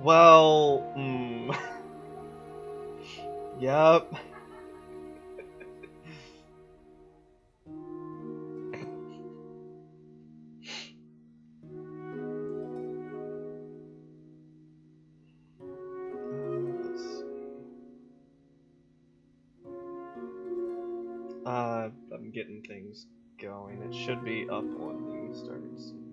Well, yep. Let's see. I'm getting things going. It should be up on the starting soon.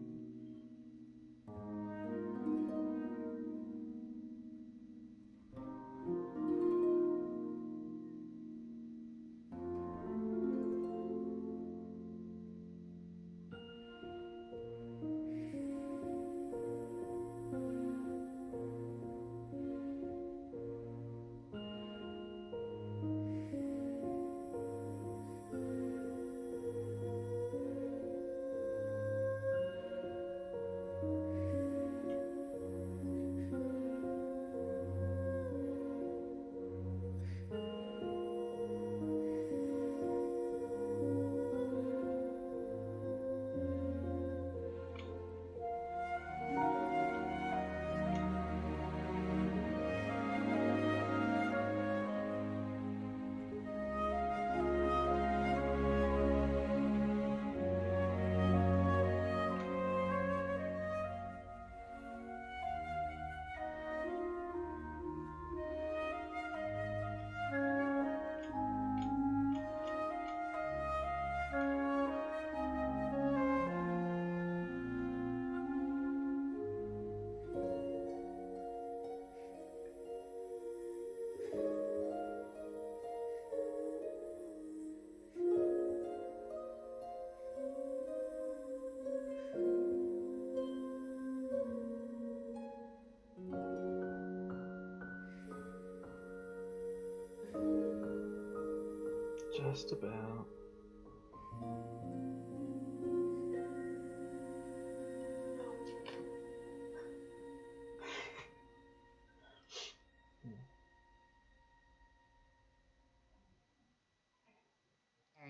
Just about.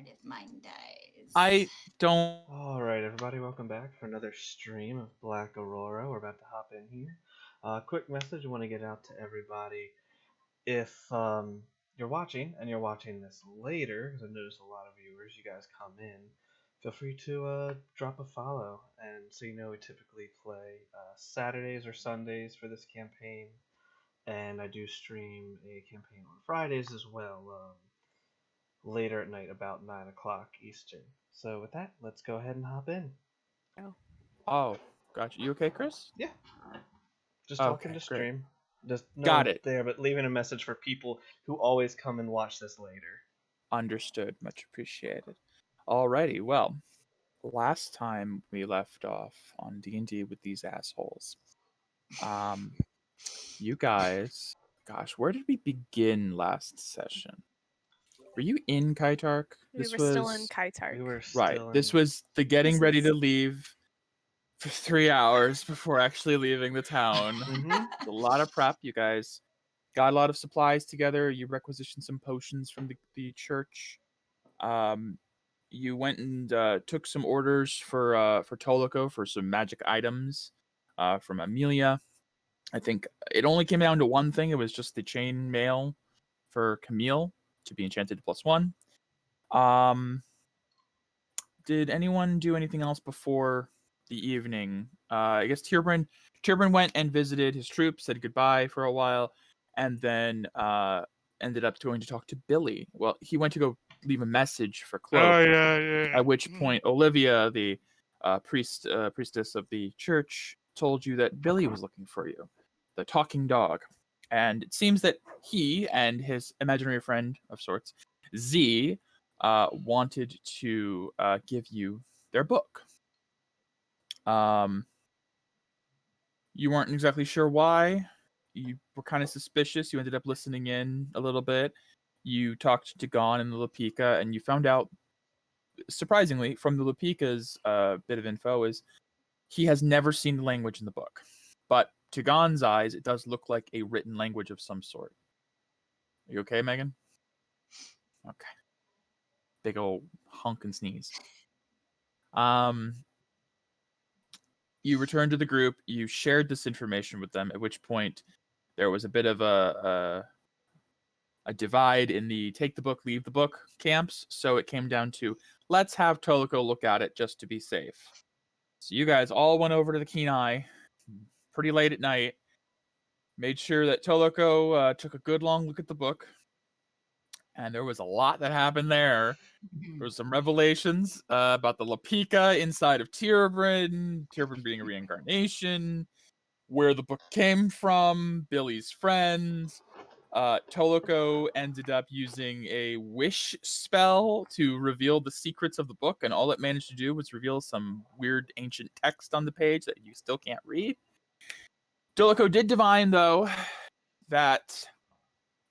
If mine dies. I don't. Alright, everybody, welcome back for another stream of Black Aurora. We're about to hop in here. Quick message I want to get out to everybody. If you're watching and you're watching this later, because I noticed a lot of viewers, you guys come in, feel free to drop a follow. And so you know, we typically play Saturdays or Sundays for this campaign, and I do stream a campaign on Fridays as well, later at night, about 9 o'clock Eastern. So with that, let's go ahead and hop in. Oh, gotcha. You okay, Chris? Yeah. Just Okay, talking to great. stream. Just no Got one it. there, but leaving a message for people who always come and watch this later. Understood. Much appreciated. Alrighty. Well, last time we left off on D&D with these assholes. You guys, gosh, where did we begin last session? Were you in Kaitark? We were still in Kaitark. We were Right. still This in... was the getting ready to leave for 3 hours before actually leaving the town. Mhm. A lot of prep. You guys got a lot of supplies together. You requisitioned some potions from the church. You went and took some orders for Tolico for some magic items from Amelia. I think it only came down to one thing. It was just the chain mail for Camille to be enchanted +1. Did anyone do anything else before the evening? I guess Tierbrin went and visited his troops, said goodbye for a while, and then ended up going to talk to Billy. Well, he went to go leave a message for Cloak. Oh, yeah. At which point, Olivia, the priestess of the church, told you that Billy was looking for you, the talking dog. And it seems that he and his imaginary friend of sorts, Z, wanted to give you their book. You weren't exactly sure why. You were kind of suspicious. You ended up listening in a little bit. You talked to Gon and the Lapika, and you found out, surprisingly, from the Lapika's bit of info, is he has never seen the language in the book. But to Gon's eyes, it does look like a written language of some sort. Are you okay, Megan? Okay. Big old hunk and sneeze. You returned to the group. You shared this information with them, at which point there was a bit of a divide in the take the book, leave the book camps. So it came down to, let's have Toloko look at it just to be safe. So you guys all went over to the Kenai pretty late at night, made sure that Toloko took a good long look at the book. And there was a lot that happened there. There was some revelations about the Lapika inside of Tirabrin being a reincarnation, where the book came from, Billy's friends. Toloko ended up using a wish spell to reveal the secrets of the book, and all it managed to do was reveal some weird ancient text on the page that you still can't read. Toloko did divine, though, that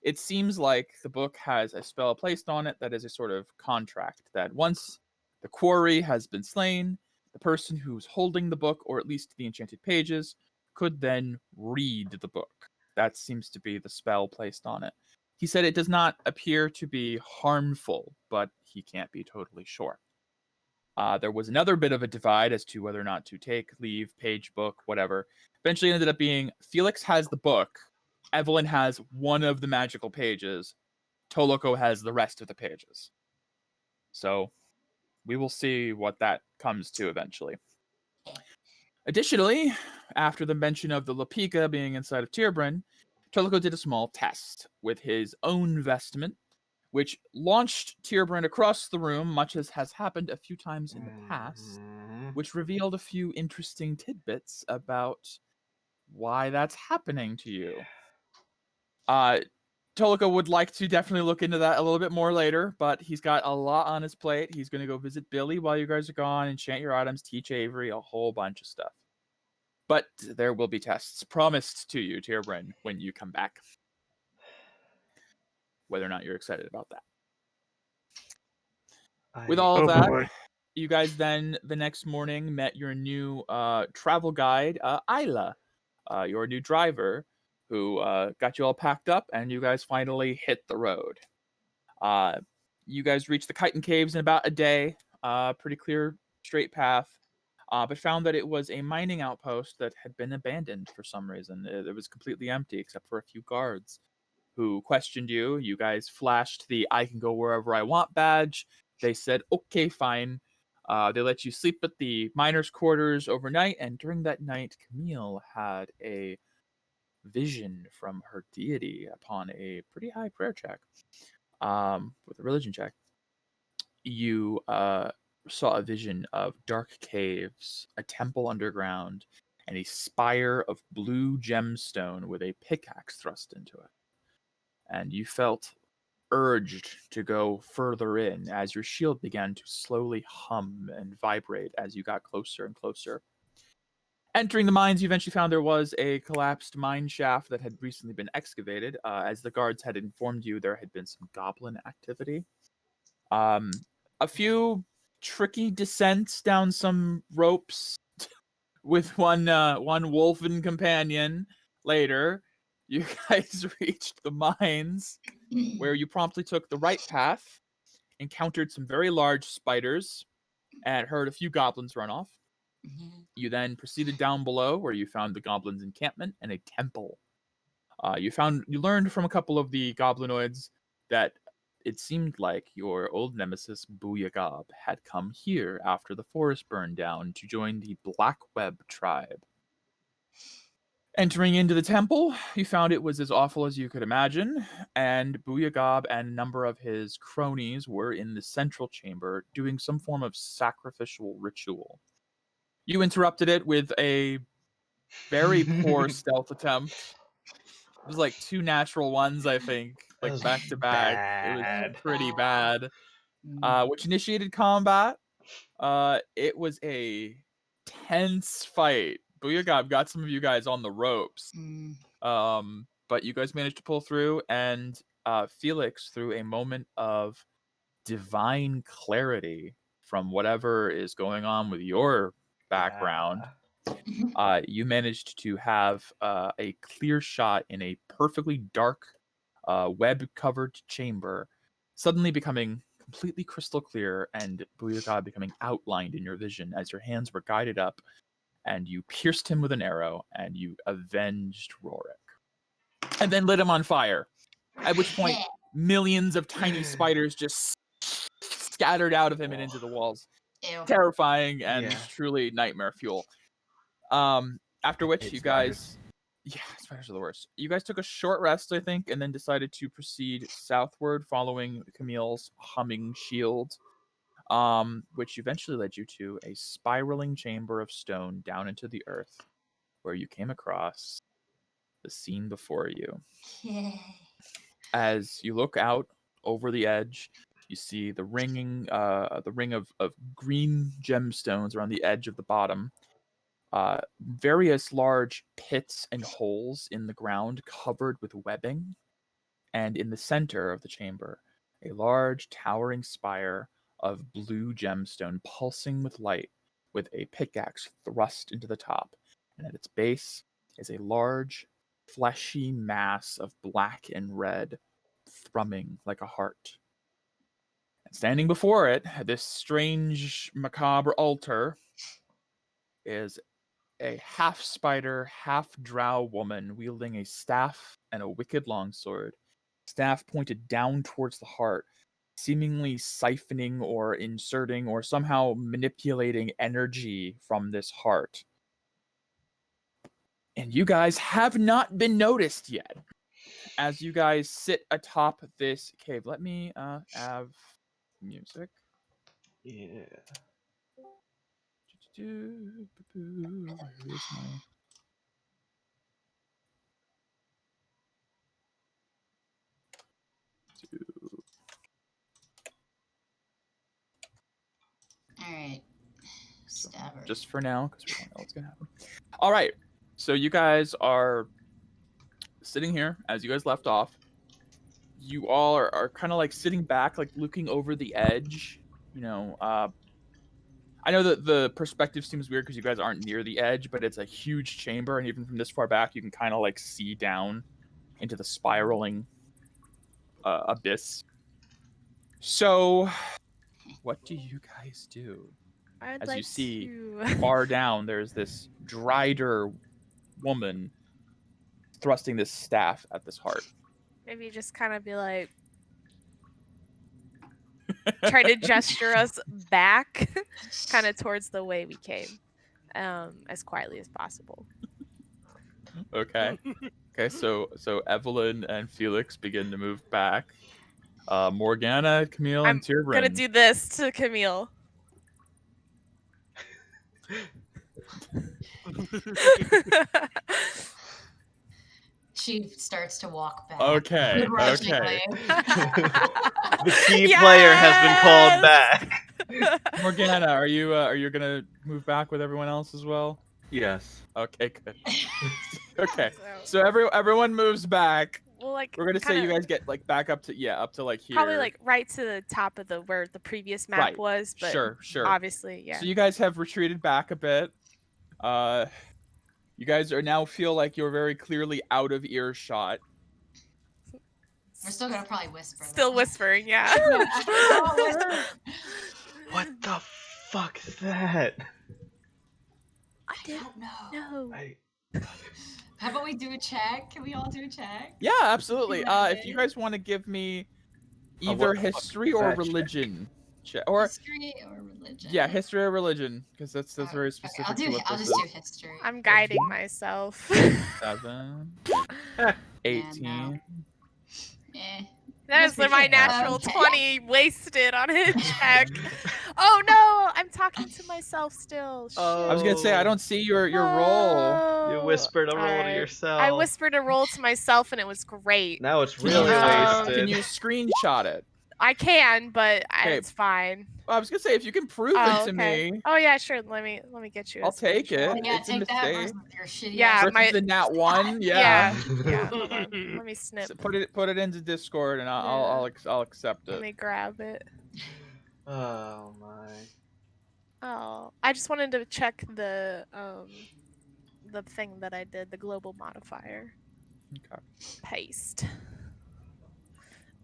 it seems like the book has a spell placed on it that is a sort of contract, that once the quarry has been slain, the person who's holding the book, or at least the enchanted pages, could then read the book. That seems to be the spell placed on it. He said it does not appear to be harmful, but he can't be totally sure. There was another bit of a divide as to whether or not to take, leave, page, book, whatever. Eventually ended up being Felix has the book, Evelyn has one of the magical pages, Toloko has the rest of the pages. So we will see what that comes to eventually. Additionally, after the mention of the Lapika being inside of Tirabrin, Toloko did a small test with his own vestment, which launched Tirabrin across the room, much as has happened a few times in the past, which revealed a few interesting tidbits about why that's happening to you. Toloko would like to definitely look into that a little bit more later, but he's got a lot on his plate. He's going to go visit Billy while you guys are gone, enchant your items, teach Avery, a whole bunch of stuff. But there will be tests promised to you, Tirabrin, when you come back. Whether or not you're excited about that. With all of that, you guys then, the next morning, met your new travel guide, Isla, your new driver, who got you all packed up, and you guys finally hit the road. You guys reached the Chitin Caves in about a day, pretty clear, straight path, but found that it was a mining outpost that had been abandoned for some reason. It was completely empty, except for a few guards who questioned you. You guys flashed the I can go wherever I want badge. They said, okay, fine. They let you sleep at the miners' quarters overnight, and during that night, Camille had a vision from her deity upon a pretty high prayer check, with a religion check. You saw a vision of dark caves, a temple underground, and a spire of blue gemstone with a pickaxe thrust into it. And you felt urged to go further in as your shield began to slowly hum and vibrate as you got closer and closer. Entering the mines, you eventually found there was a collapsed mine shaft that had recently been excavated. As the guards had informed you, there had been some goblin activity. A few tricky descents down some ropes with one wolfen companion. Later, you guys reached the mines, where you promptly took the right path, encountered some very large spiders, and heard a few goblins run off. You then proceeded down below, where you found the goblins' encampment and a temple. You learned from a couple of the goblinoids that it seemed like your old nemesis Booyagab had come here after the forest burned down to join the Black Web tribe. Entering into the temple, you found it was as awful as you could imagine, and Booyagab and a number of his cronies were in the central chamber doing some form of sacrificial ritual. You interrupted it with a very poor stealth attempt. It was like 2 natural ones, I think, like back to back. It was pretty bad. Which initiated combat. It was a tense fight. Booyagab got some of you guys on the ropes. But you guys managed to pull through, and Felix, through a moment of divine clarity from whatever is going on with your background, you managed to have a clear shot in a perfectly dark, web-covered chamber, suddenly becoming completely crystal clear, and Booyagab becoming outlined in your vision as your hands were guided up and you pierced him with an arrow, and you avenged Rorik. And then lit him on fire. At which point, millions of tiny spiders just scattered out of him and into the walls. Ew. Terrifying and Yeah. truly nightmare fuel. After which Hate you spiders. guys... Yeah, spiders are the worst. You guys took a short rest, I think, and then decided to proceed southward following Camille's humming shield, which eventually led you to a spiraling chamber of stone down into the earth, where you came across the scene before you. Yay. As you look out over the edge, you see the ring of green gemstones around the edge of the bottom. Various large pits and holes in the ground covered with webbing, and in the center of the chamber, a large towering spire of blue gemstone pulsing with light, with a pickaxe thrust into the top, and at its base is a large, fleshy mass of black and red, thrumming like a heart. And standing before it, this strange, macabre altar, is a half spider, half drow woman wielding a staff and a wicked longsword. Staff pointed down towards the heart, seemingly siphoning or inserting or somehow manipulating energy from this heart. And you guys have not been noticed yet. As you guys sit atop this cave. Let me have music. Yeah. Where is my... Alright. Stabber. Just for now, because we don't know what's gonna happen. All right, so you guys are sitting here as you guys left off. You all are kind of like sitting back, like looking over the edge. You know, I know that the perspective seems weird because you guys aren't near the edge, but it's a huge chamber, and even from this far back, you can kind of like see down into the spiraling abyss. So, what do you guys do? I'd As like you see to... far down, there's this drider woman thrusting this staff at this heart. maybe just kind of be like... try to gesture us back kind of towards the way we came, as quietly as possible. Okay. Okay, so Evelyn and Felix begin to move back. Morgana, Camille, I'm and Tyrbrand. gonna do this to Camille. She starts to walk back. Okay, begrudgingly. The key player has been called back. Morgana, are you gonna move back with everyone else as well? Yes. Okay, good. Okay, so everyone moves back. Well, like We're gonna say you kinda- guys get like back up to like here. probably like right to the top of where the previous map Right. was, but Sure. obviously, yeah. So you guys have retreated back a bit. You guys are now feel like you're very clearly out of earshot. We're still gonna probably whisper. Still though. whispering, yeah. Oh, whisper. What the fuck is that? I don't know. No. How about we do a check? Can we all do a check? Yeah, absolutely. Yeah, If you guys want to give me what either the fuck history is or that check? religion, or History or religion? yeah, history or religion, because that's very Okay, specific. I'll to what just this do is. history. I'm guiding myself. 7, Yeah, 18. no. Eh. That's Yes, my it is. natural Okay. 20 wasted on a check. Oh no, I'm talking to myself still. Shit. Oh. I was gonna say I don't see your roll. You No. whispered a roll to Alright. yourself. I whispered a roll to myself and it was great. Now it's really Um, Can wasted. you screenshot it? I can, but Okay. it's fine. Well, I was gonna say if you can prove Oh, it to okay. me, Oh yeah, sure. Let me get you. a I'll take screenshot. it. Yeah, It's a take that mistake. versus your shitty Yeah, ass. versus my- the nat 1. Yeah. Yeah. Hold on. Let me snip. So put it into Discord and I'll accept Let it. me grab it. Oh my. Oh, I just wanted to check the thing that I did, the global modifier. Okay. Paste.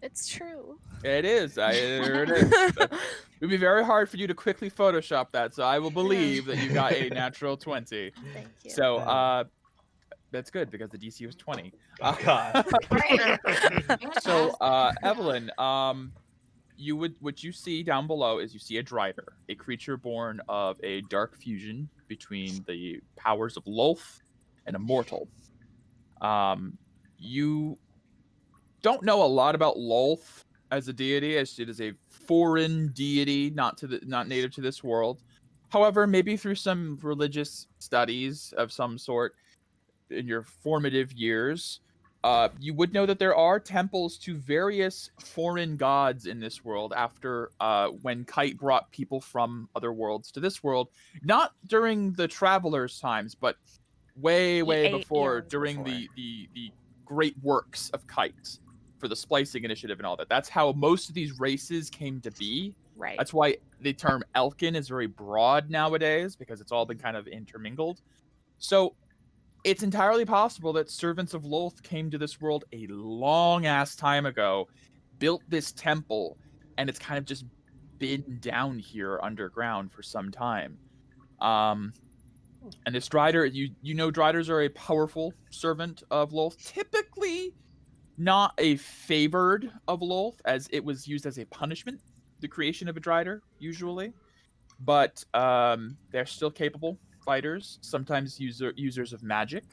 It's true. It is. There it is. It would be very hard for you to quickly Photoshop that, so I will believe that you got a natural 20. Thank you. So, that's good because the DC was 20. Oh God. So, Evelyn, what you see down below is you see a Drider, a creature born of a dark fusion between the powers of Lolth and a mortal. You don't know a lot about Lolth as a deity, as it is a foreign deity, not native to this world. However, maybe through some religious studies of some sort in your formative years, you would know that there are temples to various foreign gods in this world after when Kite brought people from other worlds to this world, not during the travelers' times, but way before, eons during before. the great works of Kite for the splicing initiative and all that. That's how most of these races came to be. Right. That's why the term Elkin is very broad nowadays, because it's all been kind of intermingled. So it's entirely possible that servants of Lolth came to this world a long ass time ago, built this temple, and it's kind of just been down here underground for some time. And this Drider, you know Driders are a powerful servant of Lolth, typically not a favored of Lolth, as it was used as a punishment, the creation of a Drider, usually. But they're still capable fighters, sometimes users of magic.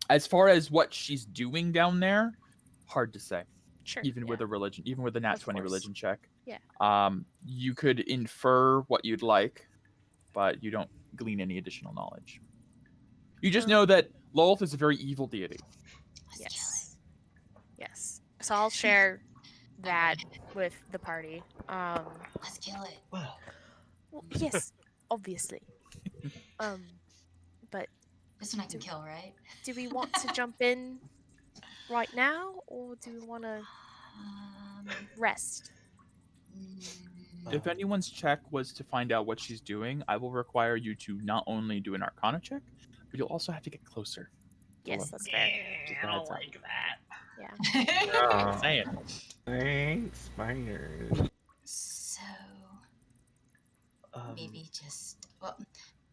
As far as what she's doing down there, hard to say. Sure. Even with a religion, even with a nat Of 20 course. religion check. Yeah. You could infer what you'd like, but you don't glean any additional knowledge. You just know that Lolth is a very evil deity. Yes. Yes. So I'll share that with the party. Let's kill it. Well, Well, yes, obviously. But This one I can kill, right? do we want to jump in right now, or do we want to rest? If anyone's check was to find out what she's doing, I will require you to not only do an Arcana check, but you'll also have to get closer. Yes, that's fair. I don't like that. Yeah. Saying. Thanks, spiders. So maybe just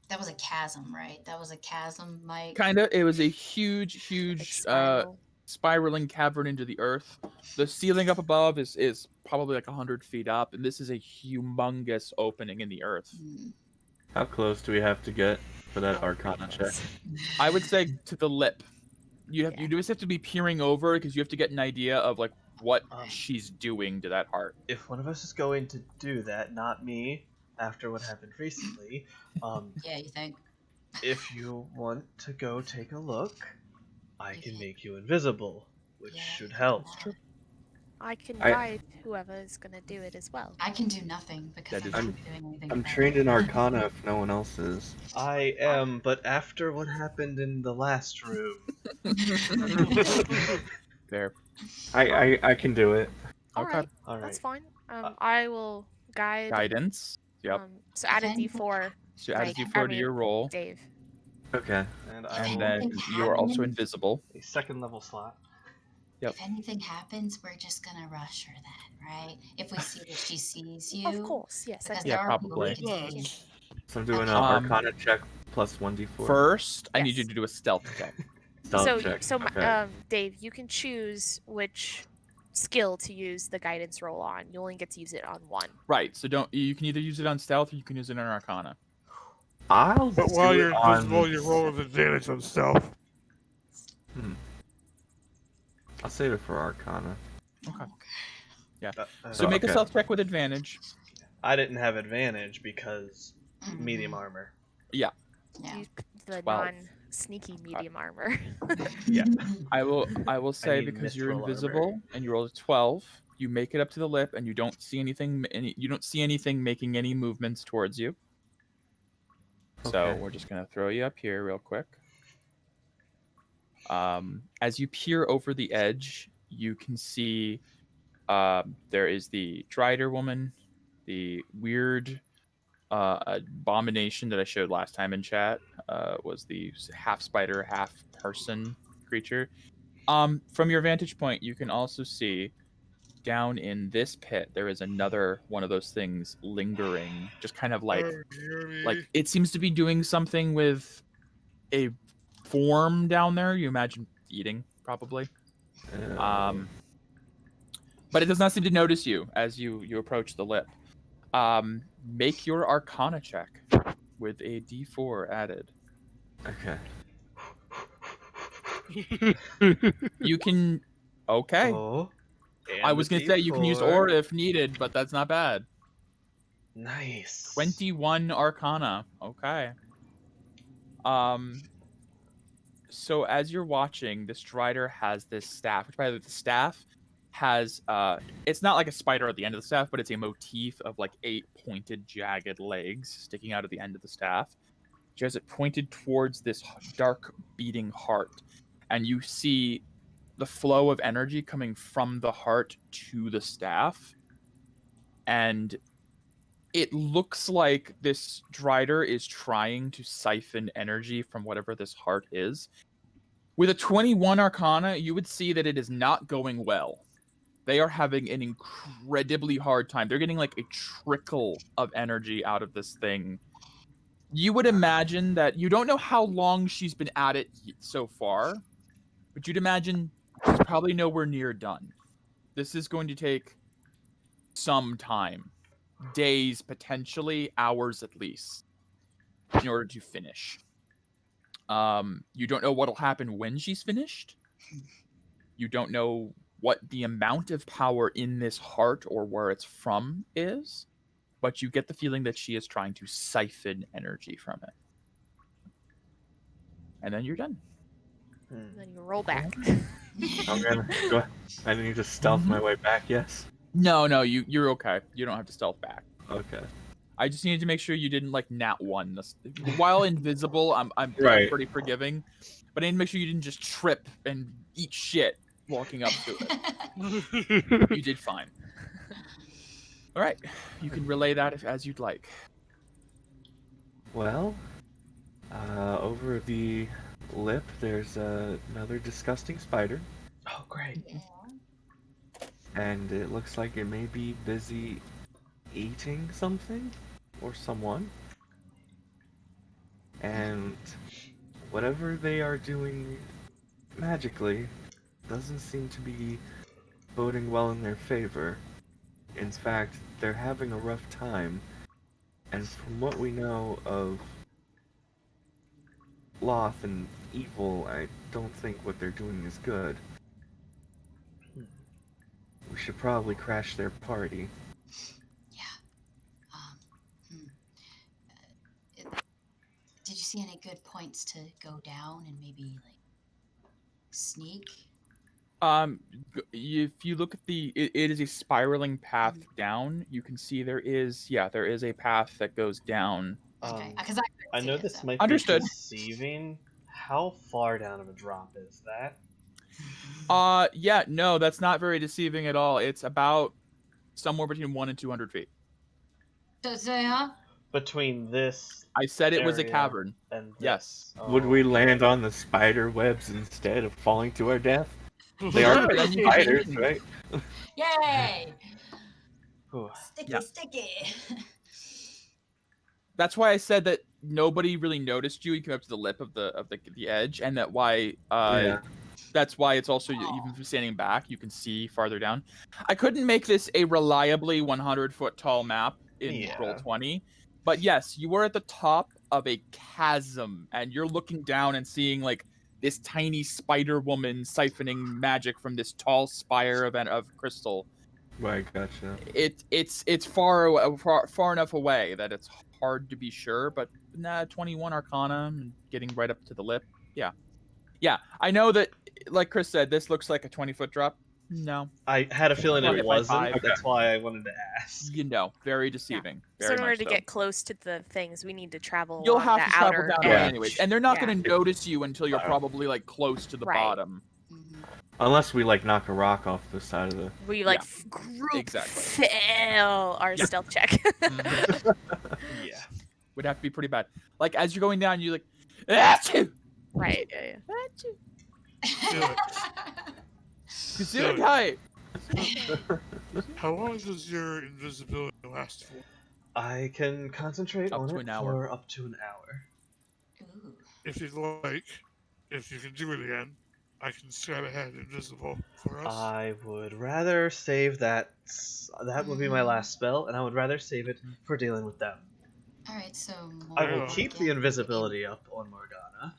that was a chasm, right? That was a chasm, Mike. Kinda. It was a huge Spiral. spiraling cavern into the earth. The ceiling up above is probably like 100 feet up, and this is a humongous opening in the earth. How close do we have to get for that Arcana check? I would say to the lip. You just have to be peering over, because you have to get an idea of like what she's doing to that heart. If one of us is going to do that, not me, after what happened recently, Yeah, you think? if you want to go take a look, I can make you invisible, which Yeah, should you help. can. I can guide whoever is going to do it as well. I can do nothing because That I'm is- not doing anything. I'm about trained it. in Arcana if no one else is. I am, but after what happened in the last room. There. I can do it. All Okay. right, All right. that's fine. I will guide. Guidance. Yep. So add a If D4, So add a like, D4 to your roll, Dave. Okay. And If I and will then anything you are also happens- invisible. a second level slot. Yep. If anything happens, we're just gonna rush her then, right? If we see that she sees you. Of course, yes. Because Yeah, there are people we probably. can take. So I'm doing an Um, Arcana check plus 1d4. First, I need you Yes. to do a stealth check. Stealth check. Okay. Dave, you can choose which skill to use the guidance roll on. You only get to use it on one. Right. So you can either use it on stealth or you can use it on Arcana. I'll But do while it you're on... invisible, you roll with advantage on stealth. I'll save it for Arcana. Okay. Yeah. Uh, So make a okay. stealth check with advantage. I didn't have advantage because Mhm. medium armor. Yeah. Use the 12. non-sneaky medium armor. Yeah. I will say, need because you're mithril armor. invisible and you rolled a 12, you make it up to the lip and you don't see anything. You don't see anything making any movements towards you. So Okay. we're just gonna throw you up here real quick. As you peer over the edge, you can see there is the Drider woman, the weird abomination that I showed last time in chat, was the half spider, half person creature. From your vantage point, you can also see down in this pit there is another one of those things lingering, just kind of like it seems to be doing something with a form down there. You imagine eating, probably. But it does not seem to notice you as you approach the lip. Make your Arcana check with a D4 added. Okay. You can. Okay. Oh. I and was the gonna say you can use D4. Aura if needed, but that's not bad. Nice. 21 Arcana. Okay. So as you're watching, this Strider has this staff, which by the way, the staff has it's not like a spider at the end of the staff, but it's a motif of like 8 pointed, jagged legs sticking out of the end of the staff. She has it pointed towards this dark beating heart, and you see the flow of energy coming from the heart to the staff, and it looks like this Drider is trying to siphon energy from whatever this heart is. With a 21 Arcana, you would see that it is not going well. They are having an incredibly hard time. They're getting like a trickle of energy out of this thing. You would imagine that you don't know how long she's been at it so far, but you'd imagine she's probably nowhere near done. This is going to take some time. Days, potentially hours at least, in order to finish. You don't know what'll happen when she's finished. You don't know what the amount of power in this heart or where it's from is, but you get the feeling that she is trying to siphon energy from it. And then you're done. And then you roll back. I'm gonna go. I need to stealth my way back. Yes. No, you're okay. You don't have to stealth back. Okay. I just needed to make sure you didn't like nat one. While invisible, I'm Right. pretty forgiving, but I need to make sure you didn't just trip and eat shit walking up to it. You did fine. All right, you can relay that as you'd like. Well, over the lip, there's another disgusting spider, Oh, great. and it looks like it may be busy eating something or someone. And whatever they are doing magically doesn't seem to be boding well in their favor. In fact, they're having a rough time. And from what we know of Loth and evil, I don't think what they're doing is good. We should probably crash their party. Did you see any good points to go down and maybe like sneak? If you look at it is a spiraling path down. You can see there is a path that goes down. Okay, because I know this might Understood. be deceiving. How far down of a drop is that? Yeah, no, that's not very deceiving at all. It's about somewhere between 100 and 200 feet. Between this I said it was a area cavern. and Yes. this. Would we Oh, land on the spider webs instead of falling to our death? They are Sure, then you spiders, can- right? Yay! Whew. Sticky, Yeah. sticky. That's why I said that nobody really noticed you. You came up to the lip of the edge, and that why Yeah. that's why it's also even from standing back, you can see farther down. I couldn't make this a reliably 100-foot tall map in Yeah. Roll20, but yes, you were at the top of a chasm, and you're looking down and seeing like this tiny spider woman siphoning magic from this tall spire of crystal. Right, gotcha. It's far enough away that it's hard to be sure, but 21 Arcana and getting right up to the lip. Yeah. I know that, like Chris said, this looks like a 20-foot drop. No, I had a feeling Well, it hit by wasn't. 5. That's why I wanted to ask. very deceiving. So Very in order much to so. get close to the things, we need to travel. You'll along have to the travel outer down edge. there anyways, and they're not Yeah. going to notice you until you're Right. probably like close to the Right. bottom. Unless we like knock a rock off the side of the. We like Yeah. group Exactly. fail our Yeah. stealth check. Yeah. Would have to be pretty bad. Like as you're going down, you like, achoo! Right. Yeah. Achoo! Do it. Gesundheit! How long does your invisibility last for? I can concentrate Up on to it an hour. for up to an hour. Ooh. If you'd like, if you can do it again, I can scout ahead invisible for us. I would rather save that. That would be my last spell, and I would rather save it for dealing with them. All right, so I will Morgana keep the invisibility up on Morgana.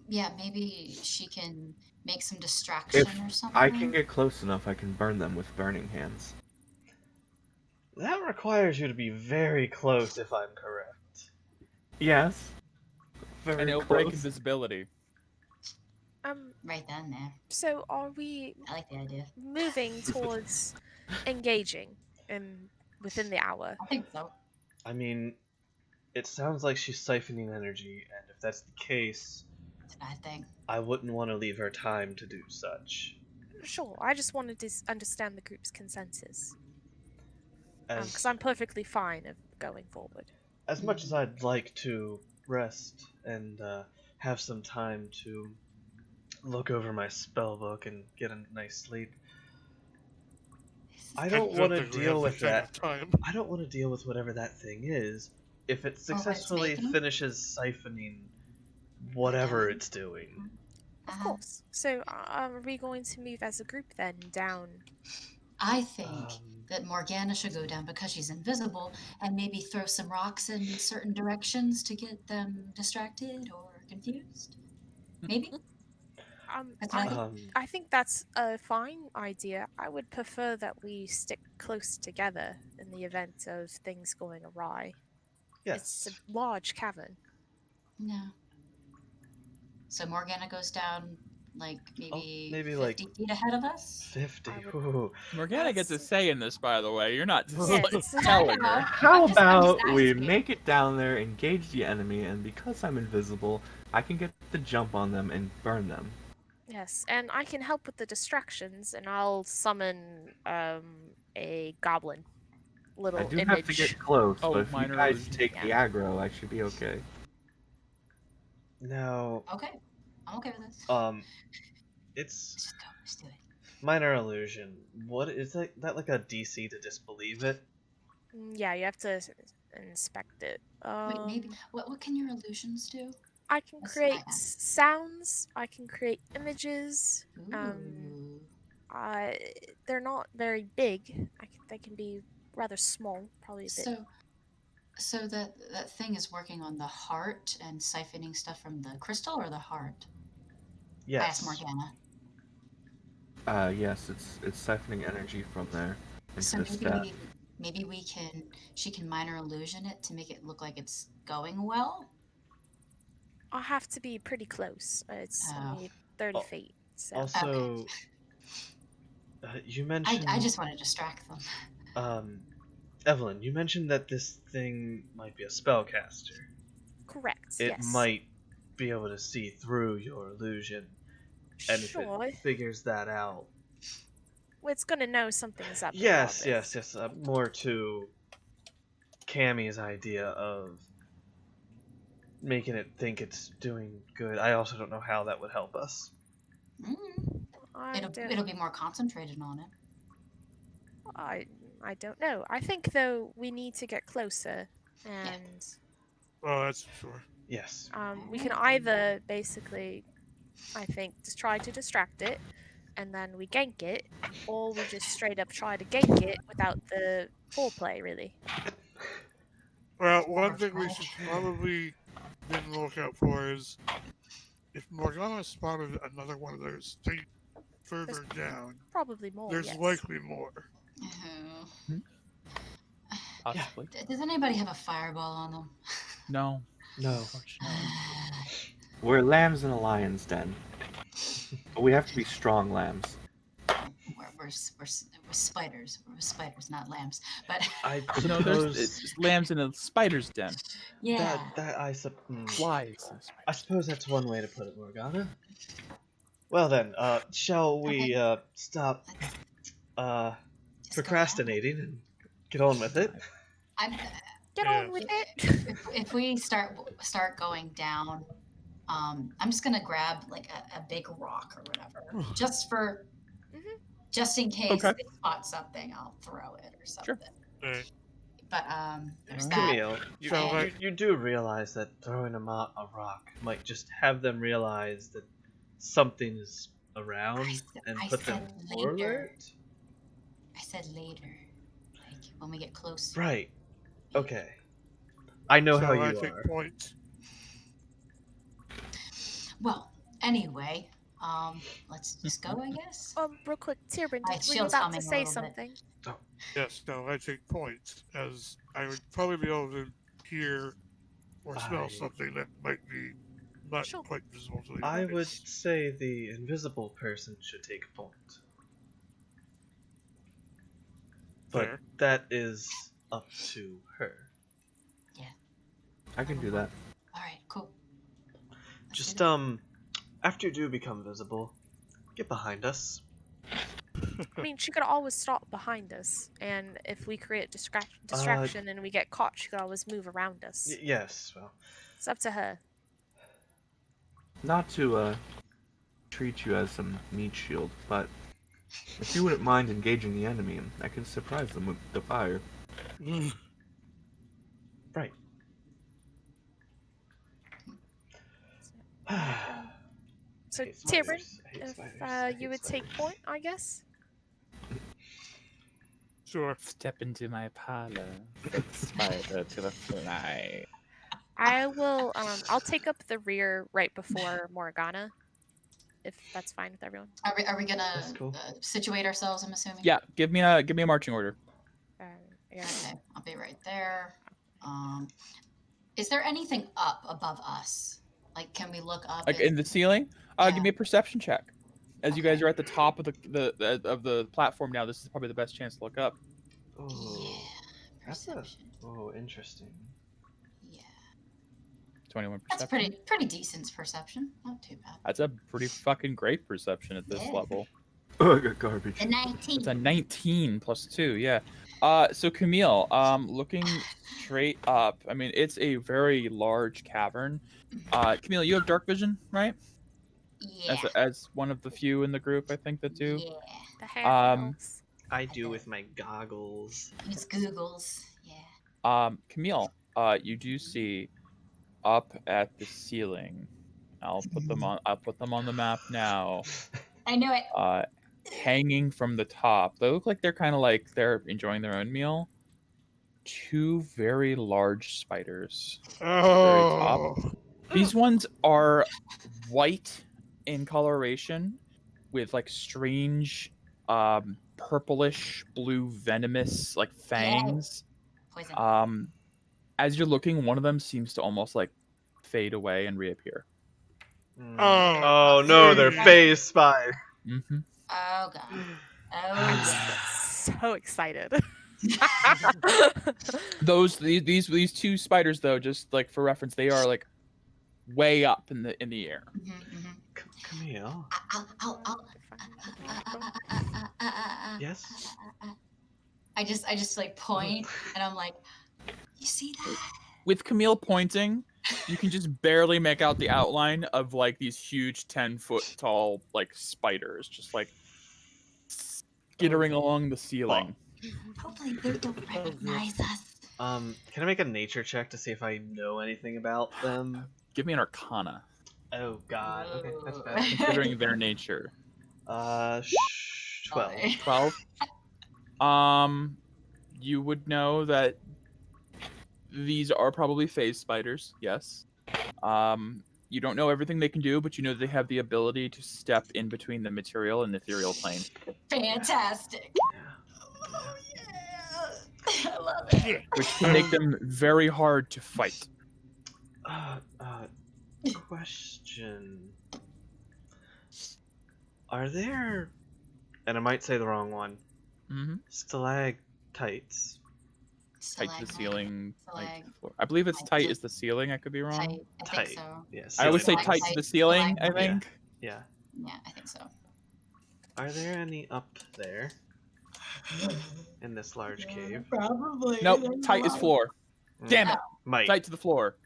Yeah, maybe she can make some distraction If or something. I can get close enough, I can burn them with burning hands. That requires you to be very close, if I'm correct. Yes. Very And it'll close. break invisibility. Right then, there. So are we I like the idea. moving towards engaging within the hour? I think so. I mean, it sounds like she's siphoning energy, and if that's the case, It's a bad thing. I wouldn't want to leave her time to do such. Sure. I just wanted to understand the group's consensus. As Because I'm perfectly fine of going forward. as much as I'd like to rest and have some time to look over my spell book and get a nice sleep, I don't want to think we deal have with enough that. time. I don't want to deal with whatever that thing is. If it Oh, what it's successfully making? finishes siphoning whatever it's doing. Of course. So are we going to move as a group then down? I think Um, that Morgana should go down because she's invisible and maybe throw some rocks in certain directions to get them distracted or confused. Maybe? That's what I think. I think that's a fine idea. I would prefer that we stick close together in the event of things going awry. Yes. It's a large cavern. Yeah. So Morgana goes down like maybe, maybe 50 like feet ahead of us? 50. I would- Ooh. Morgana gets a say in this, by the way. You're not just Yes. like telling I know. her. How I'm just about we asking. make it down there, engage the enemy, and because I'm invisible, I can get the jump on them and burn them. Yes, and I can help with the distractions, and I'll summon a goblin. Little I do image. have to get close, Oh, but if you minor guys illusion. take the aggro, I should be okay. Now, Okay. I'm okay with this. it's Let's just go. Let's do it. minor illusion. What is that like a DC to disbelieve it? Yeah, you have to inspect it. Wait, maybe. What can your illusions do? I can Let's create try that. sounds. I can create images. Ooh. They're not very big. They can be rather small, probably a bit. So that thing is working on the heart and siphoning stuff from the crystal or the heart? I asked Yes. Morgana. Yes, it's siphoning energy from there. So into the staff. maybe she can minor illusion it to make it look like it's going well. I'll have to be pretty close. It's Oh. only 30 Oh, feet. So Also, you mentioned. I just want to distract them. Evelyn, you mentioned that this thing might be a spellcaster. correct. It yes. might be able to see through your illusion, and Sure. if it figures that out. Well, it's gonna know something's up. Yes. regardless. More to Cammy's idea of making it think it's doing good. I also don't know how that would help us. It'll be more concentrated on it. I don't know. I think though we need to get closer, and Oh, that's for sure. Yes. we can either basically, I think, just try to distract it, and then we gank it, or we just straight up try to gank it without the foreplay, really. Well, one thing we should probably be on the lookout for is if Morgana spotted another one of those things further down, Probably more. there's yes. likely more. Oh. Possibly. Does anybody have a fireball on them? No. No. Unfortunately. We're lambs in a lion's den. But we have to be strong lambs. We're spiders. We're spiders, not lambs. But I No, suppose it's lambs in a spider's den. yeah. Flies. I suppose that's one way to put it, Morgana. Well then, shall we stop Just go down. procrastinating and get on with it? I'm, Get Yeah. on with it. if we start going down, I'm just gonna grab like a big rock or whatever, just in case Okay. they spot something. I'll throw it or something. Sure. Right. But there's that. Camille, So, like, you do realize that throwing a rock might just have them realize that something is around and I put them said more later. alert? I said later, like when we get closer. Right. Okay. I know how I you take are. points. Well, anyway, let's just go, I guess. Real quick, Tyrion, My were you shield's about humming to a say little bit. something? Yes, no, I take points, as I would probably be able to hear or smell something that might be not Sure. quite visible to the I eyes. would say the invisible person should take a point. But Fair. that is up to her. Yeah. I can do that. All right, cool. Let's Just, do that. after you do become visible, get behind us. I mean, she could always stop behind us, and if we create distraction and we get caught, she could always move around us. Yes, well. It's up to her. Not to treat you as some meat shield, but if you wouldn't mind engaging the enemy, I can surprise them with the fire. Right. So, Hate Tyrion, spiders. I hate if spiders. I you hate would take spiders. point, I guess. Sure. Step into my parlor. Spider to the fly. I will. I'll take up the rear right before Morgana, if that's fine with everyone. Are we gonna That's cool. situate ourselves? I'm assuming. Yeah, give me a marching order. Yeah. Okay, I'll be right there. Is there anything up above us? Like, can we look up? Like in the ceiling? Give me a perception check. As you guys Okay. are at the top of the platform now, this is probably the best chance to look up. Oh, Yeah. that's a, Perception. interesting. Yeah. 21 That's perception. pretty decent perception. Not too bad. That's a pretty fucking great perception at this Yeah. level. Oh, I got garbage. A 19. It's a 19 plus 2, yeah. So Camille, looking straight up, I mean, it's a very large cavern. Camille, you have dark vision, right? Yeah. As one of the few in the group, I think, that do. Yeah. The hair elves. I do with my goggles. Use Googles. Yeah. Camille, you do see up at the ceiling. I'll put them on the map now. I knew it. Hanging from the top. They look like they're kind of like they're enjoying their own meal. 2 very large spiders. Oh. These ones are white in coloration with like strange purplish blue venomous like fangs. Poison. As you're looking, one of them seems to almost like fade away and reappear. Oh, no, they're geez. phase spider. Mm-hmm. Oh god. Oh I'm yeah. so excited. These 2 spiders though, just like for reference, they are like way up in the air. Camille. Yes. I just like point and I'm like, you see that? With Camille pointing, you can just barely make out the outline of like these huge 10-foot tall like spiders, just like skittering along the ceiling. Hopefully they don't recognize us. Can I make a nature check to see if I know anything about them? Give me an Arcana. Oh god. Okay, that's bad. Considering their nature. 12. 12. You would know that these are probably phase spiders, yes. You don't know everything they can do, but you know they have the ability to step in between the material and ethereal plane. Fantastic. Oh yeah. I love it. Which can make them very hard to fight. Question. Are there, and I might say the wrong one, stalactites? Tight to the ceiling. Stalag. Floor. I believe it's tight as the ceiling. I could be wrong. Tight. I think so. Yes. I always say Stalactite, tight to the ceiling, I stalagmite. think. Yeah. Yeah, I think so. Are there any up there? In this large cave? Probably. Nope, tight as floor. Damn it! Mike. Tight to the floor.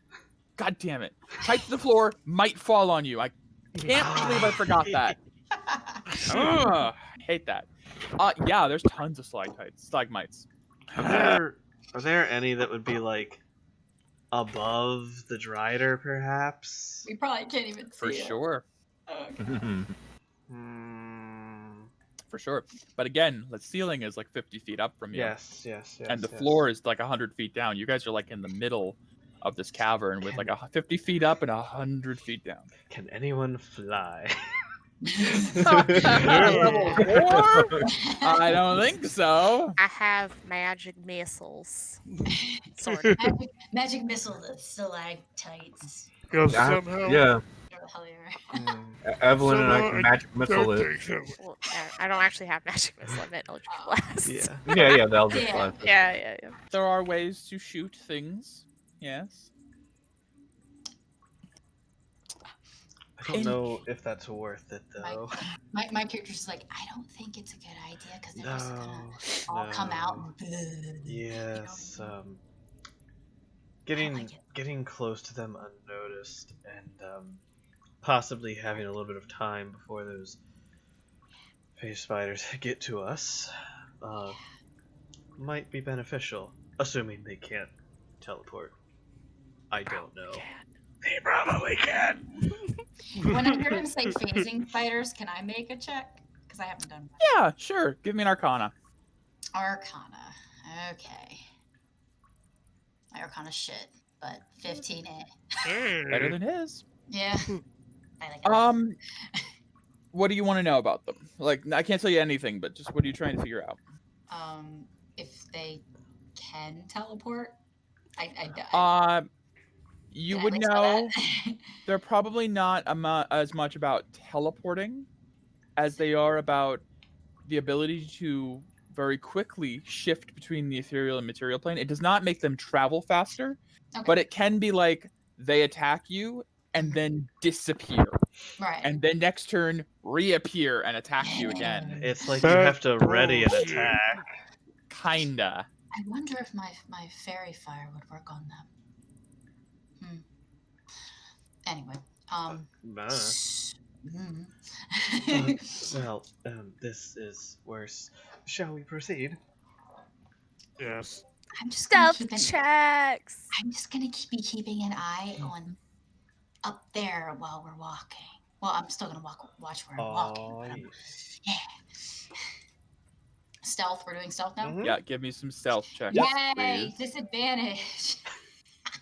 God damn it. Tight to the floor, might fall on you. I can't believe I forgot that. Ugh, I hate that. Yeah, there's tons of stalagmites. Are there any that would be like above the Drider, perhaps? We probably can't even see For it. sure. Okay. For sure. But again, the ceiling is like 50 feet up from you. Yes. And the floor is like 100 feet down. You guys are like in the middle of this cavern with like 50 feet up and 100 feet down. Can anyone fly? Level 4? I don't think so. I have magic missiles. Sort of. Magic missiles of stalactites. Because somehow. Yeah, Whatever the hell you are. Evelyn and I somehow can magic missile don't it. think so. Well, I don't actually have magic missile. I meant electric blast. Yeah. Yeah, that'll just Yeah. fly. Yeah. There are ways to shoot things. Yes. I don't know if that's worth it though. My character's just like, I don't think it's a good idea because they're just gonna all come out and Yes. Getting close to them unnoticed and possibly having a little bit of time before those phase spiders get to us might be beneficial, assuming they can't teleport. I don't know. They probably can. When I heard him say phasing spiders, can I make a check? Because I haven't done one. Yeah, sure. Give me an Arcana. Arcana. Okay. My Arcana shit, but 15 hit. Better than his. Yeah. I like it. What do you want to know about them? Like, I can't tell you anything, but just what are you trying to figure out? If they can teleport, You did I would at least know that? they're probably not as much about teleporting as they are about the ability to very quickly shift between the ethereal and material plane. It does not make them travel faster, Okay. but it can be like they attack you and then disappear. Right. And then next turn reappear and attack you again. It's like you have to ready an attack. Kinda. I wonder if my fairy fire would work on them. Anyway, Well, this is worse. Shall we proceed? Yes. I'm just Stealth gonna checks. I'm just gonna be keeping an eye on up there while we're walking. Well, I'm still gonna watch where I'm walking. But yeah. Stealth. We're doing stealth now. Yeah, give me some stealth checks. Yay! Disadvantage.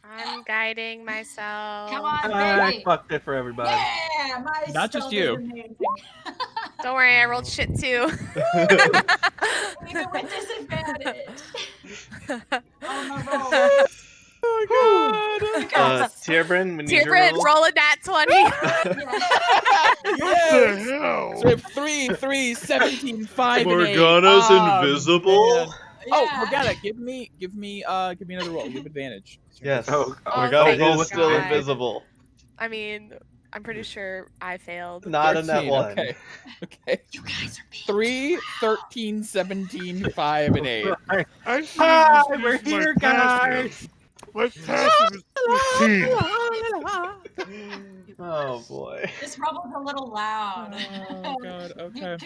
I'm guiding myself. Come on, I baby. fucked it for everybody. Yeah, my Not just stealth you. is amazing. Don't worry, I rolled shit too. Even with disadvantage. On the roll. Oh my god! Tierbrin, we need your Tierbrin, roll. roll a nat 20. What the hell? So we have 3, 3, 17, 5, and 8. Morgana's invisible. Man. Oh, Yeah. Morgana, give me another roll. You have advantage. Yes. Oh, Morgana thank is still God. invisible. I mean, I'm pretty sure I failed. Not in that 13, one. Okay. You guys are being 3, 13, 17, 5, and 8. I should Hi, use we're my here, passive. guys. My passive is 15. Oh boy. This rubble's a little loud. Oh god, okay.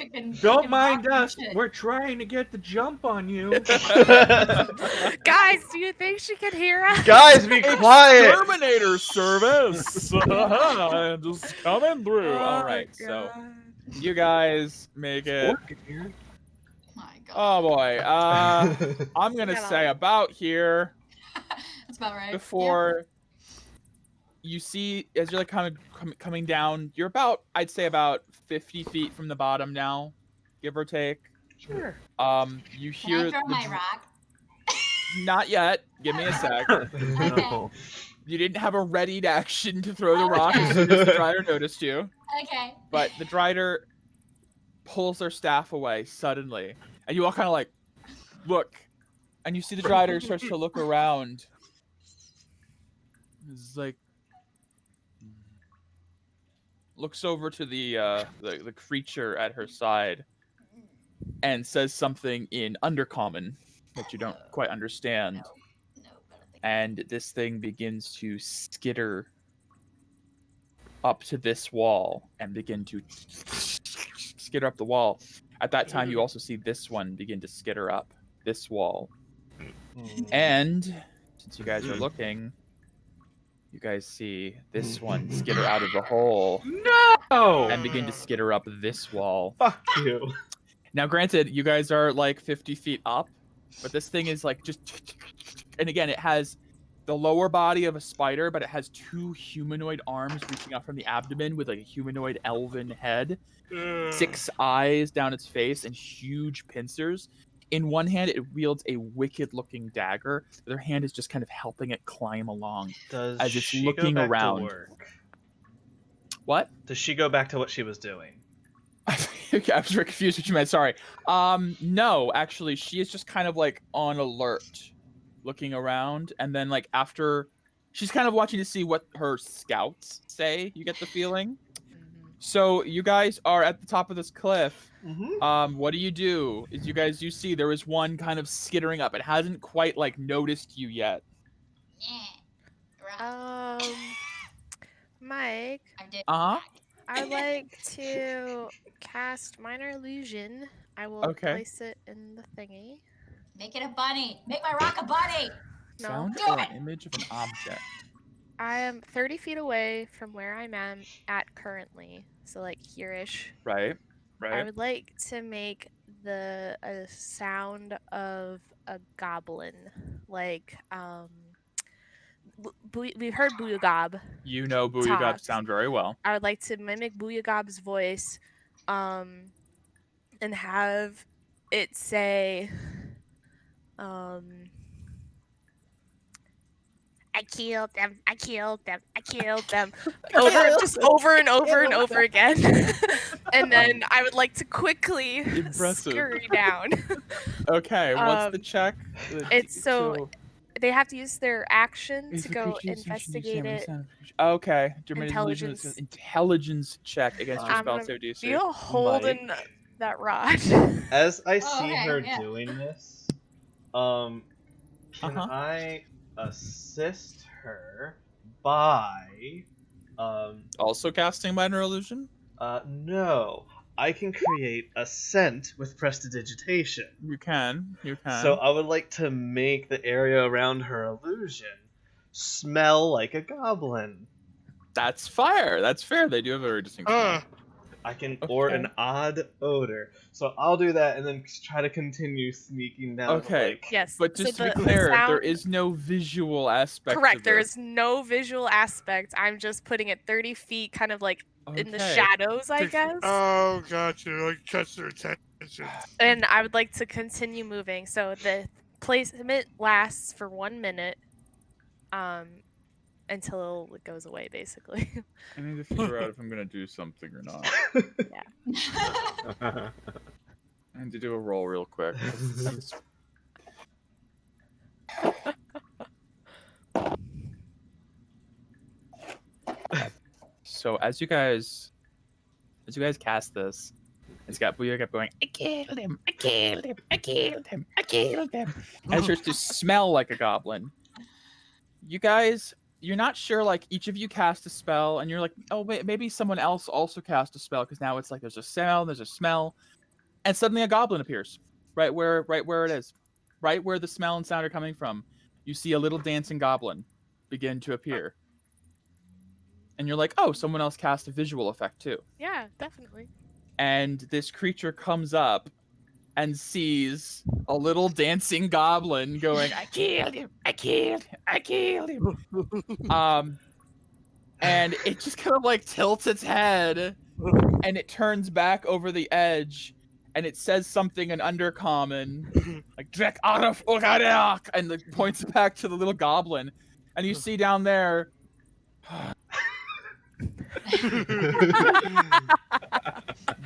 Don't mind us. We're trying to get the jump on you. Guys, do you think she can hear us? Guys, be quiet. Terminator service. Just coming through. All right, so you guys make it. My God. Oh boy. I'm gonna say about here. That's about right. Before you see, as you're like kind of coming down, you're about, I'd say about 50 feet from the bottom now, give or take. Sure. You Can hear I throw my rock? Not yet. Give me a sec. No. You didn't have a readied action to throw the rock as soon as the Drider noticed you. Okay. But the Drider pulls their staff away suddenly, and you all kind of like look, and you see the Drider starts to look around. It's like looks over to the creature at her side and says something in Undercommon that you don't quite understand. No, but I and this thing begins to skitter up to this wall and begin to skitter up the wall. At that time, you also see this one begin to skitter up this wall. And since you guys are looking, you guys see this one skitter out of the hole. No! And begin to skitter up this wall. Fuck you. Now, granted, you guys are like 50 feet up, but this thing is like just... And again, it has the lower body of a spider, but it has 2 humanoid arms reaching out from the abdomen with like a humanoid elven head, 6 eyes down its face, and huge pincers. In one hand, it wields a wicked-looking dagger. The other hand is just kind of helping it climb along Does as it's she looking go back around. to work? What? Does she go back to what she was doing? Okay, I was very confused what you meant. Sorry. No, actually, she is just kind of like on alert, looking around, and then like after, she's kind of watching to see what her scouts say. You get the feeling. So you guys are at the top of this cliff. What do? Is you see there is one kind of skittering up. It hasn't quite like noticed you yet. Mike. I would like to cast Minor Illusion. I will place it in the thingy. Make it a bunny. Make my rock a bunny. No. Sound Do or it. an image of an object. I am 30 feet away from where I'm at currently, so like here-ish. Right. I would like to make a sound of a goblin, like we've heard Booyagab. You know Booyagab sound very well. I would like to mimic Booyagab's voice, and have it say, I killed them, I killed them, I killed them. over and over and over again. And then I would like to quickly scurry down. Okay, what's the check? It's so they have to use their action to go investigate it. Okay. Intelligence check against your spell save DC. Feel holding that rod. As I see her doing this, can I assist her by also casting Minor Illusion? No. I can create a scent with prestidigitation. You can. So I would like to make the area around her illusion smell like a goblin. That's fair. They do have a very distinct smell. I can, or an odd odor. So I'll do that and then try to continue sneaking down. Okay. Yes. But just to be clear, there is no visual aspect. Correct. There is no visual aspect. I'm just putting it 30 feet, kind of like in the shadows, I guess. Oh, gotcha. Like catch their attention. And I would like to continue moving. So the placement lasts for 1 minute. Until it goes away, basically. I need to figure out if I'm gonna do something or not. Yeah. I need to do a roll real quick. So as you guys cast this, it's got Booyah going, I killed him, I killed him, I killed him, I killed him. And it starts to smell like a goblin. You guys, you're not sure, like, each of you cast a spell, and you're like, oh, wait, maybe someone else also cast a spell, because now it's like there's a smell, and suddenly a goblin appears, right where it is, right where the smell and sound are coming from. You see a little dancing goblin begin to appear. And you're like, oh, someone else cast a visual effect, too. Yeah, definitely. And this creature comes up and sees a little dancing goblin going, I killed him, I killed him, I killed him. And it just kind of like tilts its head and it turns back over the edge and it says something in Undercommon, like Drek Araf Ogareak, and like points back to the little goblin. And you see down there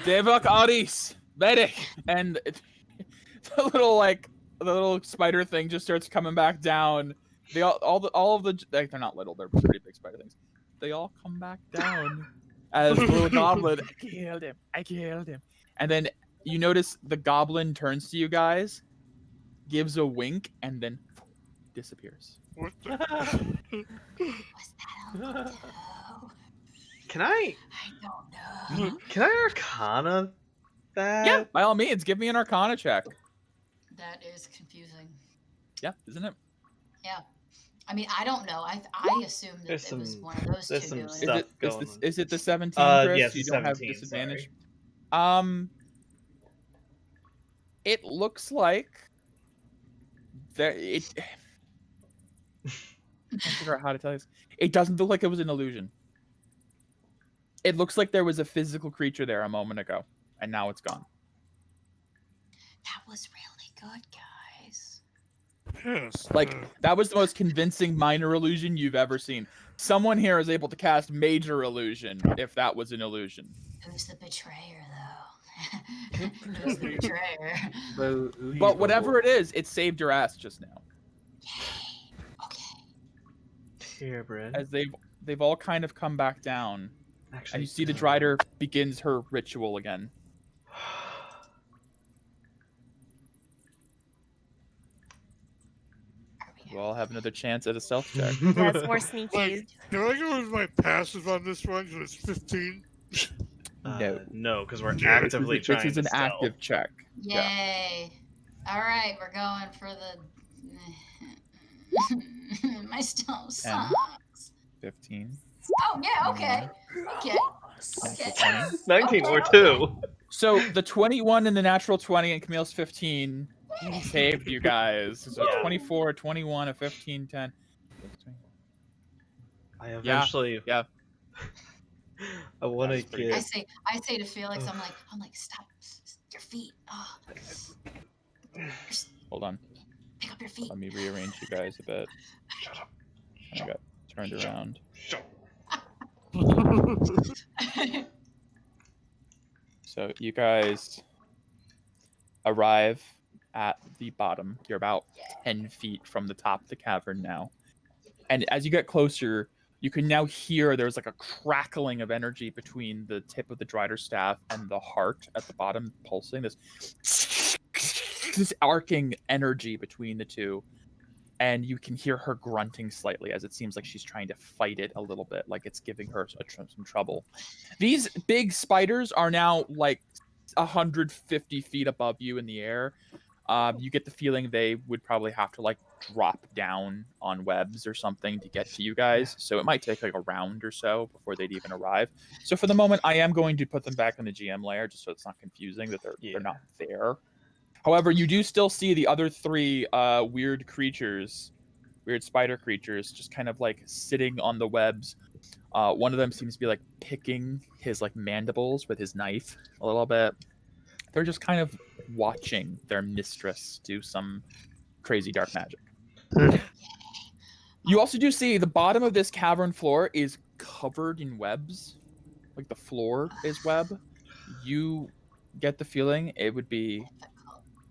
Devak Aris. Medic, and the little spider thing just starts coming back down. They all of the like, they're not little, they're pretty big spider things. They all come back down as the little goblin. I killed him. And then you notice the goblin turns to you guys, gives a wink, and then disappears. What the? Was that a toe? Can I I don't know. can I Arcana that? Yeah, by all means, give me an Arcana check. That is confusing. Yeah, isn't it? Yeah. I mean, I don't know. I assumed that There's it was some- one of those two there's some doing stuff it. going on. Is it the 17, Chris? Yes, You it's don't have 17, disadvantage. sorry. It looks like I can't figure out how to tell you this. It doesn't look like it was an illusion. It looks like there was a physical creature there a moment ago, and now it's gone. That was really good, guys. Yes. Like, that was the most convincing minor illusion you've ever seen. Someone here is able to cast major illusion if that was an illusion. Who's the betrayer, though? Who's the betrayer? But whatever it is, it saved your ass just now. Yay. Okay. Purebred. As they've all kind of come back down. Actually, And you see the Drider begins her ritual again. We'll all have another chance at a stealth check. That's more sneaky. Like, can I go with my passive on this one? Because it's 15. No, because we're Yeah, actively This trying is to an stealth. active check. Yay. All right, we're going for the... My stealth sucks. 15. Oh, yeah, okay. Okay. Okay. 20. 19 or 2. So the 21 and the natural 20 and Camille's 15 saved you guys. So Yeah. 24, 21, a 15, 10. I eventually. Yeah. I want to That's pretty get. I say to Felix, I'm like, stop your feet. Oh. Hold on. Pick up your feet. Let me rearrange you guys a bit. Shut up. I got turned around. Shut So you guys arrive at the bottom. You're about 10 feet from the top of the cavern now. And as you get closer, you can now hear there's like a crackling of energy between the tip of the Drider staff and the heart at the bottom pulsing. This arcing energy between the two. And you can hear her grunting slightly as it seems like she's trying to fight it a little bit, like it's giving her some trouble. These big spiders are now like 150 feet above you in the air. You get the feeling they would probably have to like drop down on webs or something to get to you guys. So it might take like a round or so before they'd even arrive. So for the moment, I am going to put them back in the GM layer just so it's not confusing that they're not there. However, you do still see the other three weird spider creatures, just kind of like sitting on the webs. One of them seems to be like picking his like mandibles with his knife a little bit. They're just kind of watching their mistress do some crazy dark magic. You also do see the bottom of this cavern floor is covered in webs. Like the floor is web. You get the feeling it would be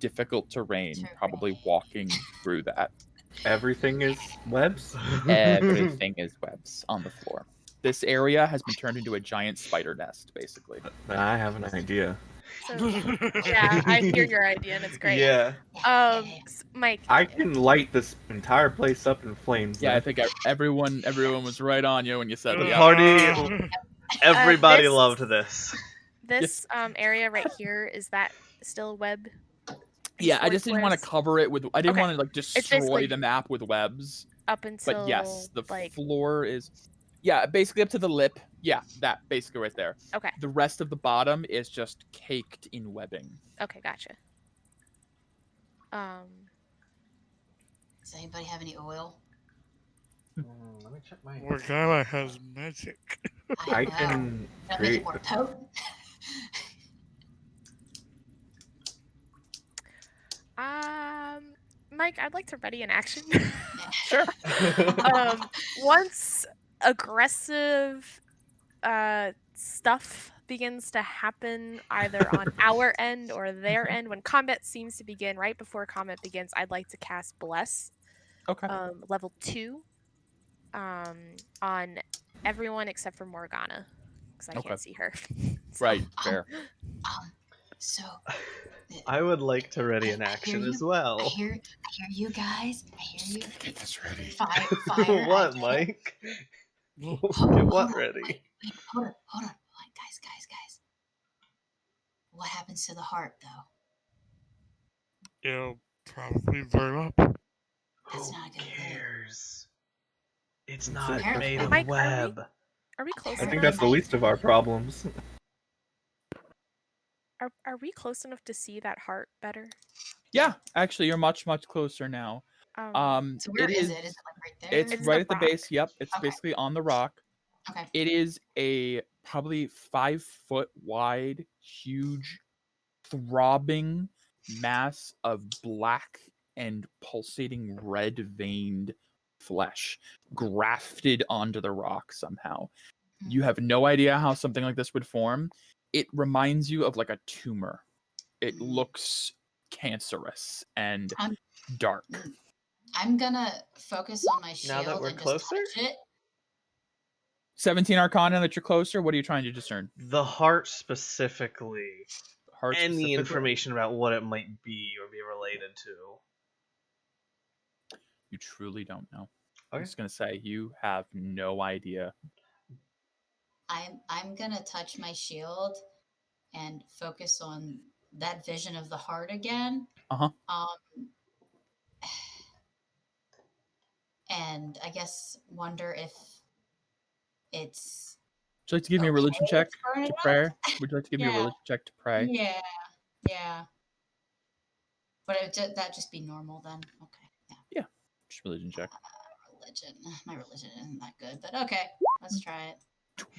difficult terrain, probably walking through that. Everything is webs? Everything is webs on the floor. This area has been turned into a giant spider nest, basically. I have an idea. So, yeah, I hear your idea and it's great. Yeah. Mike. I can light this entire place up in flames. Yeah, I then. think everyone was right on you when you said The that. party, everybody this- loved this. This area right here, is that still web? Yeah, I just didn't want to Squares? cover it with. I didn't Okay. want to like destroy basically the map with webs. Up until But yes, the like floor is. Yeah, basically up to the lip. Yeah, that basically right there. okay. The rest of the bottom is just caked in webbing. Okay, gotcha. Does anybody have any oil? Let me check my. Morgana has magic. I know. can That'll make it create. more potent. Mike, I'd like to ready an action. Sure. Once aggressive stuff begins to happen either on our end or their end, when combat seems to begin, right before combat begins, I'd like to cast Bless, Okay. level 2, on everyone except for Morgana, because I Okay. can't see her. Right. Fair. So I would like to ready an I action hear as you. well. I hear you guys. I hear you. Get this ready. Fire. What, I get it. Mike? Well, Get what Hold on, ready? Wait, hold on. Guys. What happens to the heart, though? it'll probably burn up. That's Who not a good thing. cares? It's It's not a made crystal. of Mike, web. Are we close I enough? think that's the least of our problems. Are we close enough to see that heart better? Yeah, actually, you're much closer now. So where is it? Is it like right there? It's It's right the at the rock. base. Yep, it's Okay. basically on the rock. Okay. It is a probably 5-foot wide, huge, throbbing mass of black and pulsating red veined flesh grafted onto the rock somehow. You have no idea how something like this would form. It reminds you of like a tumor. It looks cancerous and I'm- dark. I'm gonna focus on my shield Now that we're and just closer? touch it. 17 Arcana that you're closer. What are you trying to discern? The heart specifically. Heart Any specifically? information about what it might be or be related to. You truly don't know. Okay. I'm just gonna say you have no idea. I'm gonna touch my shield and focus on that vision of the heart again. Uh-huh. And I guess wonder if it's Would you like to give me a okay religion check to burn it to up? pray? Would you like to give me a Yeah. religion check to pray? Yeah. But that'd just be normal then. Okay. Yeah. Just religion check. Religion. My religion isn't that good, but okay. Let's try it.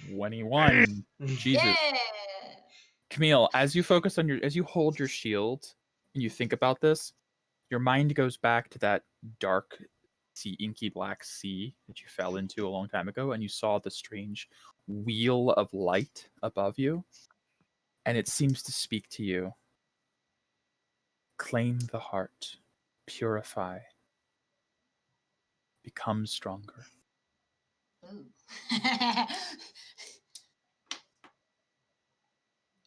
21. Jesus. Yeah. Camille, as you focus on as you hold your shield and you think about this, your mind goes back to that dark sea, inky black sea that you fell into a long time ago, and you saw the strange wheel of light above you, and it seems to speak to you. Claim the heart, purify, become stronger. Ooh.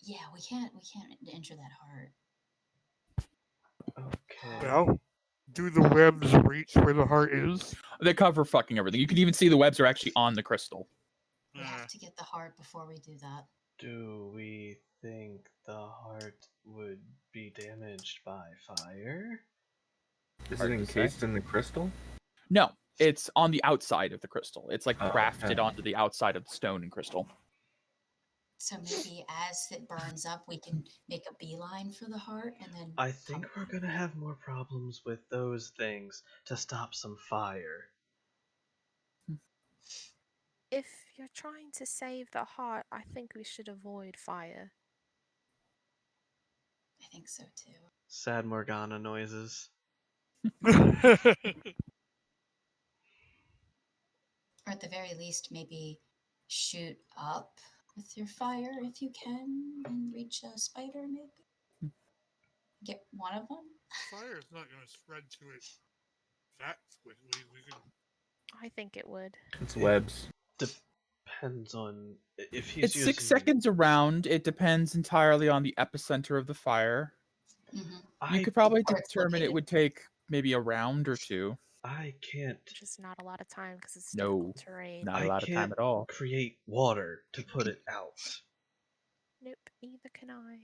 Yeah, we can't enter that heart. Okay. Well, do the webs reach where the heart is? They cover fucking everything. You can even see the webs are actually on the crystal. We have to get the heart before we do that. Do we think the heart would be damaged by fire? Is Hard it to say. encased in the crystal? No, it's on the outside of the crystal. It's like Oh, crafted okay. onto the outside of the stone and crystal. So maybe as it burns up, we can make a beeline for the heart and then. I think we're gonna have more problems with those things to stop some fire. If you're trying to save the heart, I think we should avoid fire. I think so too. Sad Morgana noises. Or at the very least, maybe shoot up with your fire if you can and reach a spider, maybe. Get one of them. Fire is not going to spread to it that quickly. We could. I think it would. It's webs. Depends on if he's It's using... 6 seconds around. It depends entirely on the epicenter of the fire. Mm-hmm. You could probably Or it's determine it located. would take maybe a round or two. I can't Just not a lot of time because it's No, difficult terrain. Not I a lot of time can't at all. create water to put it out. Nope, neither can I.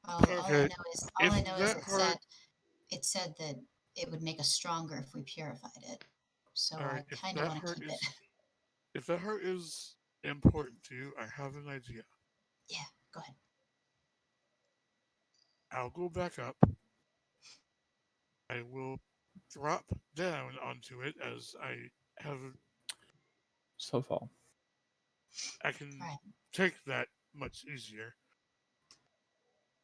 All I Okay, know is that heart- it said that it would make us stronger if we purified it. So Alright, I if kind of that want to heart keep is- it. If that heart is important to you, I have an idea. Yeah, go ahead. I'll go back up. I will drop down onto it as I have. So fall. I can Right. take that much easier.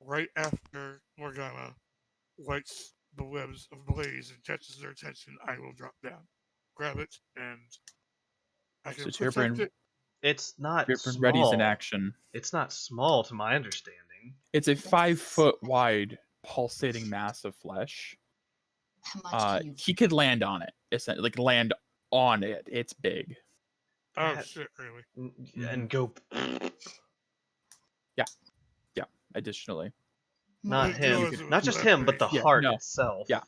Right after Morgana lights the webs of blaze and catches their attention, I will drop down, grab it, and I can So protect Tirpin it. It's not ready's in small. action. It's not small, to my understanding. It's a 5-foot wide pulsating mass of flesh. How much can you? He could land on it. Like land on it. It's big. Oh shit! Really? and go. Yeah. Additionally. Not Like, him. realize it Not was just that him, but the base. Yeah, heart no. itself. Yeah.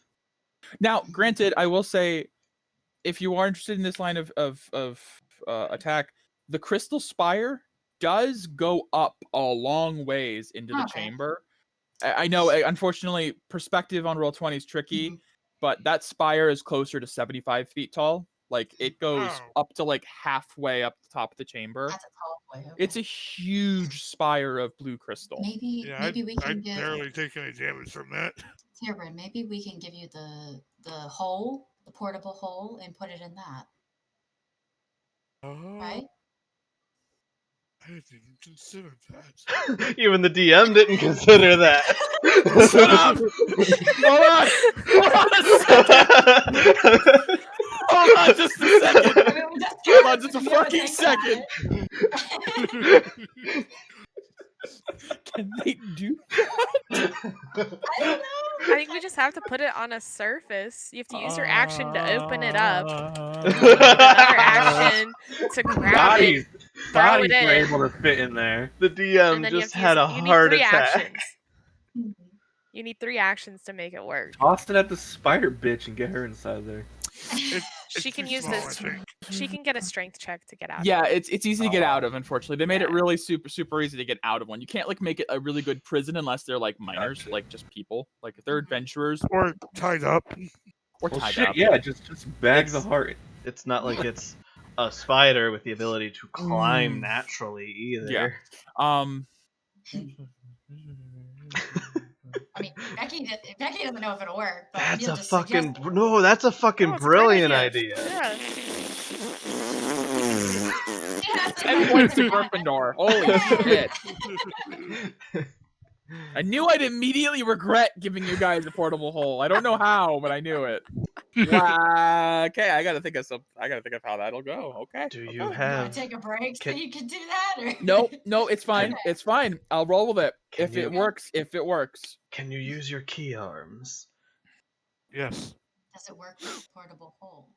Now, granted, I will say, if you are interested in this line of attack, the crystal spire does go up a long ways into the Okay. chamber. I know, unfortunately, perspective on Roll20 is tricky, Mhm. but that spire is closer to 75 feet tall. Like, it goes Oh. up to like halfway up the top of the chamber. That's a tall way. Okay. It's a huge spire of blue crystal. maybe Yeah, maybe we I can give barely take any damage from that. Tierbrin, maybe we can give you the hole, the portable hole, and put it in that, Oh, right? I didn't even consider that. Even the DM didn't consider that. Shut up! Hold on! Hold on a second! Hold on just a second! I mean, we just Hold on just a we have fucking think second! about it. Can they do I don't know. I think we just have to put it on a surface. You have to use your action to open it up. Another Action to grab Bodies, it, throw bodies it were in, able to fit in there. The and DM then you just have to had use a You need heart 3 attack. actions. You need 3 actions to make it work. Toss it at the spider bitch and get her inside there. She can too use small, I this. think. She can get a strength check to get out. Yeah, of it. it's easy to get out of, unfortunately. They made it Yeah. really super easy to get out of one. You can't like make it a really good prison unless they're like minors, Gotcha. like just people. Like if they're adventurers Or tied up. or Well, tied shit, up. yeah, just bag the It's- heart. It's not like it's a spider with the ability to climb naturally either. Yeah. I mean, Becky doesn't know if it'll work, but That's Neil a just fucking suggested. no. That's a fucking Oh, it's a great brilliant idea. idea. Yeah. She has to 10 know points to it's not- Gryffindor. Holy shit. I knew I'd immediately regret giving you guys a portable hole. I don't know how, but I knew it. Wow. Okay, I gotta think of how that'll go. Okay. Do okay. you You want have? to take a break so Can- you can do that? Or? No, it's fine. Okay. It's fine. I'll roll with it. Can If you- it works. Can you use your key arms? Yes. Does it work with the portable hole?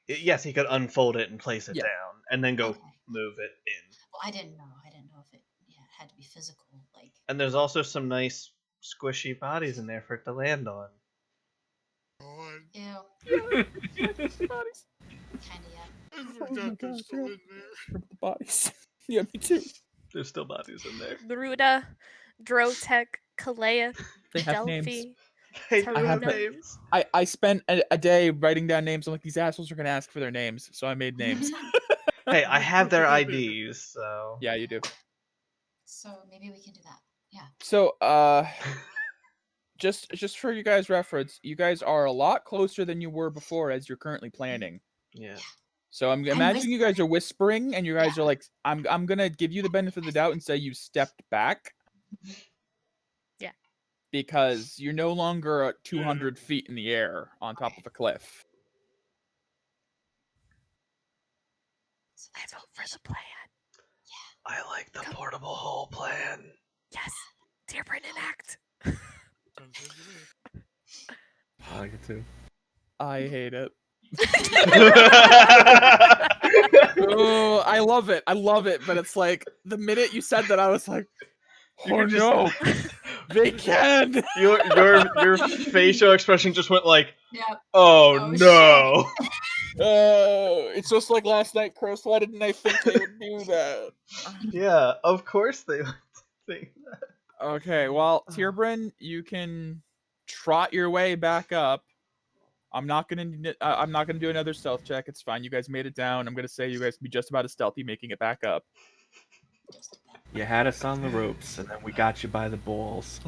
Yes, he could unfold it and place it Yeah. down, and then go Okay. move it in. Well, I didn't know. I didn't know if it had to be physical. Like, And there's also some nice squishy bodies in there for it to land on. Oh, ew, kind of, yeah. I forgot they're still in there. Remember the bodies. Yeah, me too. There's still bodies in there. Garuda, Drotek, Kalea, They have Delphi. names. They I do have have names. I spent a day writing down names. I'm like, these assholes are gonna ask for their names, so I made names. Hey, I have their IDs, so. Yeah, you do. So maybe we can do that. Yeah. So, just for you guys' reference, you guys are a lot closer than you were before as you're currently planning. Yeah. So I'm imagining you guys are whispering, and you guys are like, I'm gonna give you the benefit of the doubt and say you stepped back. Yeah. Because you're no longer at 200 feet in the air on top of a cliff. So I that's vote what for we the should- plan. I like the portable hole plan. Yes. Dearborn enact. Sounds good to me. I like it too. I hate it. Oh, I love it. But it's like the minute you said that, I was like, You oh could just- no, they can. Your facial expression just went like, Yeah. oh, Oh, no. It's just like last night, Chris. Why didn't I think they would do that? Yeah, of course they would think that. Okay, well, Tierbrin, you can trot your way back up. I'm not gonna do another stealth check. It's fine. You guys made it down. I'm gonna say you guys can be just about as stealthy making it back up. You had us on the ropes, and then we got you by the balls.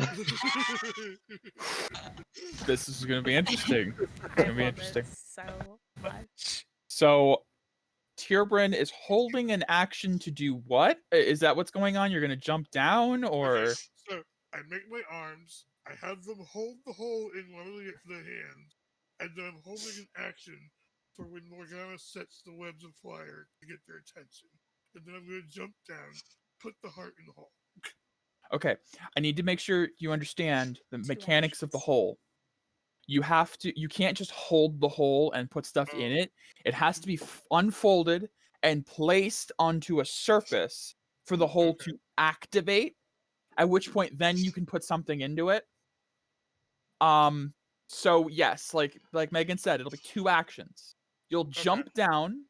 This is gonna be interesting. It's gonna be interesting. So much. So, Tierbrin is holding an action to do what? Is that what's going on? You're gonna jump down, or Okay, so I make my arms. I have them hold the hole in one of the hands, and then I'm holding an action for when Morgana sets the webs of fire to get their attention. And then I'm going to jump down, put the heart in the hole. okay? I need to make sure you understand the mechanics of the actions. hole. you can't just hold the hole and put stuff in it. It has to be unfolded and placed onto a surface for the hole to activate, at which point then you can put something into it. So yes, like Megan said, it'll be 2 actions. You'll jump down,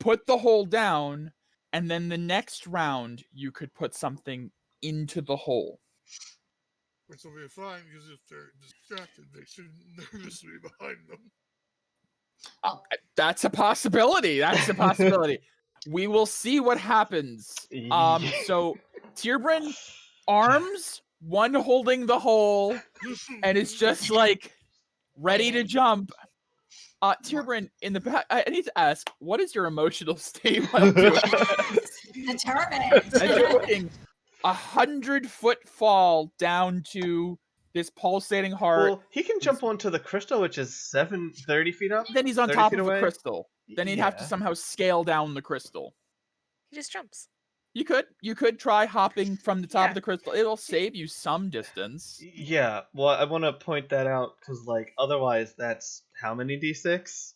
put the hole down, and then the next round you could put something into the hole. Which will be fine, because if they're distracted, they shouldn't notice me behind them. That's a possibility. That's a possibility. We will see what happens. So Tierbrin, arms, one holding the hole, and it's just like ready to jump. Tierbrin, in the back, I need to ask, what is your emotional state while doing this? Determined. And you're looking 100-foot fall down to this pulsating heart. Well, he can jump onto the crystal, which is 30 feet up. Then he's on 30 top feet of away? a crystal. Then he'd have to Yeah. somehow scale down the crystal. He just jumps. You could try hopping from the top of the crystal. It'll save you some distance. Yeah, well, I want to point that out because, like, otherwise, that's how many d6?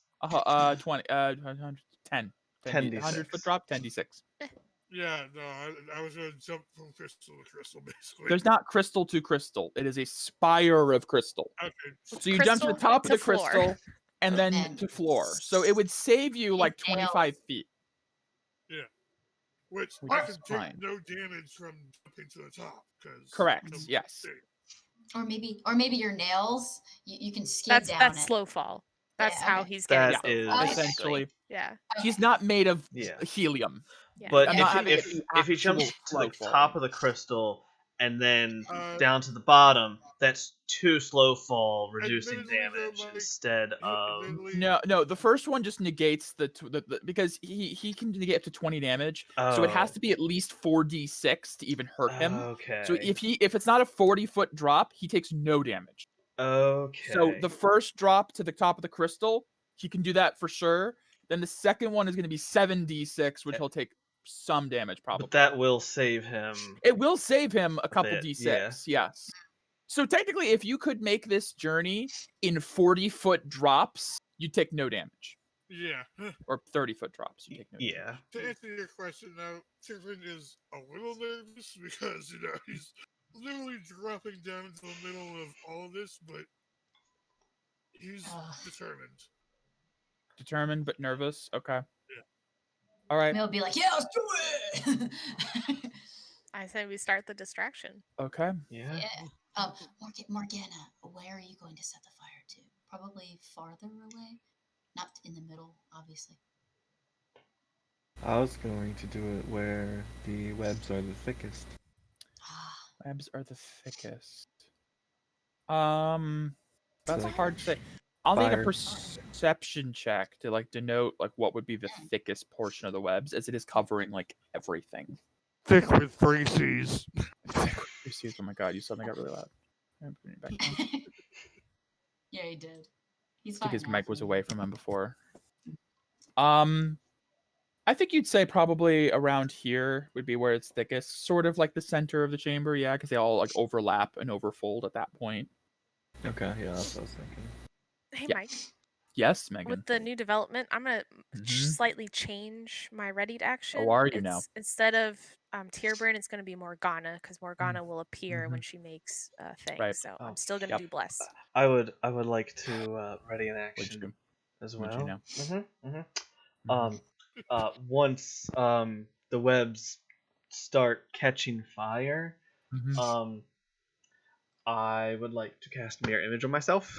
20, 10. 10 100 foot d6. drop, 10d6. Yeah, no, I was going to jump from crystal to crystal, basically. There's not crystal to crystal. It is a spire of crystal. Okay. So you jump to the top of the crystal and then And to floor. So it would save you like 25 feet. Yeah. Which Which I is can fine. take no damage from jumping to the top. Correct, yes. Or maybe your nails. You can skid down That's it. slow fall. That's Yeah, how okay. he's getting That slow is- fall. Essentially. Yeah. He's not made of Yeah. helium. Yeah. But I'm not having it be if he jumps actual to the slow fall. top of the crystal and then Uh, down to the bottom, that's 2 slow fall, reducing admittedly, though, damage Mike, instead of. admittedly, No, the first one just negates the because he can negate up to 20 damage. So it has Oh. to be at least 4d6 to even hurt him. Okay. So if it's not a 40-foot drop, he takes no damage. Okay. So the first drop to the top of the crystal, he can do that for sure. Then the second one is going to be 7d6, which he'll take some damage probably. But that will save him. It will save him a couple bit, d6, yes. So technically, if you could make this journey in 40-foot drops, you'd take no damage. yeah. Or 30-foot drops, you take no damage. Yeah. To answer your question now, Tiffin is a little nervous because, he's literally dropping down into the middle of all this, but he's determined. Determined but nervous? Okay. Yeah. All right. They'll be like, yeah, let's do it. I say we start the distraction. Okay. Yeah. Morgana, where are you going to set the fire to? Probably farther away? Not in the middle, obviously. I was going to do it where the webs are the thickest. Webs are the thickest. That's like hard to say. I'll need a fire. perception check to denote what would be the thickest portion of the webs, as it is covering everything. Thick with 3 C's. Oh my god, you suddenly got really loud. I'm putting it back down. Yeah, he did. He's fine. Because now. Mike was away from him before. I think you'd say probably around here would be where it's thickest, sort of like the center of the chamber, yeah, because they all overlap and overfold at that point. Okay, yeah, that's what I was thinking. Hey, Yeah. Mike. Yes, Megan. With the new development, I'm gonna slightly change my readied action. Oh, are you now? Instead of Tierburn, it's gonna be Morgana, because Morgana will appear when she makes a thing. Right. So Oh, I'm still gonna yep. do bless. I would like to ready an What'd you action do? as What'd well. you know? Once the webs start catching fire, Mhm. I would like to cast mirror image on myself.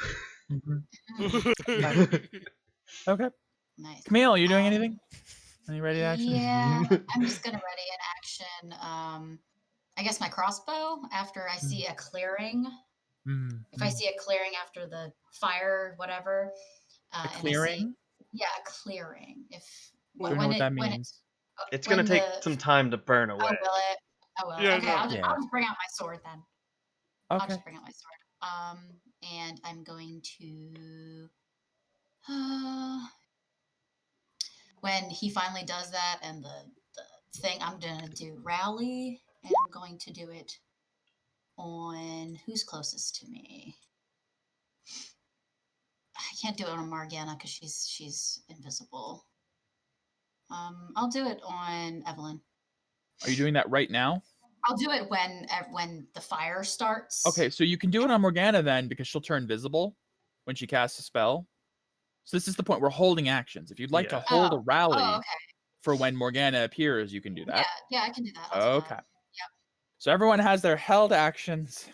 Okay. Nice. Camille, are you doing anything? Any ready action? Yeah, I'm just gonna ready an action. I guess my crossbow after I see a clearing. If I see a clearing after the fire, whatever. A clearing? Yeah, a clearing. If I don't know what that means. It's gonna take some time to burn away. Oh, will it? Oh, well. Yeah, Okay, no. I'll just bring out my sword then. I'll Okay. just bring out my sword. And I'm going to. When he finally does that and the thing, I'm gonna do rally, and I'm going to do it on who's closest to me. can't do it on Morgana because she's invisible. I'll do it on Evelyn. Are you doing that right now? I'll do it when the fire starts. Okay, so you can do it on Morgana then, because she'll turn visible when she casts a spell. So this is the point. We're holding actions. If you'd like to hold a rally for when Morgana appears, you can do that. Yeah, I can do that. I'll do that. Yep. So everyone has their held actions.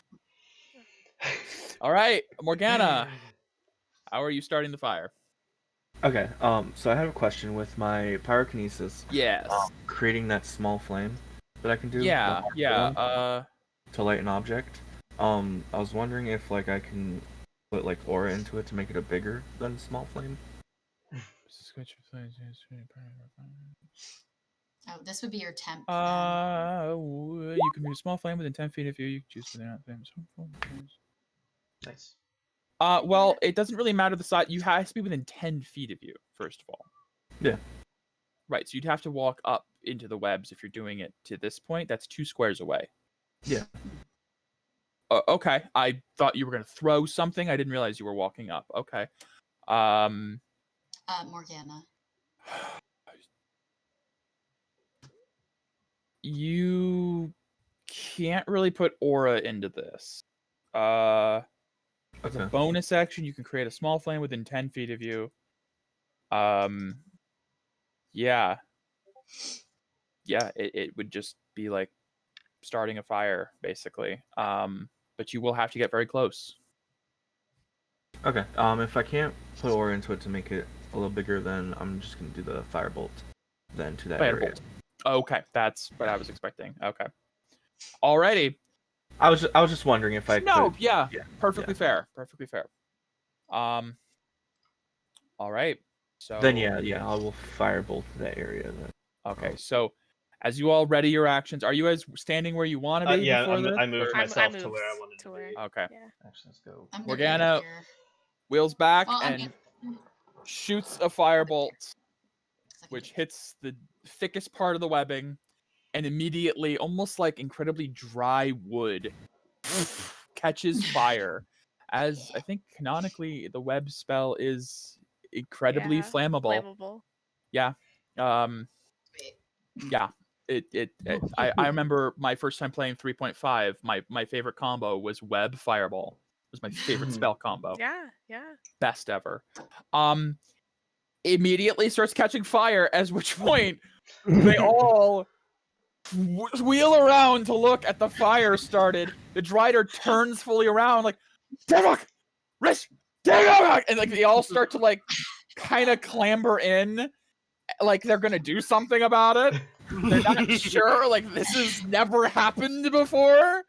All right, Morgana, how are you starting the fire? Okay, so I have a question with my pyrokinesis. Yes. Creating that small flame that I can do. Yeah. To light an object. I was wondering if like I can put like aura into it to make it a bigger than small flame. Oh, this would be your temp. You can move a small flame within 10 feet of you. You can choose within that flame. Nice. Well, it doesn't really matter the size. You have to be within 10 feet of you, first of all. Yeah. Right, so you'd have to walk up into the webs if you're doing it to this point. That's 2 squares away. Yeah. Okay, I thought you were going to throw something. I didn't realize you were walking up. Okay. Morgana. You can't really put aura into this. As a bonus action, you can create a small flame within 10 feet of you. Yeah, it would just be like starting a fire, basically. But you will have to get very close. Okay. If I can't put aura into it to make it a little bigger, then I'm just gonna do the firebolt. Then to that area. Okay, that's what I was expecting. Okay. Alrighty. I was just wondering if I could. Yeah. Perfectly fair. Perfectly fair. All right. So then I will firebolt that area then. Okay, so as you all ready your actions, are you guys standing where you want to be? Yeah, before this? I moved myself to where I wanted to be. Okay. Yeah. Actually, let's go. Morgana wheels back and shoots a firebolt, which hits the thickest part of the webbing, and immediately, almost like incredibly dry wood, catches fire. As I think canonically, the web spell is incredibly flammable. Yeah. Yeah. I remember my first time playing 3.5. My favorite combo was web fireball. It was my favorite spell combo. Yeah. Best ever. Immediately starts catching fire. At which point they all wheel around to look at the fire started. The Drider turns fully around, like, Devok, Rish, Devok, and like they all start to like kind of clamber in, like they're gonna do something about it. They're not sure. Like this has never happened before.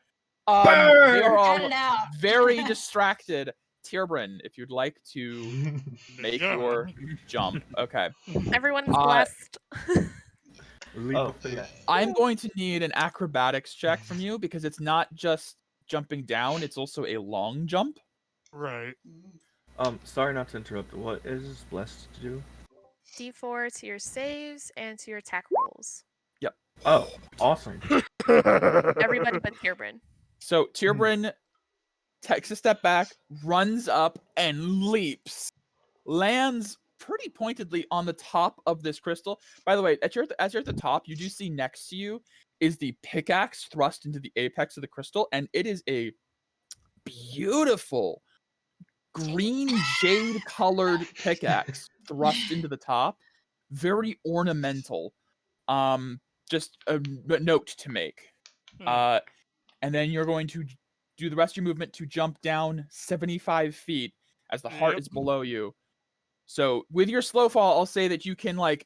They are all very distracted. Tierbrin, if you'd like to make your jump. Okay. Everyone's blessed. I'm going to need an acrobatics check from you because it's not just jumping down, it's also a long jump. Right. Sorry not to interrupt. What is blessed to do? D4 to your saves and to your attack rolls. Yep. Oh, awesome. Everybody but Tierbrin. So Tierbrin takes a step back, runs up, and leaps. Lands pretty pointedly on the top of this crystal. By the way, as you're at the top, you do see next to you is the pickaxe thrust into the apex of the crystal, and it is a beautiful green jade-colored pickaxe thrust into the top. Very ornamental. Just a note to make. And then you're going to do the rest of your movement to jump down 75 feet as the heart is below you. So with your slow fall, I'll say that you can like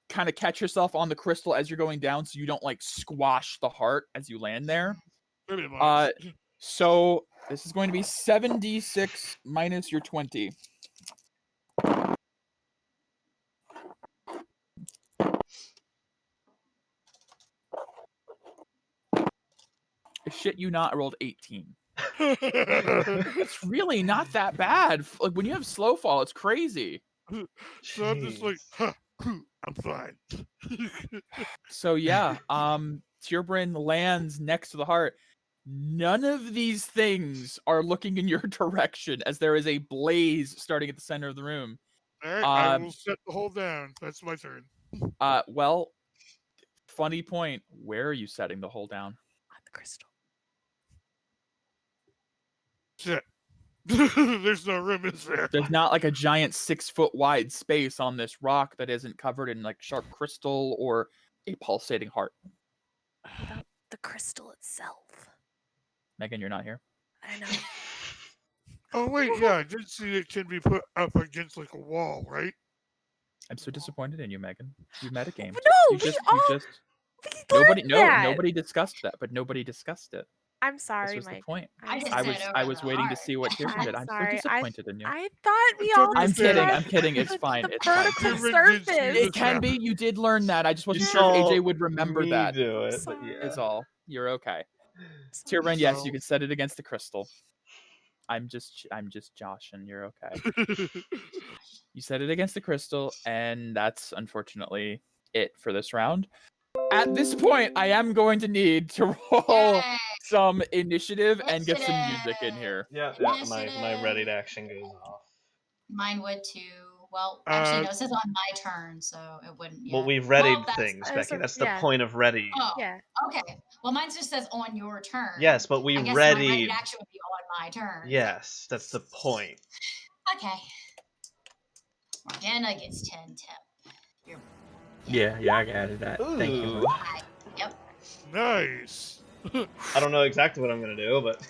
kind of catch yourself on the crystal as you're going down so you don't like squash the heart as you land there. So this is going to be 7d6 minus your 20. I shit you not, I rolled 18. It's really not that bad. Like when you have slow fall, it's crazy. So I'm just like, I'm fine. So yeah, Tierbrin lands next to the heart, None of these things are looking in your direction as there is a blaze starting at the center of the room. All right, I will set the hole down. That's my turn. Well, funny point. Where are you setting the hole down? On the crystal. Shit. There's no room, is there? There's not like a giant 6-foot wide space on this rock that isn't covered in like sharp crystal or a pulsating heart. What about the crystal itself? Megan, you're not here. I know. Oh wait, yeah, I did see it can be put up against like a wall, right? I'm so disappointed in you, Megan. You met a game. No, Nobody discussed that, but nobody discussed it. I'm sorry, This was Mike. the point. I I was waiting to see what Tierman did. I'm so sorry. disappointed in you. I thought we all. I'm kidding. It's fine. The It's fine. vertical surface. It can be. You did learn that. I just wasn't sure if AJ would remember that. Do it, but yeah. Is all. You're okay. Tierman, yes, you can set it against the crystal. I'm just Josh, and you're okay. You set it against the crystal, and that's unfortunately it for this round. At this point, I am going to need to roll some initiative and get some music in here. Yeah, my ready to action goes off. Mine would too. Well, actually, no, it says on my turn, so it wouldn't. Yeah. Well, we've readied things, Becky. That's the point of ready. Oh, yeah. Okay. Well, mine just says on your turn. Yes, but we I guess readied. My ready action would be on my turn. Yes, that's the point. Okay. Morgana gets 10 tip. Yeah, I added that. Ooh. Thank you. Yep. Nice. I don't know exactly what I'm gonna do, but.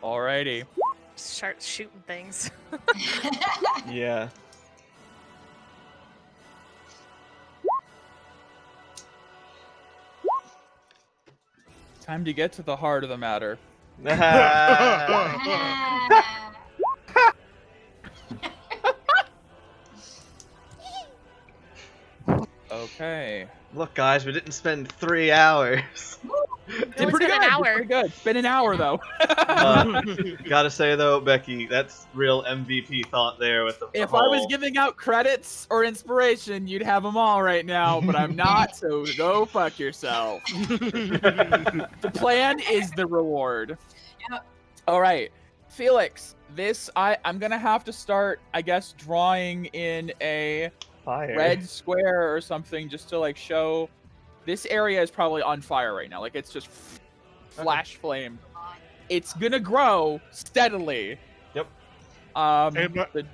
Alrighty. Start shooting things. Yeah. Time to get to the heart of the matter. Okay. Look, guys, we didn't spend 3 hours. Did pretty good. An hour. Pretty good. It's been an hour though. Gotta say though, Becky, that's real MVP thought there with the. If I was giving out credits or inspiration, you'd have them all right now, but I'm not. So go fuck yourself. The plan is the reward. Yep. All right, Felix. I'm gonna have to start, I guess, drawing in a fire. Red square or something just to like show. This area is probably on fire right now. Like it's just flash flame. It's gonna grow steadily. Yep.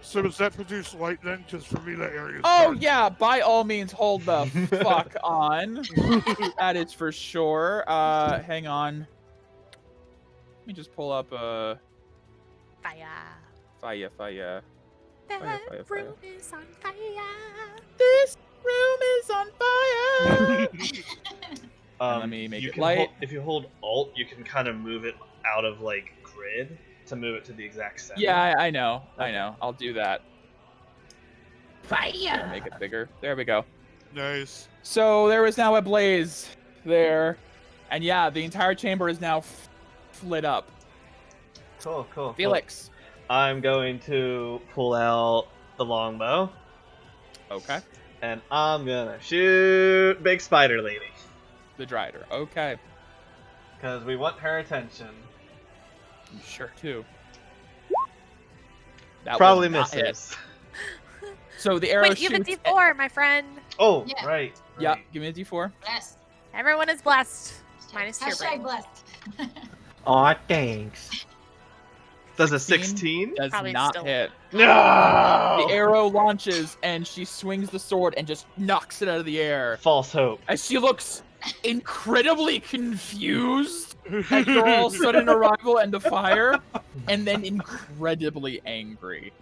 So does that produce light then? Because for me that area is dark. Yeah, by all means hold the fuck on. That is for sure. Hang on. Let me just pull up Fire. Fire. That room is on fire. This room is on fire. Let me make it light. If you hold Alt, you can kind of move it out of like grid to move it to the exact center. Yeah, I know. I'll do that. Fire. Make it bigger. There we go. Nice. So there is now a blaze there, and yeah, the entire chamber is now lit up. Cool. Felix. I'm going to pull out the longbow. Okay. And I'm gonna shoot Big Spider Lady. The Drider. Okay. Because we want her attention. I'm sure too. That probably misses. So the arrow Wait, you have a D4, my friend. Oh, yeah. Right. Yeah, give me a D4. Yes. Everyone is blessed. Minus Hashtag blessed. Aw, thanks. Does a 16? Does Probably not still. hit. No! The arrow launches and she swings the sword and just knocks it out of the air. False hope. As she looks incredibly confused at your all sudden arrival and the fire, and then incredibly angry.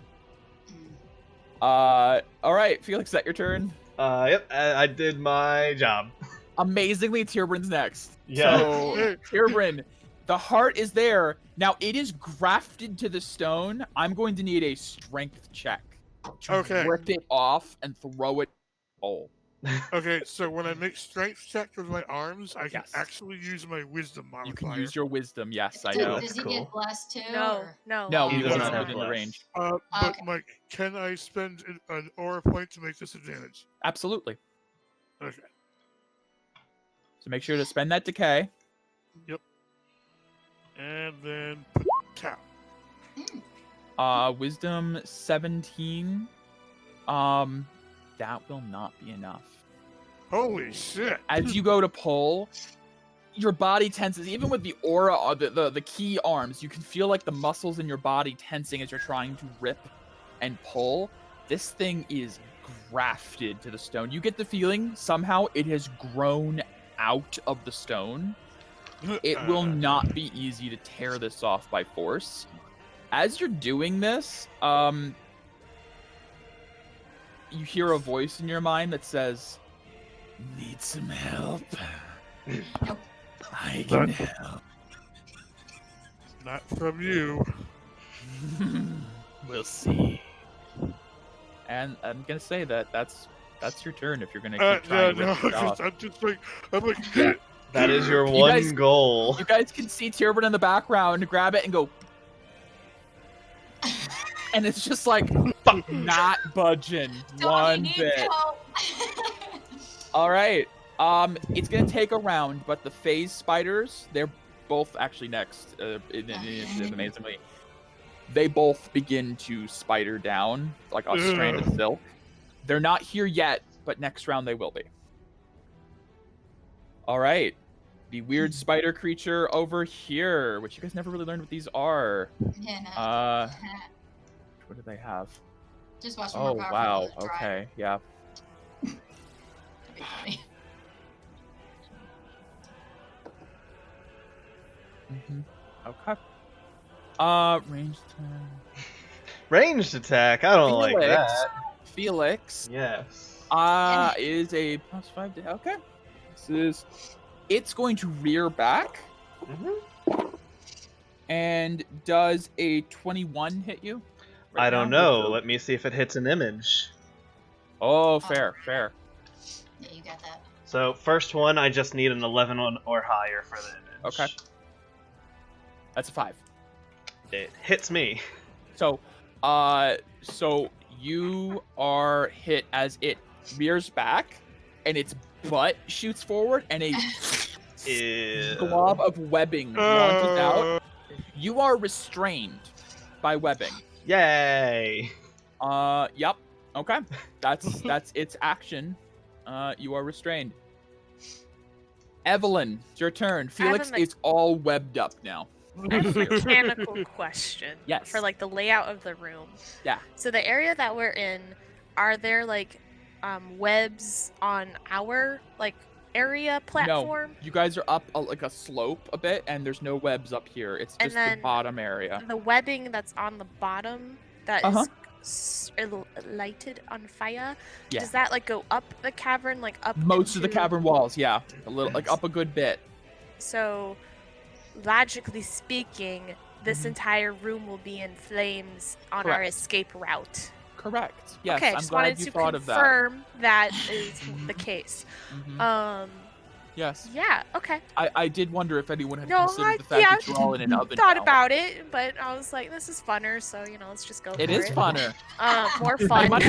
All right, Felix, is that your turn? Yep, I did my job. Amazingly, Tierbryn's next. Yeah. So, Tierbryn, the heart is there. Now, it is grafted to the stone. I'm going to need a strength check to rip it off and throw it in the hole. Okay, so when I make strength check with my arms, I can actually use my wisdom modifier. You can use your wisdom, yes, I know. Does he get blessed too? No. No, he he doesn't wasn't have within the blessed. range. But Mike, can I spend an aura point to make disadvantage? Absolutely. Okay. So make sure to spend that decay. Yep. and then tap. Wisdom 17. That will not be enough. Holy shit! As you go to pull, your body tenses. Even with the aura, the key arms, you can feel like the muscles in your body tensing as you're trying to rip and pull. This thing is grafted to the stone. You get the feeling somehow it has grown out of the stone. It will not be easy to tear this off by force. As you're doing this, you hear a voice in your mind that says, "Need some help? Nope. I can help." Not from you. We'll see. And I'm gonna say that's your turn if you're gonna keep Yeah, trying to rip no, it off. I'm just like, Yeah. That is your You one guys- goal. You guys can see Tierbert in the background grab it and go, and it's just like not budging one bit. Help. All right. It's gonna take a round, but the phase spiders, they're both actually next in initiative, amazingly. They both begin to spider down like a strand of silk. They're not here yet, but next round they will be. All right. The weird spider creature over here, which you guys never really learned what these are. Yeah, no. What do they have? Just watch Oh, more powerful wow. than the drive. Okay, yeah. That'd be funny. Okay. Range 10. Ranged attack. I don't like that. Felix. Yes. Is a +5 to. Okay. It's going to rear back. Mm-hmm. And does a 21 hit you? I don't know. Let me see if it hits an image. Oh, fair. Yeah, you got that. So first one, I just need an 11 or higher for the image. Okay. That's a 5. It hits me. So you are hit as it rears back, and its butt shoots forward, and a glob of webbing launches out. You are restrained by webbing. Yay! Yep. Okay. That's its action. You are restrained. Evelyn, it's your turn. Felix is all webbed up now. I have a mechanical question. Yes. For like the layout of the room. Yeah. So the area that we're in, are there like webs on our like area platform? No, you guys are up like a slope a bit, and there's no webs up here. It's just the bottom area. The webbing that's on the bottom that is lighted on fire. Yeah. Does that like go up the cavern, like up? Most of the into- cavern walls, yeah, a little like up a good bit. So, logically speaking, this entire room will be in flames on our Correct. escape route. Correct. Yes, Okay, I'm just glad wanted you to thought of that. confirm that is the case. Yes. Yeah. Okay. I did wonder if anyone had No, considered the fact that you're all in an oven. Thought now. about it, but I was like, this is funner, so let's just go. It for is funner. More I fun. might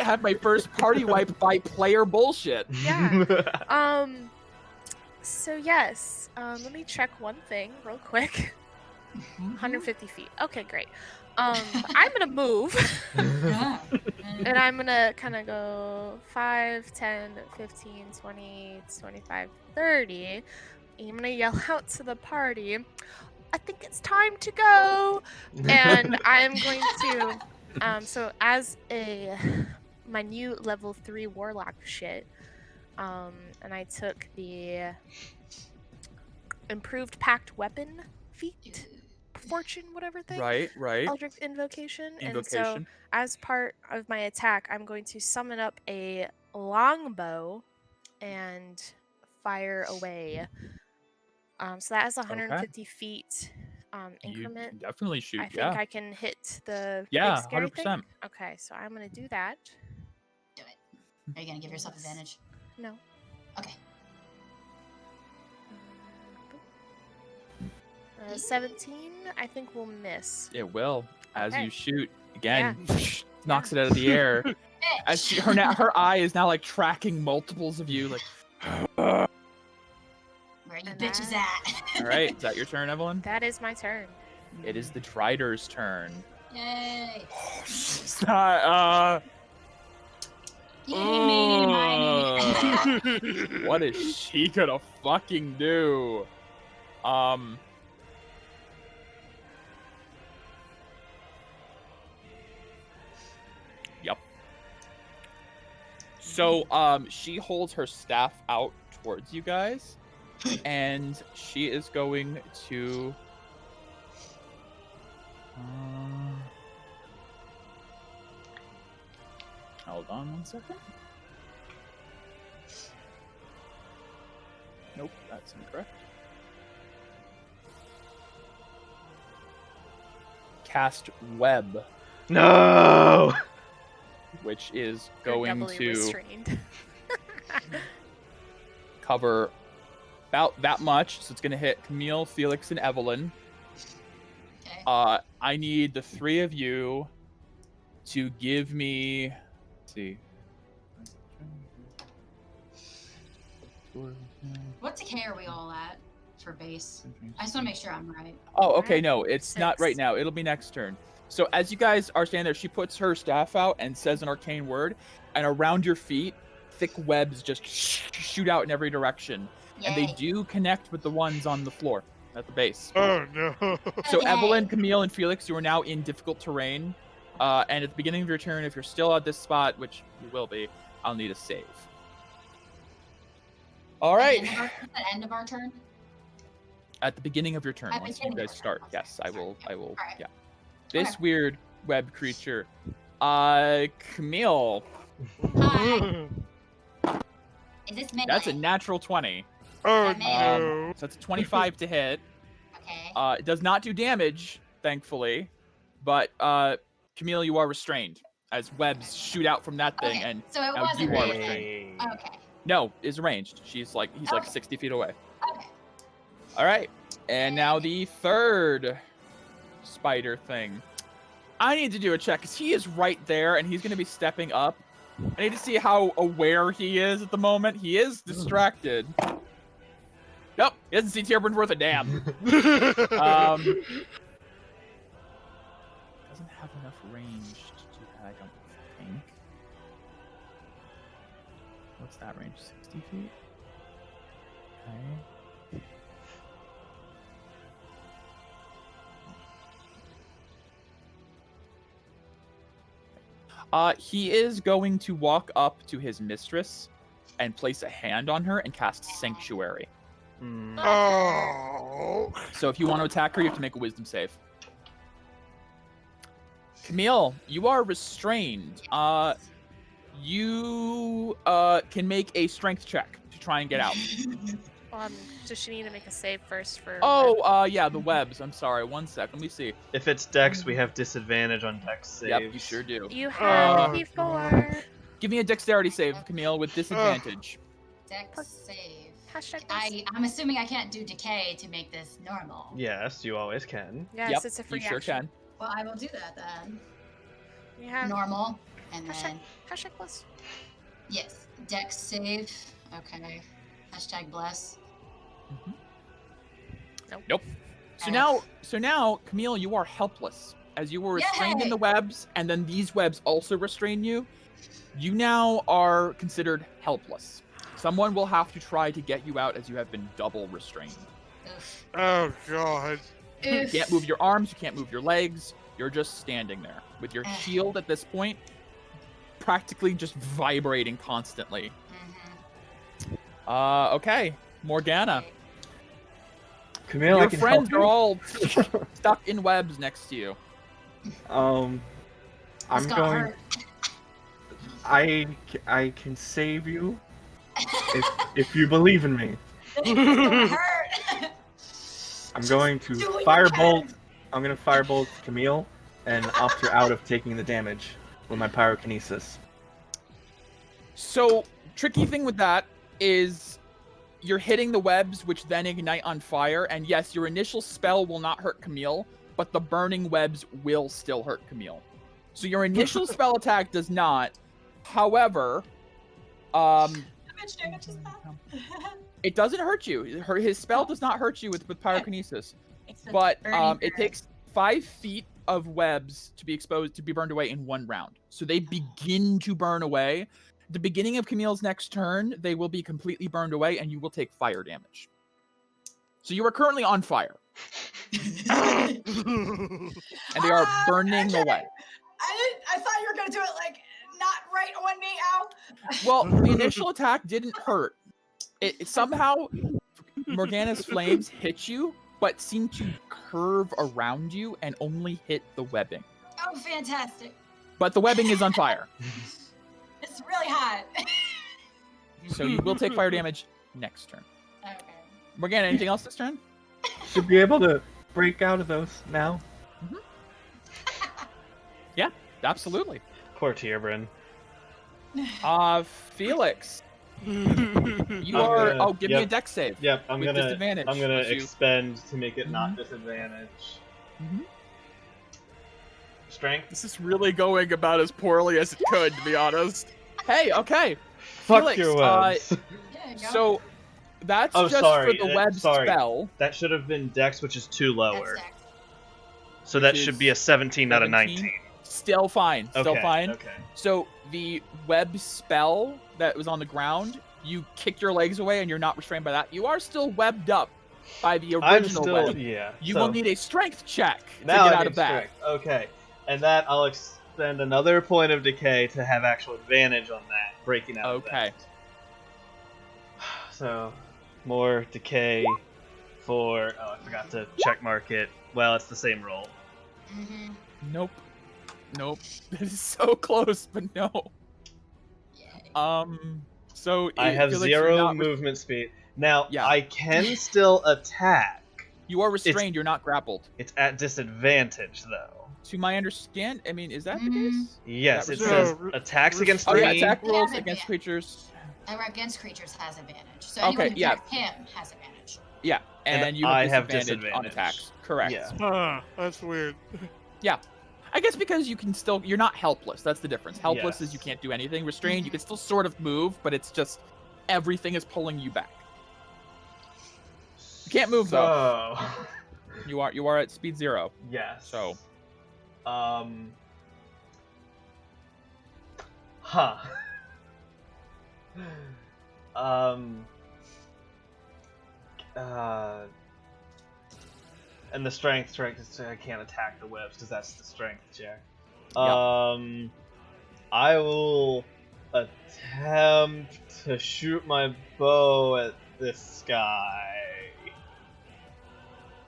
have my first party wipe by player bullshit. Yeah. So yes. Let me check one thing real quick. 150 feet. Okay, great. I'm gonna move. And I'm gonna kind of go 5, 10, 15, 20, 25, 30. I'm gonna yell out to the party, I think it's time to go. And I'm going to, so as my new level 3 warlock shit, and I took the improved packed weapon feat. Fortune, whatever thing. Right. Eldritch Invocation. And so, Invocation. as part of my attack, I'm going to summon up a longbow and fire away. So that is 150 feet increment. You can definitely shoot. I think I can hit the big Yeah, scary 100%. thing. Okay, so I'm gonna do that. Do it. Are you gonna give yourself advantage? No. Okay. 17, I think we'll miss. It will. As Okay. you shoot again, knocks it out of the air. As her eye is now like tracking multiples of you, like. Where are you And bitches that- at? All right, is that your turn, Evelyn? That is my turn. It is the Drider's turn. Yay! She's not, Eeny, miny. what is she gonna fucking do? Yep. So, she holds her staff out towards you guys, and she is going to. Hold on 1 second. Nope, that's incorrect. Cast Web, No. which is You're going doubly to restrained. cover about that much. So it's going to hit Camille, Felix, and Evelyn. Okay. I need the three of you to give me. Let's see. What decay are we all at for base? I just want to make sure I'm right. Oh, okay. Alright, No, it's not right 6. now. It'll be next turn. So as you guys are standing there, she puts her staff out and says an arcane word, and around your feet, thick webs just shoot out in every direction, and they Yay. do connect with the ones on the floor at the base. Oh no. So Yay. Evelyn, Camille, and Felix, you are now in difficult terrain. And at the beginning of your turn, if you're still at this spot, which you will be, I'll need a save. All right. At the end of our turn? At the beginning of your turn, At once you beginning of guys our turn. start, Okay, yes, I will. sorry. Alright. Yeah. This Okay. weird web creature. Camille, Hi. Is this melee? that's a natural 20. Oh Man. no. So that's a 25 to hit. Okay. It does not do damage, thankfully, but Camille, you are restrained as webs shoot out from that thing, Okay, and so it now wasn't you are really. restrained. Okay. No, is ranged. He's like Okay. 60 feet away. Okay. All right, and now the third spider thing. I need to do a check because he is right there, and he's going to be stepping up. I need to see how aware he is at the moment. He is distracted. Nope, he doesn't see Tierburn's worth a damn. Doesn't have enough range to do that, I don't think. What's that range? 60 feet? Okay. He is going to walk up to his mistress and place a hand on her and cast Sanctuary. Oh. So if you want to attack her, you have to make a wisdom save. Camille, you are restrained. You can make a strength check to try and get out. Does she need to make a save first for? Oh, yeah, the webs. I'm sorry. 1 sec. Let me see. If it's Dex, we have disadvantage on Dex saves. Yep, you sure do. You have Uh, P4. Give me a dexterity save, Camille, with disadvantage. Dex save. Hashtag this. I'm assuming I can't do decay to make this normal. Yes, you always can. Yes, Yep, it's a free you sure action. can. Well, I will do that then. You have Normal, and hashtag, then hashtag plus. yes, Dex save. Okay. Hashtag bless. Nope. So now, Camille, you are helpless. As you were restrained in Yay! the webs, and then these webs also restrain you. You now are considered helpless. Someone will have to try to get you out as you have been double restrained. Oof. Oh god. You Oof. can't move your arms, you can't move your legs. You're just standing there with your Ugh. shield at this point practically just vibrating constantly. Mhm. Okay, Morgana. Camille, I Your can friends help are you. all stuck in webs next to you. I'm This got going. hurt. I can save you if you believe in me. This got hurt. I'm going do to what you firebolt. can. I'm gonna firebolt Camille and opt her out of taking the damage with my pyrokinesis. So, tricky thing with that is you're hitting the webs, which then ignite on fire. And yes, your initial spell will not hurt Camille, but the burning webs will still hurt Camille. So your initial spell attack does not. However, Let me much damage is that? It doesn't hurt you. His spell does not hurt you with pyrokinesis. It's the But burning it takes 5 feet of webs to be burned away in 1 round. So they begin to burn away. The beginning of Camille's next turn, they will be completely burned away, and you will take fire damage. So you are currently on fire. And they are burning away. I thought you were gonna do it like not right on me, ow. Well, the initial attack didn't hurt. It somehow Morgana's flames hit you, but seem to curve around you and only hit the webbing. Oh, fantastic. But the webbing is on fire. It's really hot. So you will take fire damage next turn. Okay. Morgana, anything else this turn? Should be able to break out of those now. Yeah, absolutely. Poor Tierbrin. Felix. You I'm are. gonna- Give me a dex save. Yep, I'm with gonna disadvantage. expend to make it not Mhm. disadvantage. Mhm. Strength. This is really going about as poorly as it could, to be honest. Hey, okay. Fuck Felix, your webs. Yeah, you go. So that's Oh, just sorry, for the web sorry. spell. That should have been Dex, which is 2 lower. That's dex. So that Which should is be a 17, not a 17? 19. Still fine. Still Okay, fine. Okay. So the web spell that was on the ground, you kick your legs away and you're not restrained by that. You are still webbed up by the I'm original still, web. yeah. You so will need a strength check to now get I out need of that. strength. Okay. And that I'll expend another point of decay to have actual advantage on that, breaking out of Okay. that. So, more decay for... Oh, I forgot to check mark it. Well, it's the same roll. Mm-hmm. Nope. Nope. This is so close, but no. Yay. So I have Felix, you're 0 not movement speed. Now, Yeah. I can still attack. You are restrained. You're not grappled. It's at disadvantage, though. To my understand, I mean, is that the Mhm. case? Yes, That it was- says No, attacks against Oh 3. yeah, attack rolls Yeah, against yeah. creatures. Against creatures has advantage. So Okay, anyone who yeah. attacks him has advantage. Yeah, And and you I have have disadvantage on disadvantage. attacks. Correct. Yeah. That's weird. I guess because you can still, you're not helpless. That's the difference. Helpless is you Yes. can't do anything. Restrained, you can still sort of move, but it's just everything is pulling you back. You can't move though. So, You are at speed 0. yes. So. Huh. And the strength is I can't attack the webs because that's the strength check. Yeah. I will attempt to shoot my bow at this guy.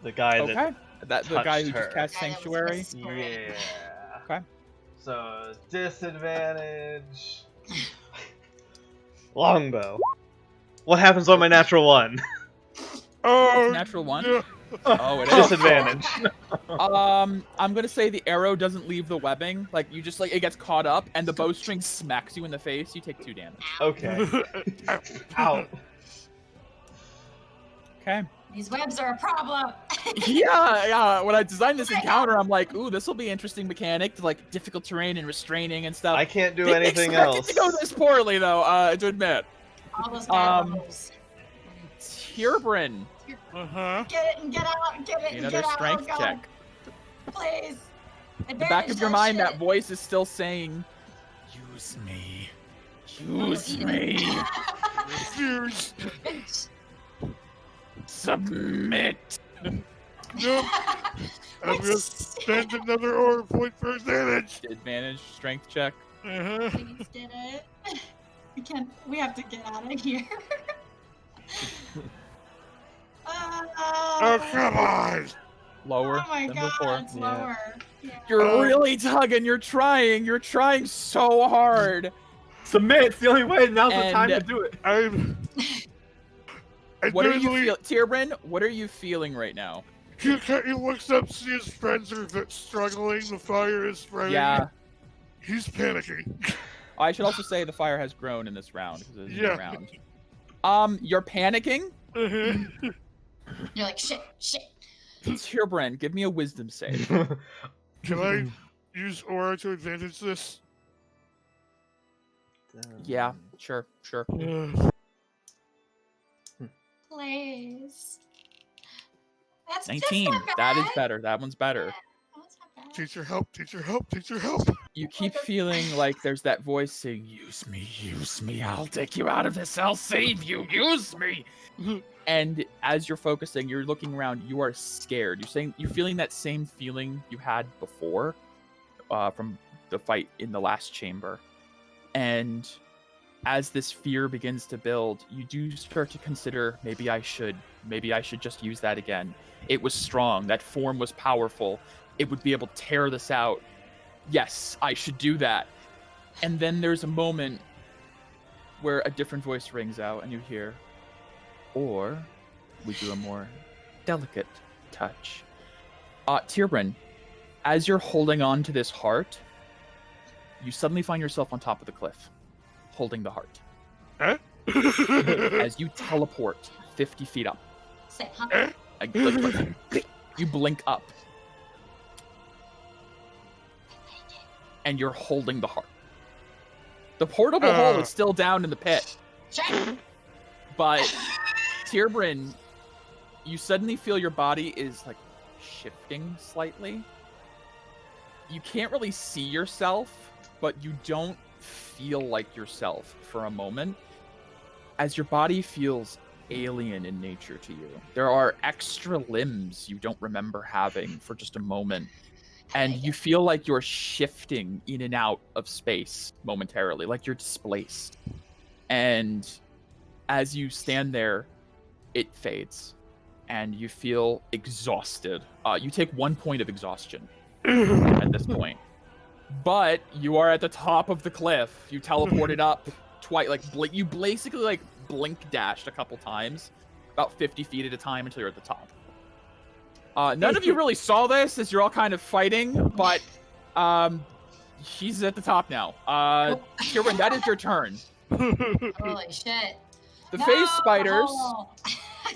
The guy Okay. that The guy who touched just her. cast Guy that was Sanctuary. whispering. Yeah. Okay. So disadvantage. Longbow. What happens on my natural 1? Oh, Natural 1? no. Oh, it is. Disadvantage. I'm gonna say the arrow doesn't leave the webbing. Like you just it gets caught up, and the bowstring smacks you in the face. You take 2 damage. Okay. Ow. Okay. These webs are a problem. Yeah. When I designed this encounter, I'm like, ooh, this will be interesting mechanic to like difficult terrain and restraining and stuff. I can't do Didn't anything expect else. it to go this poorly though. To admit. All those bad rolls. Tierbrin, Uh-huh. Get it and get out. Get it and another get out. strength oh, God. check. Please. In the back of your mind, that voice is still saying, "Use me, use me, Refuse. submit." Nope. I'm gonna spend another order point for advantage. Advantage strength check. Uh-huh. Please get it. We have to get out of here. Oh, come on! Lower Oh my than god, before. it's Yeah. lower. Yeah. You're Oh. really tugging. You're trying so hard. Submit. It's the only way. Now's the And- time to do it. I'm... What are you Admittedly, feeling, Tierbrin? What are you feeling right now? He looks up, sees his friends are struggling, the fire is spreading. Yeah. He's panicking. I should also say the fire has grown in this round because it's a new Yeah. round. You're panicking. Uh-huh. You're like, shit. Tierbrin, give me a wisdom save. Can I use Aura to advantage this? Yeah, sure. Please. That's 19. Just not That is bad. better. That one's better. That's not bad. Teacher help, teacher help, teacher help. You keep feeling like there's that voice saying, use me, I'll take you out of this, I'll save you, use me. And as you're focusing, you're looking around, you are scared. You're feeling that same feeling you had before from the fight in the last chamber. And as this fear begins to build, you do start to consider, maybe I should just use that again. It was strong, that form was powerful. It would be able to tear this out. Yes, I should do that. And then there's a moment where a different voice rings out and you hear, or we do a more delicate touch. Tyrbryn, as you're holding on to this heart, you suddenly find yourself on top of the cliff, holding the heart. Huh? As you teleport 50 feet up. Say, huh? You blink up. And you're holding the heart. The portable hole is still down in the pit. Shit. But Tyrbryn, you suddenly feel your body is like shifting slightly. You can't really see yourself, but you don't feel like yourself for a moment, as your body feels alien in nature to you. There are extra limbs you don't remember having for just a moment. And you feel like you're shifting in and out of space momentarily, like you're displaced. And as you stand there, it fades. And you feel exhausted. You take 1 point of exhaustion at this point. But you are at the top of the cliff. You teleported up twice. You basically blink dashed a couple times, about 50 feet at a time until you're at the top. None of you really saw this as you're all kind of fighting, but he's at the top now. Tyrbryn, that is your turn. Holy shit. The face spiders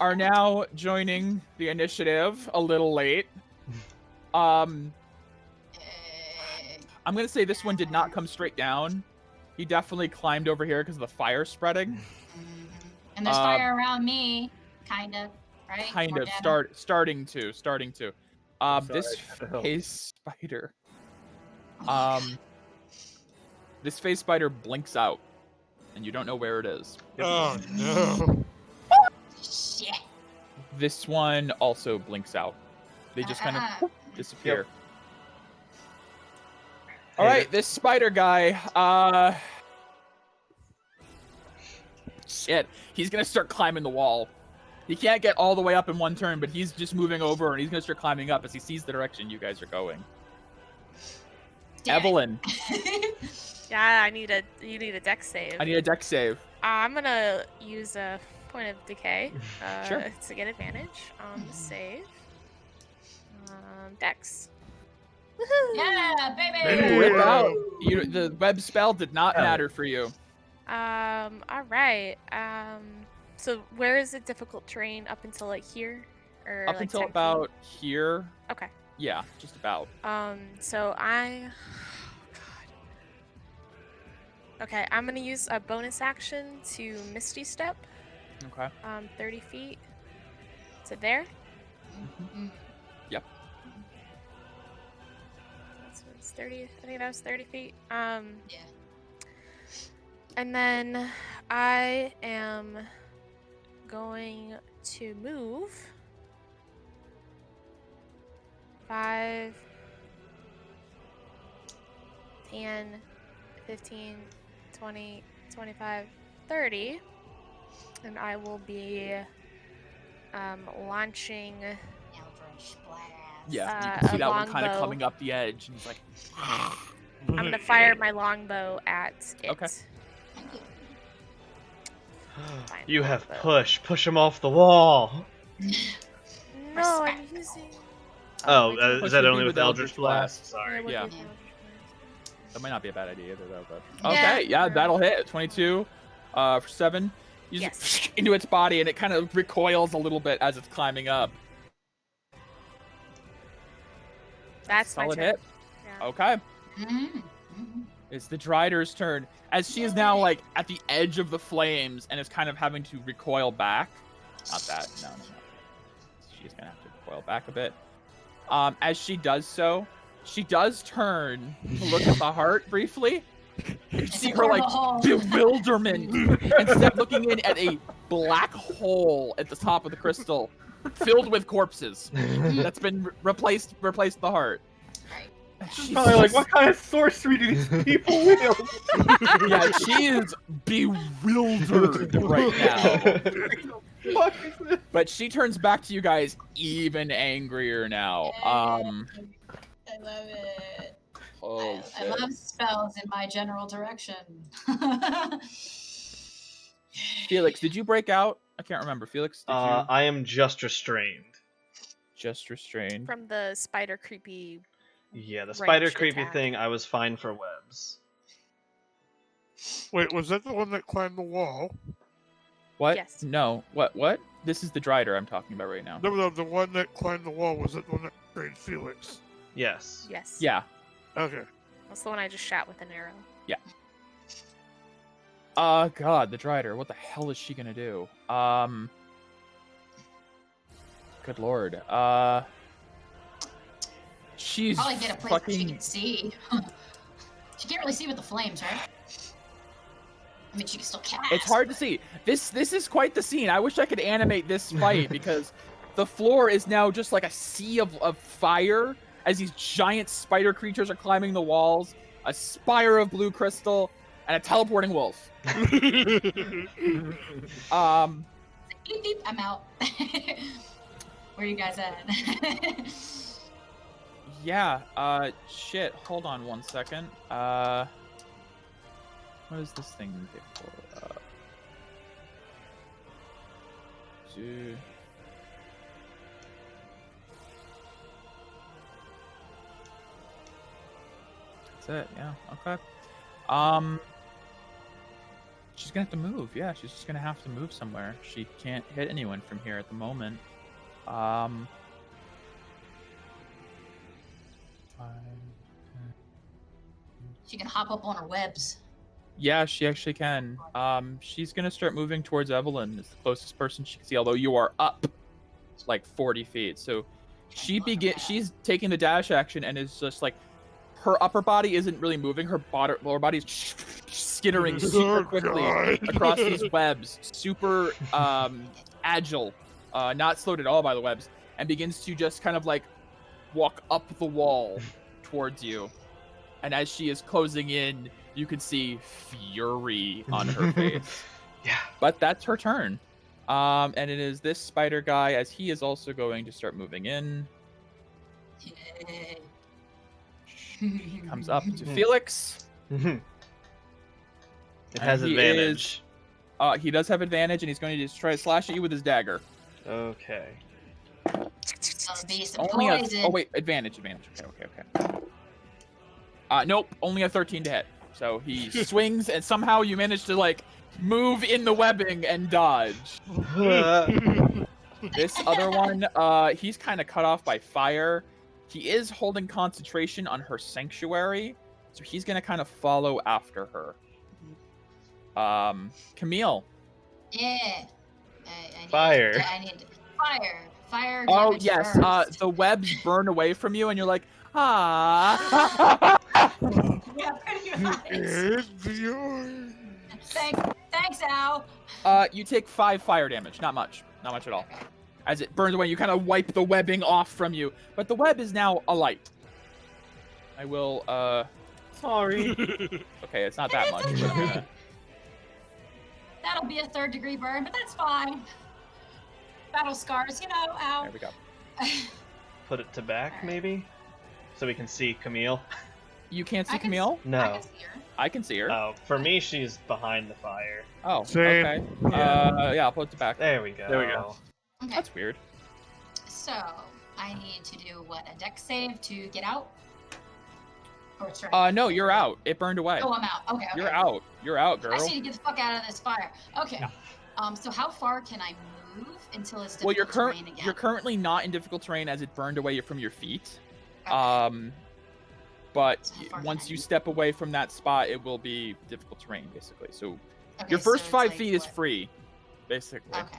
are now joining the initiative a little late. I'm going to say this one did not come straight down. He definitely climbed over here because of the fire spreading. And there's fire around me, kind of. Right? Kind of starting to. This face spider. This face spider blinks out, and you don't know where it is. Oh no! Shit. This one also blinks out. They just kind of disappear. All right, this spider guy. Shit, he's gonna start climbing the wall. He can't get all the way up in one turn, but he's just moving over, and he's going to start climbing up as he sees the direction you guys are going. Evelyn. Yeah, you need a dex save. I need a dex save. I'm going to use a point of decay Sure. to get advantage on the save. Dex. Woohoo! Yeah, baby! Rip out. The web spell did not matter for you. All right. So where is the difficult terrain up until here, or Up until 10 about here. Okay. Yeah, just about. So God. Okay, I'm gonna use a bonus action to Misty Step. Okay. 30 feet to there. Yep. So it's 30. I think that was 30 feet. Yeah. And then I am going to move 5, 10, 15, 20, 25, 30, and I will be launching Eldritch Blast. Yeah, you can see that one kind of longbow. coming up the edge, and he's like, I'm gonna fire my longbow at it. Okay. Fine, You have longbow. push him off the wall. No, I'm using. Oh, Push is that would only be with with Eldritch Eldritch Blast? Blast. Sorry. would Yeah. be Eldritch That might not be a bad idea either, though. But... Yeah. Okay, yeah, that'll hit. 22 for 7. You Yes. just into its body, and it kind of recoils a little bit as it's climbing up. That's my Solid turn. hit. Yeah. Okay. Mm-hmm. It's the Drider's turn. As she is now, like, at the edge of the flames and is kind of having to recoil back, Not that. No. She's gonna have to coil back a bit. As she does so, she does turn to look at the heart briefly. You see her like bewilderment instead of looking in at a black hole at the top of the crystal, filled with corpses. That's been replaced the heart. She's probably like, what kind of sorcery do these people wield? Yeah, she is bewildered right now. What is this? But she turns back to you guys even angrier now. I love it. Oh, I love spells in my general direction. Felix, did you break out? I can't remember. Felix, did you? I am just restrained. Just restrained. From the spider creepy. Yeah, the spider Ranged creepy attack. thing, I was fine for webs. Wait, was that the one that climbed the wall? What? Yes. No. What? This is the Drider I'm talking about right now. No, the one that climbed the wall, was it the one that trained Felix? Yes. Yes. Yeah. Okay. That's the one I just shot with an arrow. God, the Drider. What the hell is she gonna do? Good lord. She's Probably get a place fucking... that she can see. She can't really see with the flames, right? I mean, she can still cast. It's hard to see. This is quite the scene. I wish I could animate this fight because the floor is now just like a sea of fire as these giant spider creatures are climbing the walls, a spire of blue crystal, and a teleporting wolf. Beep, beep, I'm out. Where you guys at? Yeah, shit, hold on one second. What is this thing good for? That's it, yeah, okay. She's gonna have to move, yeah, she's just gonna have to move somewhere. She can't hit anyone from here at the moment. She can hop up on her webs. Yeah, she actually can. She's gonna start moving towards Evelyn. It's the closest person she can see, although you are up like 40 feet. So she's taking the dash action and is just like, her upper body isn't really moving. Her lower body is skittering super quickly across these webs. Super agile, not slowed at all by the webs, and begins to just kind of like walk up the wall towards you. And as she is closing in, you can see fury on her face. Yeah. But that's her turn. And it is this spider guy, as he is also going to start moving in. He comes up to Felix. It has advantage. He does have advantage, and he's going to just try to slash at you with his dagger. Okay. Advantage. Okay. Nope, only a 13 to hit. So he swings, and somehow you manage to like move in the webbing and dodge. This other one, he's kind of cut off by fire. He is holding concentration on her sanctuary, so he's gonna kind of follow after her. Camille. Yeah. Fire. I need fire. Fire. Oh damage yes, first. the webs burn away from you, and you're like, ah. Yeah, pretty much. It's yours. Thanks, Al. You take 5 fire damage. Not much at all. As it burns away, you kind of wipe the webbing off from you, but the web is now alight. I will. Sorry. Okay, it's not that much. But I'm gonna... That'll be a 3rd degree burn, but that's fine. Battle scars, ow. There we go. Put it to back, maybe? So we can see Camille? You can't see Camille? No. I can see her. I can see her. Oh, for me, she's behind the fire. Oh, Same. okay. Yeah, I'll put it back. There we go. Okay. That's weird. So, I need to do, a dex save to get out? Or strength? No, you're out. It burned away. Oh, I'm out. Okay. You're out. You're out, girl. I just need to get the fuck out of this fire. Okay. Yeah. So how far can I move until it's Well, difficult terrain again? you're currently not in difficult terrain as it burned away from your feet. Okay. But So how far once can I you move? step away from that spot, it will be difficult terrain, basically. So Okay, your first so it's 5 like feet is what? free, basically. Okay.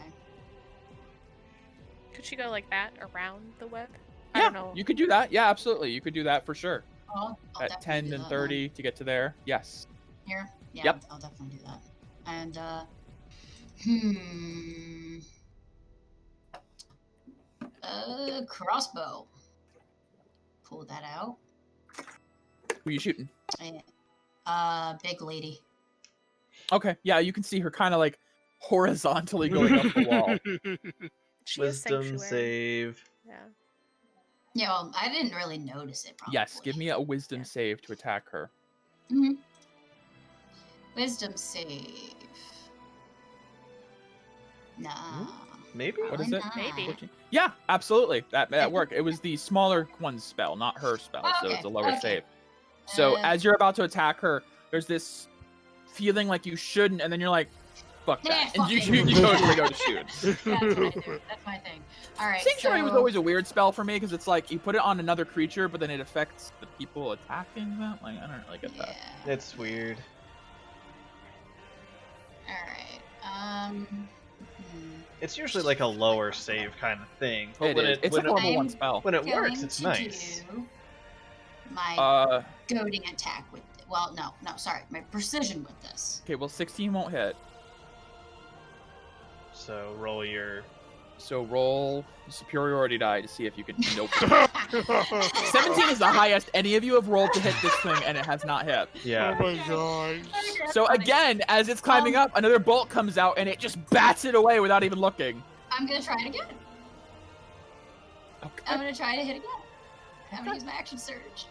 Could she go like that around the web? Yeah, I don't know. you could do that. Yeah, absolutely. You could do that for sure. I'll At definitely 10 do and that 30 to get to there. Yes. then. Here? Yeah, Yep. I'll definitely do that. And, crossbow. Pull that out. Who are you shooting? Big lady. Okay, yeah, you can see her kind of like horizontally going up the wall. She is Wisdom sanctuary. save. Yeah. Yeah, well, I didn't really notice it, probably. Yes, give me a wisdom save to attack her. Mm-hmm. Wisdom save. Nah. Maybe? What is it? Maybe. 14? Yeah, absolutely. That worked. It was the smaller one's spell, not her spell, so it's a lower save. So as you're about to attack her, there's this feeling like you shouldn't, and then you're like, fuck that. Yeah, And you fuck totally go to shoot. That's what I do. That's my thing. Alright, Sanctuary was always a weird spell for me, because it's like, you put it on another creature, but then it affects the people attacking them. Like, I don't really get that. It's weird. Alright, It's usually like a lower save kind of thing. But It's a level 1 spell. When it going works, it's to nice. do my goading attack with, my precision with this. Okay, well, 16 won't hit. So roll your... So roll superiority die to see if you can... Nope. 17 is the highest any of you have rolled to hit this thing, and it has not hit. Yeah. Oh my god. So again, as it's climbing up, another bolt comes out, and it just bats it away without even looking. I'm gonna try it again. Okay. I'm gonna try to hit again. I'm gonna use my action surge.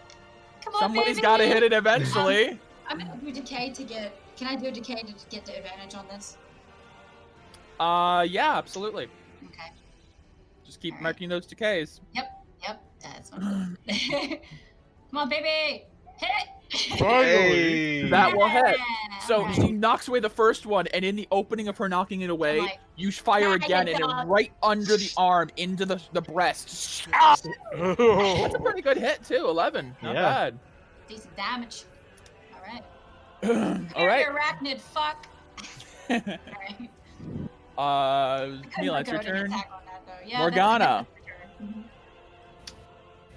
Come on, Somebody's baby. got to hit it eventually. I'm gonna do decay to get... Can I do decay to get the advantage on this? Yeah, absolutely. Okay. Just keep marking those decays. Yep. That's what I'm doing. Come on, baby! Hit it! Finally! That will hit. So Alright. she knocks away the first one, and in the opening of her knocking it away, like, you fire again, and it right under the arm, into the breast. That's a pretty good hit, too. 11. Not Yeah. bad. Decent damage. Alright. All right. Arachnid, fuck! Alright. Camila, it's your turn. Yeah, Morgana.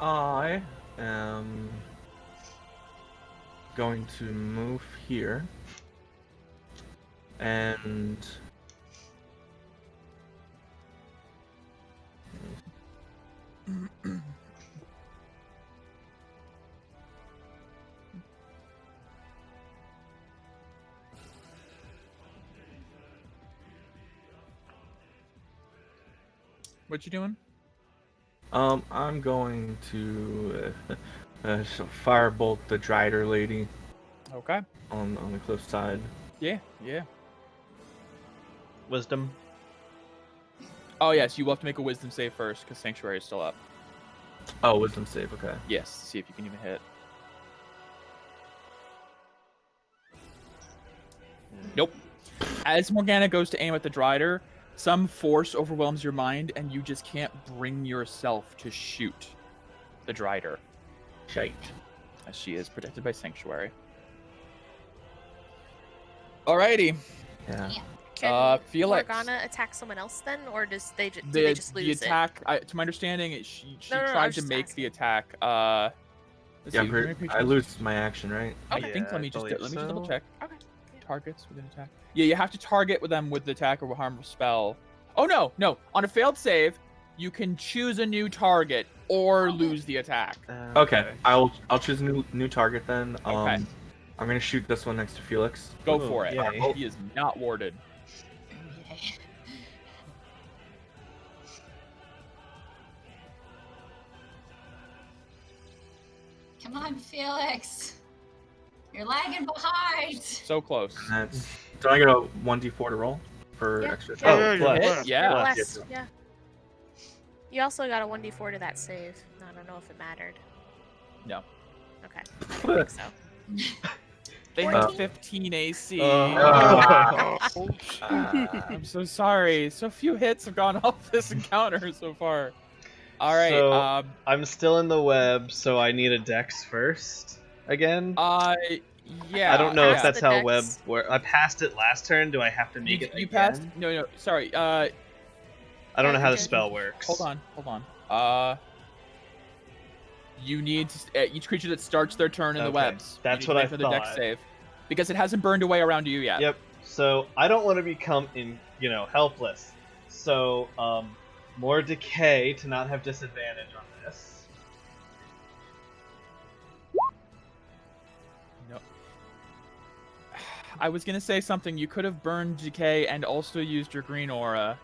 I am going to move here and What you doing? I'm going to firebolt the Drider lady Okay. on the cliff side. Yeah. Wisdom. Oh, yes, you will have to make a wisdom save first, because Sanctuary is still up. Oh, wisdom save, okay. Yes, see if you can even hit. Nope. As Morgana goes to aim at the Drider, some force overwhelms your mind, and you just can't bring yourself to shoot the Drider. Shite. As she is protected by Sanctuary. Alrighty. Yeah. Can Felix. Morgana attack someone else then, or do they just The lose attack, to my understanding, she No, I tried was to just make asking. the attack. Yeah, see, I lose my action, right? I Yeah, think. Let me I just believe double so. check. Okay. Targets with an attack. Yeah, you have to target with them with the attack or a harmful spell. Oh no! On a failed save, you can choose a new target or lose the attack. Okay, I'll choose a new target then. Okay. I'm gonna shoot this one next to Felix. Go Ooh, for it. yay. He is not warded. Okay. Come on, Felix. You're lagging behind. So close. And that's. Do I get a 1d4 to roll for Yeah. extra? Oh, Yeah, bless. bless. Yeah. Bless. Bless, yeah. You also got a 1d4 to that save. I don't know if it mattered. No. Okay. I didn't think so. They have 15 AC. I'm so sorry. So few hits have gone off this encounter so far. All right. So, I'm still in the web, so I need a dex first again. Yeah. I don't know if Pass that's the how web dex. works. I passed it last turn. Do I have to make it You again? passed? No. Sorry. I don't know how the Okay. spell works. Hold on. You need to, each creature that starts their turn in the Okay, webs. that's you need what to I make another dex thought. save, because it hasn't burned away around you yet. Yep. So I don't want to become helpless. So more decay to not have disadvantage on this. No. I was gonna say something. You could have burned decay and also used your green aura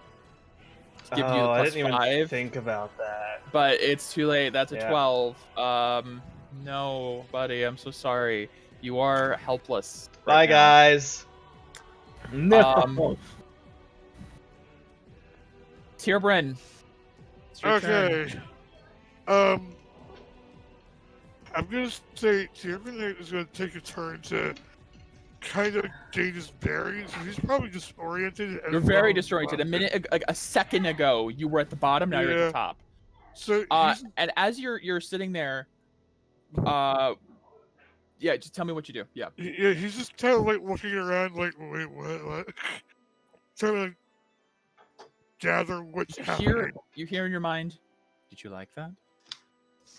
to give you the I plus didn't even 5. think about that. But it's too late. That's a Yeah. 12. No, buddy. I'm so sorry. You are helpless. Bye, right now. guys. No. Tierbryn. It's your turn. Okay. I'm gonna say Tierbryn is gonna take a turn to kind of gain his bearings. He's probably disoriented. You're very disoriented. A second ago, you were at the bottom. Now you're at Yeah. the top. So And as you're sitting there, yeah, just tell me what you do. Yeah. yeah, he's just kind of like looking around, like, wait, what? Trying to gather what's happening. You hear in your mind, did you like that?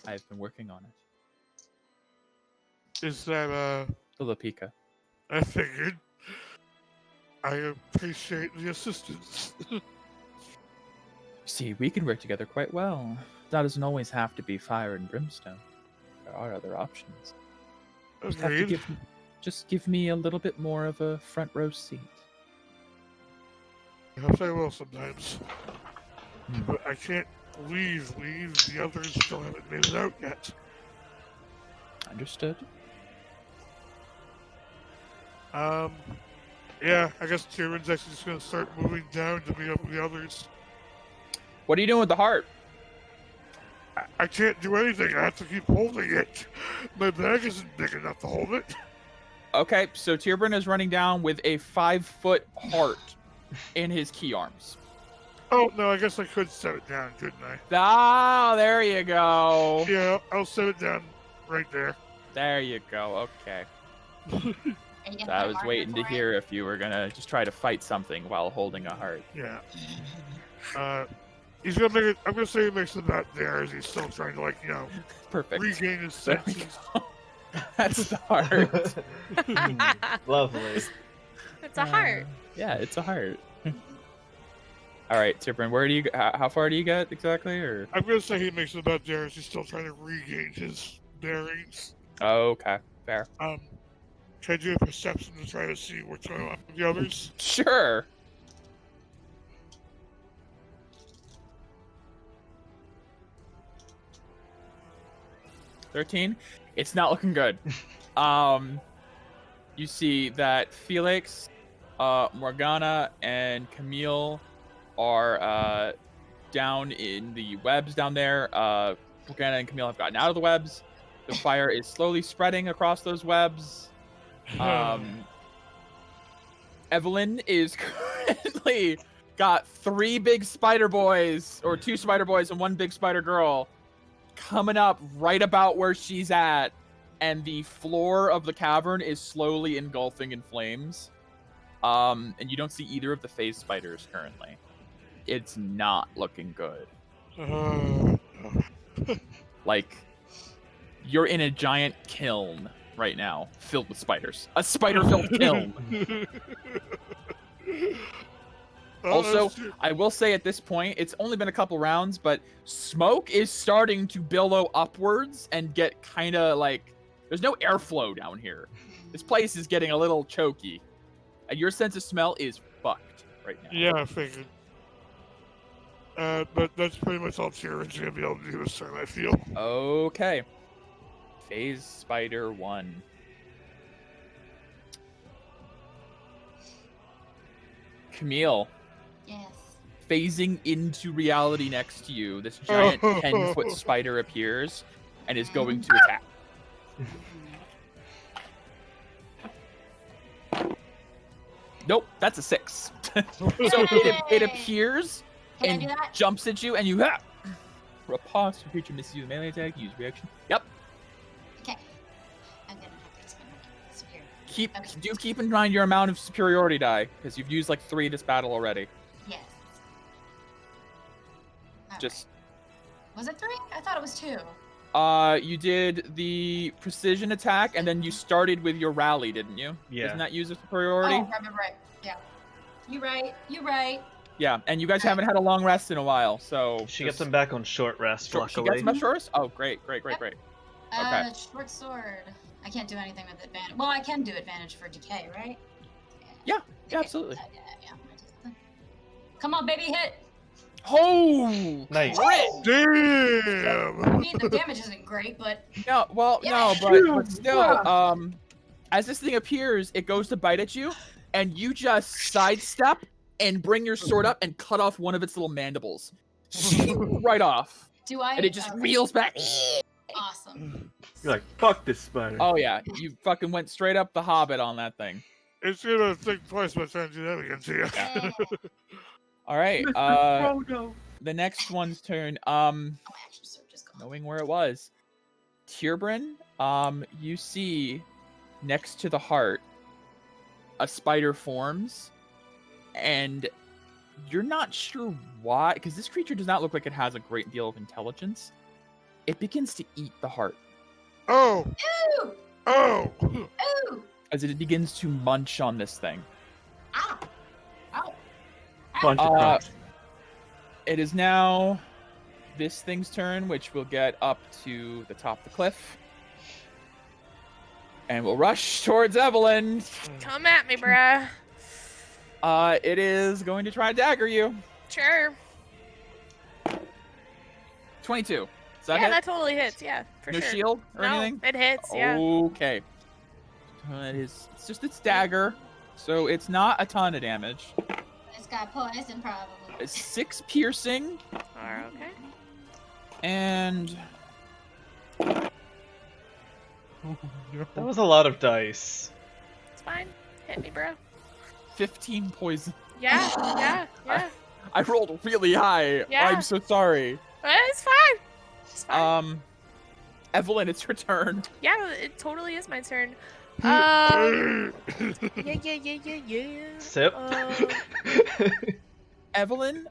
I've been working on it. Is that The Lopika. I figured. I appreciate the assistance. See, we can work together quite well. That doesn't always have to be fire and brimstone. There are other options. Agreed. Just give me a little bit more of a front row seat. Perhaps I will sometimes. But I can't leave. The others still haven't made it out yet. Understood. Yeah, I guess Tyrion's actually just gonna start moving down to meet up with the others. What are you doing with the heart? I can't do anything. I have to keep holding it. My bag isn't big enough to hold it. Okay, so Tierbryn is running down with a 5-foot heart in his key arms. Oh, no, I guess I could set it down, couldn't I? Ah, there you go. Yeah, I'll set it down right there. There you go. Okay. Are you gonna So I put a was marker waiting to for it? hear if you were gonna just try to fight something while holding a heart. Yeah. He's gonna make it. I'm gonna say he makes it about there as he's still trying to, Perfect. regain his There we senses. go. That's the heart. Lovely. It's a heart. Yeah, it's a heart. All right, Tierbryn, where do you? How far do you get exactly? Or I'm gonna say he makes it about there as he's still trying to regain his bearings. okay, fair. Can I do a perception to try to see what's going on with the others? Sure. $13. It's not looking good. You see that Felix, Morgana, and Camille are down in the webs down there. Morgana and Camille have gotten out of the webs. The fire is slowly spreading across those webs. Evelyn is currently got 3 big spider boys, or 2 spider boys and 1 big spider girl, coming up right about where she's at, and the floor of the cavern is slowly engulfing in flames. And you don't see either of the phase spiders currently. It's not looking good. Like, you're in a giant kiln right now, filled with spiders. A spider-filled kiln. Also, I will say at this point, it's only been a couple rounds, but smoke is starting to billow upwards and get kind of like, there's no airflow down here. This place is getting a little choky. And your sense of smell is fucked right now. Yeah, I figured. But that's pretty much all Tyrion's gonna be able to do this time, I feel. Okay. Phase Spider 1. Camille. Yes. Phasing into reality next to you, this giant 10-foot spider appears and is going to attack. Nope, that's a 6. So it appears Can I and do that? jumps at you, and you riposte. Your creature misses you with melee attack. Use reaction. Yep. Okay. I'm gonna have to spend my superior. Keep in mind your amount of superiority die, because you've used like 3 this battle already. Yes. Just. Was it 3? I thought it was 2. You did the precision attack, and then you started with your rally, didn't you? Yeah. Isn't that user superiority? Oh, right. Yeah. You right. Yeah, and you guys haven't had a long rest in a while, so She gets them back on short rest, luckily. She gets them at short rest? Oh, great. Okay. Short sword. I can't do anything with advantage. Well, I can do advantage for decay, right? Yeah, absolutely. Yeah. Come on, baby, hit! Oh! Nice. Damn! I mean, the damage isn't great, but... No, but still, as this thing appears, it goes to bite at you, and you just sidestep and bring your sword up and cut off one of its little mandibles. Right off. Do I? And it just reels back. Awesome. You're like, fuck this spider. Oh, yeah. You fucking went straight up the Hobbit on that thing. It's gonna think twice by trying to do that again to you. Yeah. All right. Oh, no. The next one's turn. Action surge is gone. Knowing where it was. Tierbrin, you see next to the heart a spider forms, and you're not sure why, because this creature does not look like it has a great deal of intelligence. It begins to eat the heart. Oh! Ooh! Oh! Ooh! As it begins to munch on this thing. Ow! Ow! Bunch of cops. It is now this thing's turn, which will get up to the top of the cliff. And we'll rush towards Evelyn. Come at me, bruh. It is going to try and dagger you. Sure. 22. Does that Yeah, hit? that totally hits. Yeah, for No sure. shield or No, anything? it hits. Yeah. Okay. It's just its dagger, so it's not a ton of damage. It's got poison, probably. It's 6 piercing, Okay. and That was a lot of dice. It's fine. Hit me, bro. 15 poison. Yeah. I rolled really high. Yeah. I'm so sorry. It's fine. It's fine. Evelyn, it's your turn. Yeah, it totally is my turn. Oh! Yeah. Sip. Evelyn,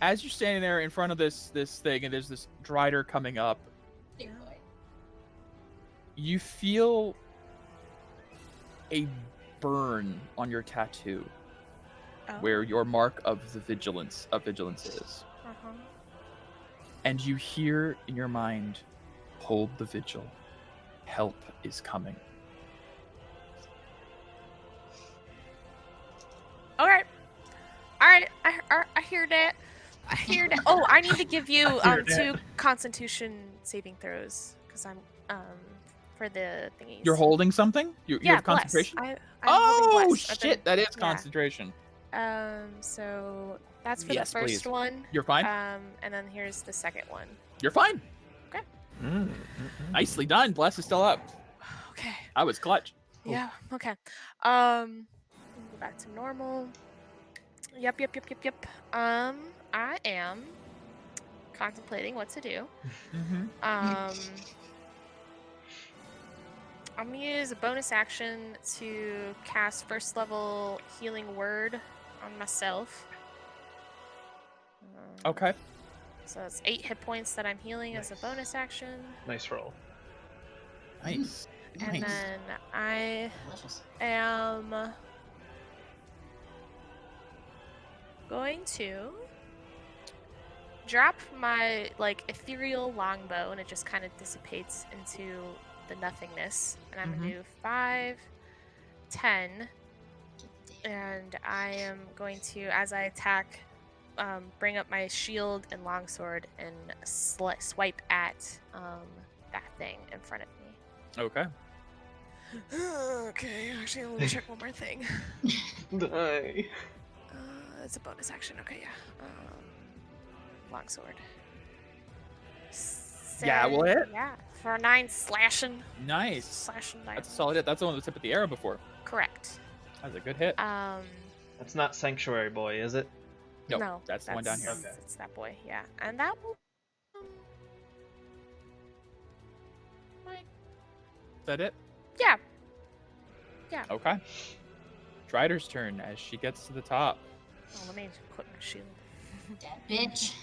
as you're standing there in front of this thing, and there's this Drider coming up, Big boy. you feel a burn on your tattoo Oh. where your mark of the vigilance is. Uh-huh. And you hear in your mind, hold the vigil. Help is coming. All right. I hear that. Oh, I need to give you hear 2 Constitution saving throws because I'm for the thingies. You're holding something? You have bless. concentration? I'm Oh, holding bless. I've shit, been- that is yeah. concentration. So that's for Yes, the first please. one. You're fine? And then here's the second one. You're fine. Mm. Nicely done. Bless is still up. Okay. I was clutch. Yeah. Okay. Go back to normal. Yep. I am contemplating what to do. Mm-hmm. I'm gonna use a bonus action to cast first level healing word on myself. Okay. So it's 8 hit points that I'm healing as a bonus action. Nice roll. Nice. And Nice. then I Delicious. am going to drop my ethereal longbow, and it just kind of dissipates into the nothingness. And I'm gonna do 5, 10, and I am going to, as I attack, bring up my shield and longsword and swipe at that thing in front of me. Okay. Okay, actually, let me check one more thing. Die. It's a bonus action. Okay, yeah. Longsword. Yeah, will it? Yeah, for 9 slashing. Nice. Slashing That's a damage. solid hit. That's the one that tip at the arrow before. Correct. That's a good hit. That's not Sanctuary Boy, is it? Nope, No, that's the one down here. Okay. It's that boy. Yeah, and that will. Is that it? Yeah. Okay. Strider's turn as she gets to the top. Oh, let me equip my shield. Dead bitch.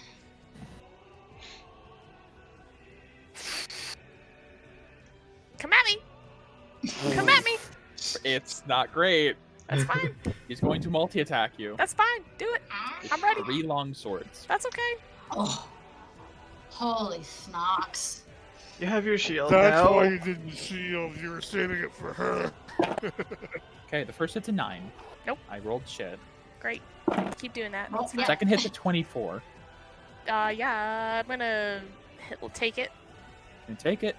Come at me! Come at me! It's not great. That's fine. He's going to multi-attack you. That's fine. Do it. I'm ready. 3 long swords. That's okay. Oh, holy snocks. You have your shield That's now. why you didn't shield. You were saving it for her. Okay, the first hit's a 9. Nope. I rolled shit. Great. Keep doing that. Roll- That's fine. yeah. Second hit's a 24. Yeah, I'm gonna take it. And take it.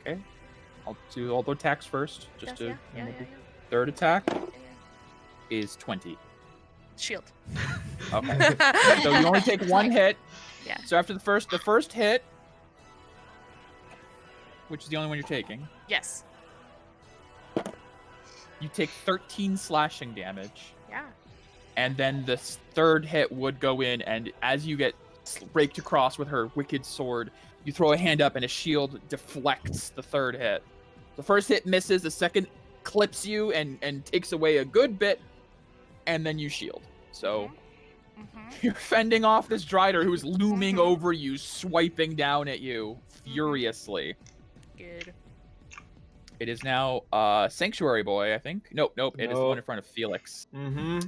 Okay. I'll do all the attacks first. Just to. Yeah. Third attack is 20. Shield. Okay. So you only take 1 hit. Yeah. So after the first hit, which is the only one you're taking, Yes. you take 13 slashing damage. Yeah. And then the third hit would go in, and as you get raked across with her wicked sword, you throw a hand up and a shield deflects the third hit. The first hit misses, the second clips you and takes away a good bit, and then you shield. So you're fending off this Drider who's looming over you, swiping down at you furiously. Good. It is now Sanctuary Boy, I think. Nope. It is the one in front of Felix. Mm-hmm.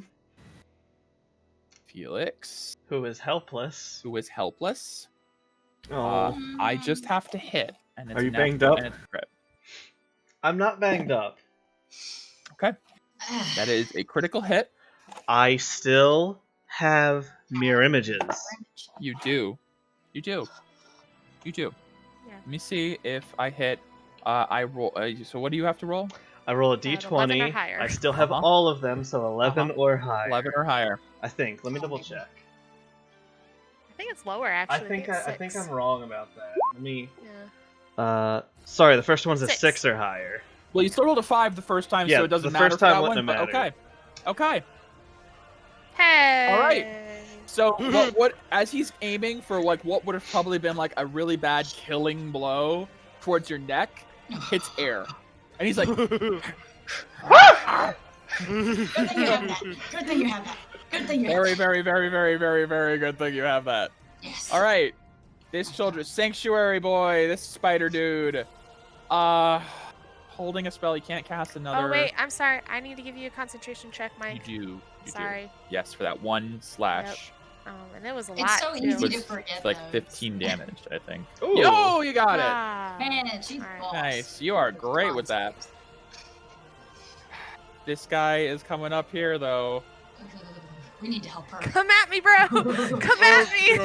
Felix, Who is helpless. who is helpless. Oh, I just have to hit. And it's Are you a natural banged up? and it's a crit. I'm not banged up. Okay. That is a critical hit. I still have mirror images. You do. Yeah. Let me see if I hit. I roll. So what do you have to roll? I roll a 11 or d20. higher. I still have Uh-huh. all of them, so 11 or higher. 11 or higher. I think. Let me double check. I think it's lower actually. I think I'm wrong about that. Let me. Yeah. Sorry, the first one's a 6. 6 or higher. Well, you still rolled a 5 the first time, Yeah, so it doesn't the matter first for time that wouldn't one. have But mattered. okay. Hey. All right. So what? As he's aiming for like what would have probably been like a really bad killing blow towards your neck, hits air, and he's like, Good thing you have that. Good thing you have that. Good thing you have very, that. very, very, very, very, very good thing you have that. Yes. All right, this children's Sanctuary Boy, this spider dude, holding a spell. You can't cast another. Oh wait, I'm sorry. I need to give you a concentration check, You Mike. do. You Sorry. do. Yes, for that 1 slash. And it was a It's lot. so too. easy to Was forget like those. 15 damage, I think. Ooh. Oh, you got it. Ah. Man, she's Alright. boss. Nice. You are great with that. This guy is coming up here, though. We need to help her. Come at me, bro. Come at me.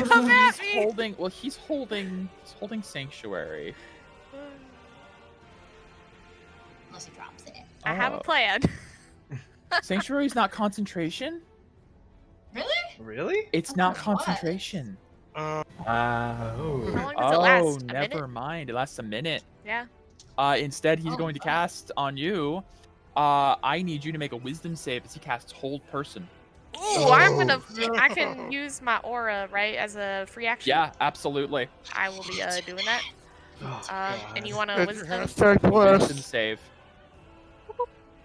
Come at me. He's holding Sanctuary. Unless he drops it. I have a Oh. plan. Sanctuary's not concentration. Really? Really? It's Oh, not what? concentration. How oh. long does it last? A Never minute? mind. It lasts a minute. Yeah. Instead, he's Oh, going to fuck. cast on you. I need you to make a Wisdom save as he casts Hold Person. Ooh, I can use my aura, right, as a free action? Yeah, absolutely. I will be doing that. Oh, And you want a That's your wisdom? hashtag Wisdom blast. save.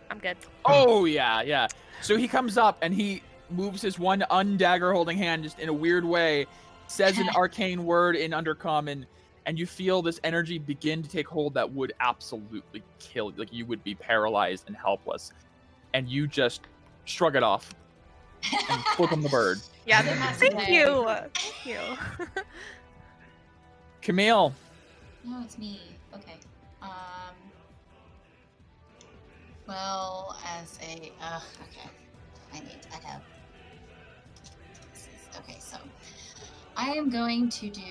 I'm good. Oh yeah. So he comes up and he moves his one undagger holding hand just in a weird way, says an arcane word in Undercommon, and you feel this energy begin to take hold that would absolutely kill. Like you would be paralyzed and helpless, and you just shrug it off and flip him the bird. Yeah. That's Thank okay. you. Thank you. Camille, No, it's me. Okay. Well, as a okay, I have. Okay, so I am going to do.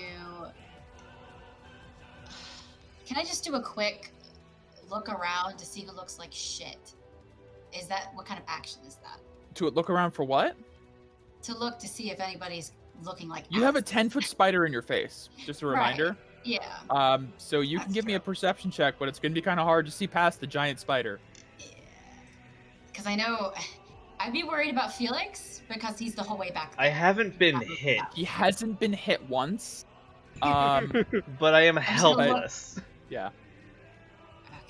Can I just do a quick look around to see who looks like shit? Is that what kind of action is that? to look around for what? To look to see if anybody's looking like. You have a ass. 10-foot spider in your face. Just a Right. reminder. Yeah. So you can That's give me a true. perception check, but it's gonna be kind of hard to see past the giant spider. Yeah. Because I know I'd be worried about Felix because he's the whole way back there. I haven't been hit, He hasn't been hit once. but I am just gonna look- helpless. Yeah.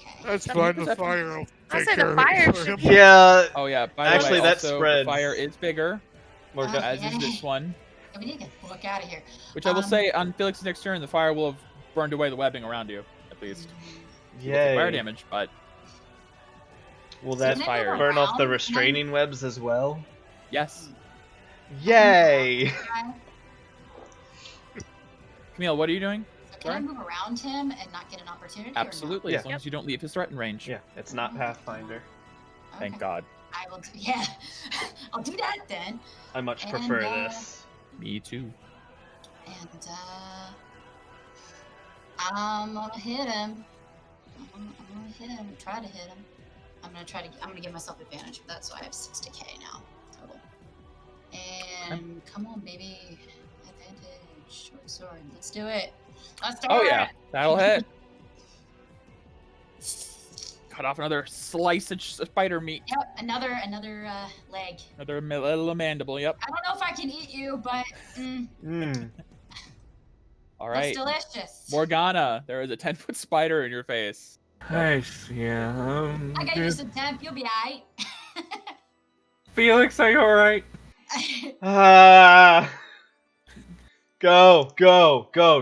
Okay. That's Gotta fine. make The perception. fire will I'll take say the care fire of it for should him. be- Yeah. Oh yeah. By the Actually, way, that also, spreads. the fire is bigger, Morgan. as is this one. Yeah, we need to get the fuck out of here. Which I will say, on Felix's next turn, the fire will have burned away the webbing around you, at least. You will take fire Yay. damage, but Will So that can I fire. move burn off the around? restraining webs as well? yes. Yay! Camille, what are you doing? So can I move around him and not get an opportunity? Absolutely, Yeah. as long as you don't leave his threatened range. Yeah, it's not Pathfinder. Or no? Thank Okay. God. I will. Yeah, I'll do that then. I much And, prefer this. Me too. And I'm gonna hit him. I'm gonna hit him. Try to hit him. I'm gonna give myself advantage for that, so I have 60k now total. And come on, baby, advantage. Short sword. Let's do it. Let's do it. Oh yeah, that'll hit. Cut off another slice of spider meat. Yep, another leg. Another little mandible. Yep. I don't know if I can eat you, but All looks right. delicious. Morgana, there is a 10-foot spider in your face. Nice, yeah. I got you some temp. You'll be alright. Felix, are you alright? Ah! Go!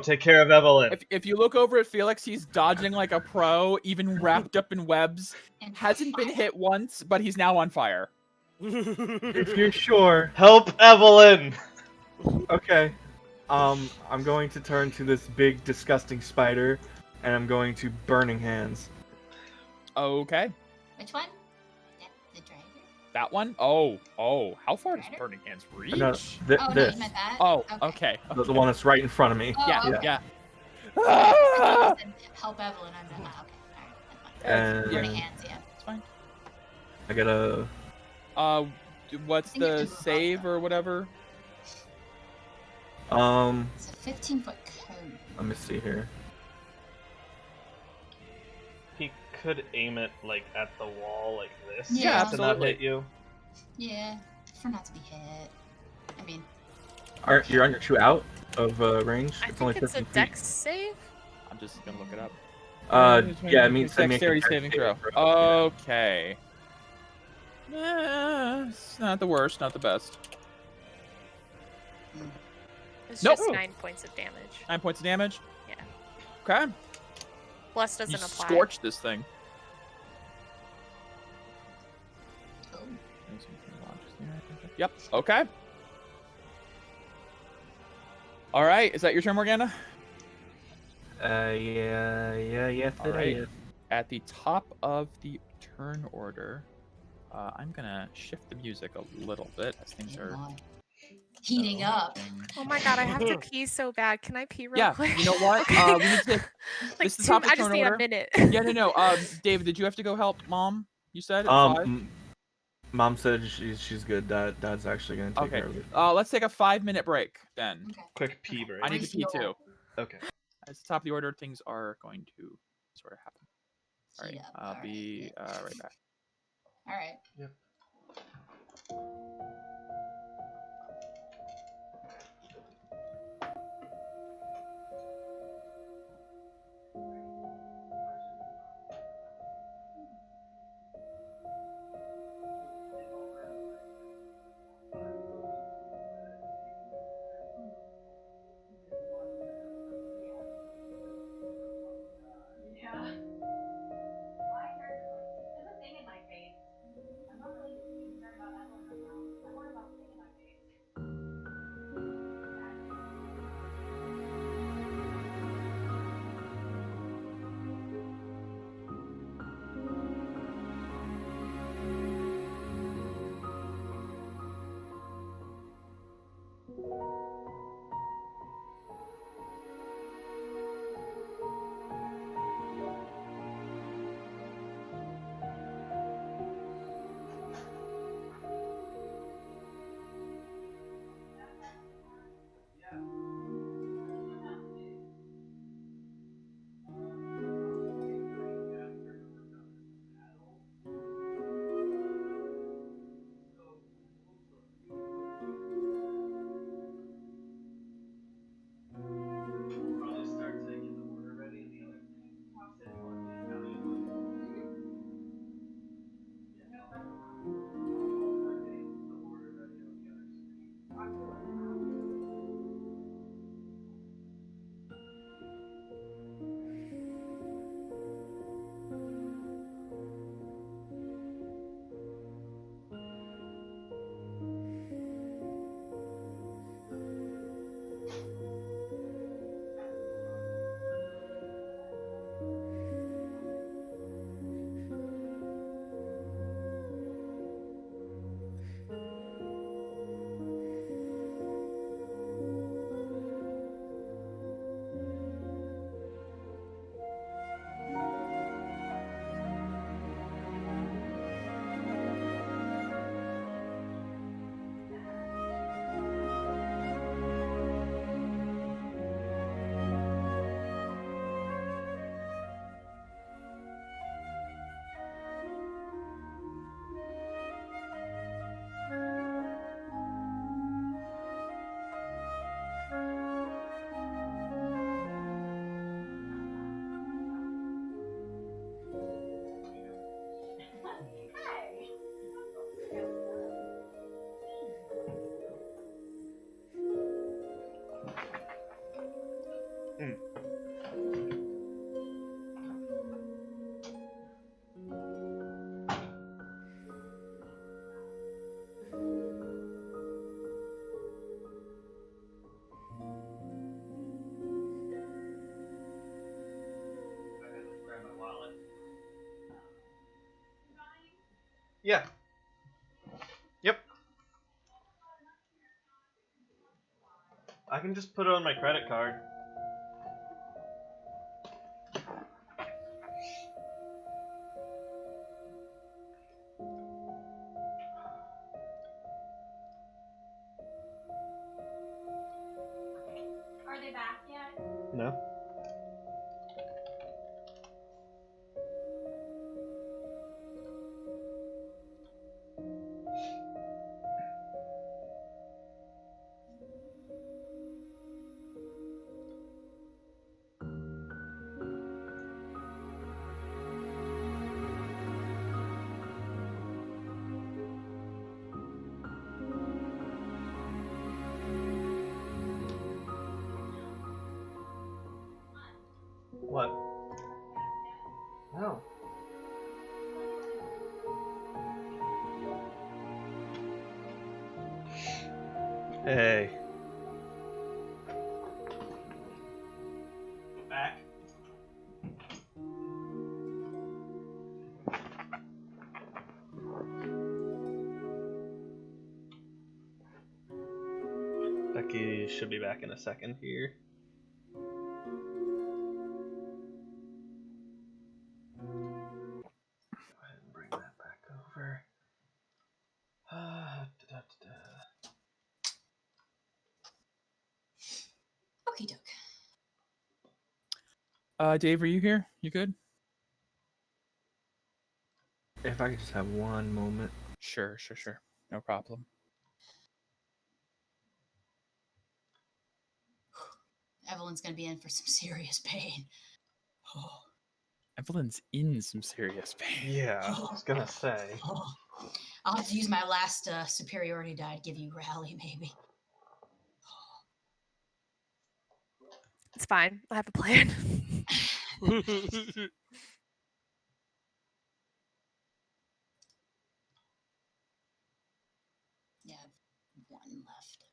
Take care of Evelyn. If you look over at Felix, he's dodging like a pro, even wrapped up in webs. And Hasn't been hit once, but he's now on fire. If you're sure. Help Evelyn! Okay. I'm going to turn to this big, disgusting spider, and I'm going to Burning Hands. Okay. Which one? The dragon? That one? Oh. How far does Rider? Burning Hands reach? No, Oh no, this. you meant that. Oh, okay. The one that's right in front of me. Oh, Yeah, okay. yeah. I said help Evelyn. I'm not. Okay, alright, that's fine. And Burning hands, yeah. It's fine. I got a... What's I think you have the to move up, save though. or whatever? It's a 15-foot cone. Let me see here. He could aim it like at the wall like this. Yeah, to not absolutely. hit you. Yeah, for not to be hit. I mean, You're on your 2 out of range? I It's only think it's a 50 feet. dex save. I'm just gonna look it up. Yeah, it means dexterity saving throw. Okay. It's not the worst, not the best. It's Nope. just 9 points of damage. 9 points of damage. Yeah. Okay. Plus doesn't You apply. scorch this thing. oh, Yep. Okay. All right. Is that your turn, Morgana? Yes, All it right. is. At the top of the turn order, I'm gonna shift the music a little bit as things come are on. Heating up. developing. Oh my god, I have to pee so bad. Can I pee real Yeah, quick? you know what? Okay. We need to. like this is the two, top of I just turn need order. a minute. Yeah, no. David, did you have to go help Mom? You said at 5? Mom said she's good. Dad's actually gonna take Okay. care of it. Let's take a 5-minute break then. Okay. Quick pee break. I need to pee too. Okay. At the top of the order, things are going to sort of happen. All right. Heat up. I'll Alright, be yeah. right back. All right. Yep. There's a thing in my face. I'm not really concerned about that one right now. Grab my wallet. Yeah. Yep. I can just put it on my credit card. Are they back yet? No. What? No. Hey. Back. Becky should be back in a second here. Go ahead and bring that back over. Okie doke. Dave, are you here? You good? If I could just have one moment. Sure. No problem. Evelyn's gonna be in for some serious pain. Oh. Evelyn's in some serious pain. Yeah, I was gonna say. Oh. I'll have to use my last superiority die to give you rally, maybe. It's fine. I have a plan. Yeah, one left.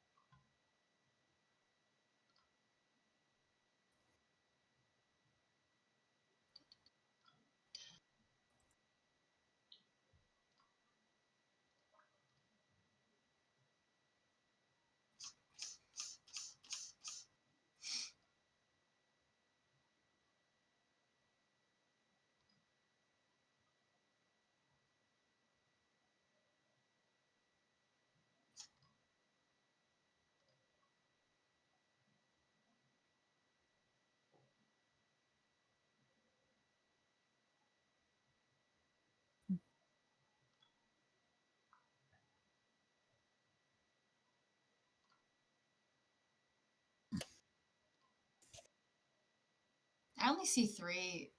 I only see three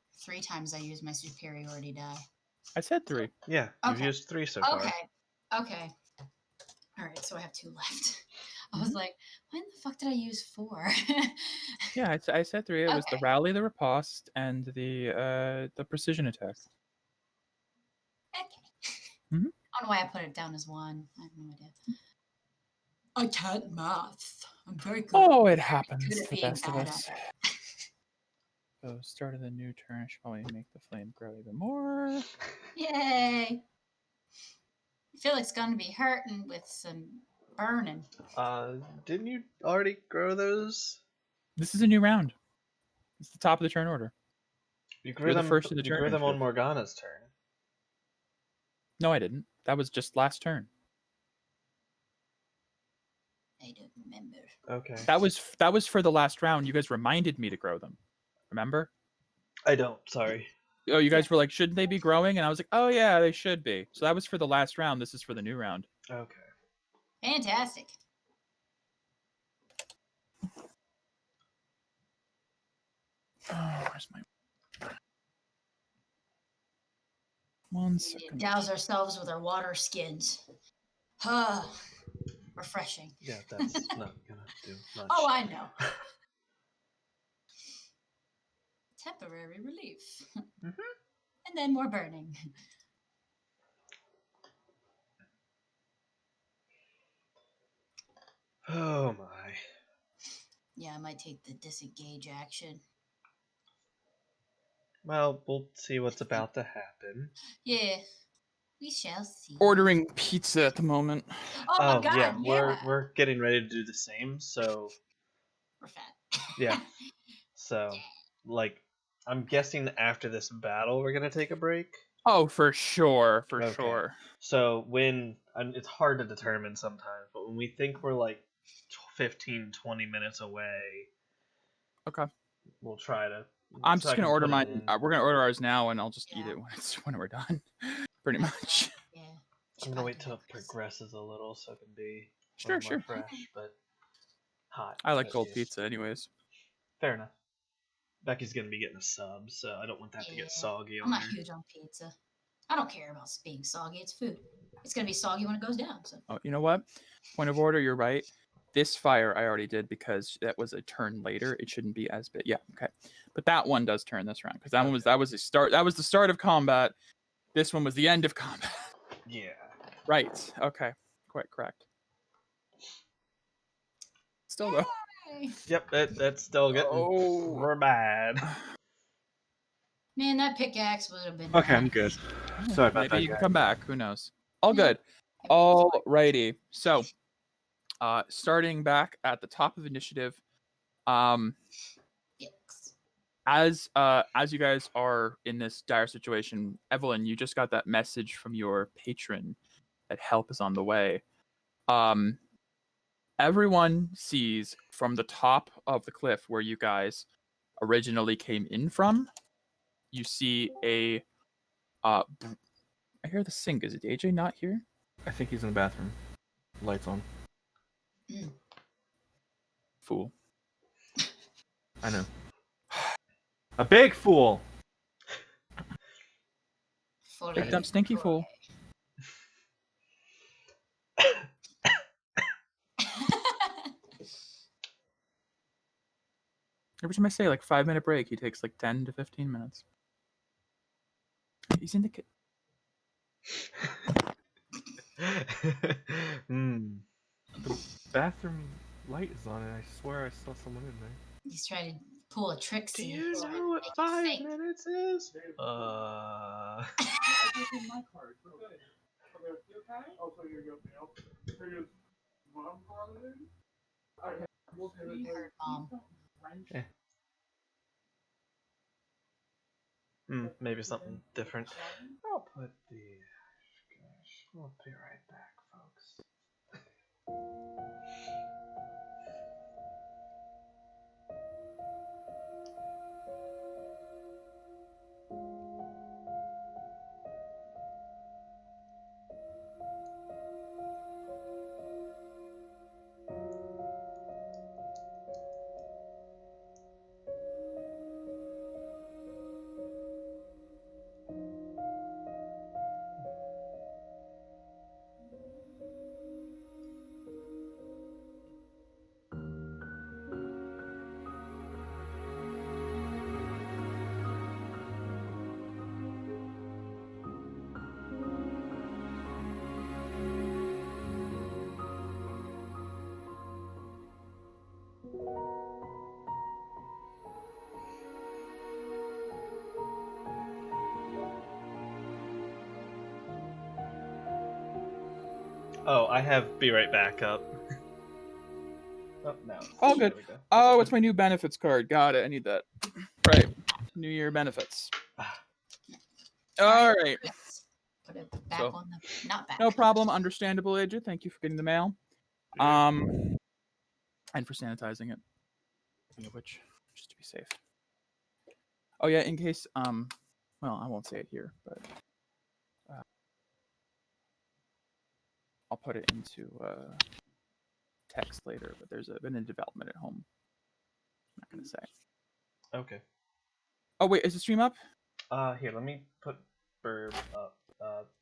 times I use my superiority die. I said 3. Yeah, you've Okay. used 3 so far. Okay. All right, so I have 2 left. I was like, when the fuck did I use 4? Yeah, I said 3. It was the rally, the riposte, and the precision attack. Okay. I don't know why I put it down as 1. I have no idea. I can't math. I'm very good. Oh, it happens Good to at the being best of bad us. at it. So, start of the new turn, I should probably make the flame grow even more. Yay! I feel like it's gonna be hurting with some burning. Didn't you already grow those? This is a new round. It's the top of the turn order. You grew You're them the first of the You turn grew them on initiative. Morgana's turn. No, I didn't. That was just last turn. I don't remember. Okay. That was for the last round. You guys reminded me to grow them. Remember? I don't. Sorry. Oh, you guys were like, shouldn't they be growing? And I was like, oh yeah, they should be. So that was for the last round. This is for the new round. Okay. Fantastic. Oh, where's my... 1 second. Douse ourselves with our water skins. Refreshing. Yeah, that's not gonna do much. Oh, I know. temporary relief. Mhm. And then more burning. Oh my. Yeah, I might take the disengage action. Well, we'll see what's about to happen. Yeah, we shall see. Ordering pizza at the moment. Oh my god, yeah, yeah. we're getting ready to do the same, so We're fat. yeah. So, like, I'm guessing after this battle we're gonna take a break. Oh, for sure, for Okay. sure. So and it's hard to determine sometimes, but when we think we're like 15, 20 minutes away, Okay. we'll try to. I'm so just I gonna can order put it mine. in. We're gonna order ours now, and I'll just eat Yeah. it when we're done. Pretty much. Yeah. I'm gonna wait till it progresses a little so it can be a Sure, little more sure. fresh, but hot. I like at cold least. pizza, anyways. Fair enough. Becky's gonna be getting a sub, so I don't want that to get soggy I'm on not her. huge on pizza. I don't care about being soggy. It's food. It's gonna be soggy when it goes down. So. Oh, you know what? Point of order. You're right. This fire I already did because that was a turn later. It shouldn't be as big. Yeah, okay. But that one does turn this round because that was the start. That was the start of combat. This one was the end of combat. Yeah. Right. Okay. Quite correct. Still though. Yep, that's still getting bad. Man, that pickaxe would have been. Okay, I'm good. Sorry about Maybe that, you can guys. come back. Who knows? All good. Alrighty. So, starting back at the top of initiative, as you guys are in this dire situation, Evelyn, you just got that message from your patron that help is on the way. Everyone sees from the top of the cliff where you guys originally came in from. You see a I hear the sink. Is it AJ not here? I think he's in the bathroom. Lights on. Fool. I know. A big fool! Big dumb stinky fool. Every time I say like 5-minute break, he takes like 10 to 15 minutes. He's in the kitchen. The bathroom light is on, and I swear I saw someone in there. He's trying to pull a trick. Do you know what 5 minutes is? I gave him my card. We're good. You okay? Oh, so you're good, Neil. Here's mom calling in. Maybe something different. I'll put the. Gosh, we'll be right back, folks. Oh, I have be right back up. Oh, no. All good. Oh, it's my new benefits card. Got it. I need that. Right. New Year benefits. All right. Put it back on the not back. No problem. Understandable, AJ. Thank you for getting the mail. And for sanitizing it. Which, just to be safe. Oh yeah, in case well, I won't say it here, but I'll put it into text later. But there's been a development at home. I'm not gonna say. Okay. Oh wait, is the stream up? Here, let me put Burb up.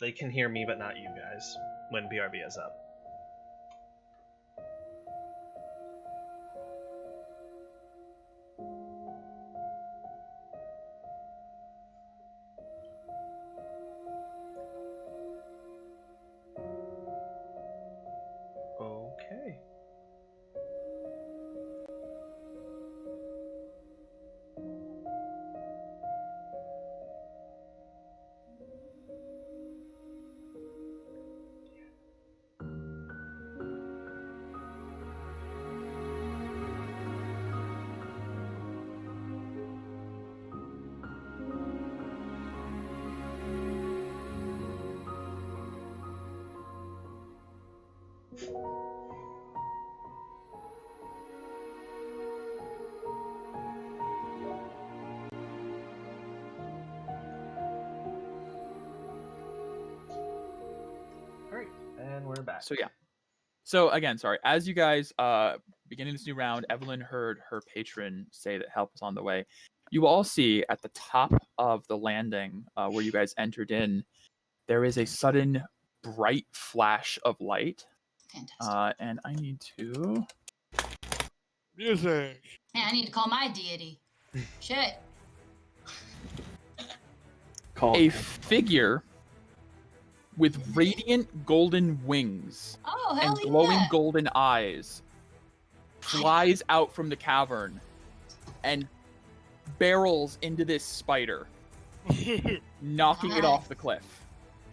They can hear me, but not you guys when BRB is up. Okay. Great, and we're back. So yeah. So again, sorry. As you guys beginning this new round, Evelyn heard her patron say that help is on the way. You all see at the top of the landing where you guys entered in, there is a sudden bright flash of light. Fantastic. And I need to... Music. Man, I need to call my deity. Shit. Call A figure with radiant golden wings Oh, and hell glowing yeah. golden eyes flies out from the cavern and barrels into this spider, knocking it Hi. off the cliff.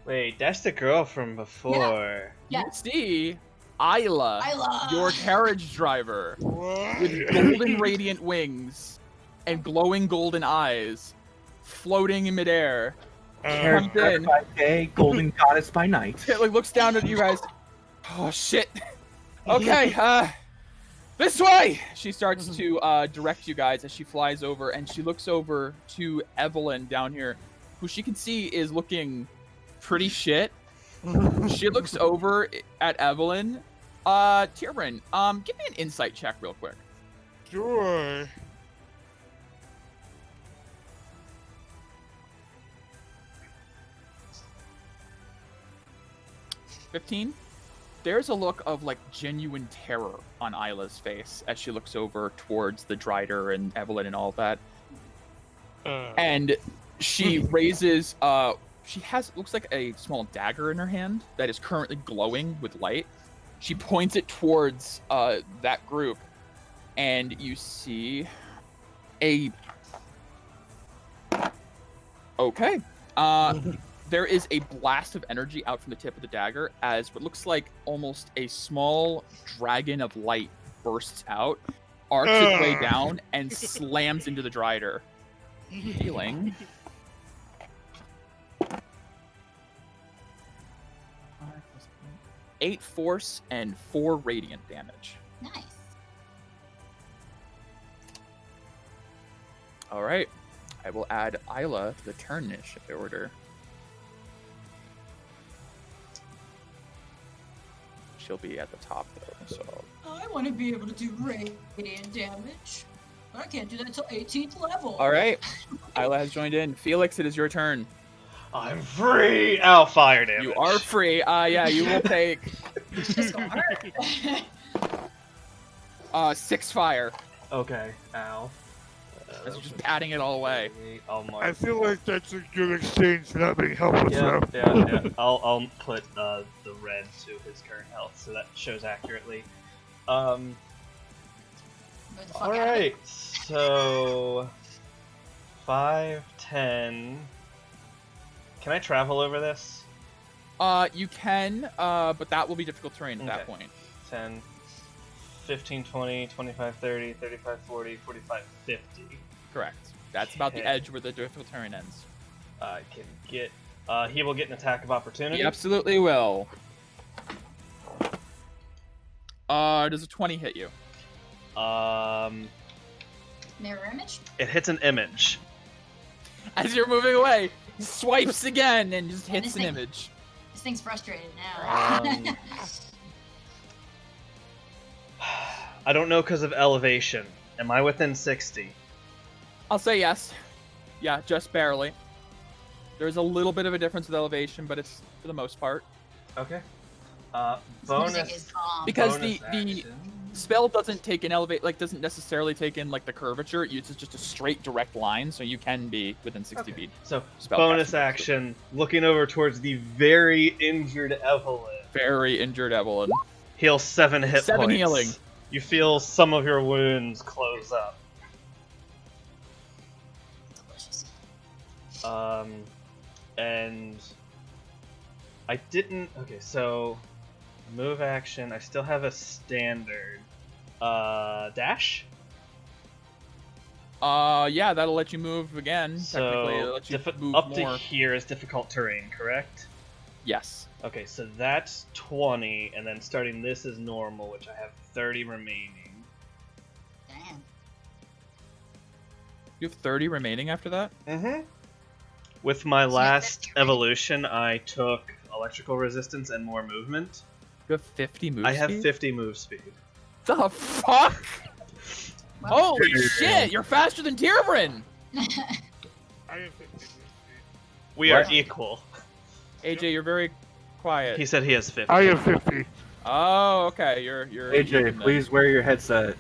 Wait, that's the girl from before. Yeah. You see Isla, Isla. your carriage driver, What? with golden radiant wings and glowing golden eyes, floating in midair. Carriage Comes in. by day, golden goddess by night. It like looks down at you guys. Oh shit. Okay, this way. She starts to direct you guys as she flies over, and she looks over to Evelyn down here, who she can see is looking pretty shit. She looks over at Evelyn. Tierbryn, give me an insight check real quick. Sure. 15. There's a look of like genuine terror on Isla's face as she looks over towards the Drider and Evelyn and all of that. And she raises she has looks like a small dagger in her hand that is currently glowing with light. She points it towards that group, and you see a there is a blast of energy out from the tip of the dagger as what looks like almost a small dragon of light bursts out, arcs its way down, and slams into the Drider, dealing 8 force and 4 radiant damage. Nice. All right, I will add Isla to the turn initiative order. She'll be at the top though, so. I want to be able to do radiant damage, but I can't do that until 18th level. All right, Isla has joined in. Felix, it is your turn. I'm free! Ow, fire damage. You are free. Yeah, you will take It's gonna hurt. 6 fire. Okay, ow. As you're just patting it all away. I'll mark. I feel like that's a good exchange for not being helpless Yeah, enough. yeah. I'll put the red to his current health so that shows accurately. Move the fuck out of it. Alright, so 5, 10. Can I travel over this? You can, but that will be difficult terrain at that Okay. point. 10, 15, 20, 25, 30, 35, 40, 45, 50. Correct. That's about the Okay. edge where the difficult terrain ends. I can get. He will get an attack of opportunity. He absolutely will. Does a 20 hit you? Mirror image? It hits an image. As you're moving away, he swipes again and just hits this an thing- image. This thing's frustrated now. I don't know because of elevation. Am I within 60? I'll say yes. Yeah, just barely. There's a little bit of a difference with elevation, but it's for the most part. Okay. This Bonus. music is calm. Because bonus the action. spell doesn't take in elevate, like doesn't necessarily take in like the curvature. It's just a straight direct line, so you can be within 60 Okay. feet. So Spell bonus casting. action, looking over towards the very injured Evelyn. Very injured Evelyn. Heal 7 hit 7 points. healing. You feel some of your wounds close up. Delicious. And I didn't. Okay, so move action. I still have a standard. Dash. Yeah, that'll let you move again. Technically, it'll So let you move up more. to here is difficult terrain, correct? Yes. Okay, so that's 20, and then starting this is normal, which I have 30 remaining. Damn. You have 30 remaining after that? Mm-hmm. With my So you have last 50 already? evolution, I took electrical resistance and more movement. You have 50 move I have speed? 50 move speed. The fuck? Well, Holy shit, you're faster than Tyrvrin! I have 50. We What? are equal. AJ, you're very quiet. He said he has 50. I have 50. Oh, okay, you're even AJ, then. please wear your headset.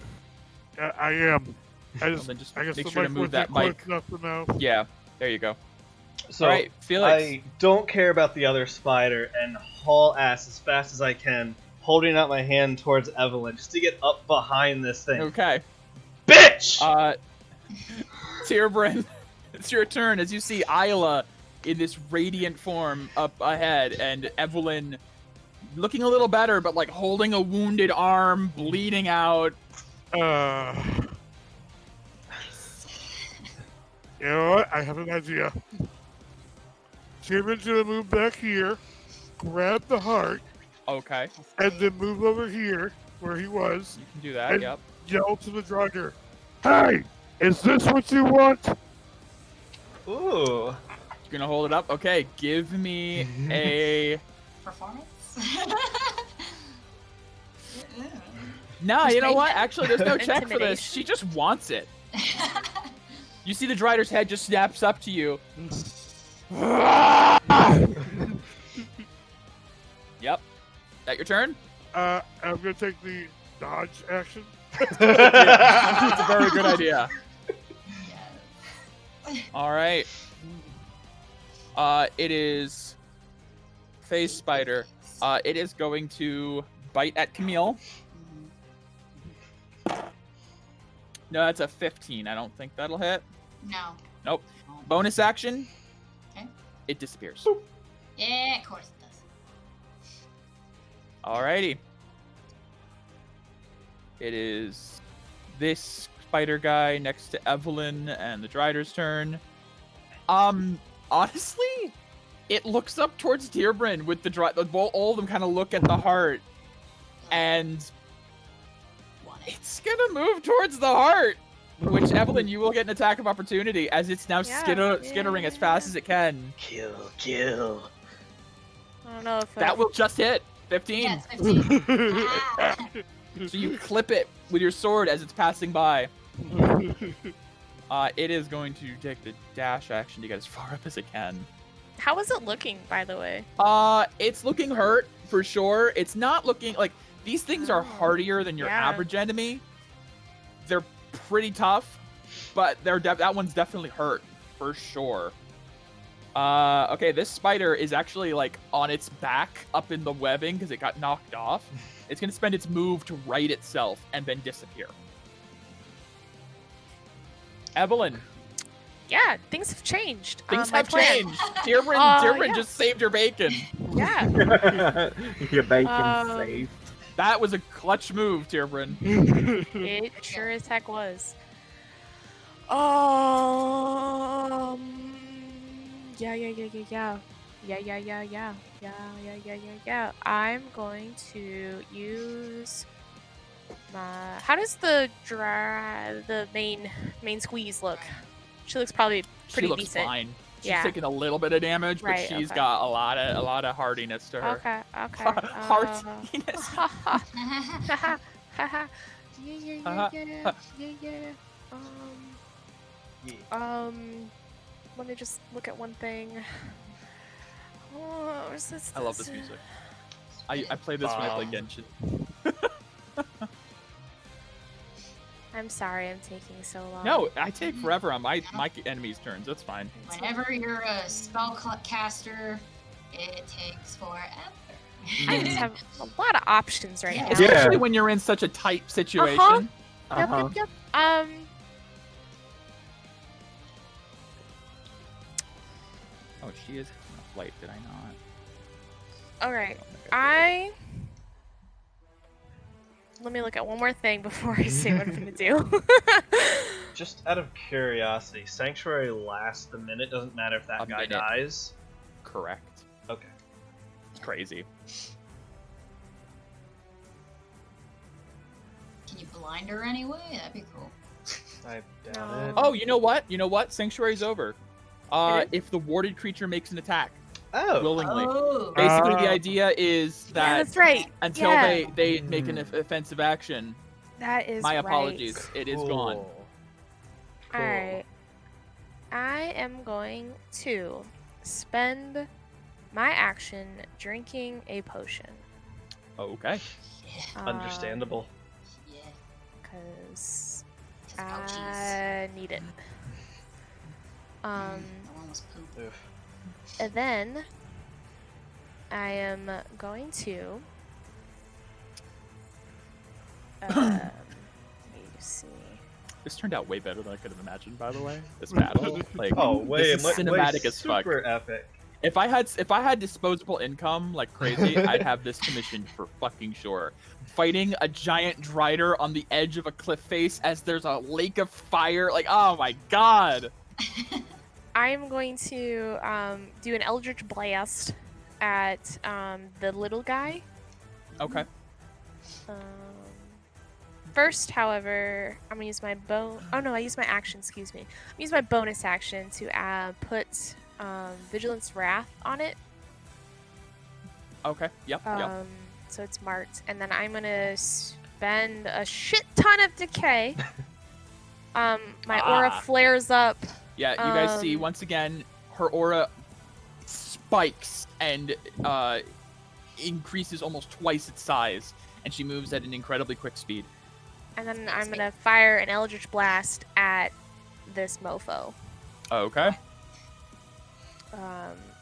I am. I Well, just, then just I guess make the sure to mic move wasn't that close mic. enough for now. Yeah, there you go. So Alright, Felix. I don't care about the other spider and haul ass as fast as I can, holding out my hand towards Evelyn just to get up behind this thing. Okay. Bitch! Tyrvrin, it's your turn as you see Isla in this radiant form up ahead, and Evelyn looking a little better, but like holding a wounded arm, bleeding out. You know what? I have an idea. Tyrvrin's gonna move back here, grab the heart, Okay, and then move over here where he was, you can do that, And- yep. yell to the driver, "Hey, is this what you want?" Ooh. You're gonna hold it up? Okay, give me a... Performance? Nah, you know what? Persuasion? Actually, there's no check for this. She just wants it. You see the Drider's head just snaps up to you. Yep. That your turn? I'm gonna take the dodge action. Yeah, it's a very good idea. All right. It is Phase Spider. It is going to bite at Camille. No, that's a 15. I don't think that'll hit. No. Nope. Bonus action. Okay. It disappears. Yeah, of course it does. Alrighty. It is this spider guy next to Evelyn and the Drider's turn. Honestly, it looks up towards Tyrvrin with all of them kind of look at the heart, and it's gonna move towards the heart. Which, Evelyn, you will get an attack of opportunity as it's now skittering as fast as it can. Kill. I don't know if That will just hit. 15. Yeah, it's 15. Ah. So you clip it with your sword as it's passing by. It is going to take the dash action to get as far up as it can. How is it looking, by the way? It's looking hurt for sure. It's not looking like these things are hardier than your Yeah. average enemy. They're pretty tough, but that one's definitely hurt for sure. Okay, this spider is actually like on its back up in the webbing because it got knocked off. It's gonna spend its move to right itself and then disappear. Evelyn, Yeah, things have changed. things My have plan. changed. Tyrvrin Yeah. just saved her bacon. Yeah, Your bacon's Um, safe. That was a clutch move, Tyrvrin. it sure as heck was. Yeah. I'm going to use my. How does the main squeeze look? She looks probably She pretty looks decent. fine. She's Yeah. taking a little bit of damage, but Right, she's okay. got a lot of hardiness to her. Okay. Hardiness. Let me just look at one thing. Oh, is this? I love this music. I play this when I play Genshin. I'm sorry, I'm taking so long. No, I take forever on my enemies' turns. That's fine. Whenever you're a spell caster, it takes forever. I just have a lot of options right Yeah. now. Especially when you're in such a tight situation. Yep. Oh, she is on a flight, did I not? All right. Oh, okay. Let me look at one more thing before I say what I'm gonna do. Just out of curiosity, Sanctuary lasts a minute. Doesn't matter if that A guy minute. dies. Correct. Okay. It's crazy. Can you blind her anyway? That'd be cool. I doubt No. it. Oh, you know what? Sanctuary's over. It is? If the warded creature makes an attack Oh. willingly. Oh. Basically, the idea is Yeah, that that's right. until Yeah. they make an offensive action, That is my right. apologies, it is gone. Cool. Alright. I am going to spend my action drinking a potion. Okay. Yeah. Understandable. Yeah. Because It's ouchies. I need it. I almost pooped. Oof. And then I am going to let me see. This turned out way better than I could have imagined, by the way. This battle, like, Oh, way, this is cinematic as fuck. super epic. If I had disposable income like crazy, I'd have this commissioned for fucking sure. Fighting a giant drider on the edge of a cliff face as there's a lake of fire, like, oh my god. I am going to do an Eldritch Blast at the little guy. Okay. First, however, I'm gonna use my I used my action. Excuse me. I'm gonna use my bonus action to put Vigilance Wrath on it. Okay. Yep. Yep. So it's marked, and then I'm gonna spend a shit ton of decay. My aura flares up. Yeah. You guys see once again her aura spikes and increases almost twice its size, and she moves at an incredibly quick speed. And then I'm gonna fire an Eldritch Blast at this mofo. Okay.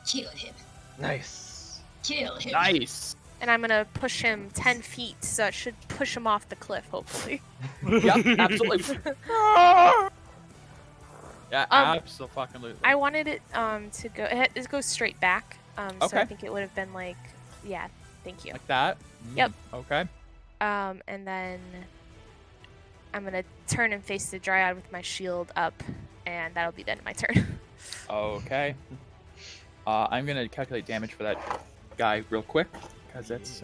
Kill him. Nice. Kill him. Nice. And I'm gonna push him 10 feet, so it should push him off the cliff, hopefully. Yep. Absolutely. Yeah. Absolutely. I wanted it to go. It goes straight back. So I Okay. think it would have been like, yeah. Thank you. Like that. Yep. Okay. And then I'm gonna turn and face the dryad with my shield up, and that'll be the end of my turn. Okay. I'm gonna calculate damage for that guy real quick because it's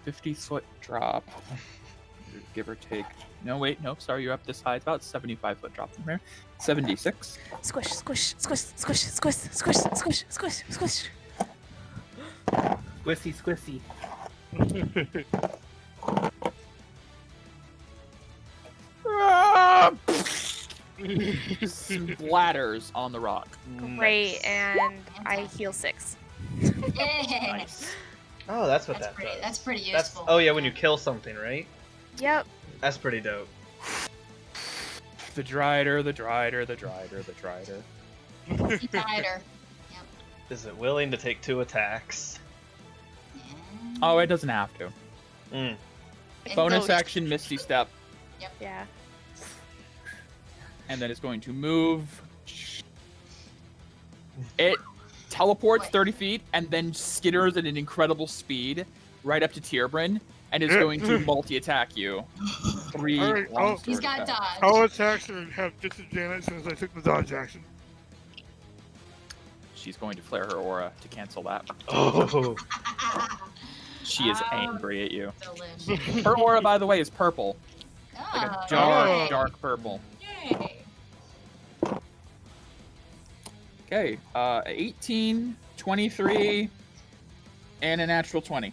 50-foot drop, give or take. No, wait, no, sorry, you're up this high. It's about 75-foot drop from here. 76. Squish, squish, squish, squish, squish, squish, squish, squish, squish. Squishy, squishy. Splatters on the rock. Great, and I heal 6. Yay. Nice. Oh, that's what That's that pretty. does. That's pretty That's useful. oh yeah, when you kill something, right? Yep. That's pretty dope. The drider, the drider, the drider, the drider. He died her. Is it willing to take 2 attacks? Yeah. Oh, it doesn't have to. Mm. And Bonus go- action, Misty Step, Yeah. and then it's going to move. It teleports 30 feet and then skitters at an incredible speed right up to Tierbrin and is going to multi-attack you. 3 Alright, longsword He's got attacks. dodge. All attacks have disadvantage since I took the dodge action. She's going to flare her aura to cancel that. Oh. She is angry at you. Delish. Her aura, by the way, is purple. Like a Oh, dark, yay. dark purple. Yay. Okay, 18, 23, and a natural 20.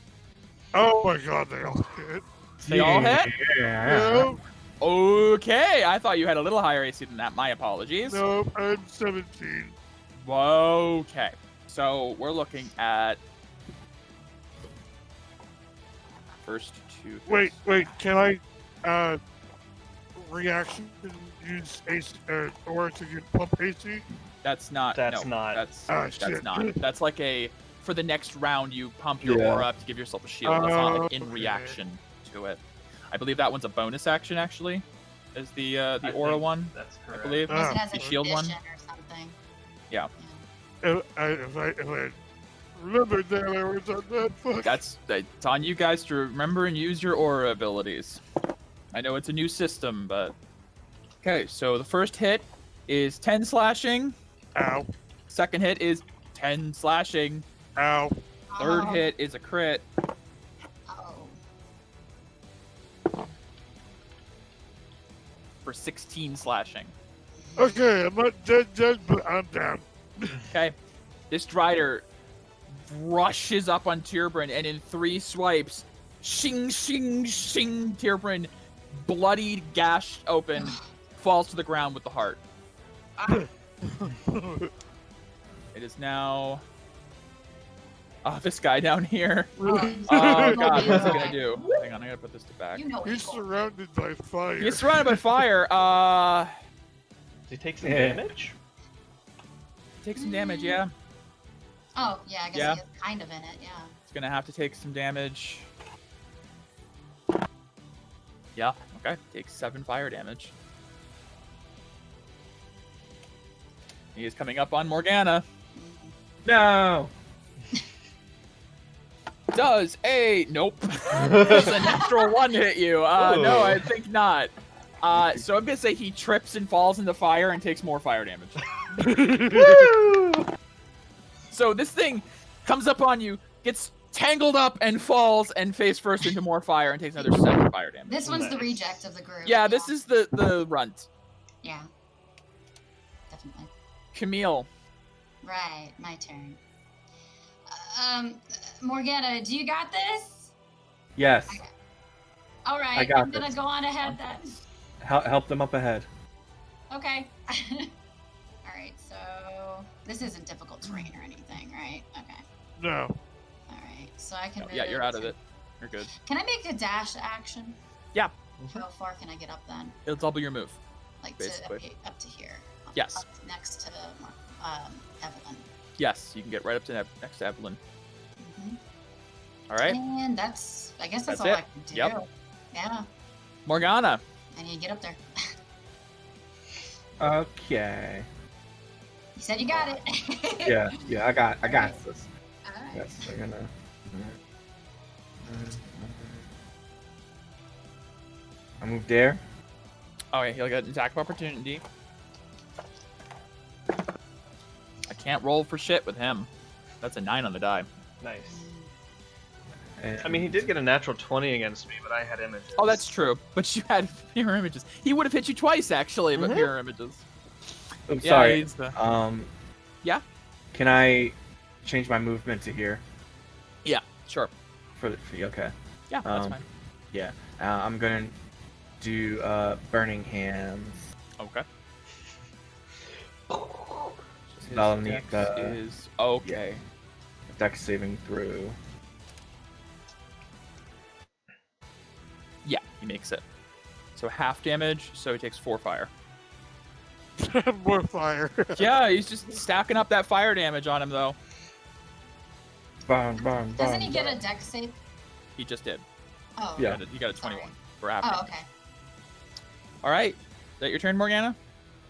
Oh my god, they all hit. They all hit? Nope, Okay, I thought you had a little higher AC than that. My apologies. nope, I'm 17. Okay, so we're looking at first 2. Wait, can I reaction use AC or to get pump AC? That's not. That's no, not. That's Ah, that's shit. not. That's like a for the next round, you pump your aura up to give yourself a shield. That's not like in reaction to it. I believe that one's a bonus action, actually, is the aura one. That's correct. I believe. Unless it has The a shield one. condition or something. Yeah. If I remembered that I was on that fuck. It's on you guys to remember and use your aura abilities. I know it's a new system, but okay. So the first hit is 10 slashing. Ow. Second hit is 10 slashing. Ow. Third hit is a crit. Oh. For 16 slashing. Okay, I'm not dead, but I'm down. Okay. This Drider rushes up on Tierbrand, and in 3 swipes, shing, shing, shing, Tierbrand, bloodied, gashed open, falls to the ground with the heart. It is now... this guy down here. Oh, God, what's he gonna do? Hang on, I gotta put this to back. You know He's surrounded by fire. He's surrounded by fire. Does he take some damage? Take some damage, yeah. Oh, yeah, I guess Yeah. he is kind of in it, yeah. He's gonna have to take some damage. Yeah, okay. Takes 7 fire damage. He is coming up on Morgana. No. Does a nope. Does a natural 1 hit you? No, I think not. So I'm gonna say he trips and falls into fire and takes more fire damage. So this thing comes up on you, gets tangled up and falls and face first into more fire and takes another 7 fire damage. This one's the reject of the group. Yeah, this is the runt. Yeah. Definitely. Camille. Right, my turn. Morgana, do you got this? Yes. Okay. All right, I got I'm gonna this. go on ahead then. Help them up ahead. Okay. All right, so this isn't difficult terrain or anything, right? Okay. No. All right, so I can. Yeah, you're out of move it. You're good. Can I make a dash action? Yeah. How far can I get up then? It'll double your move. Like Basically. up to here. Yes. Up next to Evelyn. Yes, you can get right up to next to Evelyn. Mhm. All right. And that's, I guess that's That's all it. I can do. Yep. Yeah, Morgana. I need to get up there. Okay. You said you got it. Yeah. I got this. All right. Yes, I'm gonna. I move there. Oh yeah, he'll get an attack of opportunity. I can't roll for shit with him. That's a 9 on the die. Nice. And I mean, he did get a natural 20 against me, but I had images. Oh, that's true. But you had mirror images. He would have hit you twice actually, but mirror images. I'm Yeah, sorry. he's the- Yeah. Can I change my movement to here? Yeah, sure. Okay. Yeah, that's fine. Yeah. I'm gonna do burning hands. Okay. I'll His need dex the is okay. dex saving through. Yeah, he makes it. So half damage, so he takes 4 fire. More fire. Yeah, he's just stacking up that fire damage on him though. Burn, burn, burn. Doesn't he get burn. a dex save? He just did. Oh. Yeah. He got a 21 Sorry. for half. Oh, damage. okay. All right. Is that your turn, Morgana?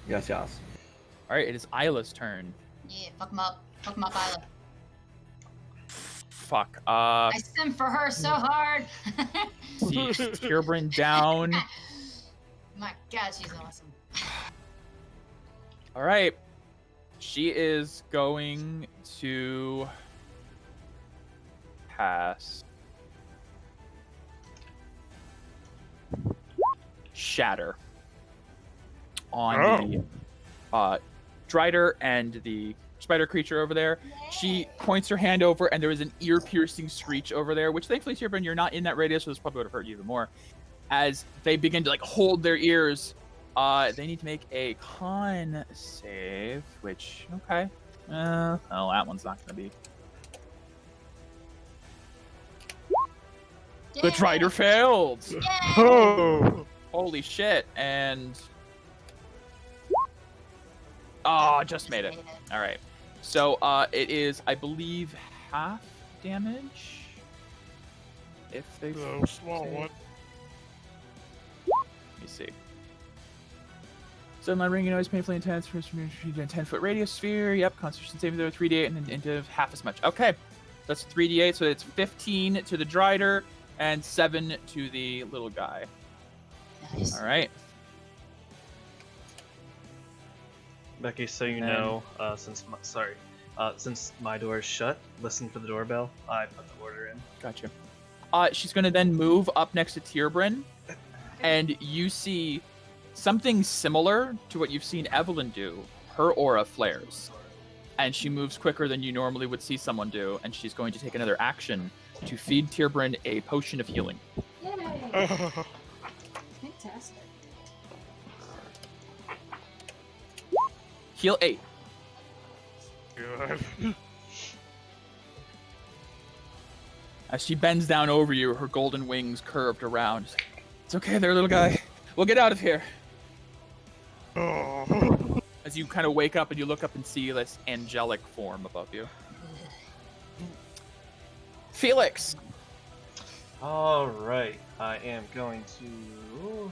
Yes. All right, it is Isla's turn. Yeah, fuck him up. Fuck him up, Isla. Fuck. I sim for her so hard. See, Tierbrand down. My God, she's awesome. All right. She is going to pass Shatter on the Drider and the spider creature over there. She points her hand over, and there is an ear-piercing screech over there, which thankfully, Tierbrand, you're not in that radius, so this probably would have hurt you even more. As they begin to like hold their ears, they need to make a con save, which okay. Oh, that one's not gonna be. The Drider failed. Oh. Holy shit! And just made it. All right. So it is, I believe, half damage. If they The small save. one. Let me see. So my ringing noise painfully intense for a 10-foot radius sphere. Yep, Constitution saving throw 3d8 and then into half as much. Okay, that's 3d8, so it's 15 to the Drider and 7 to the little guy. Nice. All right. Becky, so you know, since my door is shut, listen for the doorbell. I put the order in. Gotcha. She's going to then move up next to Tierbrin, and you see something similar to what you've seen Evelyn do. Her aura flares, and she moves quicker than you normally would see someone do, and she's going to take another action to feed Tierbrin a potion of healing. Yay! Fantastic. Heal 8. God. As she bends down over you, her golden wings curved around. It's okay there, little guy. We'll get out of here. Oh. As you kind of wake up and you look up and see this angelic form above you. Felix! Alright, I am going to...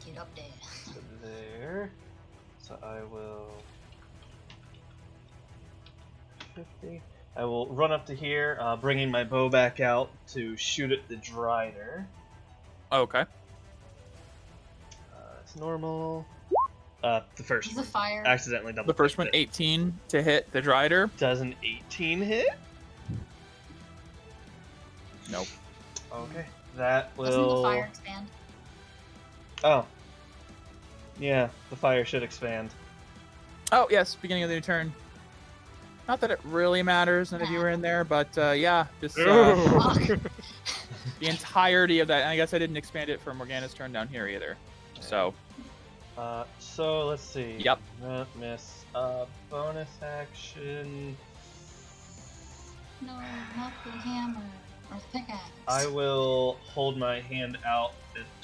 Get up there. there. So I will... 50. I will run up to here, bringing my bow back out to shoot at the Drider. Okay. It's normal. The first Is one. the fire? Accidentally double. The first one, 18 to hit the Drider. Does an 18 hit? Nope. Okay. That will... Doesn't the fire expand? Oh. Yeah, the fire should expand. Oh, yes, beginning of the new turn. Not that it really matters, none of you were in there, but yeah, just the entirety of that. And I guess I didn't expand it for Morgana's turn down here either. So. So let's see. Yep. Miss. Bonus action. No, not the hammer or the pickaxe. I will hold my hand out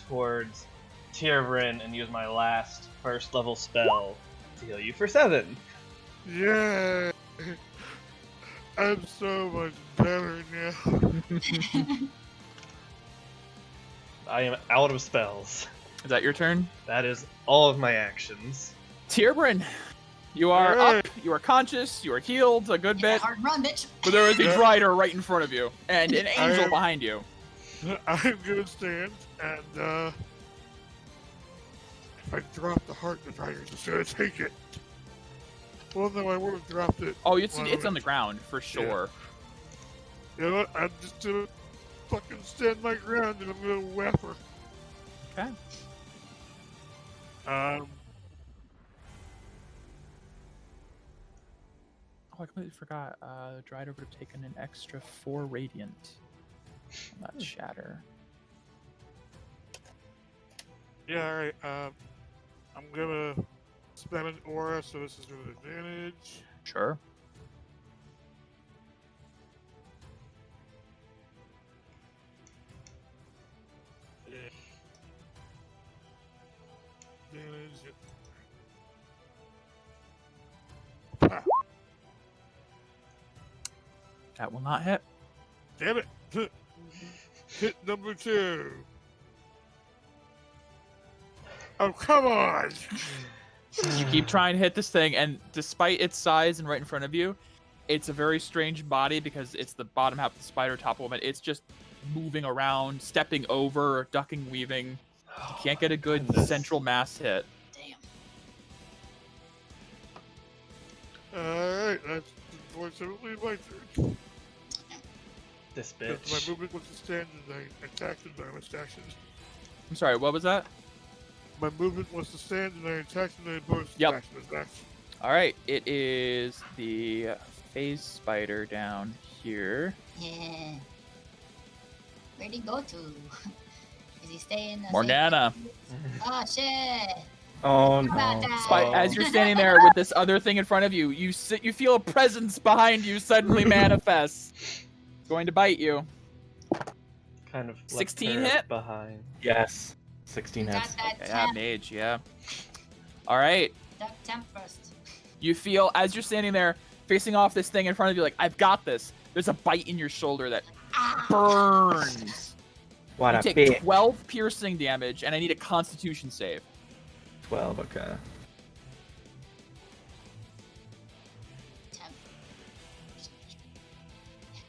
towards Tierbrin and use my last first level spell to heal you for 7. Yeah. I'm so much better now. I am out of spells. Is that your turn? That is all of my actions. Tierbrin, you are up, you are conscious, you are healed a good bit, Hard run, bitch. but there is a Drider right in front of you, and an angel behind you. I'm gonna stand, and if I drop the heart, the Drider's just gonna take it. Well, no, I would have dropped it. Oh, it's on the ground, for sure. You know what? I'm just gonna fucking stand my ground, and I'm gonna whap her. Okay. Um, Oh, I completely forgot. Drider would have taken an extra 4 radiant on that shatter. yeah, alright, I'm gonna spam an aura, so this is with advantage. Sure. Yeah. Advantage. Pow. That will not hit. Damn it! Hit number 2. Oh, come on! You keep trying to hit this thing, and despite its size and right in front of you, it's a very strange body because it's the bottom half of the spider, top of it. It's just moving around, stepping over, ducking, weaving. You can't get a good central mass hit. Damn. Alright, that's unfortunately my turn. This Because bitch. my movement was to stand and I attacked and bonus action. I'm sorry, what was that? My movement was to stand and I attacked and I bonus Yep. action. That's Alright, it is the phase spider down here. Yeah. Where'd he go to? Is he staying? Morgana. Oh shit! Oh How about no. that? As you're standing there with this other thing in front of you, you feel a presence behind you suddenly manifest. Going to bite you. Kind of left 16 her hit? behind. Yes. 16 Got hits. that Yeah, temp. mage, yeah. Alright. Temp first. You feel, as you're standing there, facing off this thing in front of you, like, I've got this. There's a bite in your shoulder that burns. What you a take bitch. 12 piercing damage, and I need a Constitution save. 12, okay.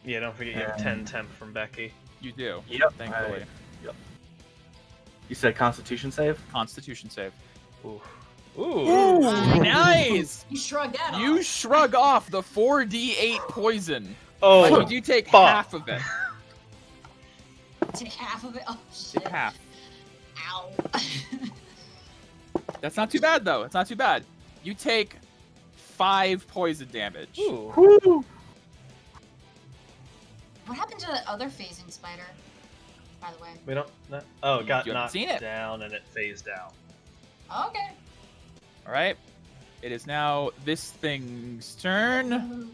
Yeah, don't forget you have 10 temp from Becky. You do. Yep. Thankfully. Yep. You said Constitution save? Constitution save. Ooh. Ooh, nice! You shrug that off. You shrug off the 4d8 poison. Oh, But you do take fuck. half of it. Take half of it. Oh shit. Take half. Ow. That's not too bad, though. It's not too bad. You take 5 poison damage. Ooh. Woo! What happened to the other phasing spider? By the way. We don't. Oh, it got You haven't knocked seen it. down and it phased out. Okay. All right. It is now this thing's turn.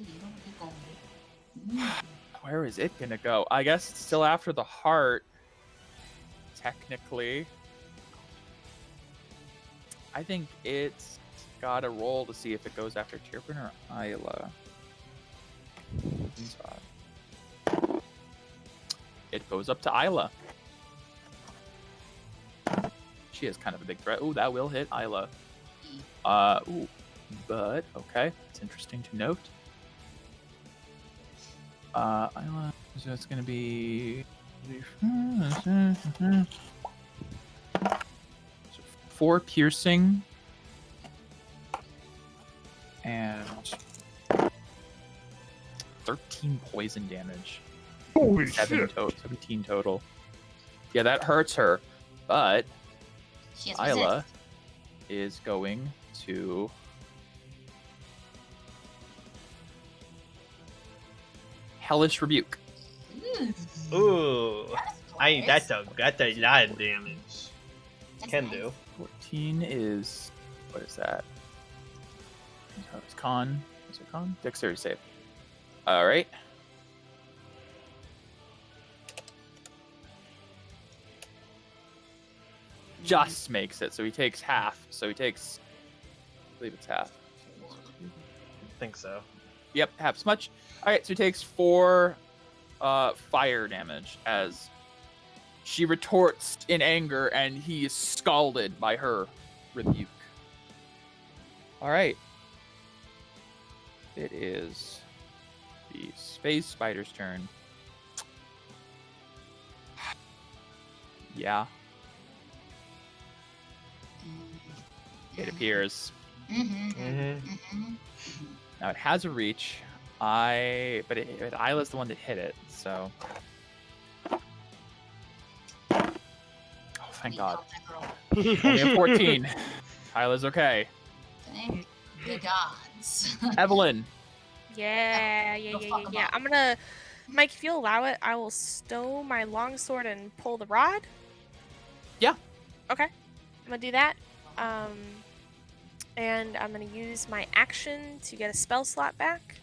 Where is it gonna go? I guess it's still after the heart. Technically. I think it's got a roll to see if it goes after Tirpin or Isla. It goes up to Isla. She is kind of a big threat. Ooh, that will hit Isla. Ooh, but okay, it's interesting to note. Isla, so it's gonna be 4 piercing and 13 poison damage. Holy shit. 17 total. Yeah, that hurts her, but She has Isla resist. is going to Hellish Rebuke. Ooh. That's that's a lot of damage. Can nice. do. 14 is, what is that? It's con. Is it con? Dexterity save. All right. Just makes it, so he takes half. So he takes, I believe it's half. Think so. Yep, half as much. All right, so he takes 4 fire damage as she retorts in anger, and he is scalded by her rebuke. All right. It is the space spider's turn. Yeah, it appears. Now it has a reach. But Isla's the one that hit it, so. Oh, thank God. Only a 14. Isla's okay. Thank the gods. Evelyn. Yeah. I'm gonna, Mike, if you allow it, I will stow my longsword and pull the rod. Yeah. Okay. I'm gonna do that. And I'm gonna use my action to get a spell slot back.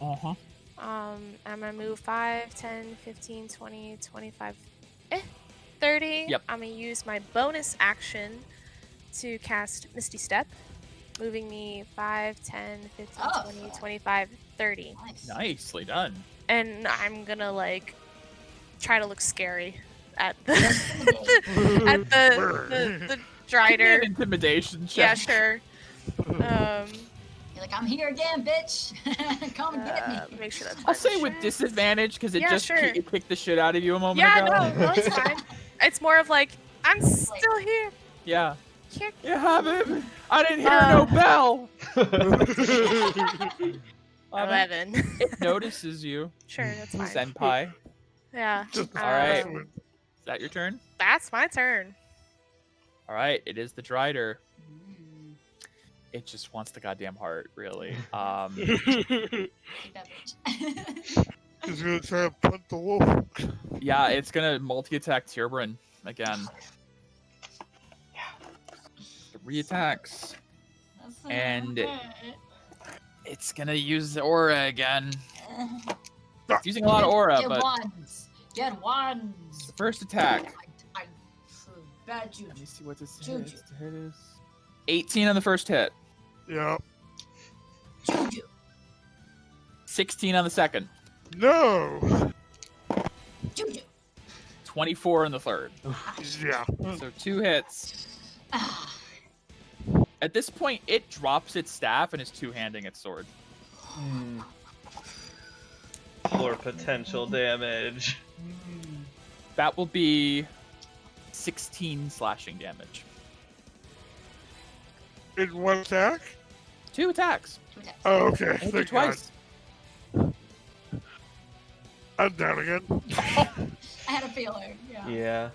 Uh-huh. I'm gonna move 5, 10, 15, 20, 25, 30. Yep. I'm gonna use my bonus action to cast Misty Step, moving me 5, 10, 15, 20, 25, 30. Nice. Nicely done. And I'm gonna like try to look scary at the at the Drider. An intimidation check. Yeah, sure. You're like, I'm here again, bitch. Come and get me. Make sure that's. I'll say fine. with disadvantage because it Yeah, just sure. it kicked the shit out of you a moment Yeah, ago. no, it's fine. It's more of like I'm still here. Yeah. Can't. You have it. I didn't hear no bell. 11. It notices you, Sure, that's fine. Senpai. Yeah. All right. Um, Is that your turn? That's my turn. All right. It is the Drider. It just wants the goddamn heart, really. Take that bitch. He's gonna try to punt the wolf. Yeah, it's gonna multi-attack Tirbrun again. 3 attacks. And it's gonna use the aura again. It's using a lot of aura, Get but ones. Get ones. the first attack. I bad juju. Let me see what this Juju. hit is. The hit is 18 on the first hit. Yeah. Juju. 16 on the second. No. 24 on the third. Yeah. So 2 hits. Ah. At this point, it drops its staff and is two-handing its sword. For potential damage. That will be 16 slashing damage. In one attack? 2 attacks. Oh, okay. Hit you Thank twice. God. I'm down again. I had a feeling. Yeah. Yeah.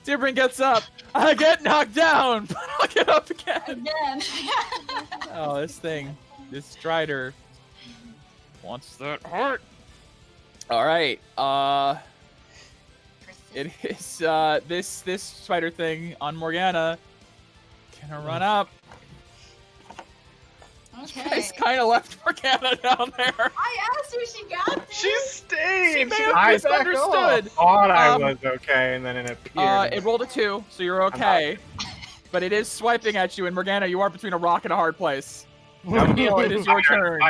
Tibrin gets up. I get knocked down, but I'll get up again. Again. Oh, this Strider wants that heart. All right. It is this spider thing on Morgana. Gonna run up. Okay. It's kind of left Morgana down there. I asked who she got there. She stayed! She may have I misunderstood. thought I was okay, and then it appeared. It rolled a 2, so you're okay. But it is swiping at you, and Morgana, you are between a rock and a hard place. It is your turn.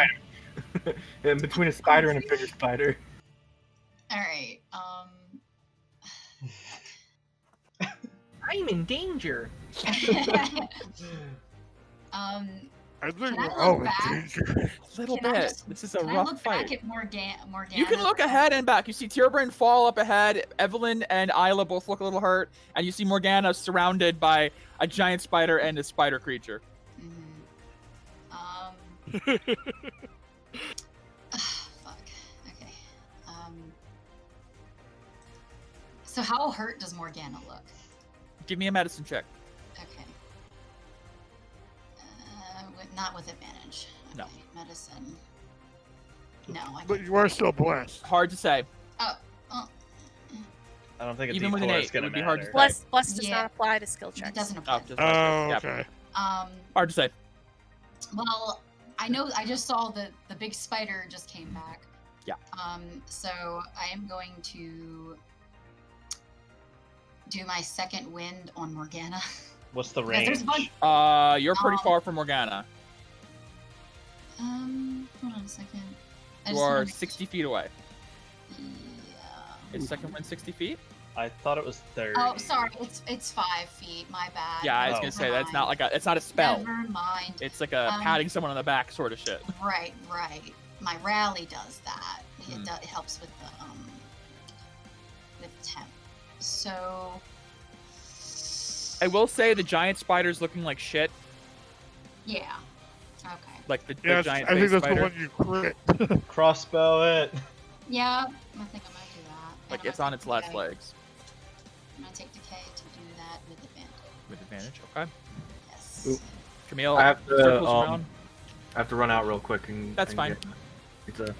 In between a spider and a bigger spider. Alright, I'm in danger. I think Can I we're all look in back? danger. A little Can I bit. just- This is a can I rough look fight. back at Morgana? You can look ahead and back. You see Tyrburn fall up ahead. Evelyn and Isla both look a little hurt. And you see Morgana surrounded by a giant spider and a spider creature. Fuck. Okay. So how hurt does Morgana look? Give me a medicine check. Okay. Not with advantage. Okay. No. Medicine. No, I But can't. you are still blessed. Hard to say. Oh. I don't think a Even with an D4 is 8, gonna it would be matter. hard to say. Bless does Yeah. not apply to skill It checks. doesn't Oh, apply. just Oh, yeah. okay. Hard to say. Well, I know I just saw the big spider just came back. Yeah. So I am going to do my second wind on Morgana. What's the Because there's range? a bunch. You're pretty far from Morgana. Hold on a second. I You just wanna are make- 60 feet away. Yeah. Is second wind 60 feet? I thought it was 30. Oh, sorry. It's 5 feet. My bad. Yeah, I was Oh. gonna say that's not like it's not a spell. Never mind. It's like a patting someone on the back sort of shit. Right. My rally does that. It, Hmm. it helps with the temp. So I will say the giant spider's looking like shit. yeah. Okay. Like the Yes, giant I think face that's spider. the one you crit. Crossbow it. Yeah, I think I'm gonna do that. Like And it's I'm on gonna its take last decay. legs. I'm gonna take decay to do that with advantage. With advantage, okay. Yes. Ooh. Camille, I have to, circles around. I have to run out real quick and. That's and fine. get pizza.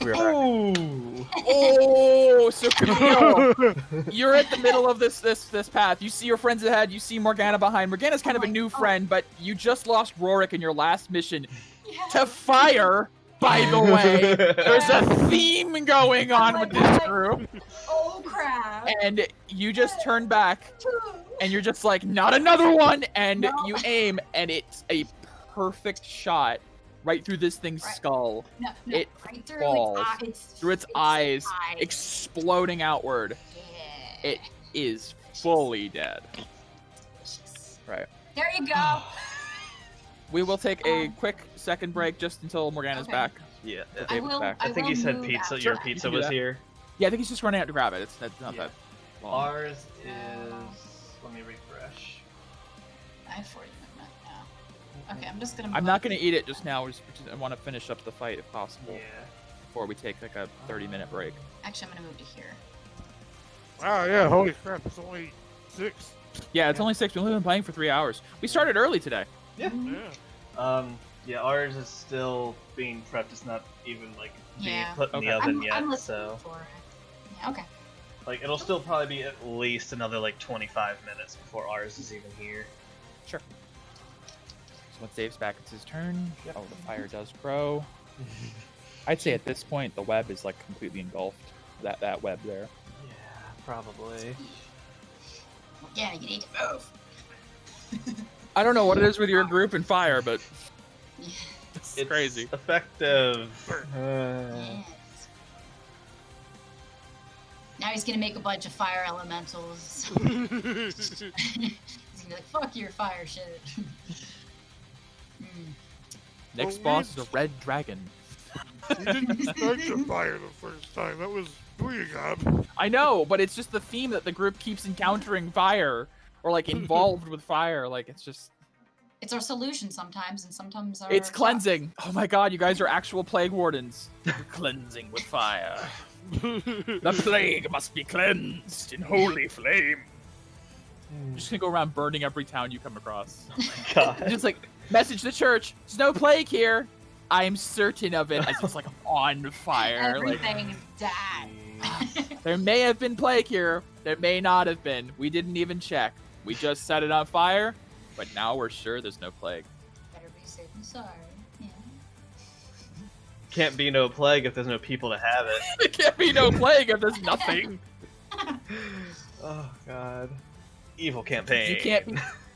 We're back. Ooh. Oh, so Camille, you're at the middle of this path. You see your friends ahead. You see Morgana behind. Morgana's kind of a new friend, but you just lost Rorik in your last mission to fire. By the way, there's a theme going on with this group, Oh crap! and you just turn back, and you're just like, not another one, and No. you aim, and it's a perfect shot right through this thing's Right. skull, No, it right through falls its through its eyes, exploding outward. Yeah. It is fully dead. Right. There you go. We will take a quick second break just until Morgana's Okay. back. Yeah. David's I will. back. I think will you said move pizza. out. Your Sure, you pizza can do was that. here. Yeah, I think he's just running out to grab it. That's not Yeah. that long. Ours is. Let me refresh. I have 40 movement now. Okay, I'm just gonna. I'm move not up. gonna eat it just now. I want to finish up the fight if possible Yeah. before we take like a 30-minute break. Actually, I'm gonna move to here. Wow, yeah, holy crap, it's only 6. Yeah, it's only 6. We've only been playing for 3 hours. We started early today. Yeah. Yeah. Yeah, ours is still being prepped. It's not even like being Yeah. put in the Okay. oven yet. I'm listening So for it. Yeah, okay. like it'll still probably be at least another like 25 minutes before ours is even here. Sure. So once Dave's back, it's his turn. Yep. Oh, the fire does grow. I'd say at this point the web is like completely engulfed. That web there. Yeah, probably. Yeah, you need to move. I don't know what it is with your group and fire, but Yeah. It's crazy. Effective. Yes. Now he's gonna make a bunch of fire elementals. He's gonna be like, fuck your fire shit. Next boss is a red dragon. You didn't start the fire the first time. That was Booyagab. I know, but it's just the theme that the group keeps encountering fire or like involved with fire. Like it's just. It's our solution sometimes, and sometimes our. It's cleansing. Oh my god, you guys are actual plague wardens. You're cleansing with fire. The plague must be cleansed in holy flame. You're just gonna go around burning every town you come across. Oh my god. Just like message the church. There's no plague here. I am certain of it. As it's like on fire. Everything's dead. There may have been plague here. There may not have been. We didn't even check. We just set it on fire, but now we're sure there's no plague. Better be safe than sorry. Yeah. Can't be no plague if there's no people to have it. There can't be no plague if there's nothing. Oh god. Evil campaign.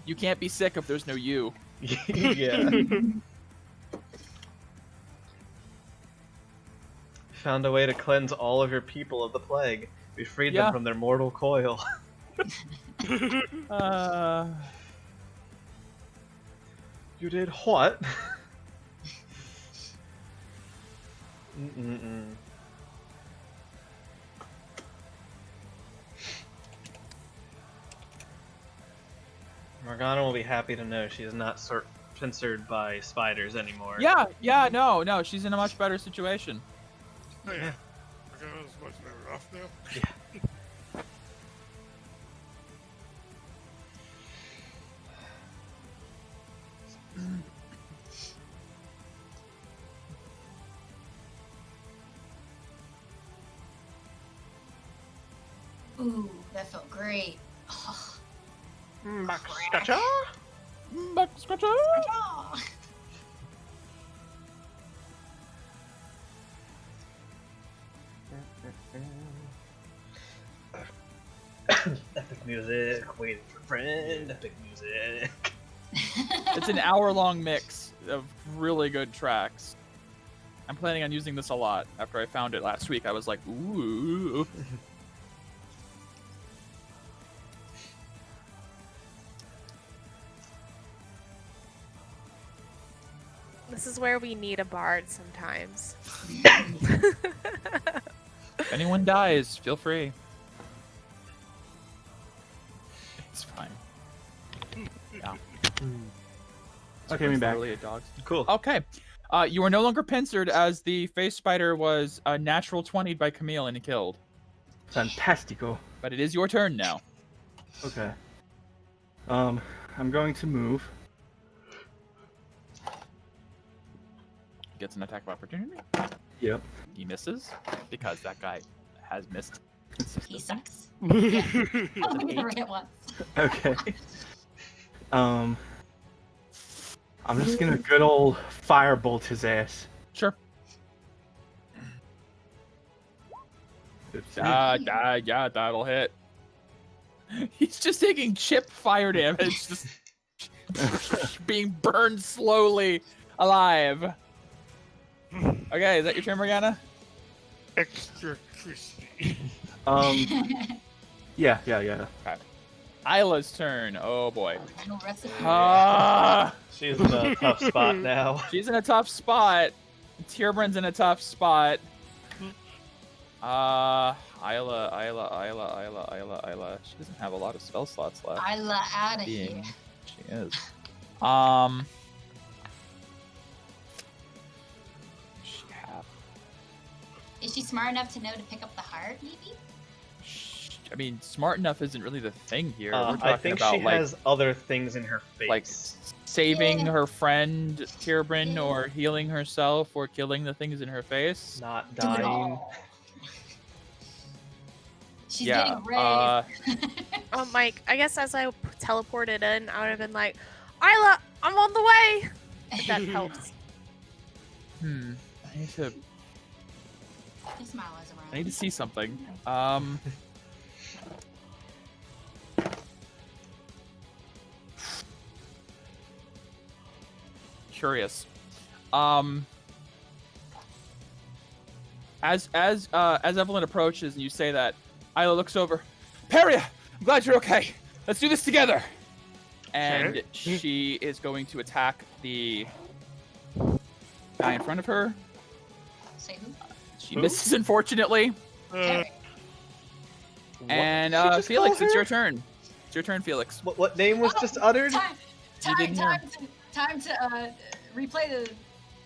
You can't be sick if there's no you. Yeah. Found a way to cleanse all of your people of the plague. We freed them from their mortal coil. You did what? Morgana will be happy to know she is not censored by spiders anymore. Yeah, no, she's in a much better situation. Oh yeah. Morgana's much better off now. Yeah. Ooh, that felt great. Back scratcher? Back scratcher? Epic music, waiting for friend, epic music. It's an hour-long mix of really good tracks. I'm planning on using this a lot. After I found it last week, I was like, ooh. This is where we need a bard sometimes. If anyone dies, feel free. It's fine. Yeah. Okay, me back. Really a dog. Cool. Okay. You are no longer pincered as the face spider was a natural 20'd by Camille and killed. Fantastico. But it is your turn now. Okay. I'm going to move. Gets an attack of opportunity. Yep. He misses because that guy has missed. He sucks. Yeah. Oh, we never hit once. Okay. I'm just gonna good old firebolt his ass. Sure. 15. Yeah, that'll hit. He's just taking chip fire damage, just being burned slowly alive. Okay, is that your turn, Morgana? Extra crispy. Yeah. Okay. Isla's turn. Oh boy. Final recipe. She's in a tough spot now. She's in a tough spot. Tierbrand's in a tough spot. Isla. She doesn't have a lot of spell slots left. Isla out of here. She is. She have. Is she smart enough to know to pick up the heart, maybe? I mean, smart enough isn't really the thing here. We're talking I think about she has other things in her face. like saving her friend Tierbrand, or healing herself, or killing the things in her face. Not Do it dying. all. She's Yeah. getting raised. Mike, I guess as I teleported in, I would have been like, Isla, I'm on the way! If that helps. I need to. His smile is around. I need to see something. Curious. As Evelyn approaches and you say that, Isla looks over. Peria, I'm glad you're okay. Let's do this together. And she is going to attack the guy in front of her. Say who? She misses, unfortunately. And Felix, it's your turn. It's your turn, Felix. What name was just uttered? Time to replay the.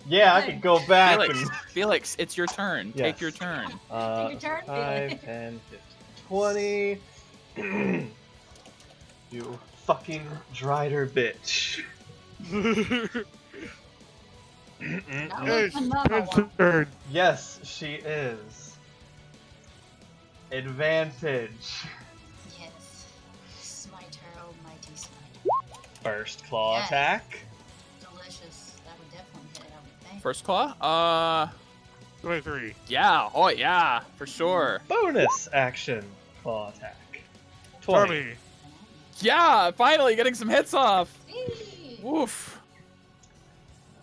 Yeah, I could go back Felix, it's your turn. Yes. Take your turn. Take your turn, 5, 10, 15, 20. You fucking drider bitch. Yes, she is. Advantage. Yes. Smite her, oh mighty smite. First claw attack. Delicious. That would definitely hit, I would think. First claw? 23. Yeah. Oh, yeah. For sure. Bonus action claw attack. 20. Yeah, finally getting some hits off. Hey. Woof.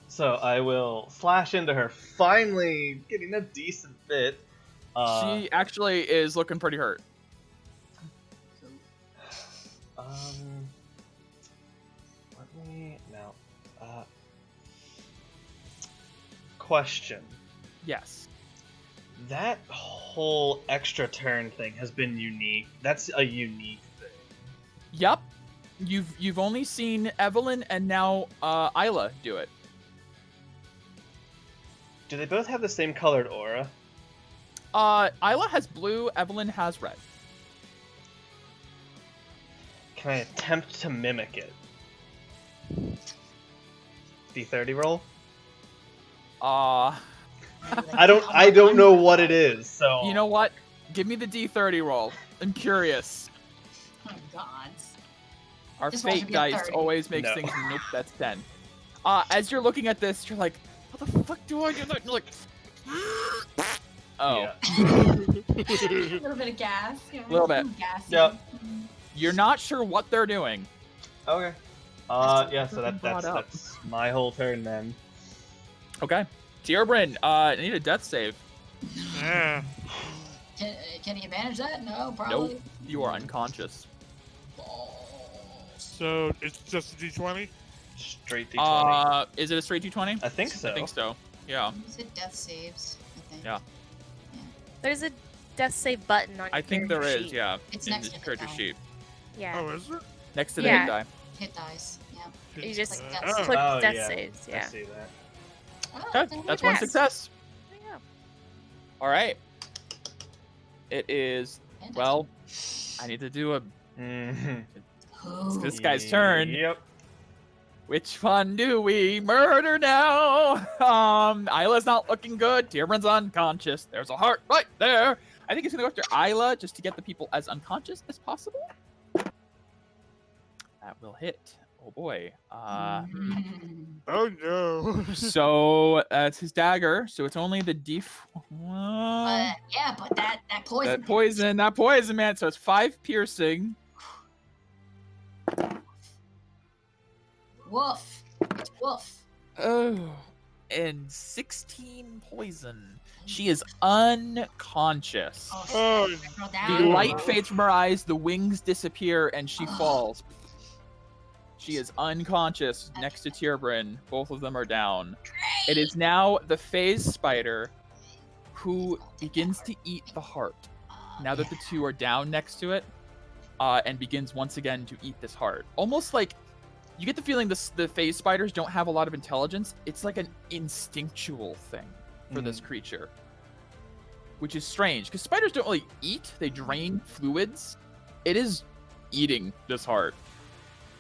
So I will slash into her, finally getting a decent bit. She actually is looking pretty hurt. Let me now. Question. Yes. That whole extra turn thing has been unique. That's a unique thing. Yep. You've only seen Evelyn and now Isla do it. Do they both have the same colored aura? Isla has blue, Evelyn has red. Can I attempt to mimic it? D30 roll? I don't know what it is, so You know what? Give me the D30 roll. I'm curious. Oh God. Our Just watch fate it be a dice 30. always makes things. Nope, that's 10. As you're looking at this, you're like, "How the fuck do I do that?" You're like, "Oh." Yeah. A little bit of gas. A little bit. Gas. Yep. You're not sure what they're doing. Okay. Yeah, so brought up. that's my whole turn then. Okay. Tierbrin, I need a death save. Yeah. Can he manage that? No, probably. Nope. You are unconscious. So it's just a D20? Straight D20. Is it a straight D20? I think so. I think so. Yeah. Is it death saves? I think. Yeah. There's a death save button on your I think there character is, sheet. yeah. It's in next the to the character die. sheet. Yeah. Oh, is it? Next to the Yeah. hit die. Hit dice. Yeah. You just Like death click Oh, death yeah. saves. I Yeah. see that. Oh, Okay, that's one Yes. success. There you go. All right. It is, Fantastic. well, I need to do a. Mm-hmm. Oh. This guy's turn. Yep. Which one do we murder now? Isla's not looking good. Tierbrin's unconscious. There's a heart right there. I think he's gonna go after Isla just to get the people as unconscious as possible. That will hit. Oh boy. Oh no. So that's his dagger. So it's only the Yeah, but that poison. that poison, man. So it's 5 piercing. Woof. It's woof. Oh, and 16 poison. She is unconscious. Oh, Throw The down. light fades from her eyes, the wings disappear, and she falls. She is unconscious next to Tierbrin. Both of them are down. It is now the phase spider who begins to eat the heart. Now that the two are down next to it, and begins once again to eat this heart. Almost like you get the feeling the phase spiders don't have a lot of intelligence. It's like an instinctual thing for this creature, which is strange because spiders don't really eat; they drain fluids. It is eating this heart.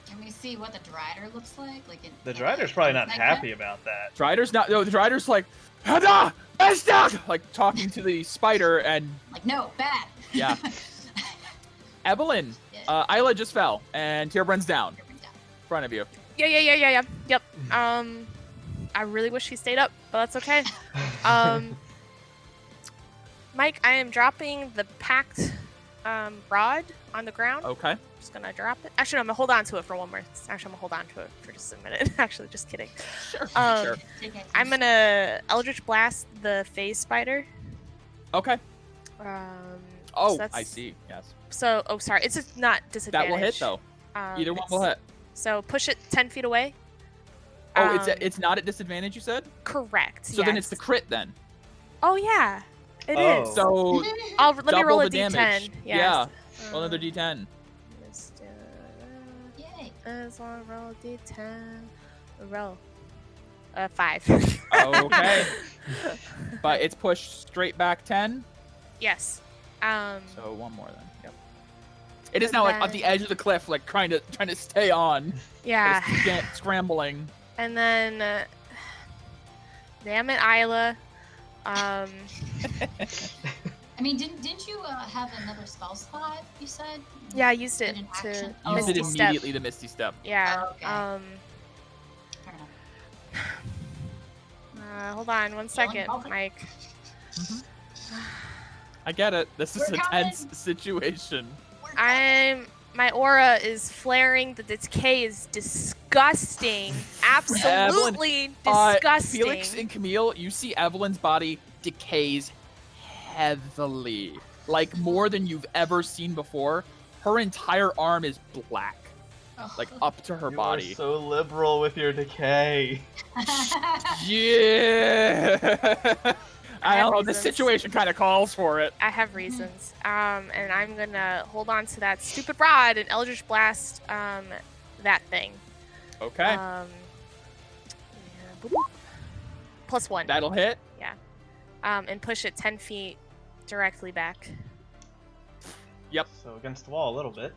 Can we see what the Drider looks like? The Drider's probably not happy about that. Drider's not. No, the Drider's like, "Hada, stuck!" Like talking to the spider, and Like, no, bad. yeah. Evelyn, Isla just fell, and Tierbrin's down in front of you. Yeah. Yep. I really wish he stayed up, but that's okay. Mike, I am dropping the pact rod on the ground. Okay. Just gonna drop it. Actually, no, I'm gonna hold on to it for one more. Actually, I'm gonna hold on to it for just a minute. Actually, just kidding. Sure. Sure. Take it. I'm gonna Eldritch Blast the phase spider. Okay. So I see. Yes. So, sorry, it's just not disadvantage. That will hit though. Either one will hit. So push it 10 feet away. Oh, it's not at disadvantage, you said? Correct. So then it's the crit then. Oh yeah, it Oh. is. So Let me roll a double the d10. damage. Yeah. Roll another d10. Let's do Yay. as long roll a d10. Roll. 5. Okay. But it's pushed straight back 10. Yes. So one more then. Yep. It is now like at the edge of the cliff, like trying to stay on. Yeah. It's scrambling. And then, damn it, Isla. I mean, didn't you have another spell slot? You said. Yeah, I used it An to action? Use it Misty Step. immediately to Misty Step. Yeah. Oh, okay. Fair enough. Hold on one second, Perfect. Mike. I get it. This is We're a coming. tense situation. My aura is flaring. The decay is disgusting. Absolutely disgusting. Felix and Camille, you see Evelyn's body decays heavily. Like more than you've ever seen before. Her entire arm is black. Like up to her You body. are so liberal with your decay. Yeah. I don't know. The reasons. situation kind of calls for it. I have reasons. And I'm gonna hold on to that stupid rod and Eldritch Blast that thing. Okay. Yeah, boop. +1. That'll hit. And push it 10 feet directly back. Yep. So against the wall a little bit.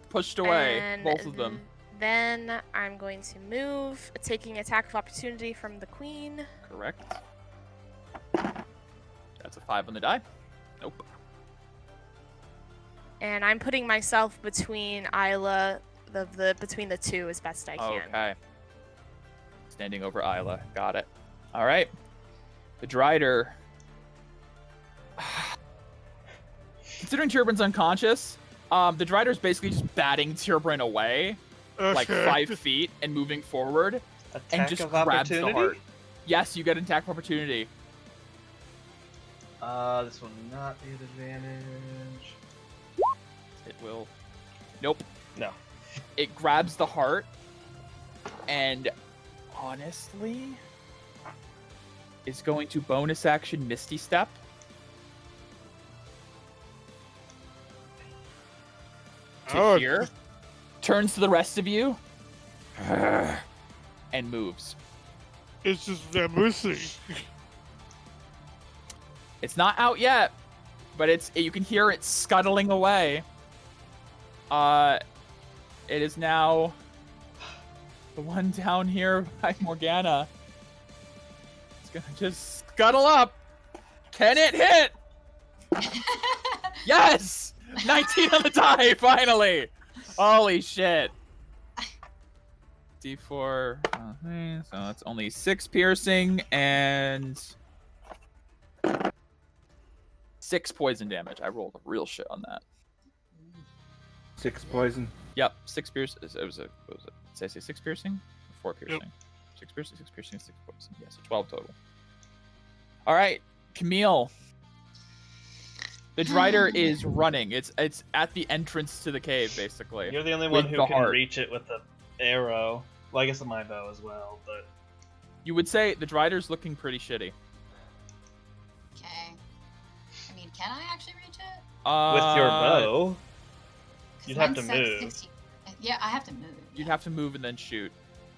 Pushed away. And Both of them. Then I'm going to move, taking attack of opportunity from the queen. Correct. That's a 5 on the die. Nope. And I'm putting myself between Isla, between the two as best I can. Okay. Standing over Isla. Got it. All right. The Drider. Considering Turbin's unconscious, the Drider's basically just batting Turbin away, like 5 feet, and moving forward, and Attack just of grabs the opportunity? heart. Yes, you get an attack of opportunity. This will not be an advantage. It will. Nope. No. It grabs the heart, and honestly, is going to bonus action Misty Step. To here, turns to the rest of you, and moves. It's just that Lucy. It's not out yet, but you can hear it scuttling away. It is now the one down here by Morgana. It's gonna just scuttle up. Can it hit? Yes! 19 on the die, finally! Holy shit. D4, so that's only 6 piercing and 6 poison damage. I rolled a real shit on that. 6 poison. Yep, 6 piercing. What was it? Did I say 6 piercing? Or 4 piercing? Yep. 6 piercing, 6 piercing, 6 poison. Yeah, so 12 total. Alright, Camille. The Drider is running. It's at the entrance to the cave, basically. You're the only one With who the can heart. reach it with the arrow. Well, I guess with my bow as well, but You would say the Drider's looking pretty shitty. Okay. I mean, can I actually reach it? with your bow, 'Cause you'd have mine to says move. 60. Yeah, I have to move. You'd yeah. have to move and then shoot.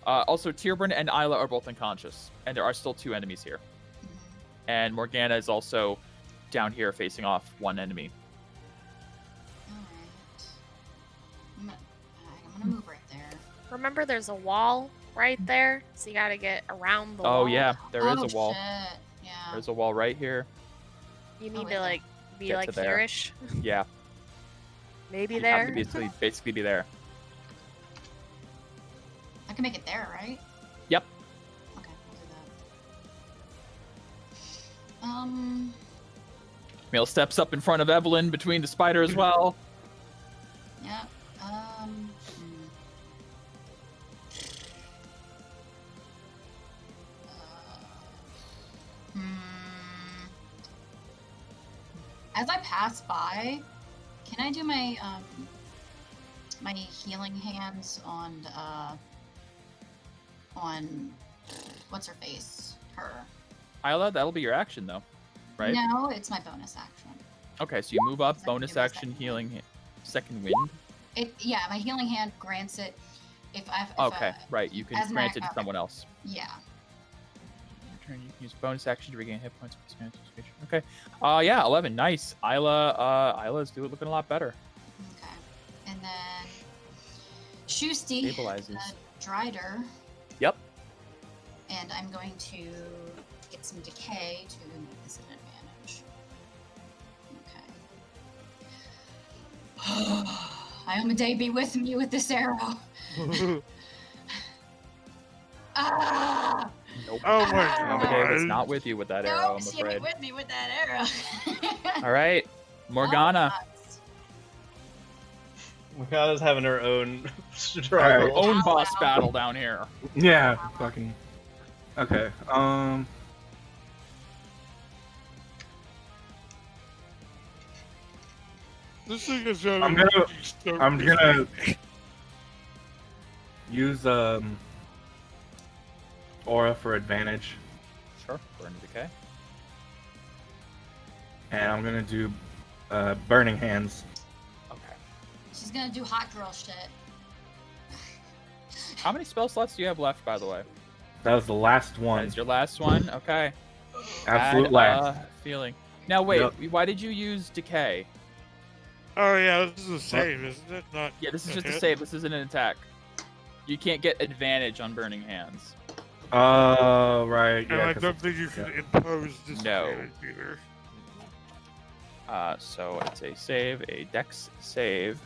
Also, Tierburn and Isla are both unconscious, and there are still 2 enemies here. Mhm. And Morgana is also down here facing off 1 enemy. Alright. I'm gonna move right there. Remember, there's a wall right there, so you gotta get around the wall. Oh yeah, there is Oh, a wall. Shit. Yeah. There's a wall right here. You need wait, to there. like be Get like to there. here-ish. Yeah, Maybe you there. have to basically be there. I can make it there, right? Yep. Okay, I'll do that. Camille steps up in front of Evelyn between the spider as well. Yeah. As I pass by, can I do my my healing hands on what's her face? Her. Isla, that'll be your action though, right? No, it's my bonus action. Okay, so you move up, Because I can bonus do my action, second healing, second wind. Yeah, my healing hand grants it if Okay, right. You can as grant my- it to someone else. Yeah. Turn, you can use bonus action to regain hit points. Okay. Yeah, 11. Nice. Isla's looking a lot better. Okay. And then Shoosty Stabilizes. Drider. Yep. And I'm going to get some decay to make this an advantage. Okay. Iomedae be with me with this arrow. Ah! Nope. Oh my Iomedae was god. not with you with that arrow, I'm She ain't afraid. with me with that arrow. All right. Morgana. Morgana's having her own Her struggle. own Ow, boss ow. battle down here. Yeah, fucking. Okay. This thing is I'm gonna use aura for advantage, Sure. Burn decay. and I'm gonna do burning hands. Okay. She's gonna do hot girl shit. How many spell slots do you have left, by the way? That was the last one. That's your last one? Okay. Absolute Add, last. Feeling. Now, wait. Yep. Why did you use decay? Oh yeah, this is the same, isn't it? Not. Yeah, this is a just a hit? save. This isn't an attack. You can't get advantage on burning hands. Oh, right. And Yeah. I 'cause don't think you can impose this No. advantage either. So it's a save, a dex save.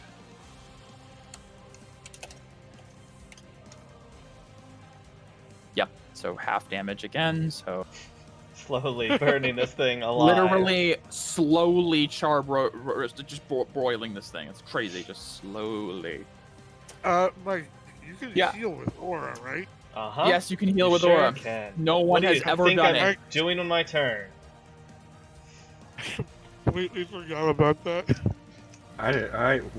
Yep. So half damage again. So Slowly burning this thing alive. literally slowly just broiling this thing. It's crazy. Just slowly. Mike, you can Yeah. heal with aura, right? Uh-huh. Yes, you can heal You with sure aura. can. No What one do has you ever think done I'm it. doing on my turn? Completely forgot about that.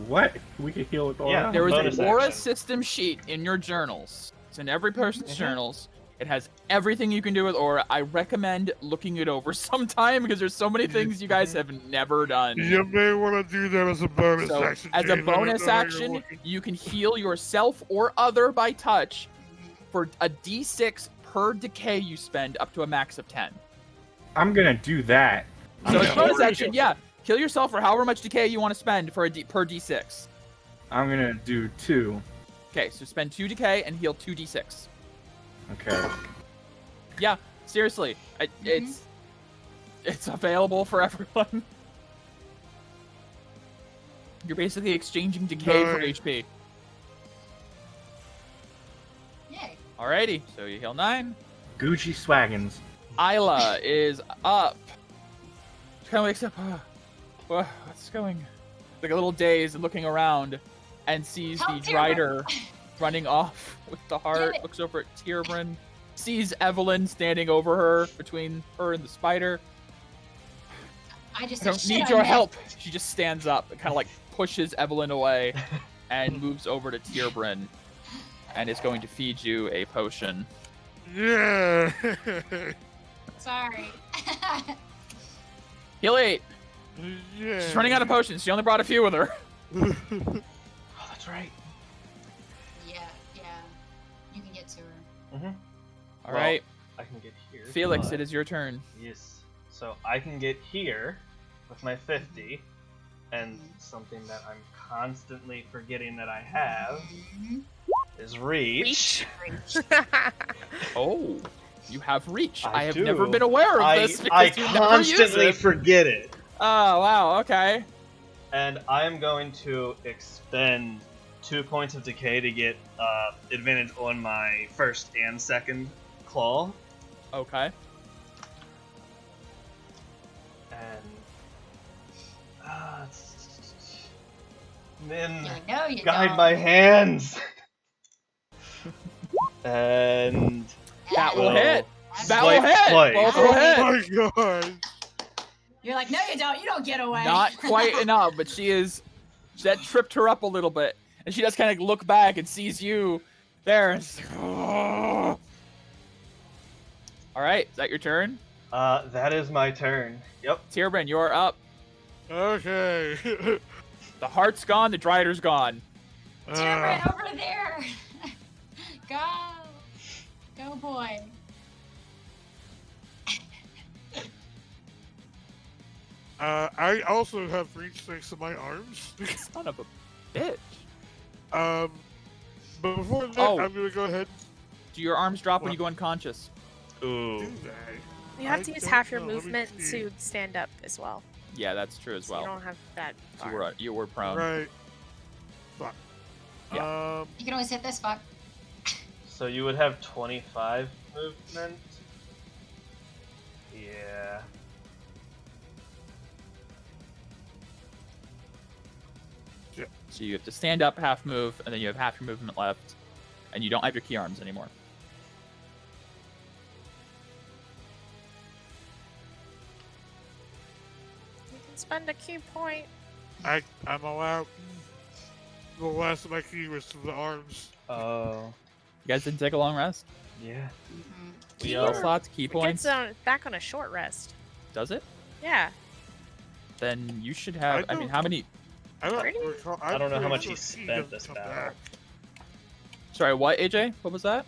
What? We can heal with aura? Yeah. There is Bonus an aura action. system sheet in your journals. It's in every person's Mhm. journals. It has everything you can do with aura. I recommend looking it over sometime because there's so many things you guys have never done. You may want to do that as a bonus So, action. as a James. I don't bonus know how you're action, looking. you can heal yourself or other by touch for a d6 per decay you spend up to a max of 10. I'm gonna do that. So as a Yeah. bonus action, yeah, kill yourself for however much decay you want to spend for per d6. I'm gonna do 2. Okay, so spend 2 decay and heal 2 d6. Okay. Yeah, seriously, it's available for everyone. You're basically exchanging decay for Nice. HP. Yay. Alrighty, so you heal 9. Gucci Swaggins. Isla is up. She kind of wakes up. What's going? Like a little dazed and looking around, and sees Help, the Tierbrin. rider running off with the heart. it. Looks over at Tierbrin, sees Evelyn standing over her between her and the spider. I just I said don't shit need on your that. help. She just stands up and kind of like pushes Evelyn away and moves over to Tierbrin and is going to feed you a potion. Yeah. Sorry. Heal 8. Yeah. She's running out of potions. She only brought a few with her. Oh, that's right. yeah. You can get to her. Mm-hmm. All right, I can get here. Felix, but- it is your turn. Yes. So I can get here with my 50, and something that I'm constantly forgetting that I have Mhm. is reach. Oh, you have reach. I I have do. never been aware of I this because you never use constantly it. forget it. Oh, wow, okay. And I'm going to expend 2 points of decay to get advantage on my first and second claw. Okay. And Min, You're like, no, you guide don't. my hands. And That will Whoa. hit. That Swipe will hit. twice. Both will Oh hit. my god! You're like, no, you don't. You don't get away. Not quite enough, but that tripped her up a little bit. And she does kind of look back and sees you there. And she's like, oh. All right, is that your turn? That is my turn. Yep. Tierbrand, you're up. Okay. The heart's gone, the Dryder's gone. Tierbrand, over there. Go. Go, boy. I also have reach thanks to my arms. Son of a bitch. But before that, Oh. I'm gonna go ahead Do your arms drop when What? you go unconscious? Ooh. and do that. You have I to use don't half your know, let me movement see. to stand up as well. Yeah, that's true as So you well. don't have that So far. you were prone. Right. Fuck. Yeah. You can always hit this spot. So you would have 25 movement? Yeah. So you have to stand up, half move, and then you have half your movement left, and you don't have your key arms anymore. You can spend a key point. I'm allowed. The last of my key was to the arms. Oh. You guys didn't take a long rest? Yeah. Mm-hmm. We Spell are. slots, key It points. gets back on a short rest. Does it? Yeah. Then you should have. I mean, don't- how many? I don't Really? recall. I don't know how I'm much pretty he sure spent doesn't this come battle. back. Sorry, what, AJ? What was that?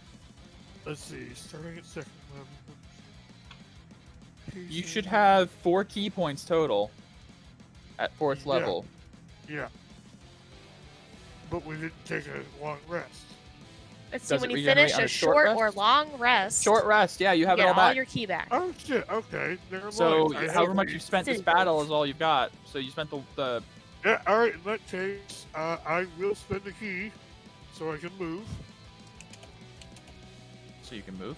Let's see. Starting at second level. You should have 4 key points total at 4th Yeah. level. Yeah. But we didn't take a long rest. Let's see, Does when it you regenerate finish on a a short short rest? or long rest, Short rest, yeah, you have you it get all back. your key back. Oh shit. Okay. Never mind. So I however have much reached. you've spent this Silly battle bitch. is all you've got. So you spent the Yeah. All right. In that case, I will spend the key, so I can move. so you can move.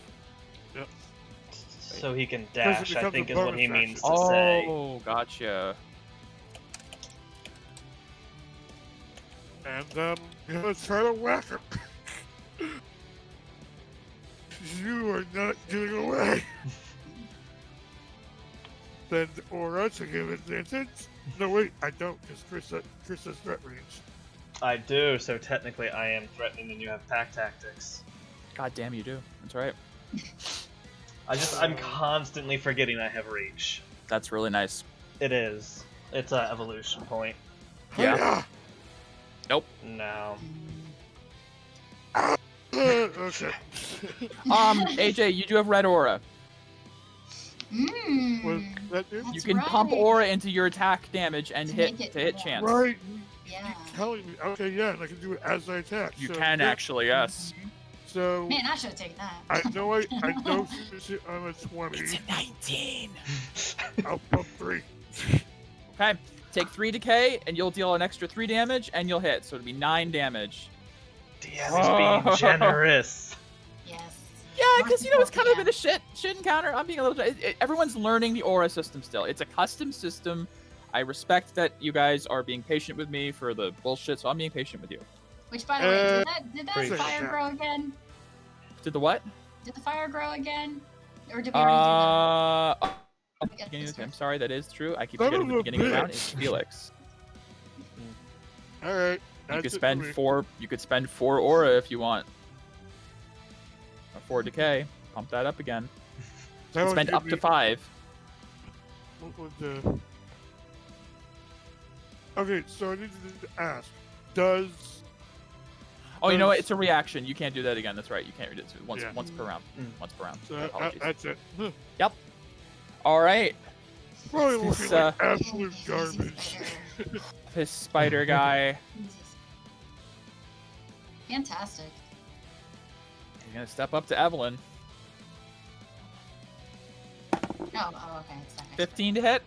So he can Because dash, it I becomes think a is what bonus he action. means to say. Oh, gotcha. And gonna try to whack him. You are not getting away. Then Aurora to give advantage. No wait, I don't, because Chris has threat range. I do, so technically I am threatening and you have pack tactics. God damn, you do. That's right. I'm constantly forgetting I have reach. That's really nice. It is. It's an evolution point. Yeah. Hiya! No. Okay. AJ, you do have red aura. Mm. What that do? You That's can pump right. aura into your attack damage and To hit make it to hit more. chance. Right. Yeah. Keep telling me. Okay, yeah, and I can do it as I attack. You so, can yeah. actually, yes. So Man, I should have taken that. I know I finish it on a 20. 19. I'll pump 3. Okay. Take 3 decay, and you'll deal an extra 3 damage, and you'll hit. So it'll be 9 damage. DM is being generous. Yes. Yeah, because it's kind of been a shit encounter. I'm being a little. Everyone's learning the aura system still. It's a custom system. I respect that you guys are being patient with me for the bullshit, so I'm being patient with you. Which, by the way, did that pretty fire sure. grow again? Did the what? Did the fire grow again? Or did we already do that? We got this I'm sorry, that is true. I keep Son forgetting of the a beginning of the round bitch. is Felix. All right. You could spend 4. You could spend 4 aura if you want. Or 4 decay. Pump that up again. You can spend up to 5. What would the... Okay, so I need to ask. Does... Oh, you know what? It's a reaction. You can't do that again. That's right. You can't read it once Yeah. once per round. Mm. Once per round. So Apologies. that's it. Huh. All right. Probably This, looking like Yeah, absolute easy garbage. spider. This spider guy. Easy. Fantastic. You're gonna step up to Evelyn. Oh, okay. It's not 15 to hit.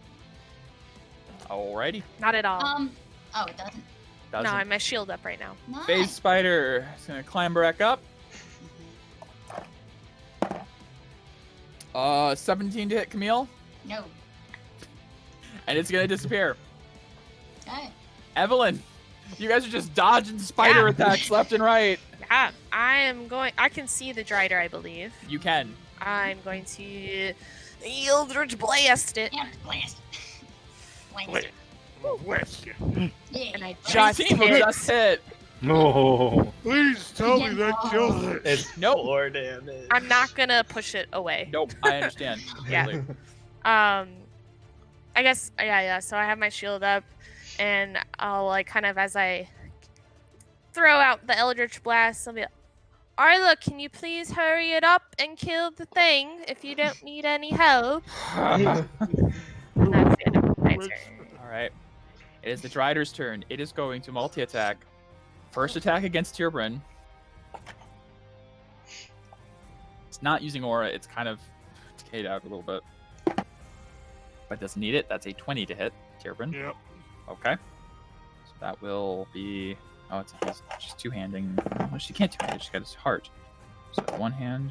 Alrighty. Not at all. Oh, it doesn't. Doesn't. no, I'm my shield up right now. Nice. Phase spider is gonna climb back up. 17 to hit Camille, No. and it's gonna disappear. Okay. Evelyn, You guys are just dodging spider attacks left and right. Yeah, I can see the Drider, I believe. You can. I'm going to Eldritch Blast it. Yeah, blast. Wait. Bless you. Yeah. And I Just just hit. just hit. No. Please tell me that kills it. It's Nope. 4 damage. I'm not gonna push it away. Nope. I understand. Yeah. completely. I guess yeah. So I have my shield up, and I'll like kind of as I throw out the Eldritch Blast, I'll be like, Arla, can you please hurry it up and kill the thing if you don't need any help? And that's the end of my turn. All right. It is the Drider's turn. It is going to multi-attack. First attack against Tyrbryn. It's not using Aura. It's kind of decayed out a little bit. But doesn't need it. That's a 20 to hit Tyrbryn. Yep. Okay. So that will be... Oh, it's just two-handing. Well, she can't two-hand. She's got his heart. So one hand.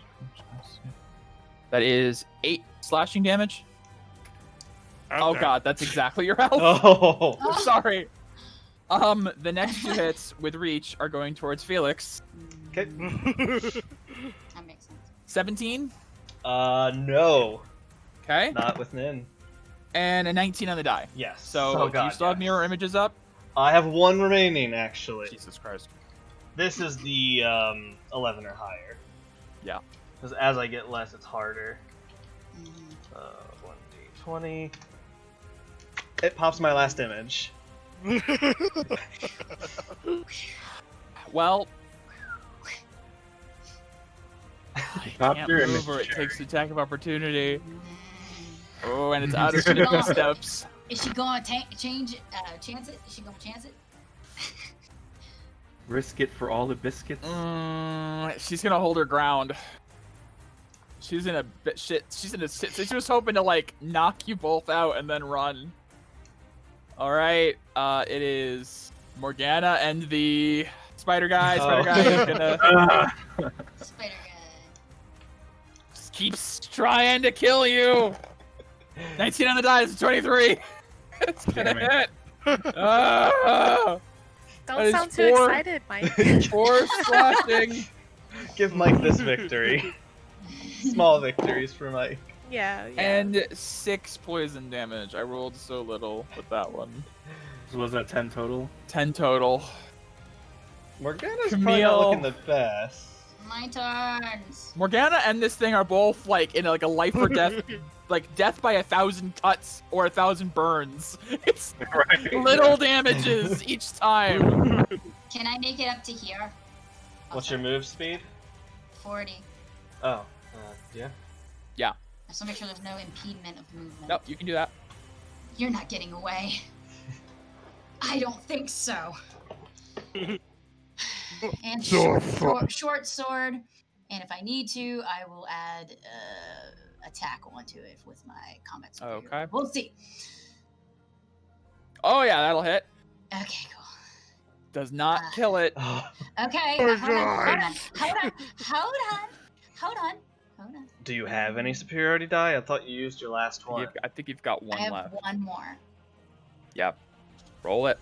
That is 8 slashing damage. Oh god, that's exactly your health. Oh. Sorry. The next 2 hits with reach are going towards Felix. Okay. That makes sense. 17. No. Okay. Not with Nin. And a 19 on the die. Yes. So Oh, do you God, still have yes. mirror images up? I have 1 remaining, actually. Jesus Christ. This is the 11 or higher. Yeah. Because as I get less, it's harder. Mhm. 1d20. It pops my last image. Well, I Pop can't your move image, or it Jerry. takes the attack of opportunity. Oh, and it's Is out of she 50 gone? steps. Is she gonna chance it? Is she gonna chance it? Risk it for all the biscuits. She's gonna hold her ground. She's in a bit shit. She's in a sit. So she was hoping to like knock you both out and then run. All right. It is Morgana and the spider guy. Spider guy is gonna Spider guy. just keeps trying to kill you. 19 on the die is 23. It's gonna Damn hit. Ah! That Don't is sound too 4. excited, Mike. 4 slashing. Give Mike this victory. Small victories for Mike. Yeah. And 6 poison damage. I rolled so little with that one. So was that 10 total? 10 total. Morgana's probably not looking the best. My turns. Morgana and this thing are both like in like a life or death, like death by 1,000 cuts or 1,000 burns. It's Right. little damages each time. Can I make it up to here? What's your move speed? 40. Oh, yeah. Yeah. I just want to make sure there's no impediment of movement. Nope, you can do that. You're not getting away. I don't think so. And short sword. And if I need to, I will add attack onto it with my combat superior. Okay. We'll see. Oh yeah, that'll hit. Okay, cool. Does not kill it. Okay, Oh, hold on. Do you have any superiority die? I thought you used your last one. I think you've got I one have left. one more. Yep. Roll it.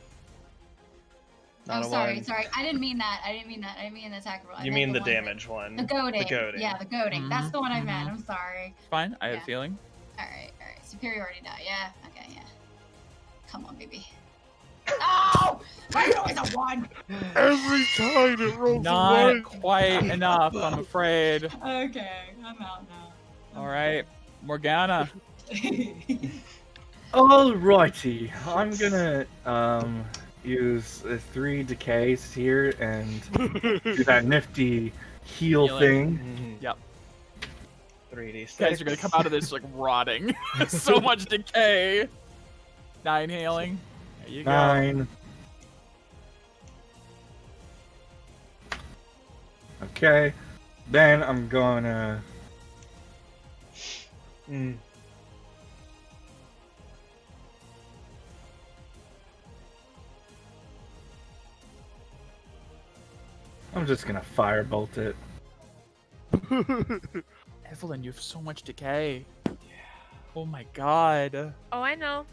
Not a sorry. one. I didn't mean that. I didn't mean the attack roll. I You meant mean the one that- damage one. The goading. The goading. Yeah, the goading. That's the one I meant. Mhm. I'm sorry. Fine. I had a Yeah. feeling. All right. Superiority die. Yeah. Okay. Yeah. Come on, baby. Oh! That's always a 1. Every time it rolls a Not 1. quite enough, I'm afraid. Okay, I'm out now. All right, Morgana. Alrighty, I'm gonna use 3 decays here and do that nifty heal Healing. thing. Yep. 3d6. You guys are gonna come out of this like rotting. So much decay. 9 healing. There you go. 9. Okay, then I'm gonna I'm just gonna firebolt it. Evelyn, you have so much decay. Oh my god. Oh, I know.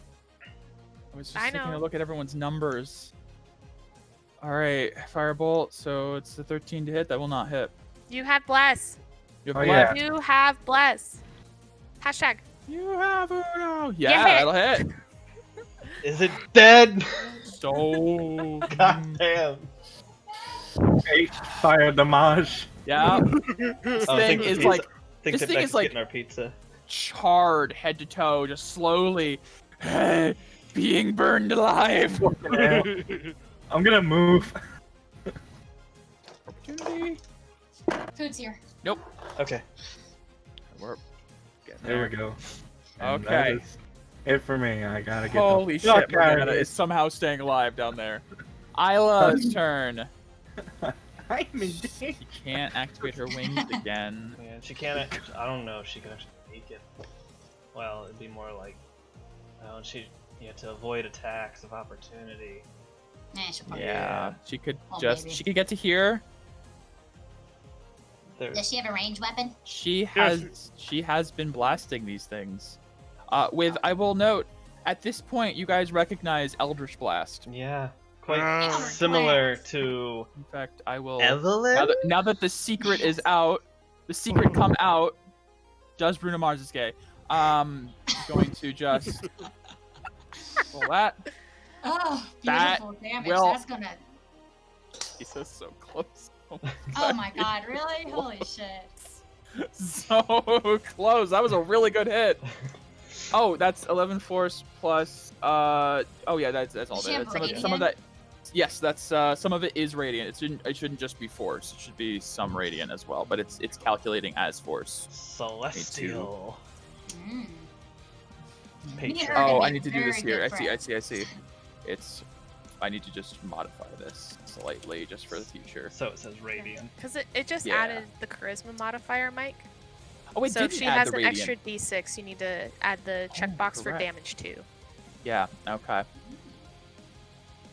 I was just I taking a know. look at everyone's numbers. All right, firebolt. So it's a 13 to hit. That will not hit. You have bless. You have Oh, bless. yeah. You have bless. Hashtag. You have Uno. Yeah. Yeah, that'll hit. Is it dead? So. God damn. H fire damage. Yeah. This thing is like Think this that thing Beck's is like getting our pizza. charred head to toe, just slowly being burned alive. I'm gonna move. Opportunity. Food's here. Nope. Okay. We're getting There we go. And that Okay. is it for me. I gotta get Holy the fuck shit, out of Morgana here. is somehow staying alive down there. Isla's turn. I'm in danger. She can't activate her wings again. Man, she can't. I don't know if she can actually make it. Well, it'd be more like, you have to avoid attacks of opportunity. She'll probably Yeah, she could Oh, just maybe. she could get to here. Does she have a ranged weapon? She has been blasting these things. I will note, at this point you guys recognize Eldritch Blast. Yeah, quite Ah. similar to In fact, I will Evelyn. now that the secret is out, the secret come out. Does Bruno Mars is gay? Going to just roll that. Oh, That beautiful damage. will- That's gonna. He's so close. Oh my god, really? Holy shit. So close. That was a really good hit. Oh, that's 11 force plus. Oh yeah, that's all. Does she That. have Some of radiant? that. Yes, that's some of it is radiant. It shouldn't just be force. It should be some radiant as well. But it's calculating as force. Celestial. Mm. Patron. Me and her are gonna Oh, be I need to do this very here. good I see. I need to just modify this slightly just for the future. So it says radiant. Because it just Yeah. added the charisma modifier, Mike. Oh, it So if didn't she add has the an radiant. extra d6, you need to add the checkbox for correct. damage too. Yeah. Okay.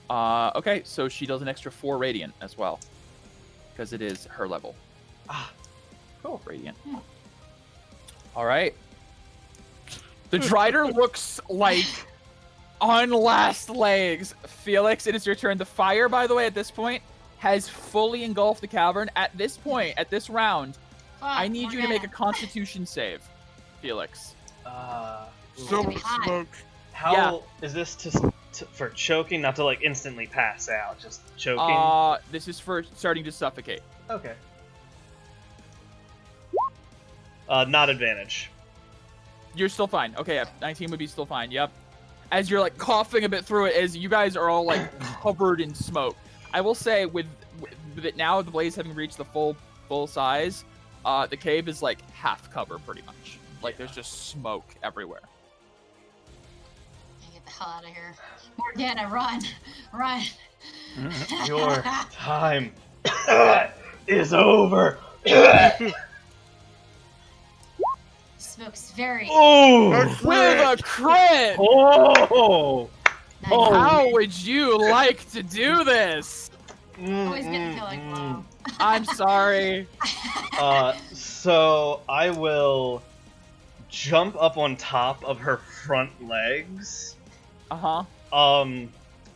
Okay, so she does an extra 4 radiant as well, because it is her level. Ah, cool. Radiant. All right. The Drider looks like on last legs. Felix, it is your turn. The fire, by the way, at this point has fully engulfed the cavern. At this point, at this round, I need you to make a Constitution save, Felix. So It'd be much hot. smoke. How is this for choking? Not to like instantly pass out, just choking. This is for starting to suffocate. Okay. Not advantage. You're still fine. Okay, yeah, 19 would be still fine. Yep. As you're like coughing a bit through it, as you guys are all like covered in smoke. I will say with it now, the blaze having reached the full size, the cave is like half cover pretty much. Like there's just smoke everywhere. Get the hell out of here. Morgana, run! Run! Your time is over. Smoke's very Ooh! With a crit! Oh! nice. Oh. How would you like to do this? Always get to feel like, wow. I'm sorry. So I will jump up on top of her front legs. Uh-huh.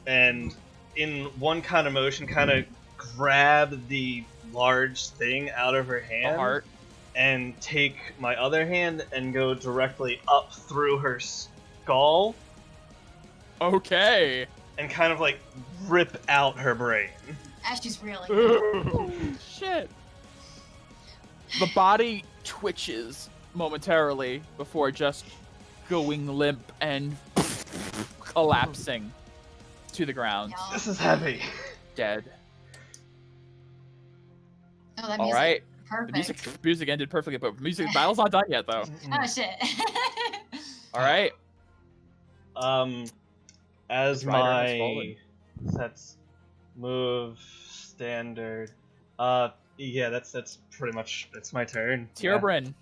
And in one kind of motion, kind of grab the large thing out of her hand. A heart. And take my other hand and go directly up through her skull Okay. and kind of like rip out her brain. Ashley's really Shit. The body twitches momentarily before just going limp and collapsing to the ground, Y'all. This is heavy. dead. Oh, that All music. right. Perfect. The music ended perfectly, but battle's not done yet, though. Oh shit. All right. As The Drider has my fallen. sets move standard. Yeah, that's pretty much that's my turn. Yeah. Tierbryn.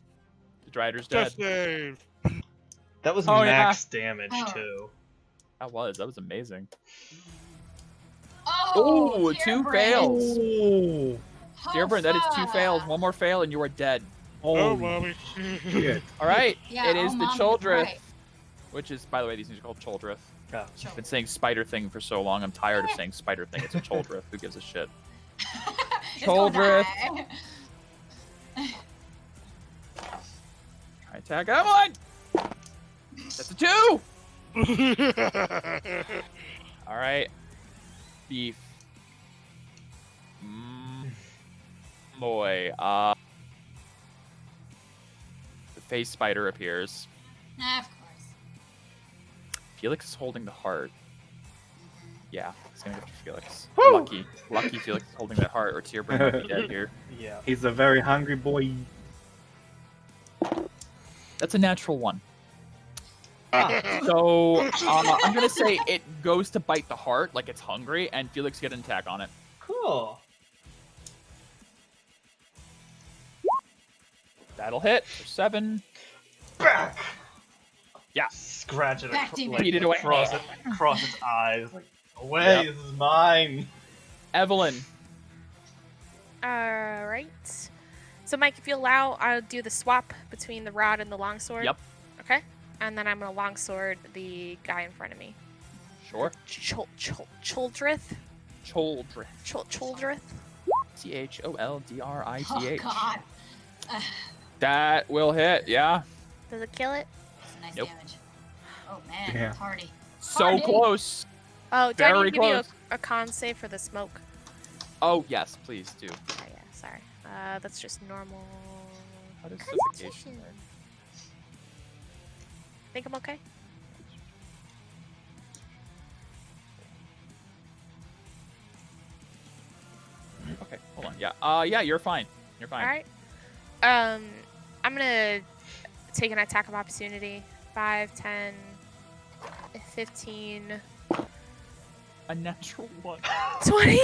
The Drider's dead. Just save. That was Oh, yeah. max damage Oh. too. That was amazing. Oh, Ooh, 2 Tierbryn. fails. Oh! Tierbryn, that is 2 fuck. fails. One more fail and you are dead. Oh, Holy mommy. shit. All right. Yeah, it is oh, the Mom was Choldrith, right. which is, by the way, these things are called Choldrith. Oh. I've been saying spider thing for so long, I'm tired of saying spider thing. It's a Choldrith. Who gives a shit? Choldrith. Try attack Evelyn! That's a 2! Alright. Beef. Boy. The face spider appears. Of course. Felix is holding the heart. Yeah, it's gonna go for Felix. Woo! Lucky Felix is holding that heart, or Tierbrain would be dead here. Yeah. He's a very hungry boy. That's a natural 1. So I'm gonna say it goes to bite the heart like it's hungry, and Felix get an attack on it. Cool. That'll hit for 7. Back. Yeah. Scratch it, Back, demon. like, Beat it away. across its eyes. Like, away, Yep. this is mine. Evelyn. Alright. So, Mike, if you allow, I'll do the swap between the rod and the longsword. Yep. Okay. And then I'm going to longsword the guy in front of me. Sure. Choldrith? Choldrith. Choldrith? Choldrith. Oh, God. That will hit, yeah. Does it kill it? That's a nice Nope. damage. Oh, man. Yeah. It's hardy. So Hardy. close. Oh, do I Very need to give you close. a con save for the smoke? Oh, yes, please do. Oh, yeah, sorry. That's just normal. How does Constitution. suffocation work? Think I'm okay? Okay, hold on. Yeah. Yeah, you're fine. You're fine. Alright. I'm gonna take an attack of opportunity. 5, 10, 15, A natural 1. 20!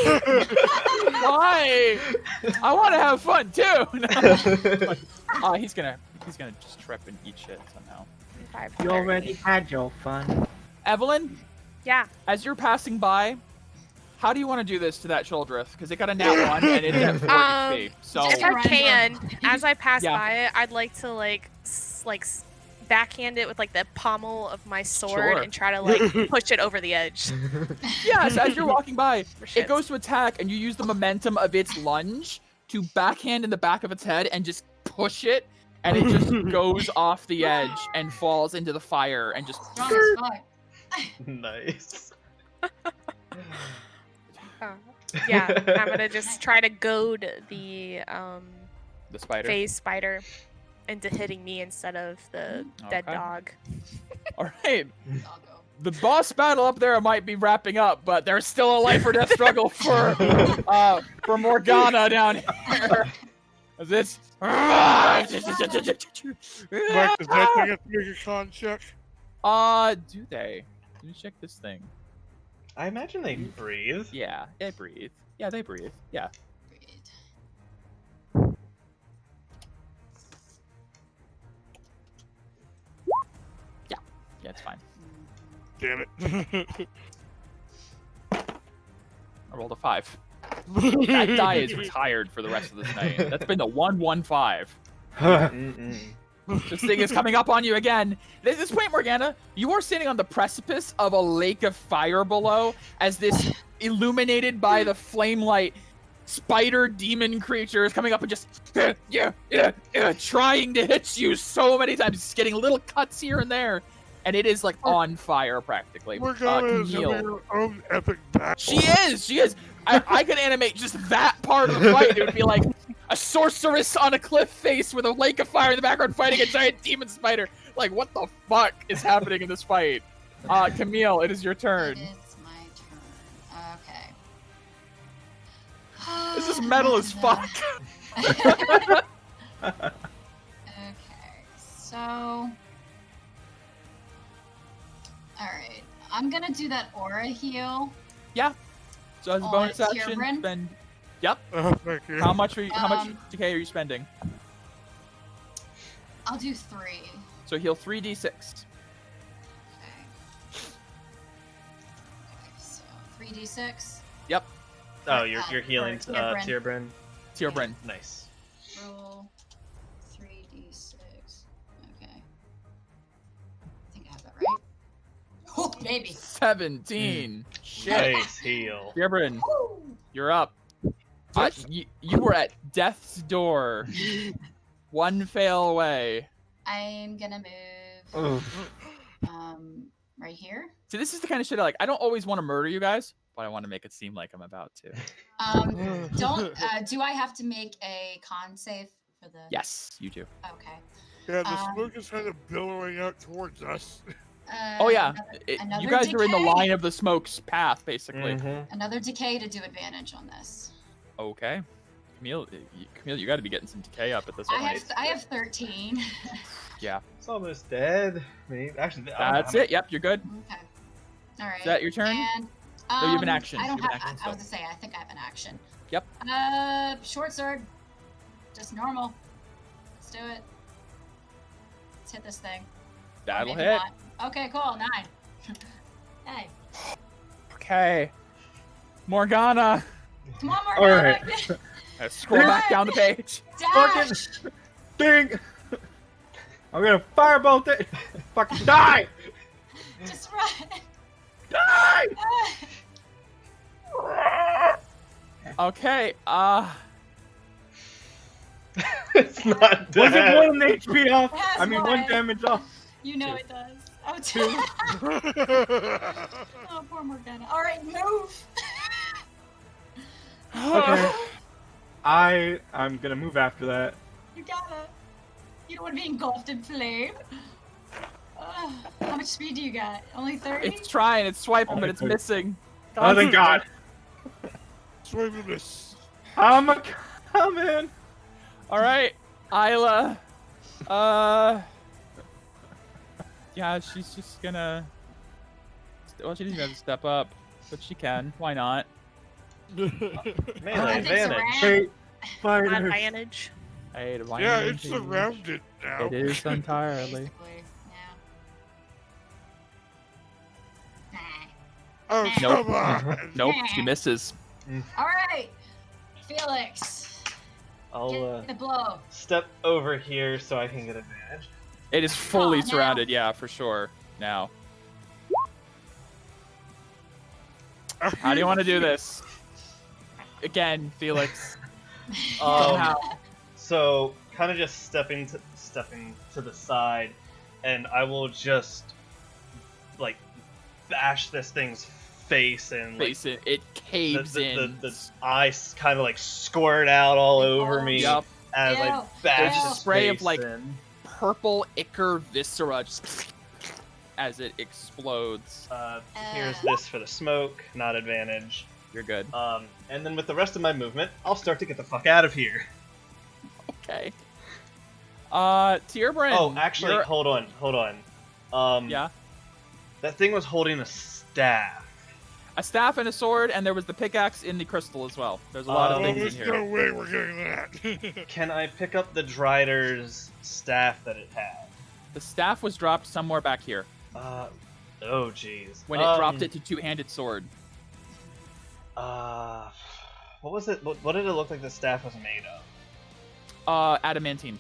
Why? I want to have fun too. No. He's gonna just trip and eat shit somehow. 5, You 30. already had your fun. Evelyn, Yeah. as you're passing by, how do you want to do this to that Choldrith? Because it got a nat 1 and it's at 40 HP. So If Yeah. I can, as I pass Yeah. by it, I'd like to backhand it with like the pommel of my sword Sure. and try to like push it over the edge. yes, as you're walking by, For it shits. goes to attack, and you use the momentum of its lunge to backhand in the back of its head and just push it, and it just goes off the edge and falls into the fire and just. Strong as fuck. Nice. Yeah, I'm gonna just try to goad the The spider. phase spider into hitting me instead of the dead Okay. dog. All right. I'll go. The boss battle up there might be wrapping up, but there's still a life or death struggle for Morgana down here. Is this? Mike, does that thing have to make a con check? Do they? Let me check this thing. I imagine they breathe. Yeah, they breathe. Yeah, they breathe. Yeah. Great. Yeah, it's fine. Damn it. I rolled a 5. That die is retired for the rest of this night. That's been the 1-1-5. Mm-mm. This thing is coming up on you again. At this point, Morgana, you are standing on the precipice of a lake of fire below as this illuminated by the flame light spider demon creature is coming up and just trying to hit you so many times. It's getting little cuts here and there. And it is like on fire practically. We're going to Camille. our own epic battle. She is. I could animate just that part of the fight. It would be like a sorceress on a cliff face with a lake of fire in the background fighting a giant demon spider. Like, what the fuck is happening in this fight? Camille, it is your turn. It is my turn. Okay. This is metal as fuck. Okay, so... Alright, I'm gonna do that aura heal. So as a Oh, bonus it's action, Tierbrain? spend. Thank you. How much TK are you spending? I'll do 3. So heal 3d6. Okay. Okay, so 3d6. Oh, you're healing for Tierbrain. Tierbrain. Tierbrain. Nice. Roll 3d6. Okay. I think I have that right. Oh, baby. 17. Shit. Nice heal. Gibran, Woo! you're up. You were at death's door. One fail away. I'm gonna move. Oh. Right here. See, this is the kind of shit I don't always want to murder you guys, but I want to make it seem like I'm about to. Do I have to make a con save for the? Yes, you do. Okay. Yeah, the smoke is kind of billowing out towards us. Oh yeah, another you guys are in the decay. line of the smoke's path, basically. Another decay to do advantage on this. Okay, Camille, you got to be getting some decay up at this point. I have 13. Yeah. It's almost dead. Maybe. Actually, That's it. Yep, you're good. Okay. All right. Is that your turn? And, No, you have an action. I don't You have have. an action, I was so. to say I think I have an action. Yep. Short sword. Just normal. Let's do it. Let's hit this thing. Or That'll maybe hit. not. Okay, cool. 9. Hey. Okay. Morgana. Come on, All Morgana. right. Scroll back down the page. Dash. Ding! I'm gonna firebolt it! Fucking die! Just run. Die! Okay. It's not dead. Was it 1 HP off? It has I mean, 1 one. damage off. You know 2. it does. Oh, 2. Oh, poor Morgana. All right, move. Okay. I'm gonna move after that. You gotta. You don't want to be engulfed in flame. How much speed do you got? Only 30? It's trying. It's swiping, but it's Only 30. missing. Oh, thank God. Swipe and miss. I'm a coming. All right, Isla. Yeah, she's just gonna. Well, she doesn't have to step up, but she can. Why not? Melee think advantage. Great fighters. Advantage. Hey, the Yeah, lion it's is- surrounded now. It is entirely. Basically, yeah. Oh, Nope. come on. Nope, she misses. All right, Felix. I'll Get the blow. step over here so I can get advantage. It is fully Oh, no. surrounded, yeah, for sure. Now, how do you want to do this? Again, Felix. Somehow. So, kind of just stepping to the side, and I will just like bash this thing's face and like, Face it. It caves in. the eyes kind of like squirt out all over me Yup. as I Ew. bash There's a his spray of, face like, in. Purple ichor viscera just as it explodes. Here's this for the smoke, not advantage. You're good. And then with the rest of my movement, I'll start to get the fuck out of here. Okay. Tierbrand. Oh, actually, you're- hold on. Yeah. That thing was holding a staff. A staff and a sword, and there was the pickaxe in the crystal as well. There's a lot of Oh, things in There's here. no way we're getting that. Can I pick up the Drider's staff that it had? The staff was dropped somewhere back here Oh, jeez. when it dropped it to two-handed sword. What was it? What did it look like the staff was made of? Adamantine.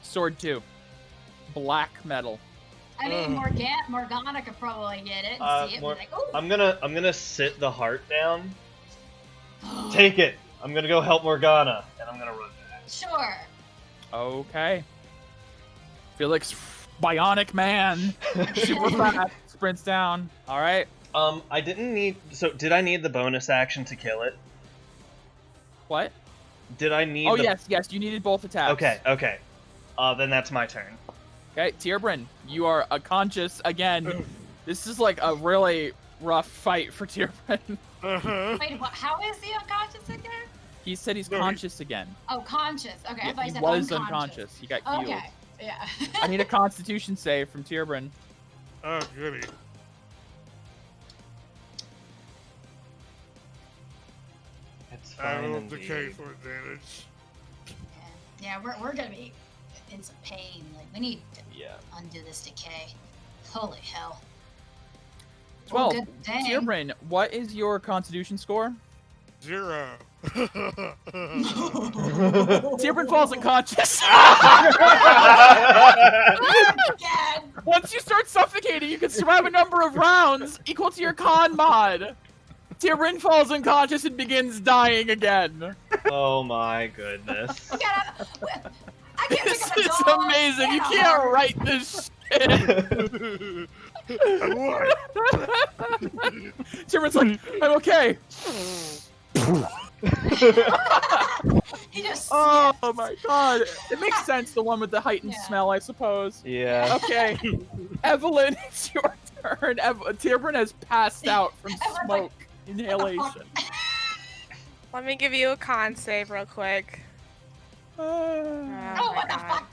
Sword 2. Black metal. I mean, Morgana could probably get it and see it. And be like, "Ooh." I'm gonna sit the heart down. Take it. I'm gonna go help Morgana, and I'm gonna run back. Sure. Okay. Felix, bionic man, super fast, sprints down. All right. I didn't need. So did I need the bonus action to kill it? What? Did I need? Oh the... yes, you needed both attacks. Okay. Then that's my turn. Okay, Tierbrand, you are unconscious again. This is like a really rough fight for Tierbrand. Wait, what? How is he unconscious again? He said he's No, conscious again. Oh, conscious. Okay, I Yeah, thought he you said was unconscious. unconscious. He got healed. Okay, yeah. I need a Constitution save from Tierbrand. Oh, goody. It's I fine will indeed. decay for advantage. Yeah, we're gonna be in some pain. Like, we need to Yeah. undo this decay. Holy hell. 12. good thing. Tierbrand, what is your Constitution score? 0. Tierbrin falls unconscious. Once you start suffocating, you can survive a number of rounds equal to your con mod. Tierbrin falls unconscious and begins dying again. Oh my goodness. This is amazing. You can't write this shit. What? Timbrin's like, I'm okay. He just Oh my god. It makes sense, the one with the heightened smell, I suppose. Yeah. Okay. Evelyn, it's your turn. Tierbrin has passed out from smoke inhalation. Let me give you a con save real quick. Oh, what the fuck?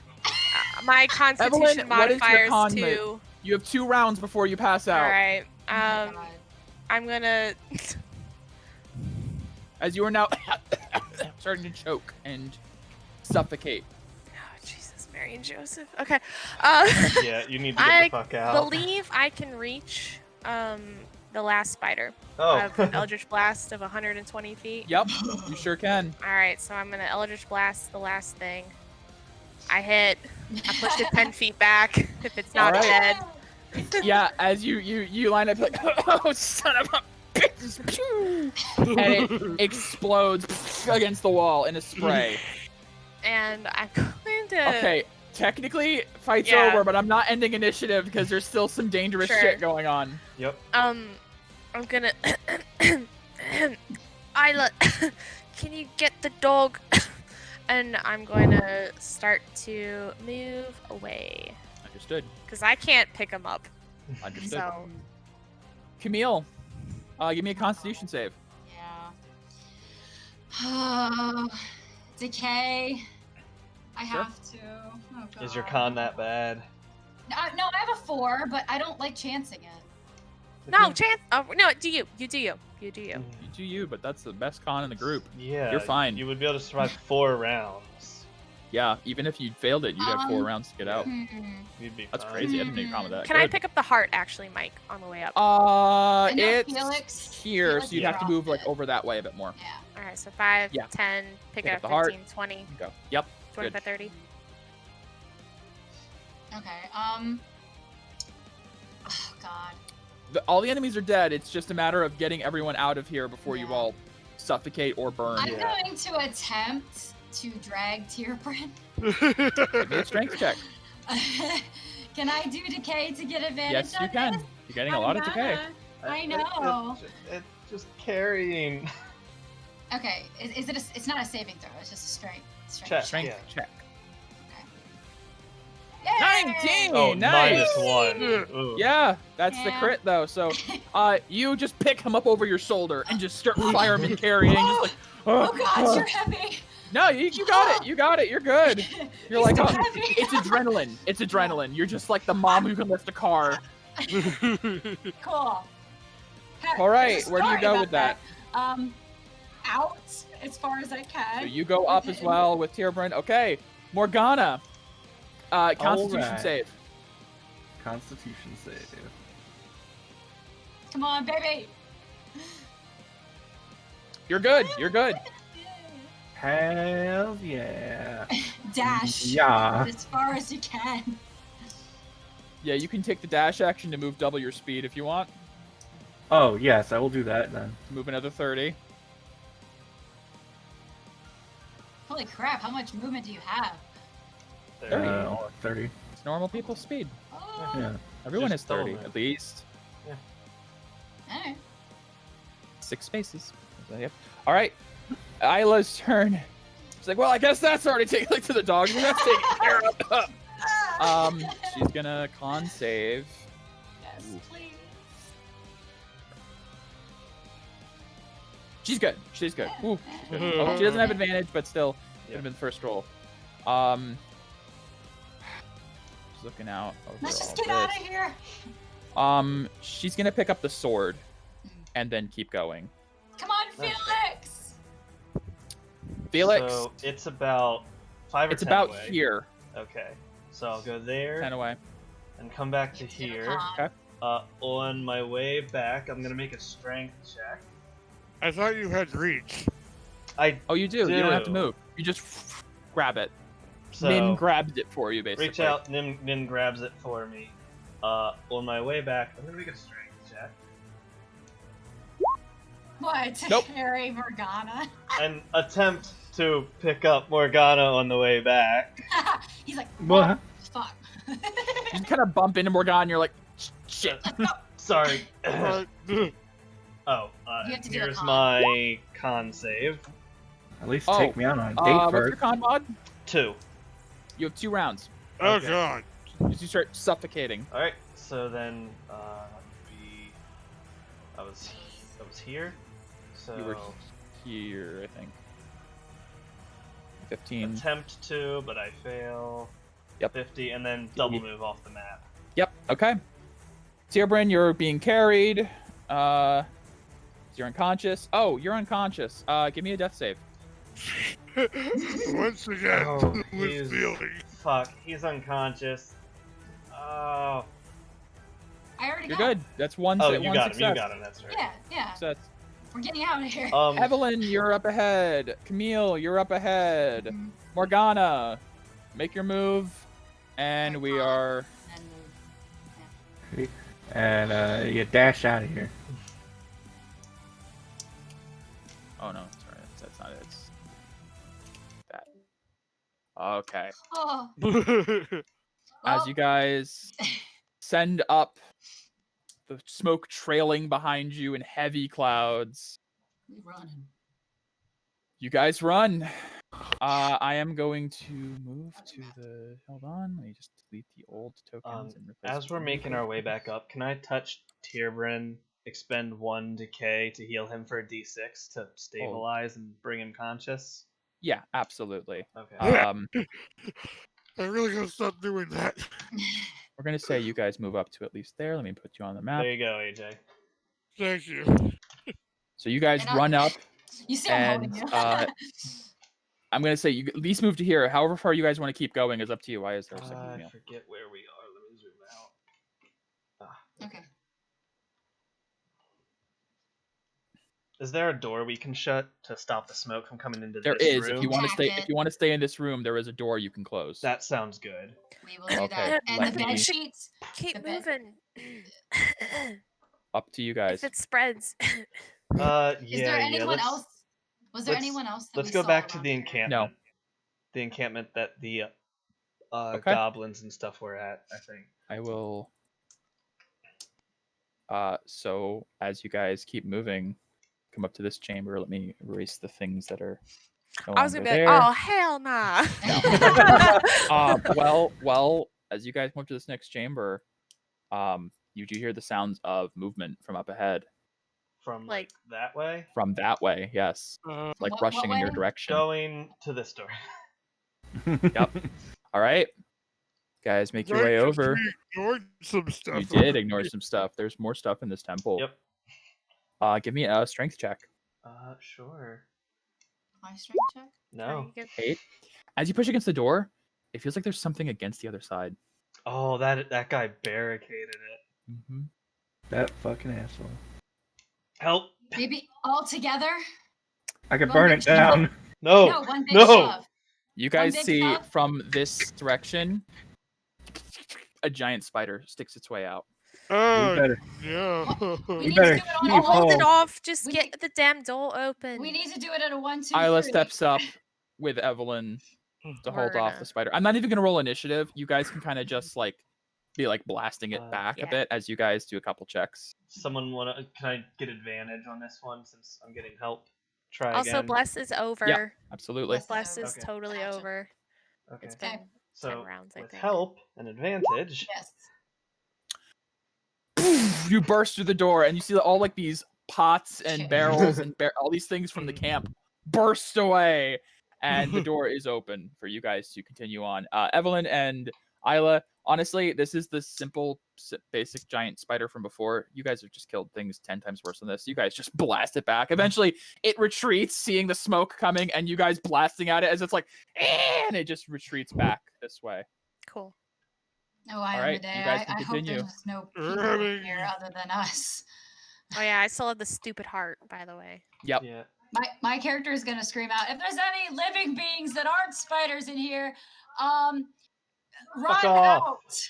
My constitution Evelyn, what is your modifier con is 2. move? You have 2 rounds before you pass out. Alright. Oh my God. I'm gonna... As you are now starting to choke and suffocate. Oh, Jesus, Mary and Joseph. Okay. Yeah, you need to get the fuck out. I believe I can reach the last spider. Oh. I have an Eldritch Blast of 120 feet. Yep, you sure can. Alright, so I'm gonna Eldritch Blast the last thing. I hit. I pushed it 10 feet back if it's not dead. Yeah, as you line up like, oh, son of a bitch! Pew! And it explodes against the wall in a spray. And I'm going to... Okay, technically, fight's over, but I'm not ending initiative because there's still some dangerous shit going on. Yep. I'm gonna... Isla, can you get the dog? And I'm going to start to move away. Understood. Because I can't pick him up. Understood. So... Camille, give me a Constitution save. Yeah. Decay. I have to. Oh, God. Is your con that bad? No, I have a 4, but I don't like chancing it. No, chance. Oh, no, do you. You do you. You do you. You do you, but that's the best con in the group. Yeah. You're fine. You would be able to survive 4 rounds. Yeah, even if you failed it, you'd have 4 rounds to get out. You'd be That's fine. crazy. I didn't know you comment that. Can I pick up the heart, actually, Mike, on the way up? It's Felix, here, so you'd have to move like over that way a bit more. Yeah. Alright, so 5, Yeah. 10, pick Pick up up the heart. 15, 20, Go. Yep. 25, Good. 30. Okay. Oh God. All the enemies are dead. It's just a matter of getting everyone out of here before you Yeah. all suffocate or burn. I'm going to attempt to drag Tierbrin. Give me a strength check. Can I do decay to get advantage? Yes, you can. This? You're getting a lot of decay. I know. It's just carrying. Okay. Is it? It's not a saving throw. It's just a strength. Check. Strength Yeah. check. Yay! 19! Oh, Nice! -1. Ooh. Yeah, that's the Yeah. crit though. So, you just pick him up over your shoulder and just start fireman carrying. Just like, Oh God, you're heavy. No, you got it. You got it. You're good. You're like, He's oh, so heavy. it's adrenaline. It's adrenaline. You're just like the mom who can lift a car. Cool. All right, There's a where do you story go about with that? Out as far as I can. So you go up as well with Tierbrin. Okay, Morgana. Constitution Alright. save. Constitution save. Come on, baby. You're good. You're good. Hell yeah. Dash. Yeah. As far as you can. Yeah, you can take the dash action to move double your speed if you want. Oh, yes, I will do that then. Move another 30. Holy crap! How much movement do you have? 30. Only 30. It's normal people's speed. Oh. Yeah. Everyone Just has 30 double it. at least. Alright. 6 spaces. Yep. All right. Isla's turn. She's like, well, I guess that's already taken like to the dog. That's taken care of. She's gonna con save. Yes, please. She's good. She's good. Ooh, she's good. Oh, she doesn't have advantage, but still, would have been the first roll. She's looking out over Let's just all get out this. of here. She's gonna pick up the sword, and then keep going. Come on, Felix. Felix, So it's about 5 or it's 10 about away. here. Okay. So I'll go there 10 away. and come back to here. Okay. On my way back, I'm gonna make a strength check. I thought you had reach. Oh, you do. You don't have to move. You just grab it. So, Nin grabs it for you, basically. reach out, Nin grabs it for me. On my way back, I'm gonna make a strength check. What? Nope. Harry Morgana. And attempt to pick up Morgana on the way back. He's like, What? fuck. You kind of bump into Morgan, and you're like, shit. Sorry. But, You have to do a here's con. my con save. At least Oh, take me out on a date What's your first. con mod? 2. You have 2 rounds. oh Okay. god. As you start suffocating. Alright, so then that would be I was here. So You were here, I think. 15. attempt to, but I fail. Yep. 50, and then double move off the map. Yep. Okay. Tierbrin, you're being carried. You're unconscious. Oh, you're unconscious. Give me a death save. Once again, Oh, with he's- feeling. Fuck, he's unconscious. Oh. I already You're got good. That's one. Oh, one you got him. success. You got him. That's right. Yeah. Success. We're getting out of here. Evelyn, you're up ahead. Camille, you're up ahead. Mhm. Morgana, make your move, and we are. And move. And you dash out of here. Oh no, sorry, that's not it. It's that. Okay. Oh. As well, you guys send up the smoke trailing behind you in heavy clouds, we running. you guys run. I am going to move to the. Hold on, let me just delete the old tokens and replace. As we're making our way back up, can I touch Tierbrin, expend 1 decay to heal him for a d6 to stabilize and bring him conscious? Yeah, absolutely. Okay. I really gotta stop doing that. We're gonna say you guys move up to at least there. Let me put you on the map. There you go, AJ. Thank you. So you guys And I- run up. You see, I'm holding And, you. I'm gonna say you at least move to here. However far you guys want to keep going is up to you. Why is there a second I meal? forget where we are. Let me zoom out. Okay. Is there a door we can shut to stop the smoke from coming into There this is. room? If you want to stay, Packet. if you want to stay in this room, there is a door you can close. That sounds good. We will do Okay, that. And let the bed me- sheets. Keep The bed- moving. Up to you guys. If it spreads. Yeah, Is there anyone let's, else? Was there let's- anyone else that Let's we go saw back to around the here? encampment. The encampment that the Okay. goblins and stuff were at, I think. I will. So as you guys keep moving, come up to this chamber. Let me erase the things that are no I was gonna longer be like, there. oh hell nah. Well, as you guys move to this next chamber, you do hear the sounds of movement from up ahead. From Like- that way? From that way, yes. Like What rushing in your way? direction. Going to this door. Yep. All right. Guys, make your way Right, 'cause over. we ignored some stuff. You did ignore some stuff. There's more stuff in this temple. Yep. Give me a strength check. Sure. My strength check. No. 8. As you push against the door, it feels like there's something against the other side. Oh, that guy barricaded it. Mm-hmm. That fucking asshole. Help! Maybe all together. I could One burn big it down. No! No, one big no! shove. You guys big see shove. from this direction, a giant spider sticks its way out. We Oh, better. yeah. We We need better to do it on keep a one. Hold it home. off. Just We get need- the damn door open. We need to do it at a 1, 2, Isla 3. steps up with Evelyn to We're hold off gonna- the spider. I'm not even gonna roll initiative. You guys can kind of just like be like blasting it back a Yeah. bit as you guys do a couple checks. Someone wanna? Can I get advantage on this one since I'm getting help? Try Also, again. bless is over. Absolutely. Bless- Bless is Okay. totally Gotcha. over. Okay. It's been So 10 rounds, I with think. help and advantage, Yes. You burst through the door and you see all like these pots and Shit. barrels and all these things from the camp burst away, and the door is open for you guys to continue on. Evelyn and Isla, honestly, this is the simple, basic giant spider from before. You guys have just killed things 10 times worse than this. You guys just blast it back. Eventually, it retreats, seeing the smoke coming, and you guys blasting at it as it's like, and it just retreats back this way. Cool. Oh, I All right, am a day. you guys can I hope continue. there's no people Running. here other than us. Oh yeah, I still have the stupid heart, by the way. Yep. Yeah. My character is gonna scream out, if there's any living beings that aren't spiders in here, run off. out.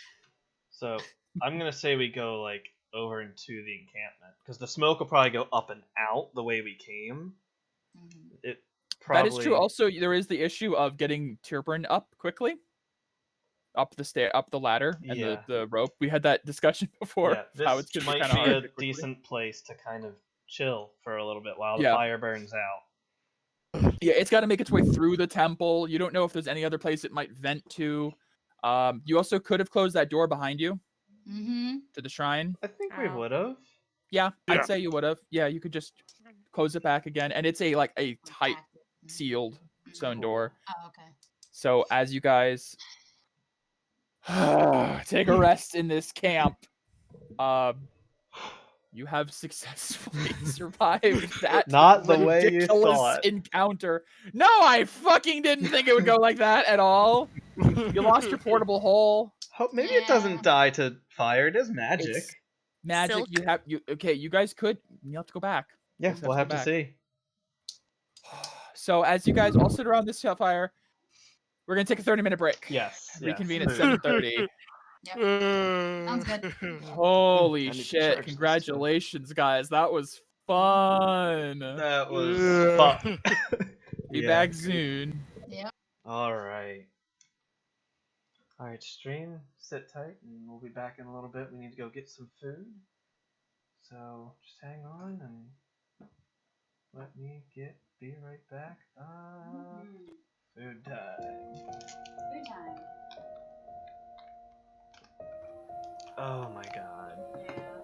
So I'm gonna say we go like over into the encampment because the smoke will probably go up and out the way we came. It probably... That is true. Also, there is the issue of getting Tirburn up quickly, up the ladder, and Yeah. the rope. We had that discussion before. Yeah, this how it's gonna might be be kinda hard a to quickly. decent place to kind of chill for a little bit while the Yeah. fire burns out. Yeah, it's got to make its way through the temple. You don't know if there's any other place it might vent to. You also could have closed that door behind you to the shrine. I think we Oh. would have. Yeah, Yeah. I'd say you would have. Yeah, you could just close it back again, and it's a tight sealed stone door. Oh, okay. So as you guys take a rest in this camp, you have successfully survived that Not the way you ridiculous thought. encounter. No, I fucking didn't think it would go like that at all. You lost your portable hole. Maybe it doesn't die to fire. It is magic. It's magic. Silk. You guys could. You have to go back. You Yeah, guys we'll go have to back. see. So as you guys all sit around this fire, we're gonna take a 30-minute break. Yes. Reconvene at 7:30. Sounds good. Holy I need to shit! charge this Congratulations, guys. That was fun. That was Yeah. fun. Be Yeah. back soon. All right. All right, stream. Sit tight, and we'll be back in a little bit. We need to go get some food. So just hang on and let me be right back. Food time. Good time. Oh my god. Yeah.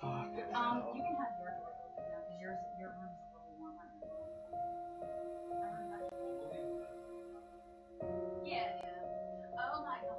Fuck. You can have your door open now because your room's a little warmer. Yeah. Oh my god.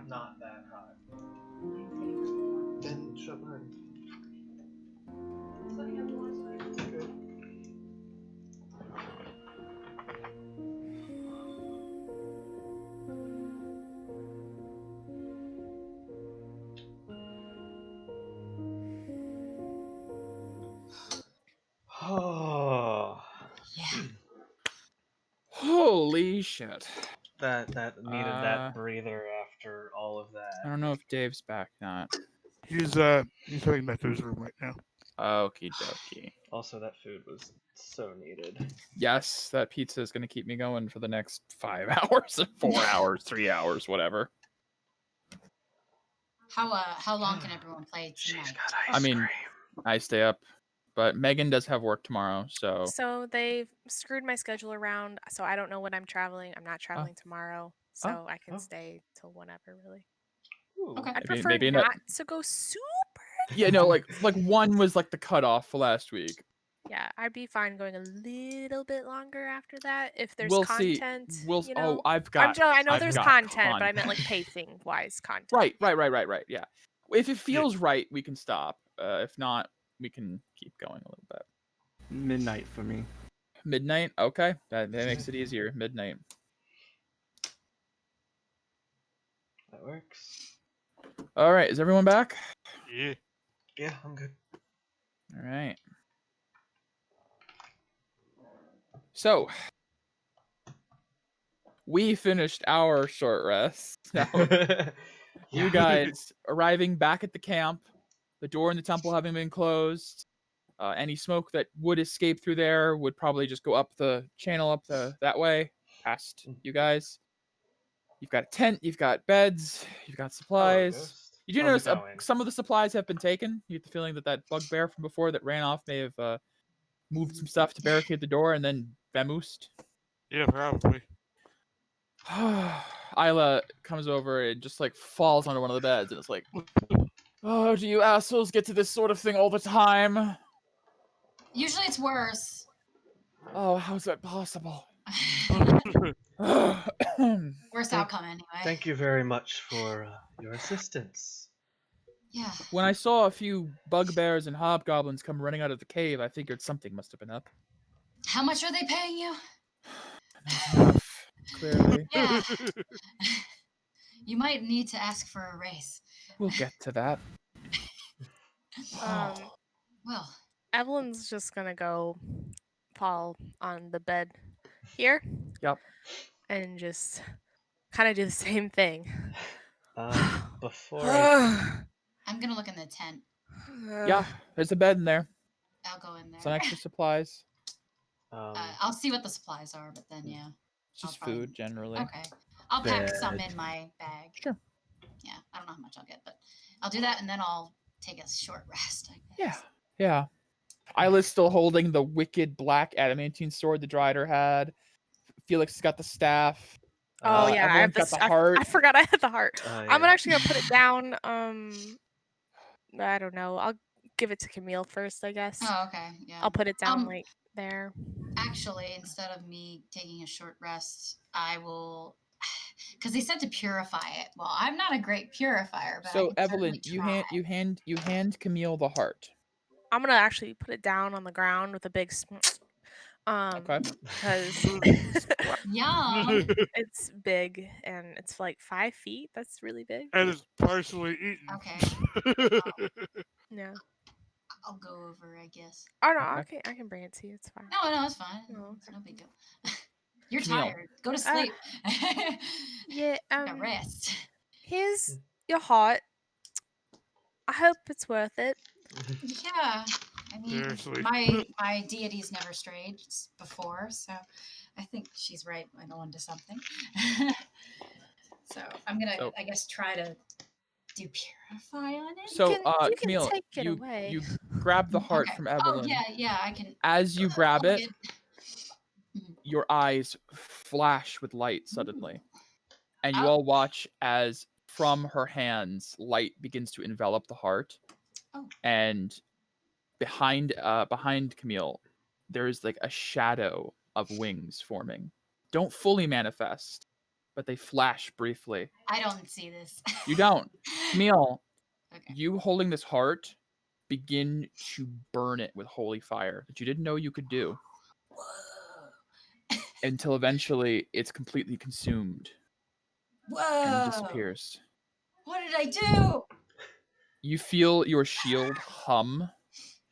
not that hot. Then shut behind. Okay. Oh. Yeah. Holy shit. That needed that breather after all of that. I don't know if Dave's back not. He's heading back to his room right now. Okie dokie. Also, that food was so needed. Yes, that pizza is going to keep me going for the next 5 hours, 4 hours, 3 hours, whatever. How long can everyone play tonight? I mean, I stay up, but Megan does have work tomorrow, so. So they've screwed my schedule around, so I don't know when I'm traveling. I'm not traveling tomorrow, so I can stay till whenever, really. Okay. I'd prefer maybe not to go super. Yeah, no, like 1 was like the cutoff for last week. Yeah, I'd be fine going a little bit longer after that if there's We'll content. see. You know? I know there's got content, but I meant like pacing wise content. Right. Yeah. If it feels right, we can stop. If not, we can keep going a little bit. Midnight for me. Midnight? Okay. That makes it easier. Midnight. That works. All right. Is everyone back? Yeah. Yeah, I'm good. All right. So, we finished our short rest. Now, you guys arriving back at the camp, the door in the temple having been closed. Any smoke that would escape through there would probably just go up the channel up that way, past you guys. You've got a tent, you've got beds, you've got supplies. You do notice some of the supplies have been taken. You get the feeling that bugbear from before that ran off may have moved some stuff to barricade the door and then vamoosed. Yeah, probably. Isla comes over and just like falls onto one of the beds and it's like, oh, do you assholes get to this sort of thing all the time? Usually it's worse. Oh, how's that possible? Worst outcome anyway. Thank you very much for your assistance. Yeah. When I saw a few bugbears and hobgoblins come running out of the cave, I figured something must have been up. How much are they paying you? Enough, clearly. Yeah. You might need to ask for a raise. We'll get to that. Well, Evelyn's just gonna go fall on the bed here. Yep. And just kind of do the same thing. Before I'm gonna look in the tent. Yeah, there's a bed in there. I'll go in there. Some extra supplies. I'll see what the supplies are, but then yeah. It's just food generally. Okay. I'll pack some in my bag. Sure. Yeah, I don't know how much I'll get, but I'll do that and then I'll take a short rest, I guess. Yeah. Isla's still holding the wicked black adamantine sword the Drider had. Felix has got the staff. Oh yeah, I have got the heart. I forgot I had the heart. Yeah. I'm actually gonna put it down. I don't know. I'll give it to Camille first, I guess. Oh, okay. Yeah. I'll put it down like there. Actually, instead of me taking a short rest, I will, because they said to purify it. Well, I'm not a great purifier, but so Evelyn, you hand Camille the heart. I'm gonna actually put it down on the ground with a big. Okay. Because Yum. It's big and it's like 5 feet. That's really big. And it's partially eaten. Okay. Yeah. I'll go over, I guess. Oh no, okay. I can bring it to you. It's fine. No, it's fine. Oh, it's no big deal. You're Camille. tired. Go to sleep. Yeah. Rest. Here's your heart. I hope it's worth it. Yeah. I mean, Seriously. my deity's never strayed before, so I think she's right when on to something. So I'm gonna, I guess, try to do purify on it. So, you Camille, can take it away. you grab the heart from Evelyn. Oh yeah, I can. As you grab it, your eyes flash with light suddenly, and you all watch as from her hands light begins to envelop the heart, and behind Camille, there's like a shadow of wings forming. Don't fully manifest, but they flash briefly. I don't see this. You don't. Camille, Okay. you holding this heart begin to burn it with holy fire that you didn't know you could do. Whoa. Until eventually it's completely consumed Whoa. and disappears. What did I do? You feel your shield hum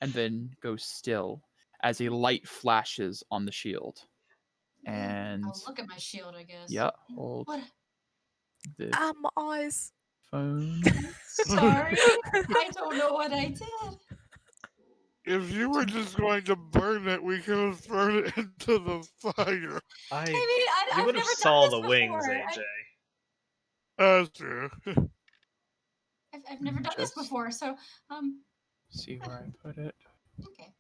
and then go still as a light flashes on the shield. And I'll look at my shield, I guess. yeah, hold What? this My eyes. phone. Sorry. I don't know what I did. If you were just going to burn it, we could have thrown it into the fire. You I've would have never saw done the this wings, before. AJ. That's true. I've never done this before, so See where I put it. okay.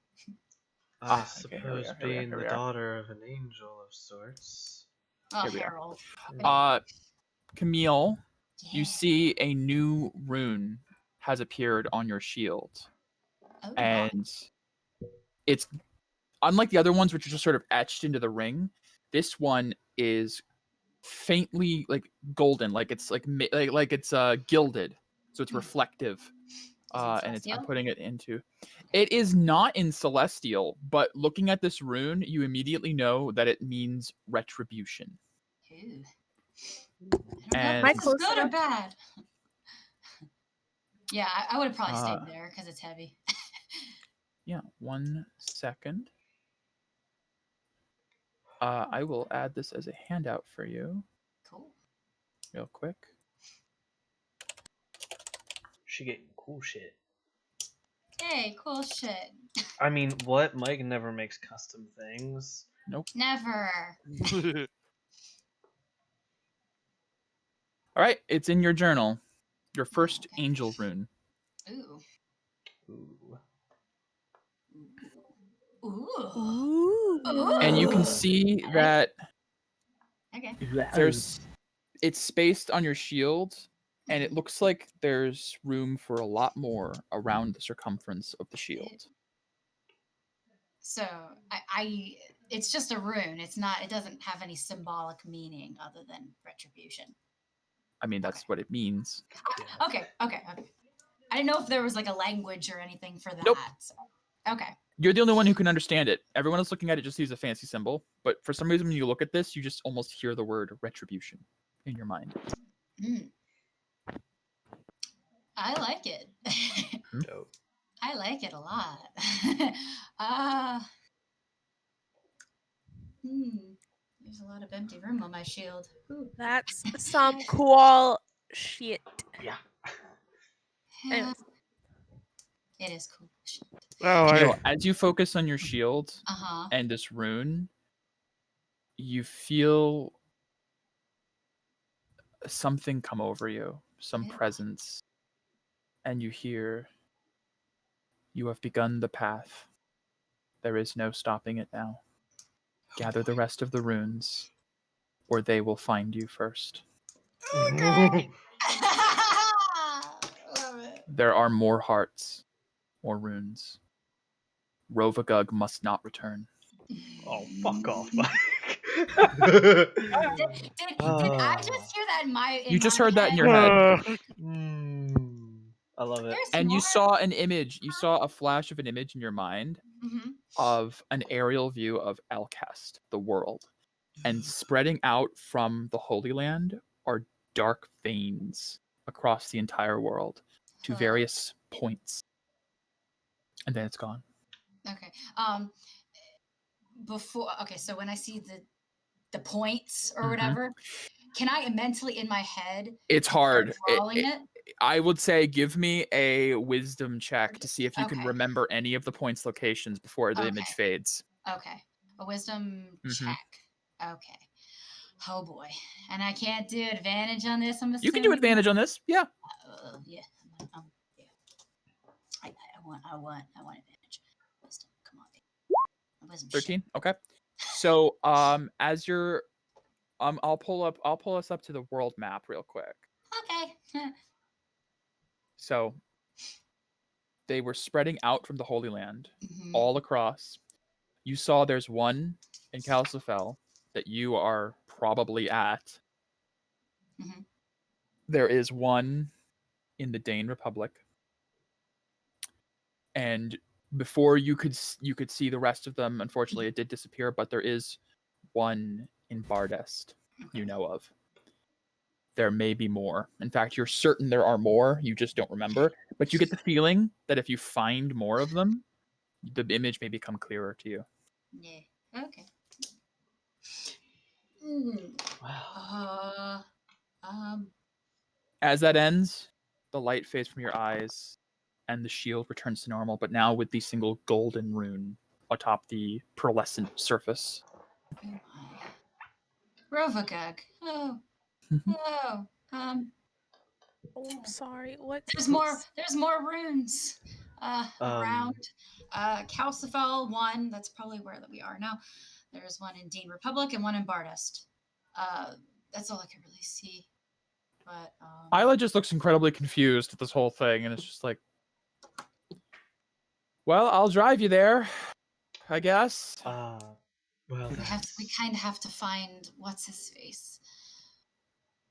I okay, suppose here we are, being here we the are. daughter of an angel of sorts. Oh, Here we are. Harold. Camille, Yeah. you see a new rune has appeared on your shield. Oh, And it's unlike the other ones, which are just sort of etched into the ring. This one is faintly like golden, like it's like it's gilded, so it's reflective. And I'm putting it into. It is not in celestial, but looking at this rune, you immediately know that it means retribution. Ooh. And I don't know if this is good or bad. Yeah, I would have probably stayed there because it's heavy. Yeah, 1 second. I will add this as a handout for you. Cool. Real quick. She getting cool shit. Hey, cool shit. I mean, what? Mike never makes custom things. Nope. Never. All right, it's in your journal. Your first angel rune. Ooh. Ooh. Ooh. Ooh. And you can see that Okay. it's spaced on your shield, and it looks like there's room for a lot more around the circumference of the shield. So it's just a rune. It doesn't have any symbolic meaning other than retribution. I mean, that's what it means. Okay. I didn't know if there was like a language or anything for that. Nope. So. Okay. You're the only one who can understand it. Everyone else looking at it just sees a fancy symbol, but for some reason when you look at this, you just almost hear the word retribution in your mind. I like it. Dope. I like it a lot. There's a lot of empty room on my shield. Ooh. That's some cool shit. Yeah. Yeah. It is cool shit. As you focus on your shield and this rune, you feel something come over you, some presence, and you hear, "You have begun the path. There is no stopping it now. Gather the rest of the runes, or they will find you first." Okay. Love it. There are more hearts, more runes. Rovagug must not return. Oh, fuck off, Mike. Did I just hear that in my You just my heard that in your head? head. I love it. There's And more? you saw an image. You saw a flash of an image in your mind of an aerial view of Alcest, the world. And spreading out from the Holy Land are dark veins across the entire world to various points. And then it's gone. Okay. So when I see the points or whatever, can I mentally in my head It's hard. drawing it? I would say give me a wisdom check to see if you can remember any of the points locations before the image fades. Okay. A wisdom check. Okay. Oh boy. And I can't do advantage on this, I'm assuming? You can do advantage on this. Yeah. Yeah. I want advantage. Wisdom. Come on, baby. Wisdom 13. Okay. So as you're I'll pull us up to the world map real quick. Okay. So they were spreading out from the Holy Land all across. You saw there's one in Calcifel that you are probably at. Mm-hmm. There is one in the Dane Republic, and before you could see the rest of them. Unfortunately, it did disappear, but there is one in Bardest you know of. There may be more. In fact, you're certain there are more. You just don't remember. But you get the feeling that if you find more of them, the image may become clearer to you. Yeah. Okay. Wow. As that ends, the light fades from your eyes, and the shield returns to normal, but now with the single golden rune atop the pearlescent surface. Oh my. Rovagug. Oh. Oh. Oh, I'm sorry. What? There's more runes around. Calcifel, one. That's probably where we are now. There's one in Dean Republic and one in Bardest. That's all I can really see. But Isla just looks incredibly confused at this whole thing, and it's just like, well, I'll drive you there, I guess. Well, we kind of have to find what's his face.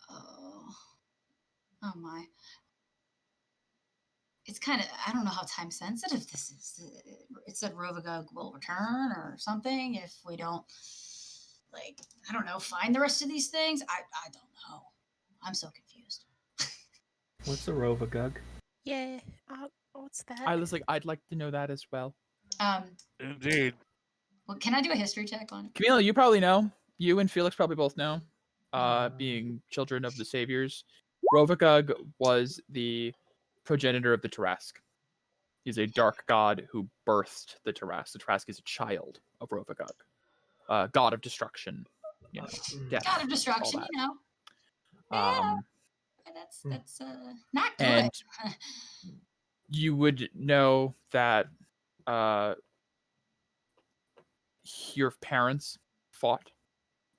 Oh my. It's kind of, I don't know how time sensitive this is. It said Rovagug will return or something if we don't, like, I don't know, find the rest of these things. I don't know. I'm so confused. What's a Rovagug? Yeah. What's that? I was like, I'd like to know that as well. Indeed. Well, can I do a history check on it? Camila, you probably know. You and Felix probably both know. Being children of the Saviors, Rovagug was the progenitor of the Tarask. He's a dark god who birthed the Tarask. The Tarask is a child of Rovagug, god of destruction. You know, death, God of destruction, all that. you know. Yeah, that's not good. And you would know that your parents fought,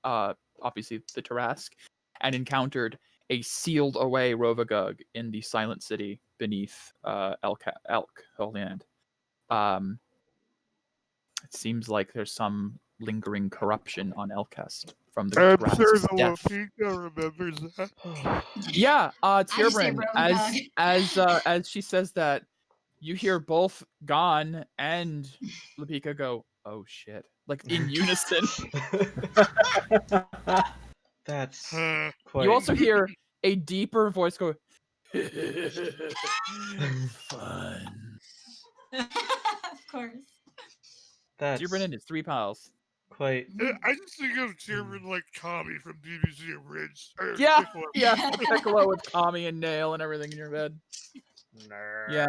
obviously the Tarask, and encountered a sealed away Rovagug in the Silent City beneath Elk Holy Land. It seems like there's some lingering corruption on Elkest from the I'm Tarask's sure the death. Lapika remembers that. Yeah, Tierbrand, as she says that, you hear both Gon and Lapika go, "Oh shit!" Like in unison. That's Uh, quite. You also hear a deeper voice go, "Fun." Of course. That's Tierbrand and his 3 pals. quite. I just think of Tierbrand like Kami from BBC Abridged. Yeah, Piccolo. yeah. Piccolo with Kami and Nail and everything in your bed. No. Yeah.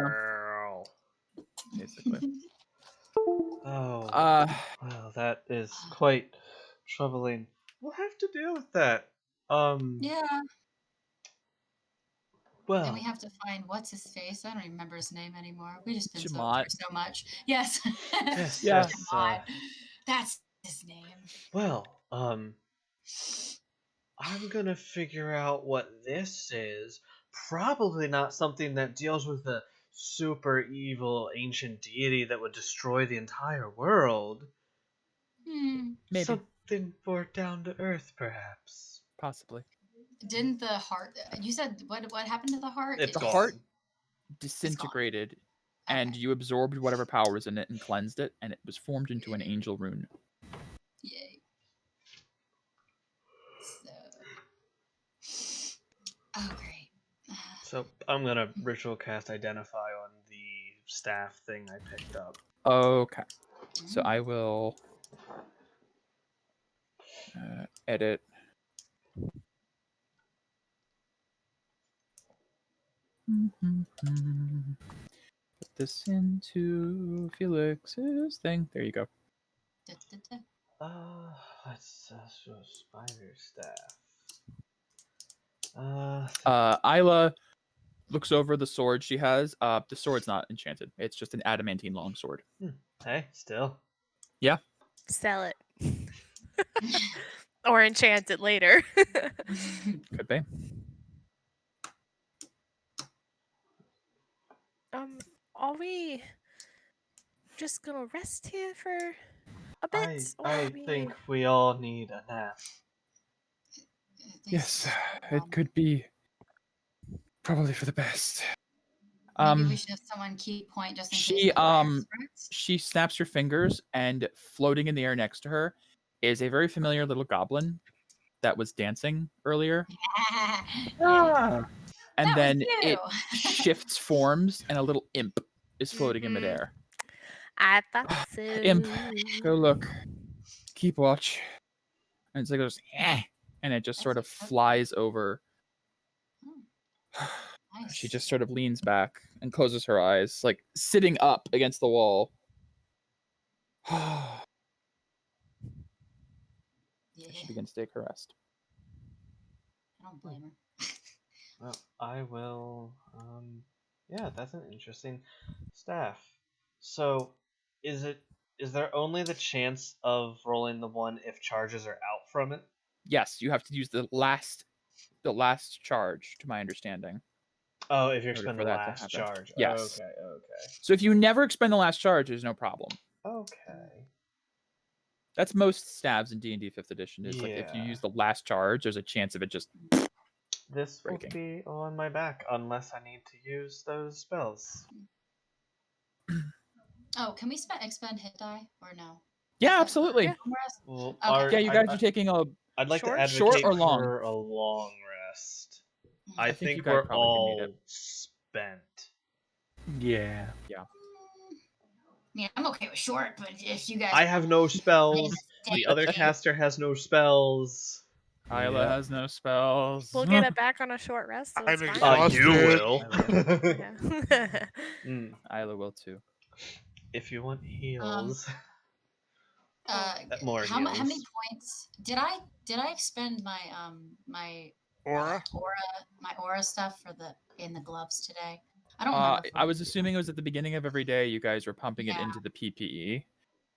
Basically. Oh. Well, that is quite troubling. We'll have to deal with that. Yeah. Well. And we have to find what's his face. I don't even remember his name anymore. We just been Jamat. through so much. Yes. Yes. Yeah. Jamat. That's his name. Well, I'm gonna figure out what this is. Probably not something that deals with a super evil ancient deity that would destroy the entire world. Maybe. Something more down to earth, perhaps. Possibly. Didn't the heart? You said what happened to the heart? It's The gone. heart disintegrated, and you absorbed whatever power was in it and cleansed it, and it was formed into an angel rune. Yay. Oh, great. So I'm gonna ritual cast Identify on the staff thing I picked up. Okay. So I will edit. Put this into Felix's thing. There you go. Let's show spider staff. Isla looks over the sword she has. The sword's not enchanted. It's just an adamantine longsword. Hey, still. Yeah. Sell it. Or enchant it later. Could be. Are we just gonna rest here for a bit? I think we all need a nap. Yes, it could be probably for the best. Maybe we should have someone keep point just in case. She snaps her fingers, and floating in the air next to her is a very familiar little goblin that was dancing earlier. Yeah. And That then was it you. shifts forms, and a little imp is floating in midair. I thought so. Imp, go look. Keep watch. And it's like goes, eh, and it just sort of flies over. Nice. She just sort of leans back and closes her eyes, like sitting up against the wall. Yeah. She begins to take her rest. I don't blame her. Well, I will. Yeah, that's an interesting staff. So, is there only the chance of rolling the one if charges are out from it? Yes, you have to use the last charge, to my understanding. Oh, if you in order expend for the that to last happen. charge. Yes. Okay. So if you never expend the last charge, there's no problem. Okay. That's most stabs in D&D 5th edition. Is like if you Yeah. use the last charge, there's a chance of it just This breaking. will be on my back unless I need to use those spells. Oh, can we expend hit die or no? Yeah, absolutely. Yeah. Well, Okay. Yeah, you guys are taking a I'd like to Short advocate or long? for a long rest. I think you think guys we're probably can need all it. spent. Yeah. Yeah, I'm okay with short, but if you guys. I have no spells. The other Okay. caster has no spells. Isla Yeah. has no spells. We'll get it back on a short rest. So I'm it's fine. exhausted. You will. Yeah. Isla will too. If you want heals. More how many heals. points did I expend my my Aura? aura stuff for in the gloves today? I don't remember. I was assuming it was at the beginning of every day you guys were pumping it Yeah. into the PPE.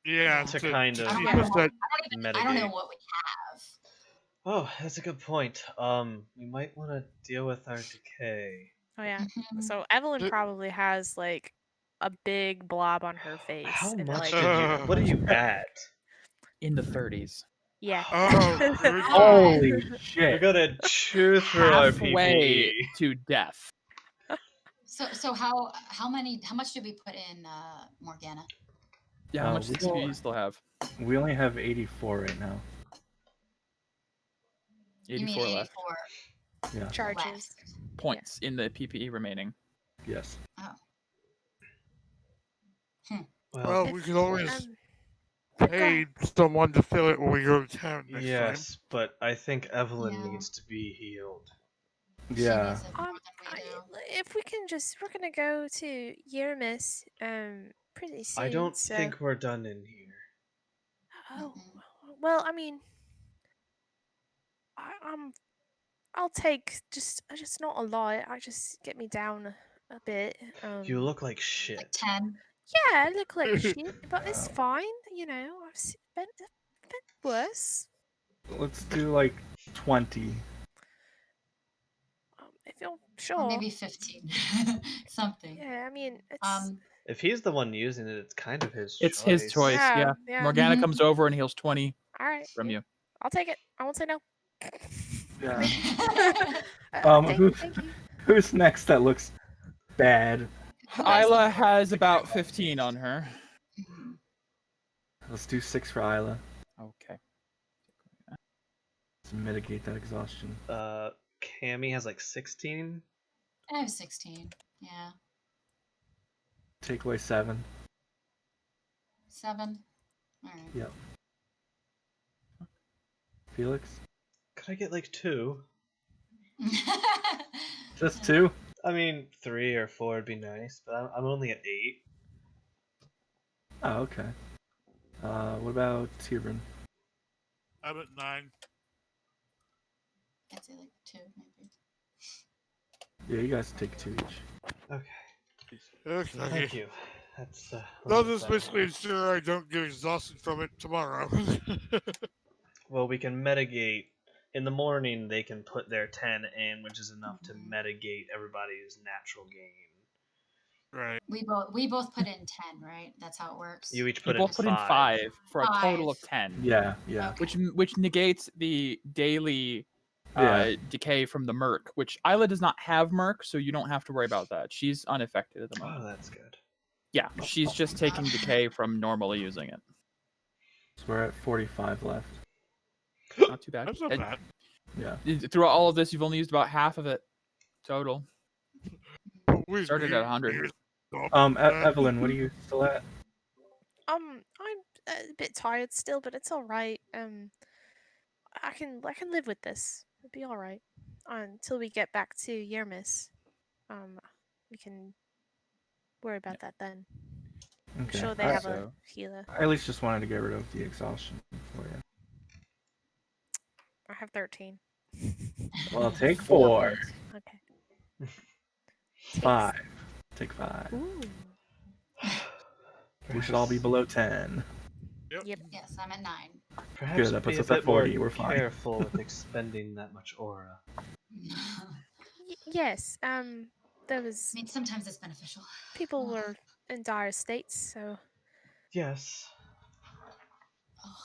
Yeah, To kind of I don't, keep remember us what, that I don't know what we have. Oh, that's a good point. We might want to deal with our decay. Oh yeah. Mhm. So Evelyn probably has like a big blob on her face. How and, much like, did you? What are you at? In the 30s. Yeah. Oh, good. Holy We're shit. gonna chew through our Halfway PPE. to death. So how much did we put in Morgana? Yeah, how much we do you don't- still have? We only have 84 right now. 84 You mean left. 84 Yeah. Charges. left. Points in the PPE remaining. Yes. Well, we could always Go pay ahead. someone to fill it when we go to town next Yes, but I think Evelyn Yeah. needs to be healed. She Yeah. needs it more than we do. If we can we're gonna go to Yermis pretty soon. I don't so... think we're done in here. Oh, well, I mean, I'll take just not a lot. I just get me down a bit. You look like shit. Like 10. Yeah, I look like shit, but it's fine. You know, I've been worse. Let's do like 20. If you're Or sure. maybe 15. Something. Yeah, I mean, it's. If he's the one using it, it's kind of his It's choice. his choice, Yeah, yeah. yeah. Morgana Mhm. comes over and heals 20 All right. from you. I'll take it. I won't say no. Yeah. Thank you. Who's next that looks bad? Isla has about 15 on her. Let's do 6 for Isla Okay. to mitigate that exhaustion. Cammy has like 16. I have 16. Yeah. Take away 7. 7. All right. Yep. Felix? Could I get like 2? Just 2? I mean, 3 or 4 would be nice, but I'm only at 8. Oh, okay. What about Tieran? I'm at 9. I'd say like 2 maybe. Yeah, you guys take 2 each. Okay. Okay. Thank you. That's I'll just basically ensure I don't get exhausted from it tomorrow. Well, we can mitigate. In the morning, they can put their 10 in, which is enough to mitigate everybody's natural gain. Right. We both put in 10, right? That's how it works. You each You put both in put in 5 for a total of 5. 10. Yeah, yeah. Okay. Which negates the daily decay from the Merc, which Isla does not have Merc, so you don't have to worry about that. She's unaffected at the moment. Oh, that's good. Yeah, she's just taking decay from normally using it. So we're at 45 left. Not too bad. That's not bad. Yeah. Throughout all of this, you've only used about half of it total. We Started at 100. Evelyn, what are you still at? I'm a bit tired still, but it's all right. I can live with this. It'll be all right until we get back to Yermis. We can worry about that then. I'm Okay. sure they have a healer. I at least just wanted to get rid of the exhaustion for you. I have 13. Well, take 4. Okay. 5. Take 5. Ooh. We should all be below 10. Yep. Yes, I'm at 9. Perhaps Good, that puts be us a at bit more 40, we're fine. careful with expending that much aura. Yes. There was I mean, sometimes it's beneficial. people were in dire states, so Yes.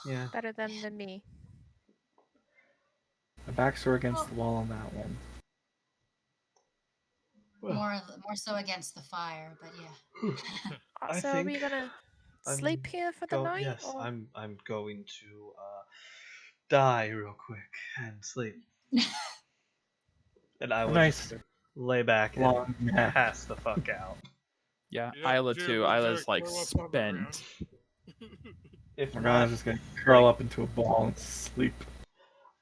Yeah. better them than me. My backs are against the wall on that one. Well, More so against the fire, but yeah. I So are we gonna sleep here for the night? Yes, or? I'm going to die real quick and sleep. And I will Nice. just lay back Long and nap. pass the fuck out. Yeah, Yeah, Isla Jim, too. would you Isla's like curl up on the ground? spent. If Morgana's just gonna curl up into a ball and sleep.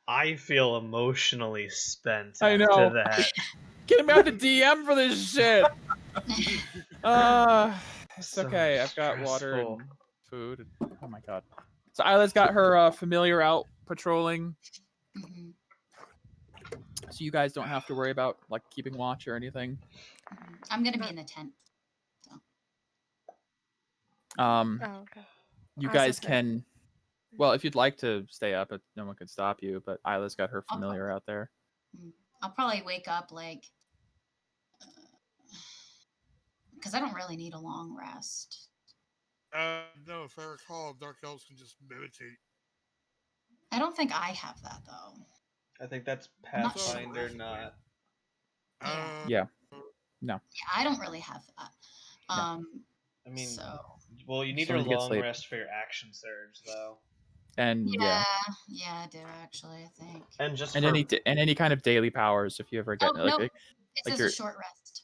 I feel emotionally spent I after know. that. Get me out to DM for this shit. It's So okay. I've got water stressful. and food. Oh my god. So Isla's got her familiar out patrolling, Mhm. so you guys don't have to worry about like keeping watch or anything. I'm gonna be in the tent. Um, Oh, okay. you I was guys gonna say- can. Well, if you'd like to stay up, no one could stop you. But Isla's got her I'll familiar out there. I'll probably wake up like because I don't really need a long rest. No, if I recall, Dark Elves can just meditate. I don't think I have that though. I think that's not sure. Pathfinder, not. Yeah. No. Yeah, I don't really have that. No. I mean, so well, you need So your you get long sleep. rest for your action surge, though. And yeah, I do actually. I think. And just and any kind of daily powers if you ever get Oh, no. It like says your a short rest.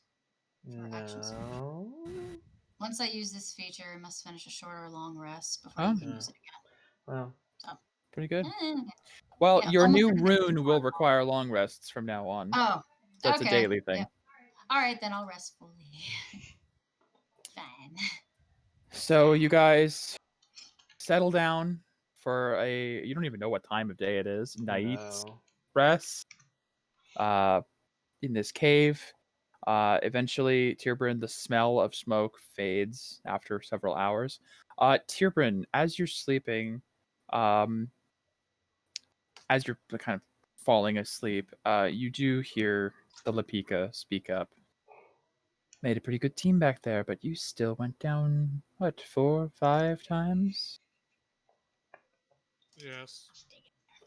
No. Once I use this feature, I must finish a short or long rest before Oh. you can use it again. Well, So. Pretty good. Okay. Well, Yeah, your almost new everything. rune will require long rests from now on. Oh, That's okay. a daily thing. Yeah. All right, then I'll rest fully. Fine. So you guys settle down for you don't even know what time of day it is. Night no. rest. In this cave. Eventually, Tirbryn, the smell of smoke fades after several hours. Tirbryn, as you're sleeping, as you're kind of falling asleep, you do hear the Lapika speak up. Made a pretty good team back there, but you still went down, what, 4, 5 times? Yes.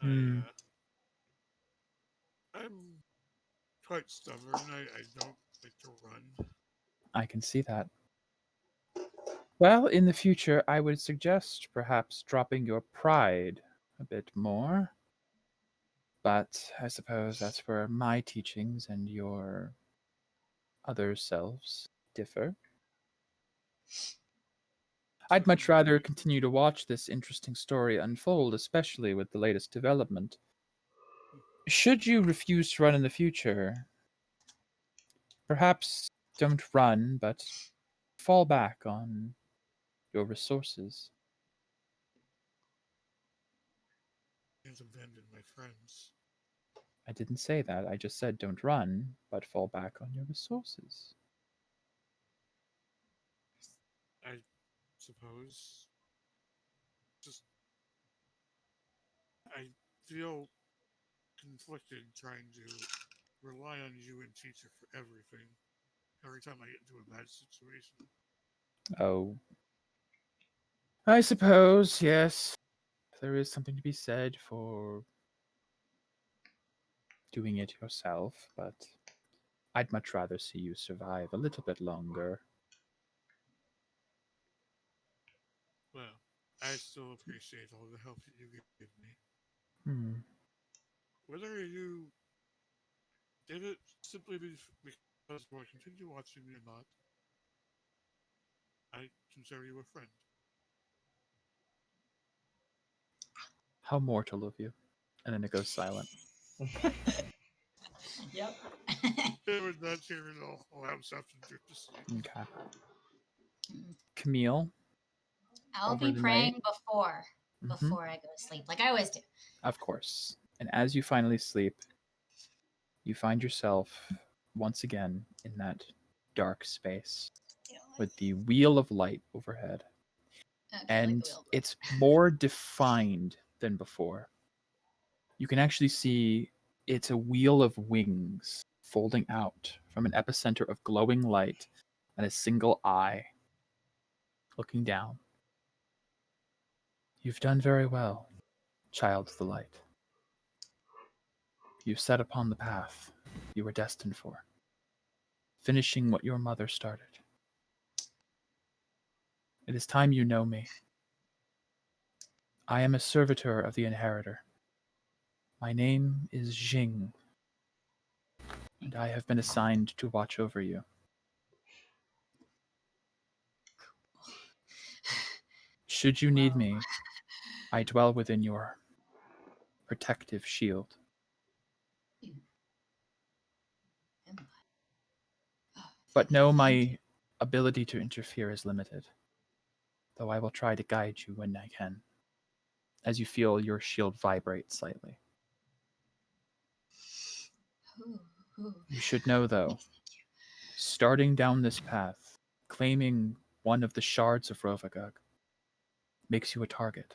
Hmm. I'm quite stubborn. I don't like to run. I can see that. Well, in the future, I would suggest perhaps dropping your pride a bit more. But I suppose that's where my teachings and your other selves differ. I'd much rather continue to watch this interesting story unfold, especially with the latest development. Should you refuse to run in the future, perhaps don't run, but fall back on your resources. Can't abandon my friends. I didn't say that. I just said don't run, but fall back on your resources. I suppose. Just. I feel conflicted trying to rely on you and teacher for everything. Every time I get into a bad situation. Oh. I suppose, yes. There is something to be said for doing it yourself, but I'd much rather see you survive a little bit longer. Well, I still appreciate all the help that you give me. Hmm. Whether you did it simply because you want to continue watching me or not, I consider you a friend. How mortal of you. And then it goes silent. Yep. It was not here at all. Allow himself to drift to sleep. Okay. Camille? I'll over be the praying night. before I go to sleep, like I always do. Of course. And as you finally sleep, you find yourself once again in that dark space with the wheel of light overhead. Okay, And like the wheel. it's more defined than before. You can actually see it's a wheel of wings folding out from an epicenter of glowing light and a single eye looking down. You've done very well, child of the light. You've set upon the path you were destined for, finishing what your mother started. It is time you know me. I am a servitor of the Inheritor. My name is Jing, and I have been assigned to watch over you. Should you need me, I dwell within your protective shield. But know my ability to interfere is limited, though I will try to guide you when I can, as you feel your shield vibrate slightly. You should know, though, starting down this path, claiming one of the shards of Rovagug makes you a target.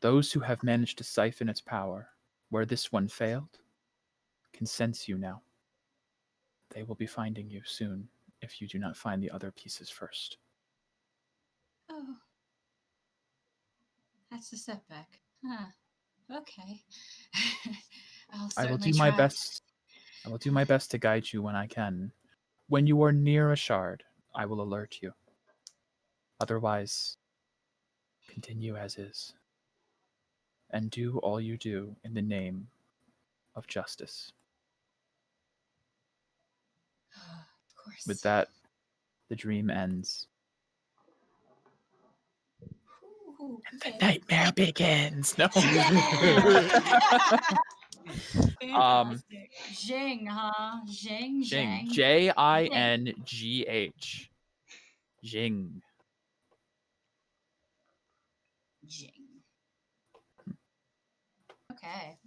Those who have managed to siphon its power, where this one failed, can sense you now. They will be finding you soon if you do not find the other pieces first. Oh, that's a setback. Huh. Okay. I'll I will certainly do my try. best. I will do my best to guide you when I can. When you are near a shard, I will alert you. Otherwise, continue as is. And do all you do in the name of justice. Of course. With that, the dream ends. Ooh, And okay. the nightmare begins. No. Fantastic. Jing, huh? Jing, Jing. Jing. Jingh. Jing. Jing. Okay.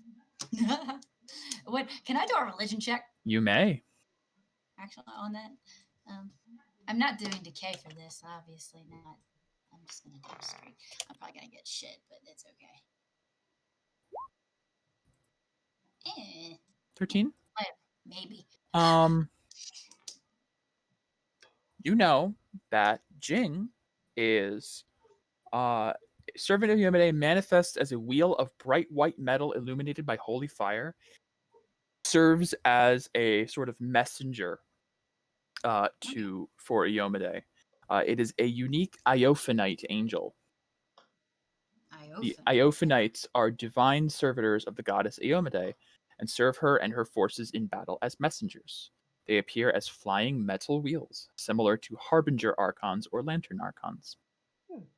What? Can I do a religion check? You may. Actually, on that, I'm not doing decay for this. Obviously not. I'm just gonna do straight. I'm probably gonna get shit, but it's okay. 13? Maybe. You know that Jing is servant of Yomade manifests as a wheel of bright white metal illuminated by holy fire. Serves as a sort of messenger for Iomade. It is a unique Iophonite angel. The Iophonites are divine servitors of the goddess Iomade and serve her and her forces in battle as messengers. They appear as flying metal wheels, similar to Harbinger Archons or Lantern Archons.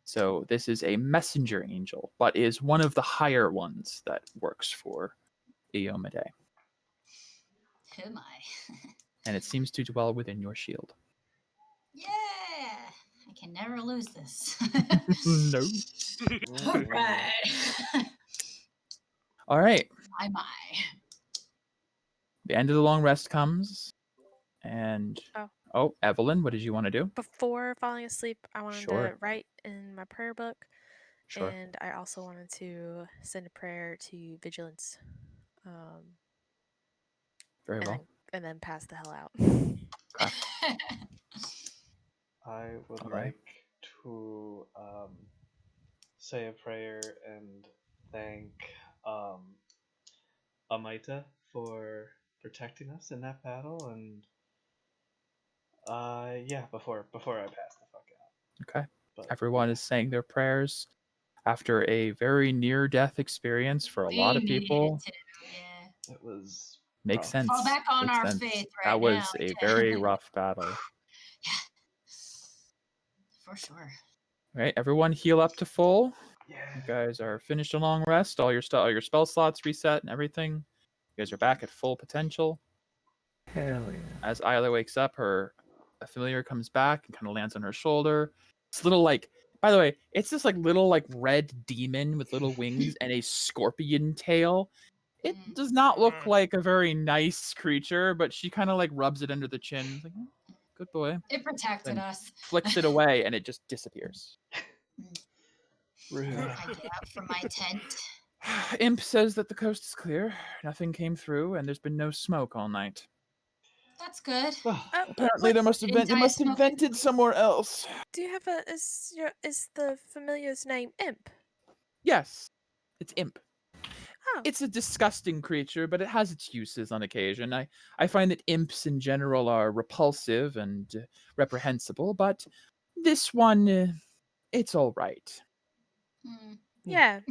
So this is a messenger angel, but is one of the higher ones that works for Iomade. Who am I? And it seems to dwell within your shield. Yeah! I can never lose this. No. All right. All right. My. The end of the long rest comes. And Evelyn, what did you want to do? Before falling asleep, I wanted Sure. to write in my prayer book. Sure. And I also wanted to send a prayer to Vigilance. Very well. And then pass the hell out. Okay. I would All right. like to say a prayer and thank Amita for protecting us in that battle, and yeah, before I pass the fuck out. Okay. But Everyone is saying their prayers after a very near-death experience for a lot of people. Yeah. it was Makes rough. sense. Fall back on Makes our sense. faith That right was now. a very rough battle. Yeah. For sure. All right, everyone heal up to full. Yeah. You guys are finished a long rest. All your spell slots reset and everything. You guys are back at full potential. Hell yeah. As Isla wakes up, her familiar comes back and kind of lands on her shoulder. This little, like, by the way, it's this like little like red demon with little wings and a scorpion tail. It does not look like a very nice creature, but she kind of like rubs it under the chin. It's like, good boy. It protected Then us. flicks it away and it just disappears. Rude. I get out from my tent. Imp says that the coast is clear. Nothing came through, and there's been no smoke all night. That's good. Well, Apparently, they must have vented somewhere else. Do you have a is the familiar's name Imp? Yes, it's Imp. Oh. It's a disgusting creature, but it has its uses on occasion. I find that imps in general are repulsive and reprehensible, but this one, it's all right. Yeah.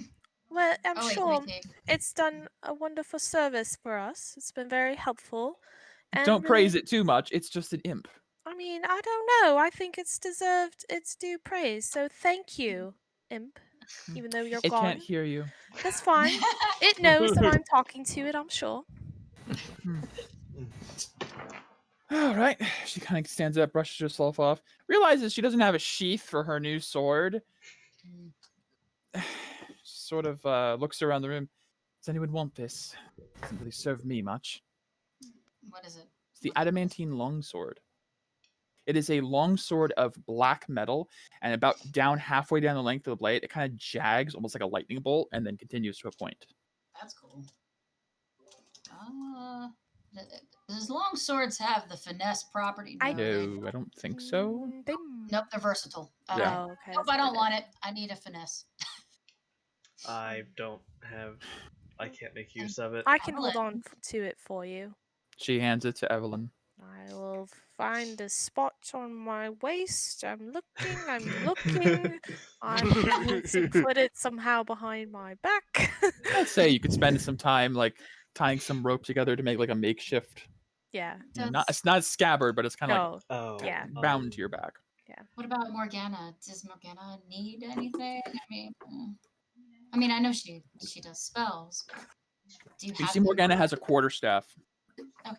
Well, I'm Oh, wait, sure wait, it's done a wonderful service for us. It's been very helpful. And Don't praise it too much. It's just an imp. I mean, I don't know. I think it's deserved its due praise. So thank you, Imp. Even though you're It gone. can't hear you. That's fine. It knows that I'm talking to it, I'm sure. All right. She kind of stands up, brushes herself off, realizes she doesn't have a sheath for her new sword. Sort of looks around the room. Does anyone want this? Doesn't really serve me much. What is it? It's the adamantine longsword. It is a longsword of black metal, and about down halfway down the length of the blade, it kind of jags almost like a lightning bolt, and then continues to a point. That's cool. Does long swords have the finesse property? No, I don't think so. Nope, they're versatile. Yeah. Oh, okay. Nope, I don't want it. I need a finesse. I can't make use of it. I can hold on to it for you. She hands it to Evelyn. I will find a spot on my waist. I'm looking. I'm going to put it somehow behind my back. I'd say you could spend some time like tying some rope together to make like a makeshift. Yeah. It's not a scabbard, but it's kind of like bound to your back. Yeah. What about Morgana? Does Morgana need anything? I mean, I know she does spells. Do you see Morgana has a quarterstaff. Okay.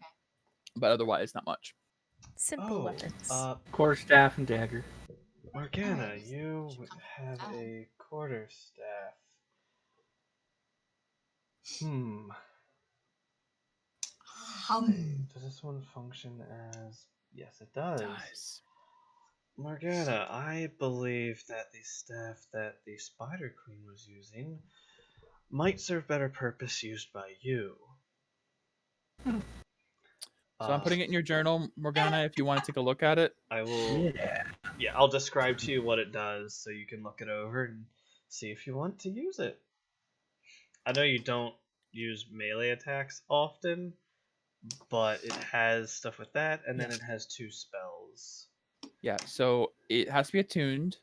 But otherwise, not much. Simple weapons. Quarterstaff and dagger. Morgana, you have a quarterstaff. Does this one function as... Yes, it does. Morgana, I believe that the staff that the Spider Queen was using might serve better purpose used by you. So I'm putting it in your journal, Morgana, if you want to take a look at it. I will. Yeah, I'll describe to you what it does so you can look it over and see if you want to use it. I know you don't use melee attacks often, but it has stuff with that, and then it has 2 spells. Yeah, so it has to be attuned,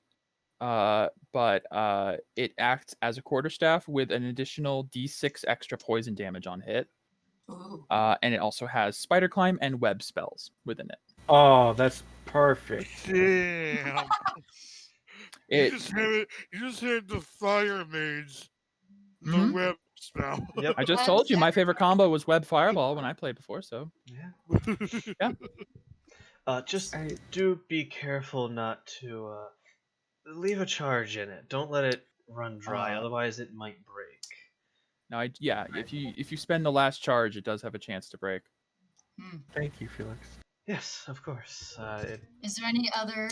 but it acts as a quarterstaff with an additional D6 extra poison damage on hit. And it also has spider climb and web spells within it. Oh, that's perfect. Damn. You just had the fire mage, the web spell. Yep. I just told you my favorite combo was web fireball when I played before, so yeah. Just do be careful not to leave a charge in it. Don't let it run dry, otherwise it might break. No, if you spend the last charge, it does have a chance to break. Thank you, Felix. Yes, of course. Is there any other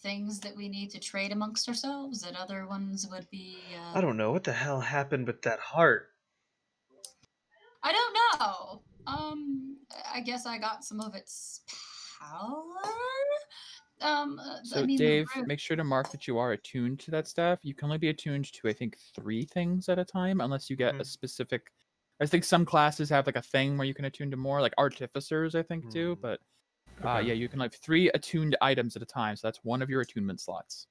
things that we need to trade amongst ourselves that other ones would be? I don't know what the hell happened with that heart. I don't know. I guess I got some of its power. So Dave, make sure to mark that you are attuned to that staff. You can only be attuned to, I think, 3 things at a time, unless you get a specific I think some classes have like a thing where you can attune to more, like artificers, I think too. But Okay. yeah, you can have 3 attuned items at a time, so that's one of your attunement slots.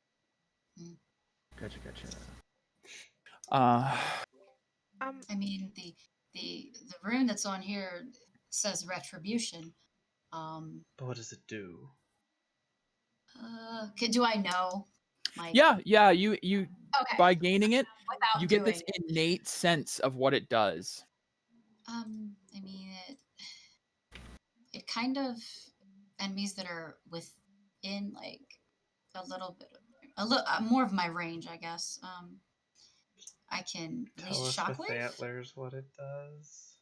Gotcha. I mean, the rune that's on here says retribution. But what does it do? Do I know? Yeah. You Okay. by gaining it, Without you get this doing innate sense of what it does. I mean, it kind of enemies that are within like a little bit, a little more of my range, I guess. I can release Tell a us with shockwave. antlers what it does.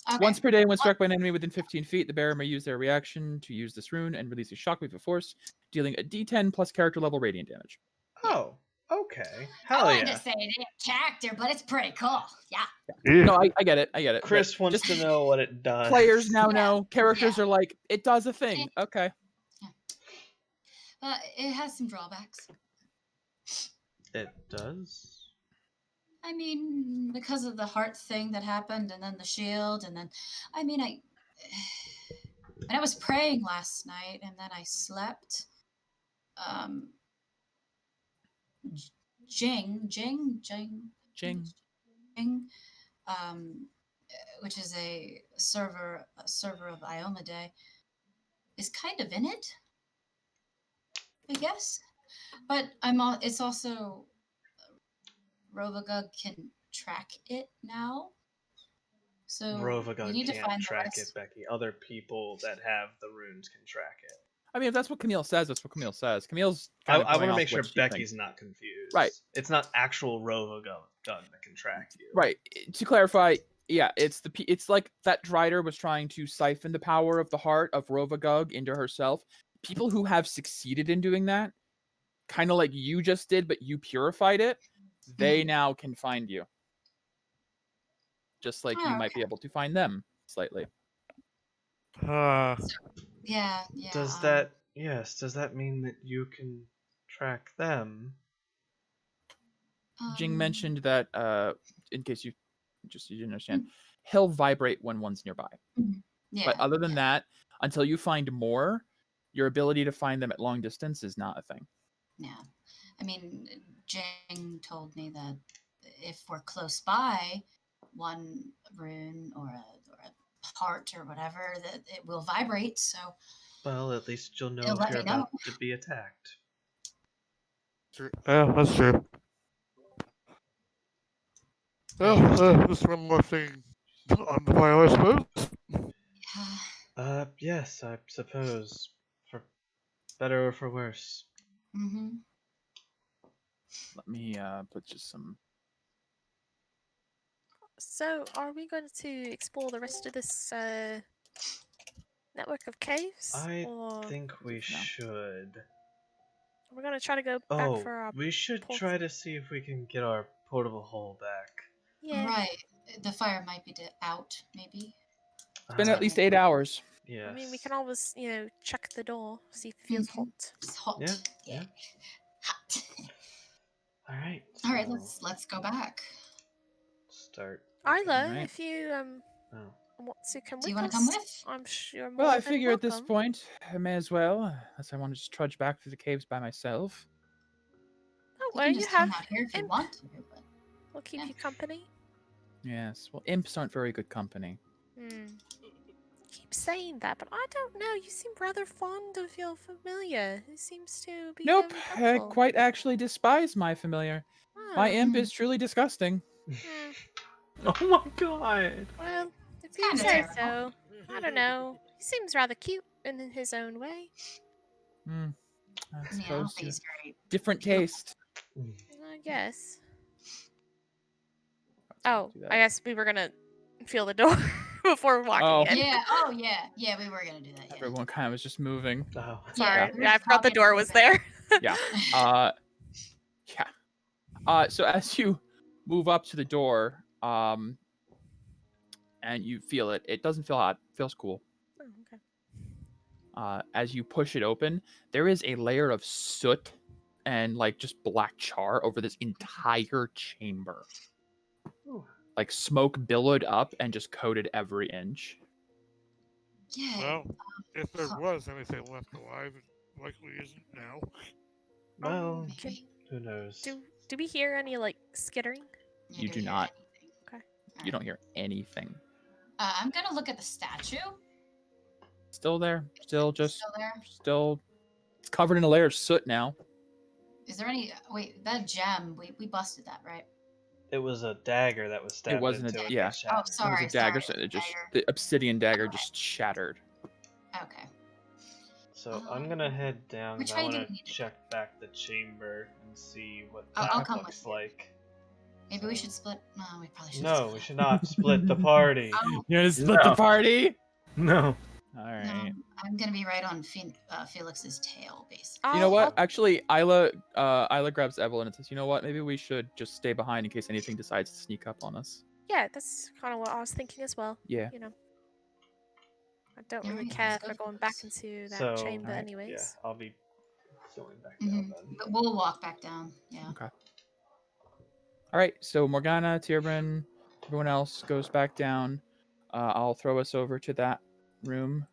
Okay. Once per day, when struck by an enemy within 15 feet, the bearer may use their reaction to use this rune and release a shockwave of force, dealing a D10 plus character level radiant damage. Oh, okay. I Hell wanted yeah. to say it ain't character, but it's pretty cool. Yeah. No, I get it. Chris but wants just to know what it does. players now Yeah, know. Characters yeah. are like, it does a thing. Okay. It has some drawbacks. It does? I mean, because of the heart thing that happened, and then the shield, and then, I mean, when I was praying last night, and then I slept, Jing, which is a server of Iomedae, is kind of in it, I guess. But it's also Rovagug can track it now. So we Rovagug need to can't find the track rest. it, Becky. Other people that have the runes can track it. I mean, if that's what Camille says, that's what Camille says. Camille's I kind of want going to off make sure what she thinks. Becky's not confused. Right. It's not actual Rovagug that can track you. Right. To clarify, yeah, it's like that Drider was trying to siphon the power of the heart of Rovagug into herself. People who have succeeded in doing that, kind of like you just did, but you purified it, they now can find you. Just like you might be able to find them slightly. Yeah. Does that mean that you can track them? Jing mentioned that, in case you didn't understand, he'll vibrate when one's nearby. Yeah. But other than that, until you find more, your ability to find them at long distance is not a thing. Yeah. I mean, Jing told me that if we're close by, one rune or a heart or whatever, that it will vibrate. So, well, at least you'll know if you're about to be attacked. Yeah, that's true. Well, just one more thing on the file, I suppose. Yes, I suppose. For better or for worse. Let me put just some. So, are we going to explore the rest of this network of caves? I think we should. We're going to try to go back for our... we should try to see if we can get our portable hole back. Yeah. Right. The fire might be out, maybe. It's been at least 8 hours. Yes. I mean, we can always, check the door, see if it feels hot. It's hot. Yeah. Hot. All right. All right. Let's go back. Start. Isla, if you want to come with us. Do you want to come with? I'm sure. Well, I figure at this point I may as well, unless I want to just trudge back through the caves by myself. Oh, You well, can you just have come out here if you want to, but we'll keep you company. Yes. Well, imps aren't very good company. Keep saying that, but I don't know. You seem rather fond of your familiar. It seems to be. Nope. I quite actually despise my familiar. Oh. My imp is truly disgusting. Oh my god. Well, if you say so. I don't know. He seems rather cute in his own way. I suppose I don't think he's very different taste. I guess. Oh, I guess we were gonna feel the door before walking in. Yeah. Oh, yeah. Yeah, we were gonna do that. Yeah. Everyone kind of was just moving. Oh. Sorry. Yeah, I forgot the door was there. Yeah. So as you move up to the door, and you feel it, it doesn't feel hot. It feels cool. Oh, okay. As you push it open, there is a layer of soot and like just black char over this entire chamber. like smoke billowed up and just coated every inch. Yeah. Well, if there was anything left alive, it likely isn't now. Well, Maybe. who knows? Do we hear any like skittering? You do do hear not. anything. Okay. You don't hear anything. I'm gonna look at the statue. Still there. Still just. Still there? Still. It's covered in a layer of soot now. Is there any? Wait, that gem. We busted that, right? It was a dagger that was stabbed wasn't a- into it. yeah. That shattered. Oh, sorry. It was a dagger, sorry, so it just dagger. the obsidian dagger Okay. just shattered. Okay. So I'm gonna head down. Which 'cause way I do want we to need to check back the chamber and see what I'll that come looks with you. like. Maybe we So- should split. No, we probably should. No, we should not split the party. Oh, You want to split the No. party? No. All no, right. I'm gonna be right on Felix's tail, basically. You know what? I'll- Actually, Isla grabs Evelyn and says, "You know what? Maybe we should just stay behind in case anything decides to sneak up on us." yeah, that's kind of what I was thinking as well. Yeah. You know, I don't Yeah, really let's care go for for going this. back into that So, chamber, alright, anyways. Yeah, I'll be going back Mhm. down then. But we'll walk back down. Yeah. Okay. All right. So Morgana, Tierbrin, everyone else goes back down. I'll throw us over to that room.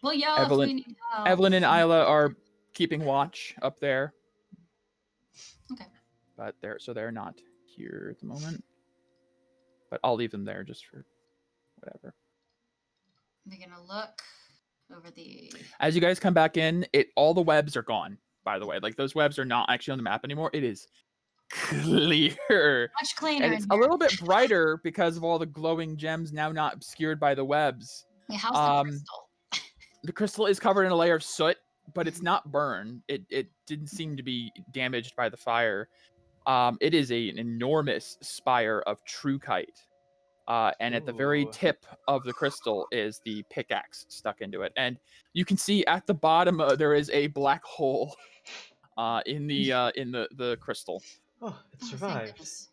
Well, yeah, Evelyn- if we need help. Evelyn and Isla are keeping watch up there. Okay. But they're not here at the moment. But I'll leave them there just for whatever. We're gonna look over the. As you guys come back in, all the webs are gone, by the way. Like those webs are not actually on the map anymore. It is clear. Much cleaner. And in it's a here. little bit brighter because of all the glowing gems now not obscured by the webs. Wait, how's the crystal? The crystal is covered in a layer of soot, but it's not burned. It didn't seem to be damaged by the fire. It is an enormous spire of trukite. And at the very Ooh. tip of the crystal is the pickaxe stuck into it. And you can see at the bottom there is a black hole in the crystal. Oh, it Oh, thank survived. goodness.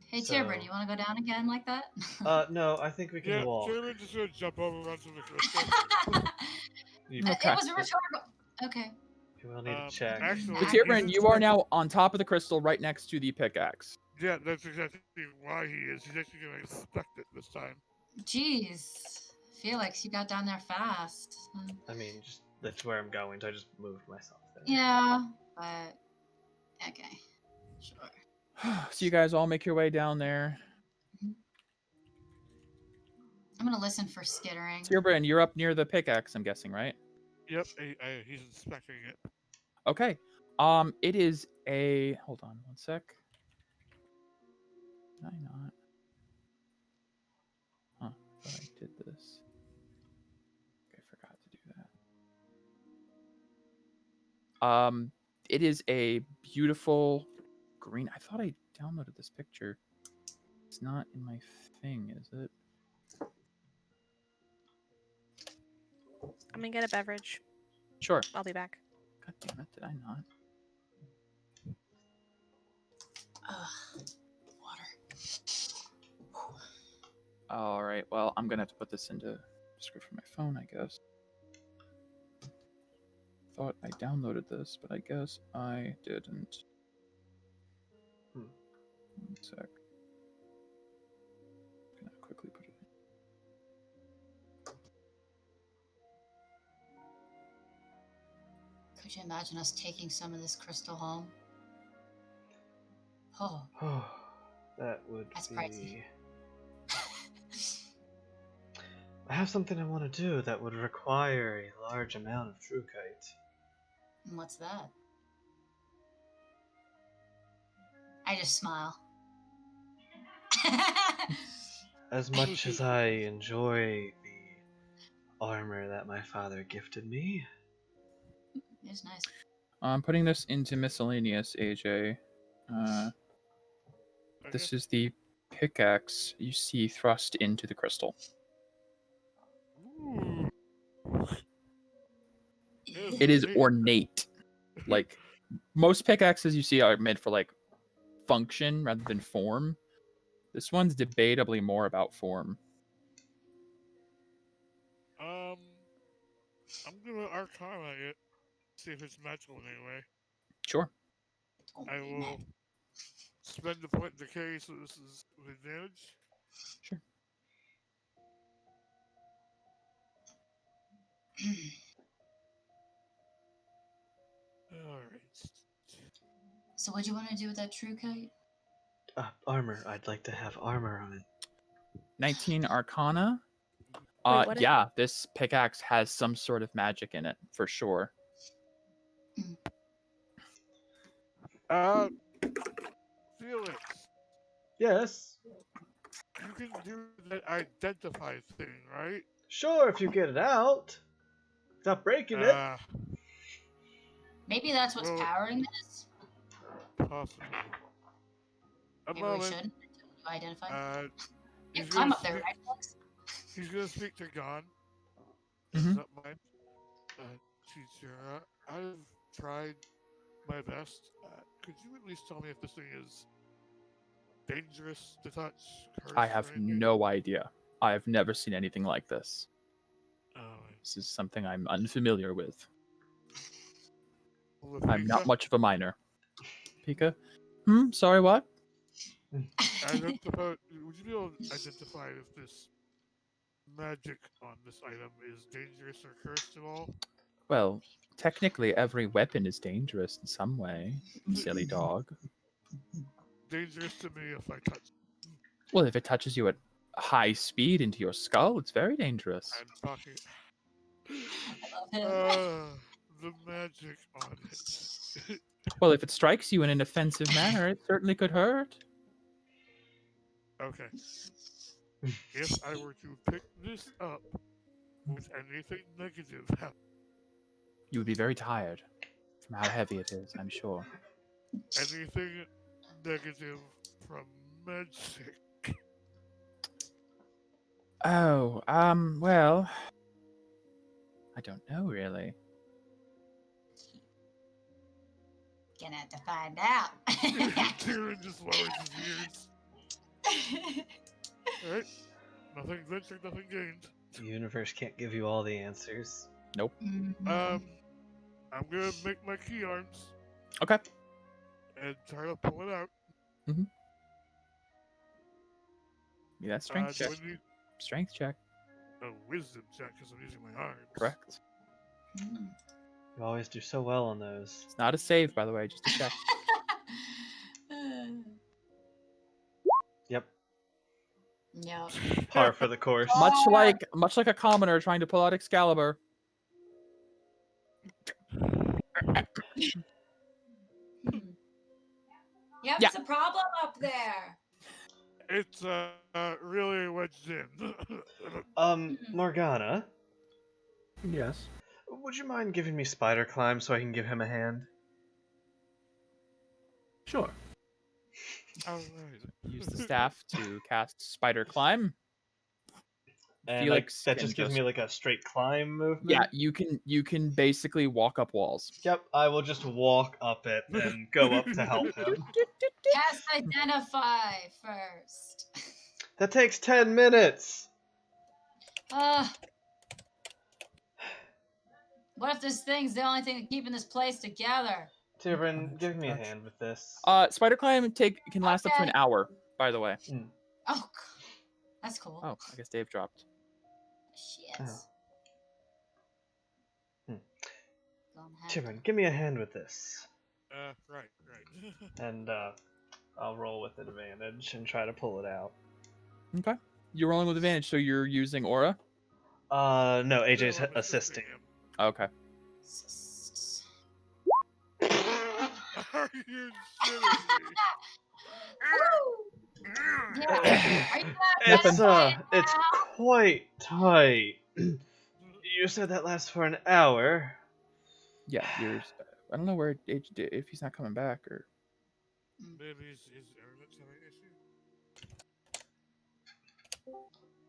Hey, So- Tierbrin, you want to go down again like that? No, I think we can Yeah, walk. Jeremy just gonna jump over onto the crystal. You, Okay. It was a rhetorical. Okay. you will need to Um, check. actually- But you Tierbrin, just you are said- now on top of the crystal right next to the pickaxe. Yeah, that's exactly why he is. He's actually gonna inspect it this time. Jeez. Felix, you got down there fast. I mean, just that's where I'm going, so I just moved myself there. Yeah, but. Okay. Sure. So you guys all make your way down there. I'm gonna listen for skittering. Tierbrin, you're up near the pickaxe, I'm guessing, right? Yep, he's inspecting it. Okay. It is a. Hold on one sec. Did I not? Huh. I thought I did this. I forgot to do that. It is a beautiful green. I thought I downloaded this picture. It's not in my thing, is it? I'm gonna get a beverage. Sure. I'll be back. God damn it! Did I not? Ugh. Water. All right. Well, I'm gonna have to put this into description of my phone, I guess. Thought I downloaded this, but I guess I didn't. Hmm. One sec. Gonna quickly put it in. Could you imagine us taking some of this crystal home? Oh. That would That's be. pricey. I have something I want to do that would require a large amount of trukite. And what's that? I just smile. As much as I enjoy the armor that my father gifted me, It's nice. I'm putting this into miscellaneous, AJ. This is the pickaxe you see thrust into the crystal. Ooh. It is ornate. Like most pickaxes you see are made for like function rather than form. This one's debatably more about form. I'm gonna arcana it, see if it's magical in any way. Sure. Oh, I man. will spend the point decay, so this is with advantage. Sure. Alright. So what do you want to do with that true kite? Armor. I'd like to have armor on it. 19 Arcana. Wait, what Yeah, this pickaxe has some sort of magic in it for sure. Felix, Yes. you can do that identify thing, right? Sure, if you get it out. Stop breaking it. Maybe that's what's Well- powering this. Possibly. A Maybe we moment. shouldn't until you identify. You He's can climb gonna up there, speak- right, Felix? He's gonna speak to Gon. Mhm. Not mine. Teacher, I've tried my best. Could you at least tell me if this thing is dangerous to touch? I cursed, have or anything? no idea. I have never seen anything like this. Oh, This is something I'm unfamiliar with. well, I'm not Pika, much of a miner. Pika? Sorry, what? would you be able to identify if this magic on this item is dangerous or cursed at all? Well, technically every weapon is dangerous in some way, silly dog. Dangerous to me if I touch. Well, if it touches you at high speed into your skull, it's very dangerous. I'm talking. I love him. The magic on it. Well, if it strikes you in an offensive manner, it certainly could hurt. Okay. If I were to pick this up with anything negative happen, You would be very tired from how heavy it is, I'm sure. anything negative from magic, Oh, well, I don't know really. Gonna have to find out. Tyrion just lowers his ears. Alright. Nothing ventured, nothing gained. The universe can't give you all the answers. Mhm. I'm gonna make my key arms Okay. and try to pull it out. Yeah, that's strength Do check. I need Strength check. a wisdom check because I'm using my arms? Correct. Mm. You always do so well on those. It's not a save, by the way, just a check. Yep. Yep. Par for the course. much like a commoner trying to pull out Excalibur. Yep, Yeah. it's a problem up there. It's really wedged in. Morgana, Yes. would you mind giving me spider climb so I can give him a hand? Sure. Alright. Use the staff to cast Spider Climb. And Felix that can just gives me like a straight climb movement. Yeah, you can basically walk up walls. Yep, I will just walk up it and go up to help him. Cast identify first. That takes 10 minutes. What if this thing's the only thing keeping this place together? Tyrion, give me a hand with this. Spider Climb can last up to an Okay. hour, by the way. Oh, that's cool. Oh, I guess Dave dropped. Shit. Oh. Gonna have Tyrion, give me a hand with this. Right. And I'll roll with advantage and try to pull it out. Okay. You're rolling with advantage, so you're using Aura? No, AJ's I'm assisting. him. Okay. Assists. Are you shitting me? Yeah. Are you not identifying It's now? quite tight. You said that lasts for an hour. Yeah, yours. I don't know where if he's not coming back or. Maybe his internet's having an issue.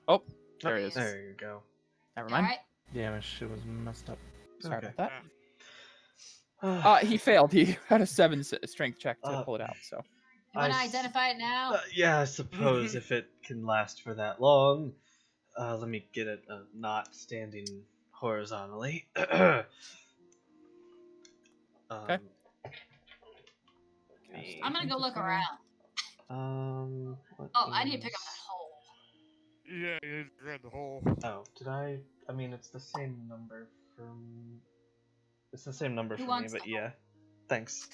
Oh, there he is. There you go. Never All mind. right. Yeah, my shit was messed up. Sorry Okay. about that. He failed. He had a 7 strength check to pull it out. So. You want to I s- identify it now? Yeah, I suppose if it can last for that long. Let me get it not standing horizontally. Okay. I'm gonna go look around. I need to pick up that hole. Yeah, you need to grab the hole. Oh, did I? I mean, it's the same number from. It's the same number Who for me, wants but the yeah. Thanks.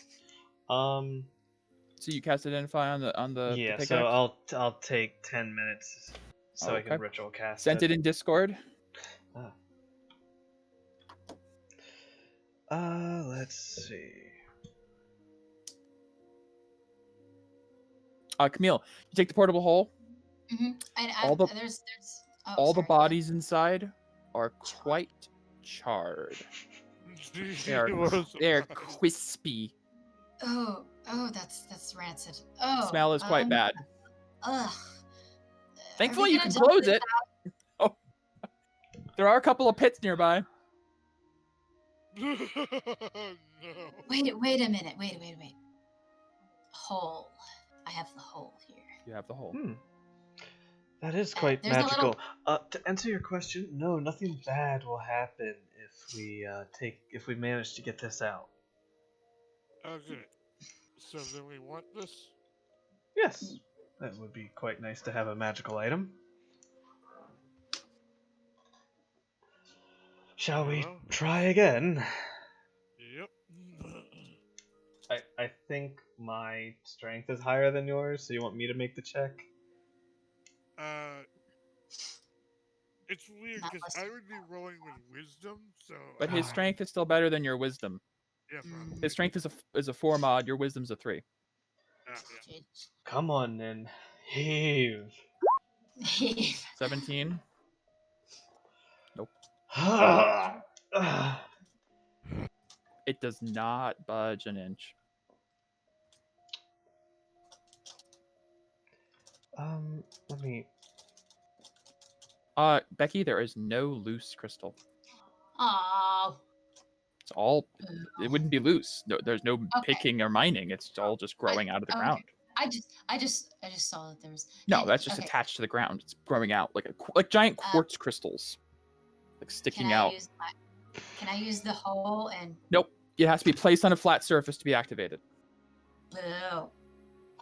So you cast Identify on the Yeah. pickaxe? So I'll take 10 minutes so I can Okay. ritual cast Sent it in Discord. Let's see. Camille, you take the portable hole. All the the bodies inside are quite charred. They're crispy. Oh, that's rancid. Oh, Smell is quite bad. Ugh. Thankfully, you can close it. Oh, there are a couple of pits nearby. No. Wait a minute. Wait. Hole. I have the hole here. You have the hole. That is quite there's a magical. To answer your question, no, nothing bad will happen if we manage to get this out. Okay. So then we want this? Yes. That would be quite nice to have a magical item. Shall we try again? Yep. I think my strength is higher than yours, so you want me to make the check? It's weird because I would be rolling with wisdom, so. But his strength is still better than your wisdom. Yeah, probably. His strength is a 4 mod. Your wisdom's a 3. Yeah. Come on, then. Heave. 17. Nope. It does not budge an inch. Let me. Becky, there is no loose crystal. Oh. It's all. It wouldn't be loose. No, there's no picking or mining. It's all just growing out of the ground. I just saw that there was. No, that's just attached to the ground. It's growing out like giant quartz crystals, like sticking out. Can I use the hole and? Nope. It has to be placed on a flat surface to be activated. Boo.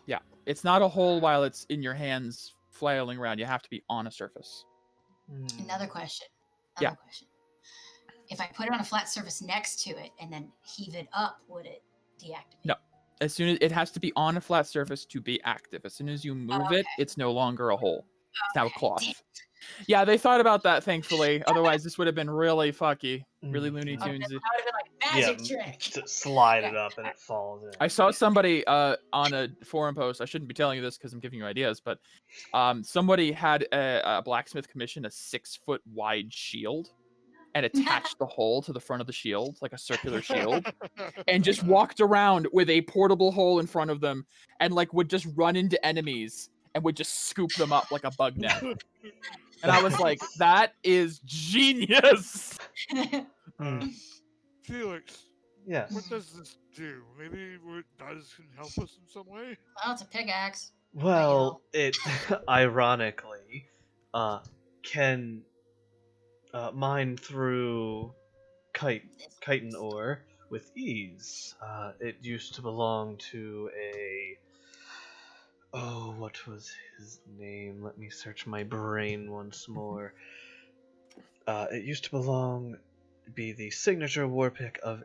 Yeah, it's not a hole while it's in your hands flailing around. You have to be on a surface. Another question. Question. If I put it on a flat surface next to it and then heave it up, would it deactivate? No. As soon as it has to be on a flat surface to be active. As soon as you move it, it's no longer a hole. It's now a cloth. Yeah, they thought about that, thankfully. Otherwise, this would have been really fucky, really Looney Tunes. That would have been like magic trick. To slide it up and it falls in. I saw somebody on a forum post. I shouldn't be telling you this because I'm giving you ideas, but somebody had a blacksmith commission a 6-foot wide shield and attached the hole to the front of the shield, like a circular shield, and just walked around with a portable hole in front of them and would just run into enemies and would just scoop them up like a bug net. And I was like, that is genius! Felix. Yes. What does this do? Maybe what does can help us in some way? Well, it's a pickaxe. Well, it ironically can mine through chitin ore with ease. It used to belong to what was his name? Let me search my brain once more. It used to be the signature warpick of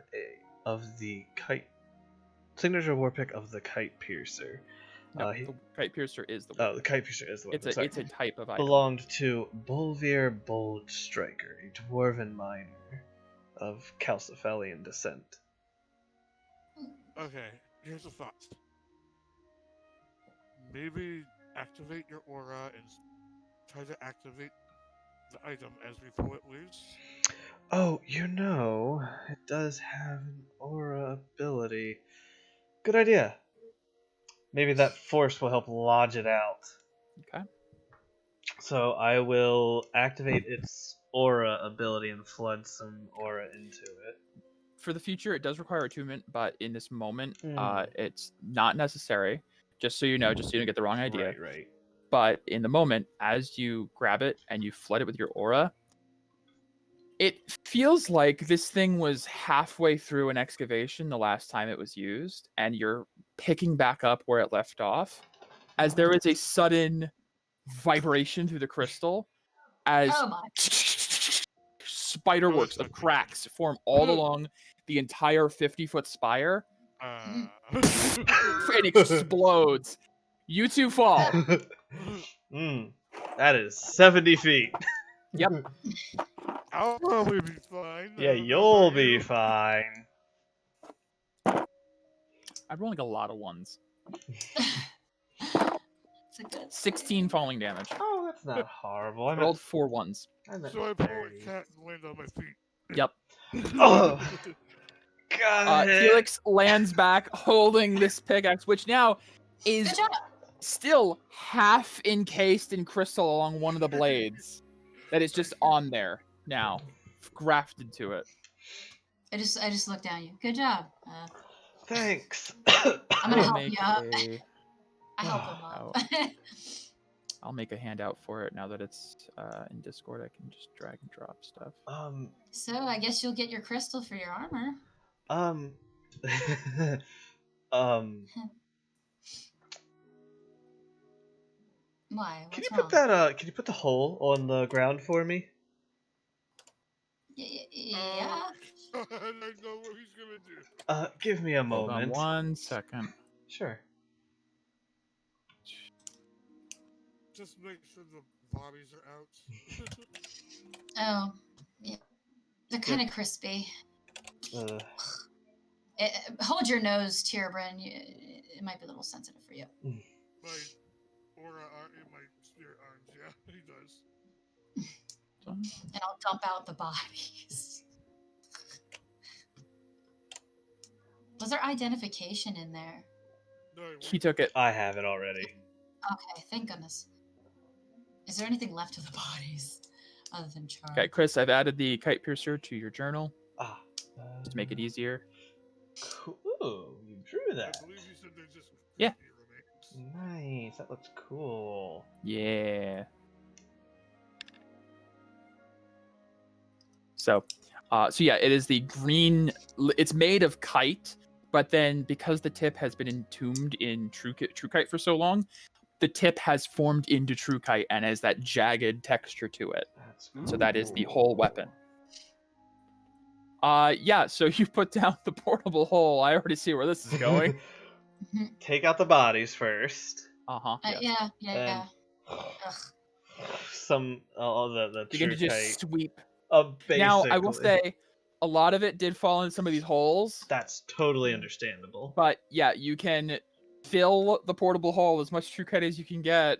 the kite piercer. No, the kite piercer is the one. Oh, the kite piercer is the one. It's a type of item. Belonged to Bolvir Bold Striker, a dwarven miner of Calciphalian descent. Okay, here's a thought. Maybe activate your aura and try to activate the item as we pull it loose. Oh, it does have an aura ability. Good idea. Maybe that force will help lodge it out. Okay. So I will activate its aura ability and flood some aura into it. For the future, it does require attunement, but in this moment, it's not necessary. Just so you know, just so you don't get the wrong idea. Right. But in the moment, as you grab it and you flood it with your aura, it feels like this thing was halfway through an excavation the last time it was used, and you're picking back up where it left off. as there is a sudden vibration through the crystal as Oh my. spiderworks of cracks form all along the entire 50-foot spire and explodes. You two fall. That is 70 feet. Yep. I'll probably be fine. Yeah, you'll be fine. I'm rolling a lot of ones. It's a good 16 falling damage. Oh, that's not horrible. I rolled 4 ones. So I pull a cat and land on my feet. Yep. Oh, God. Felix lands back holding this pickaxe, which now is Good job. still half encased in crystal along one of the blades. That is just on there now, grafted to it. I just looked down at you. Good job. Thanks. I'm gonna help make you up. a- I help him up. I'll make a handout for it now that it's in Discord. I can just drag and drop stuff. So I guess you'll get your crystal for your armor. Why? Can What's you wrong? put that? Can you put the hole on the ground for me? Yeah. I know what he's gonna do. Give me a Hold on moment. 1 second. Sure. Just make sure the bodies are out. Oh, yeah. They're kind of crispy. Hold your nose, Tierbrand. It might be a little sensitive for you. My aura in my spirit arms, yeah, he does. And I'll dump out the bodies. Was there identification in there? No, He took it. I have it already. Okay, thank goodness. Is there anything left of the bodies other than charred? Okay, Chris, I've added the kite piercer to your journal to make it Easier. easier. Cool. You drew that. I believe you said there's just Yeah. Nice. That looks cool. Yeah. So yeah, it is the green. It's made of kite, but then because the tip has been entombed in true kite for so long, the tip has formed into true kite and has that jagged texture to it. That's So that is the cool. whole weapon. Yeah. So you put down the portable hole. I already see where this is going. Take out the bodies first. Yes. Yeah. Some the Begin true to just kite. sweep. Basically. Now I will say, a lot of it did fall into some of these holes. That's totally understandable. But yeah, you can fill the portable hole as much true kite as you can get.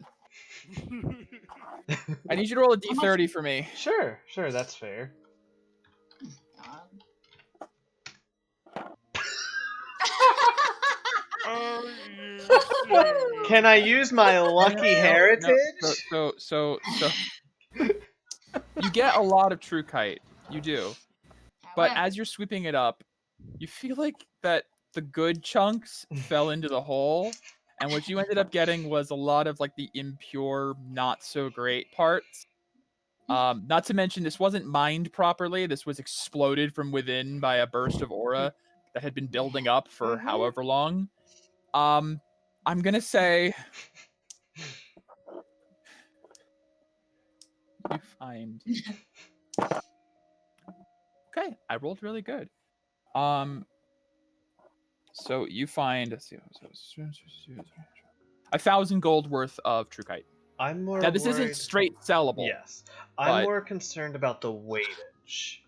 I need you to roll a d30 for me. Sure, that's fair. Can I use my lucky heritage? So you get a lot of true kite. You do. But as you're sweeping it up, you feel like that the good chunks fell into the hole, and what you ended up getting was a lot of like the impure, not so great parts. Not to mention this wasn't mined properly. This was exploded from within by a burst of aura that had been building up for however long. I'm gonna say you find. Okay, I rolled really good. So you find 1,000 gold worth of true kite. I'm more Now this worried... isn't straight sellable. Yes, I'm more concerned about the weightage.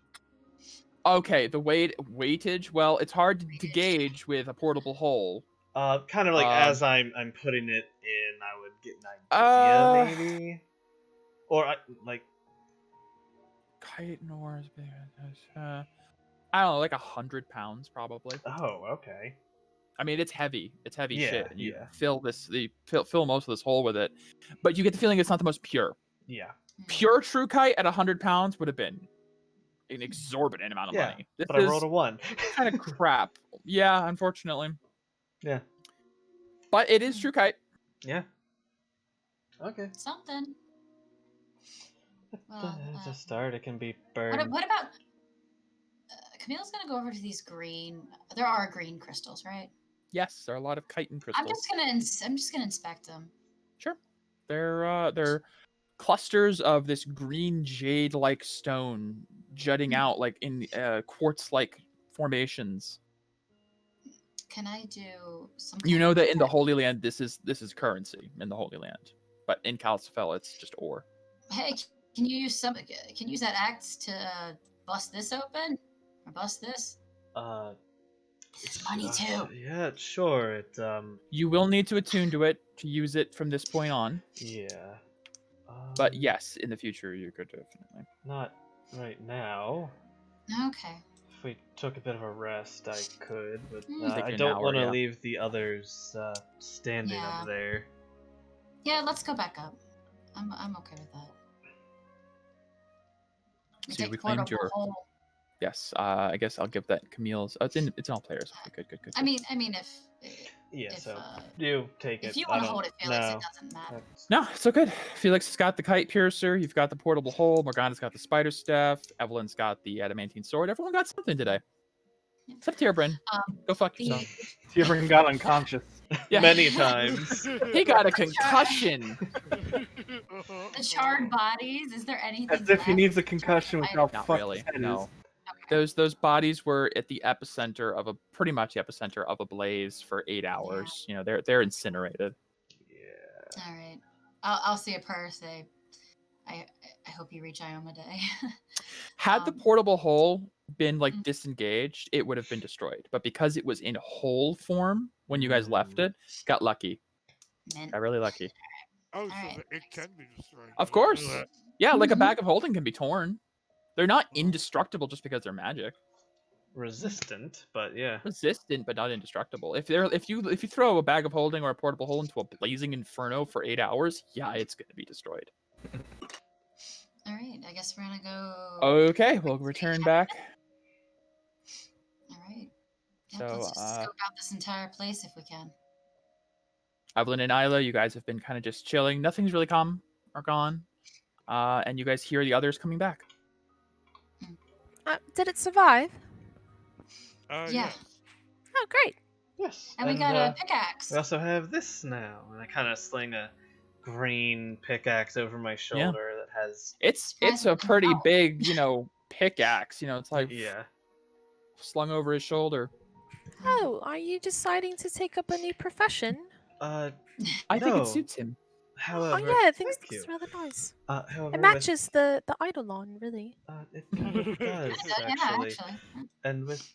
Okay, the weightage. Well, it's hard to gauge with a portable hole. Kind of like as I'm putting it in, I would get an idea, maybe, or like kite nor I don't know, like 100 pounds probably. Oh, okay. I mean, it's heavy. It's heavy shit. And you Yeah. fill most of this hole with it, but you get the feeling it's not the most pure. Yeah. Pure true kite at 100 pounds would have been an exorbitant amount of money. This but I rolled a 1. Kind of crap. Yeah, unfortunately. Yeah. But it is true kite. Yeah. Okay. Something. Well, It's a start. It can be burned. What about... Camille's gonna go over to these green... There are green crystals, right? Yes, there are a lot of chitin crystals. I'm just gonna inspect them. Sure. They're clusters of this green jade-like stone jutting out like in quartz-like formations. Can I do some? You kind know of that in the Holy Land, this is currency in the Holy Land, but in Calcifel, it's just ore. Hey, can you use some? Can you use that axe to bust this open, or bust this? It's money too. Yeah, sure. It You will need to attune to it to use it from this point on. Yeah. But yes, in the future you could definitely. Not right now. Okay. If we took a bit of a rest, I could, but Take I an don't hour, want to yeah. leave the others standing Yeah. up there. Yeah, let's go back up. I'm okay with that. So you take reclaimed portable your. hole. Yes, I guess I'll give that Camille's. Oh, it's in all players. Okay, good. I mean, if Yeah, if, so you take it. if you I want to don't hold it, Felix, know. it doesn't matter. No, it's so good. Felix has got the kite piercer. You've got the portable hole. Morgana's got the spider staff. Evelyn's got the adamantine sword. Everyone got something today. Except Tierbryn. Go fuck yourself. Tierbryn got unconscious. Yeah. Many times. He got a concussion. The charred bodies. Is there anything? As if he left? needs a concussion with how Not fucked really. his head No. is. Those bodies were at the epicenter of pretty much the epicenter of a blaze for 8 hours. You know, they're incinerated. Yeah. All right. I'll say a prayer. Say, I hope you reach Ioma Day. Had the portable hole been like disengaged, it would have been destroyed. But because it was in whole form when you guys left it, got lucky. Got really lucky. Oh, so it can be destroyed. Of course. Yeah, like a bag of holding can be torn. They're not indestructible just because they're magic. Resistant, but yeah. Resistant, but not indestructible. If you throw a bag of holding or a portable hole into a blazing inferno for 8 hours, yeah, it's gonna be destroyed. All right. I guess we're gonna go. Okay, we'll return back. All right. Yep, So, let's just scope out this entire place if we can. Evelyn and Isla, you guys have been kind of just chilling. Nothing's really come or gone. And you guys hear the others coming back. Did it survive? Yeah. Oh, great. Yes. And we got a pickaxe. We also have this now, and I kind of sling a green pickaxe over my shoulder that has. It's a pretty big, pickaxe. It's like slung over his shoulder. Oh, are you deciding to take up a new profession? I think it suits him. However, yeah, I think it's rather nice. However, it matches the eidolon, really. It kind of does, actually. And with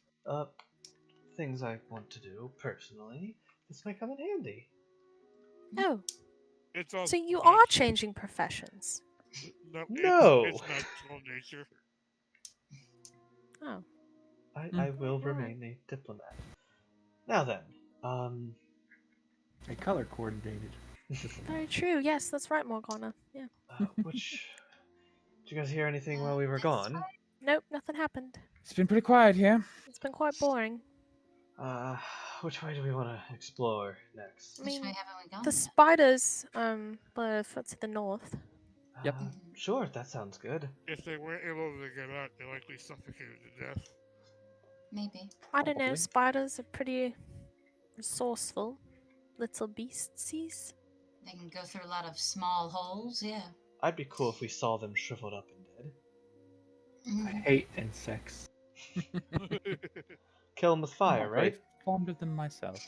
things I want to do personally, this might come in handy. Oh. It's so you are changing professions? No. It's natural nature. Oh. I will remain a diplomat. Now then, I color coordinated. Very true. Yes, that's right, Morgana. Yeah. Did you guys hear anything while we were gone? Nope, nothing happened. It's been pretty quiet here. It's been quite boring. Which way do we want to explore next? I mean, Which way haven't we gone the yet? spiders were to the north. Yep. Sure, that sounds good. If they weren't able to get out, they likely suffocated to death. Maybe. I don't know. Probably. Spiders are pretty resourceful little beasties. They can go through a lot of small holes. Yeah. I'd be cool if we saw them shriveled up and I hate insects. dead. Kill them with fire, right? Fond of them myself.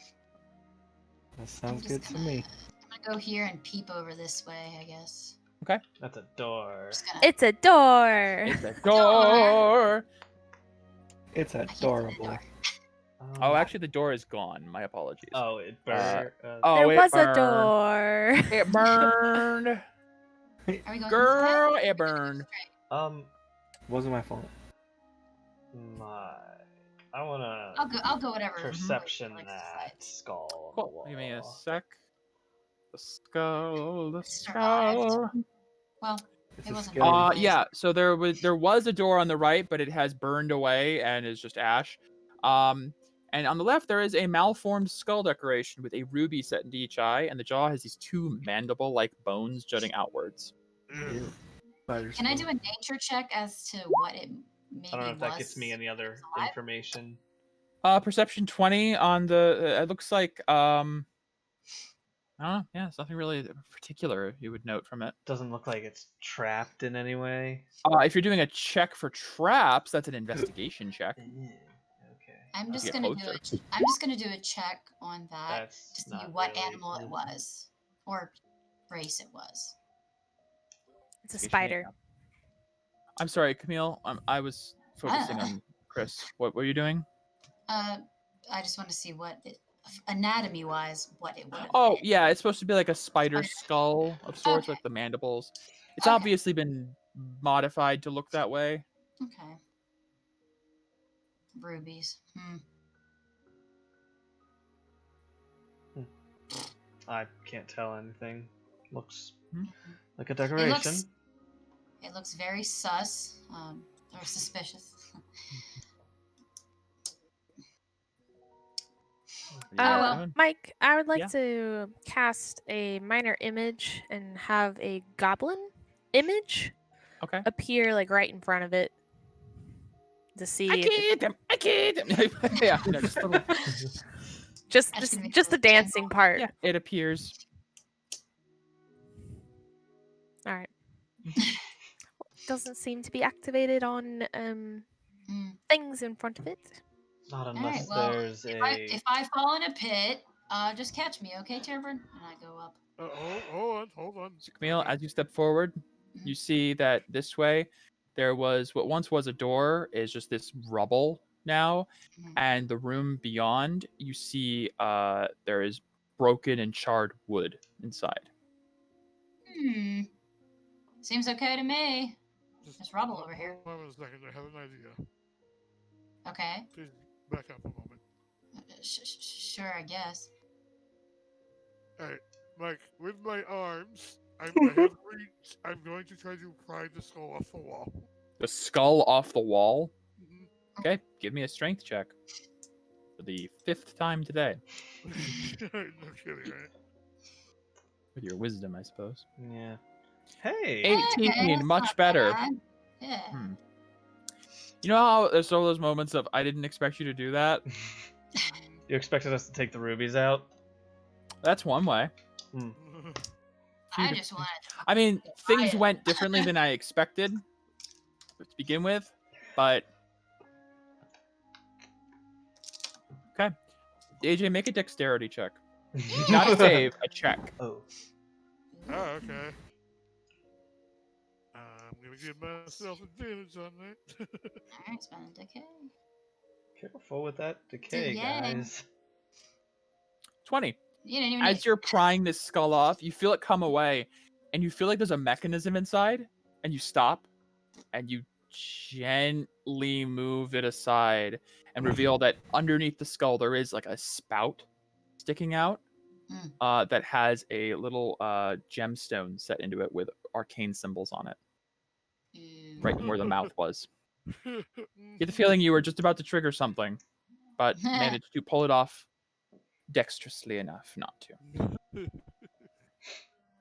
That sounds I'm good just to me. I'm gonna go here and peep over this way, I guess. Okay. That's a door. Just gonna... It's a door. It's a door. It's adorable. Oh, actually, the door is gone. My apologies. Oh, it burned. There it was burned. a door. It burned. Are we going Girl, this way? it burned. Wasn't my fault. I wanna. I'll go whatever. Perception like that skull. Cool. Give me a sec. The skull. The Survived. skull. Well, It's it a wasn't. skeleton. Yeah. So there was a door on the right, but it has burned away and is just ash. And on the left there is a malformed skull decoration with a ruby set into each eye, and the jaw has these two mandible-like bones jutting outwards. Can I do a nature check as to what it maybe was? I don't know if that gets me any other information. Perception 20 on the. It looks like Yeah, there's nothing really particular you would note from it. Doesn't look like it's trapped in any way. If you're doing a check for traps, that's an investigation check. Okay. I'm just get gonna do closer. it. I'm just gonna do a check on that That's to see not what really- animal it was or race it was. It's a spider. I'm sorry, Camille. I was focusing on Chris. What were you doing? I just want to see what it, anatomy-wise, what it would have Oh, been. yeah, it's supposed to be like a spider skull of sorts, Okay. like the mandibles. It's Okay. obviously been modified to look that way. Okay. Rubies. I can't tell anything. Looks Hmm. like a decoration. It looks very sus, or suspicious. Well. Mike, I would like Yeah. to cast a minor image and have a goblin image Okay. appear like right in front of it to see. I killed him. Yeah, no, just a little. just the dancing part. Yeah, it appears. All right. Doesn't seem to be activated on things in front of it. Not unless well, there's if I fall in a pit, just catch me, okay, Tervern? And I go up. Hold on. So, Camille, as you step forward, you see that this way there was what once was a door is just this rubble now, and the room beyond you see there is broken and charred wood inside. Seems okay to me. There's rubble over here. Hold on a second. I have an idea. Okay. Please back up a moment. Sure, I guess. Alright, Mike, with my arms, I'm going to try to pry the skull off the wall. The skull off the wall? Okay, give me a strength check. For the 5th time today. No kidding, right? With your wisdom, I suppose. Yeah. Hey! 18, Okay, much better. Yeah. You know how there's all those moments of, I didn't expect you to do that? You expected us to take the rubies out? That's one way. I just wanted. I mean, things went differently than I expected to begin with, but... Okay. AJ, make a dexterity check. Not a save, a check. Oh. Oh, okay. I'm gonna give myself advantage on that. Alright, spend a decay. Careful with that decay, guys. 20. You didn't even As you're prying this skull off, you feel it come away, and you feel like there's a mechanism inside, and you stop, and you gently move it aside, and reveal that underneath the skull there is like a spout sticking out that has a little gemstone set into it with arcane symbols on it. Right where the mouth was. You get the feeling you were just about to trigger something, but managed to pull it off dexterously enough not to.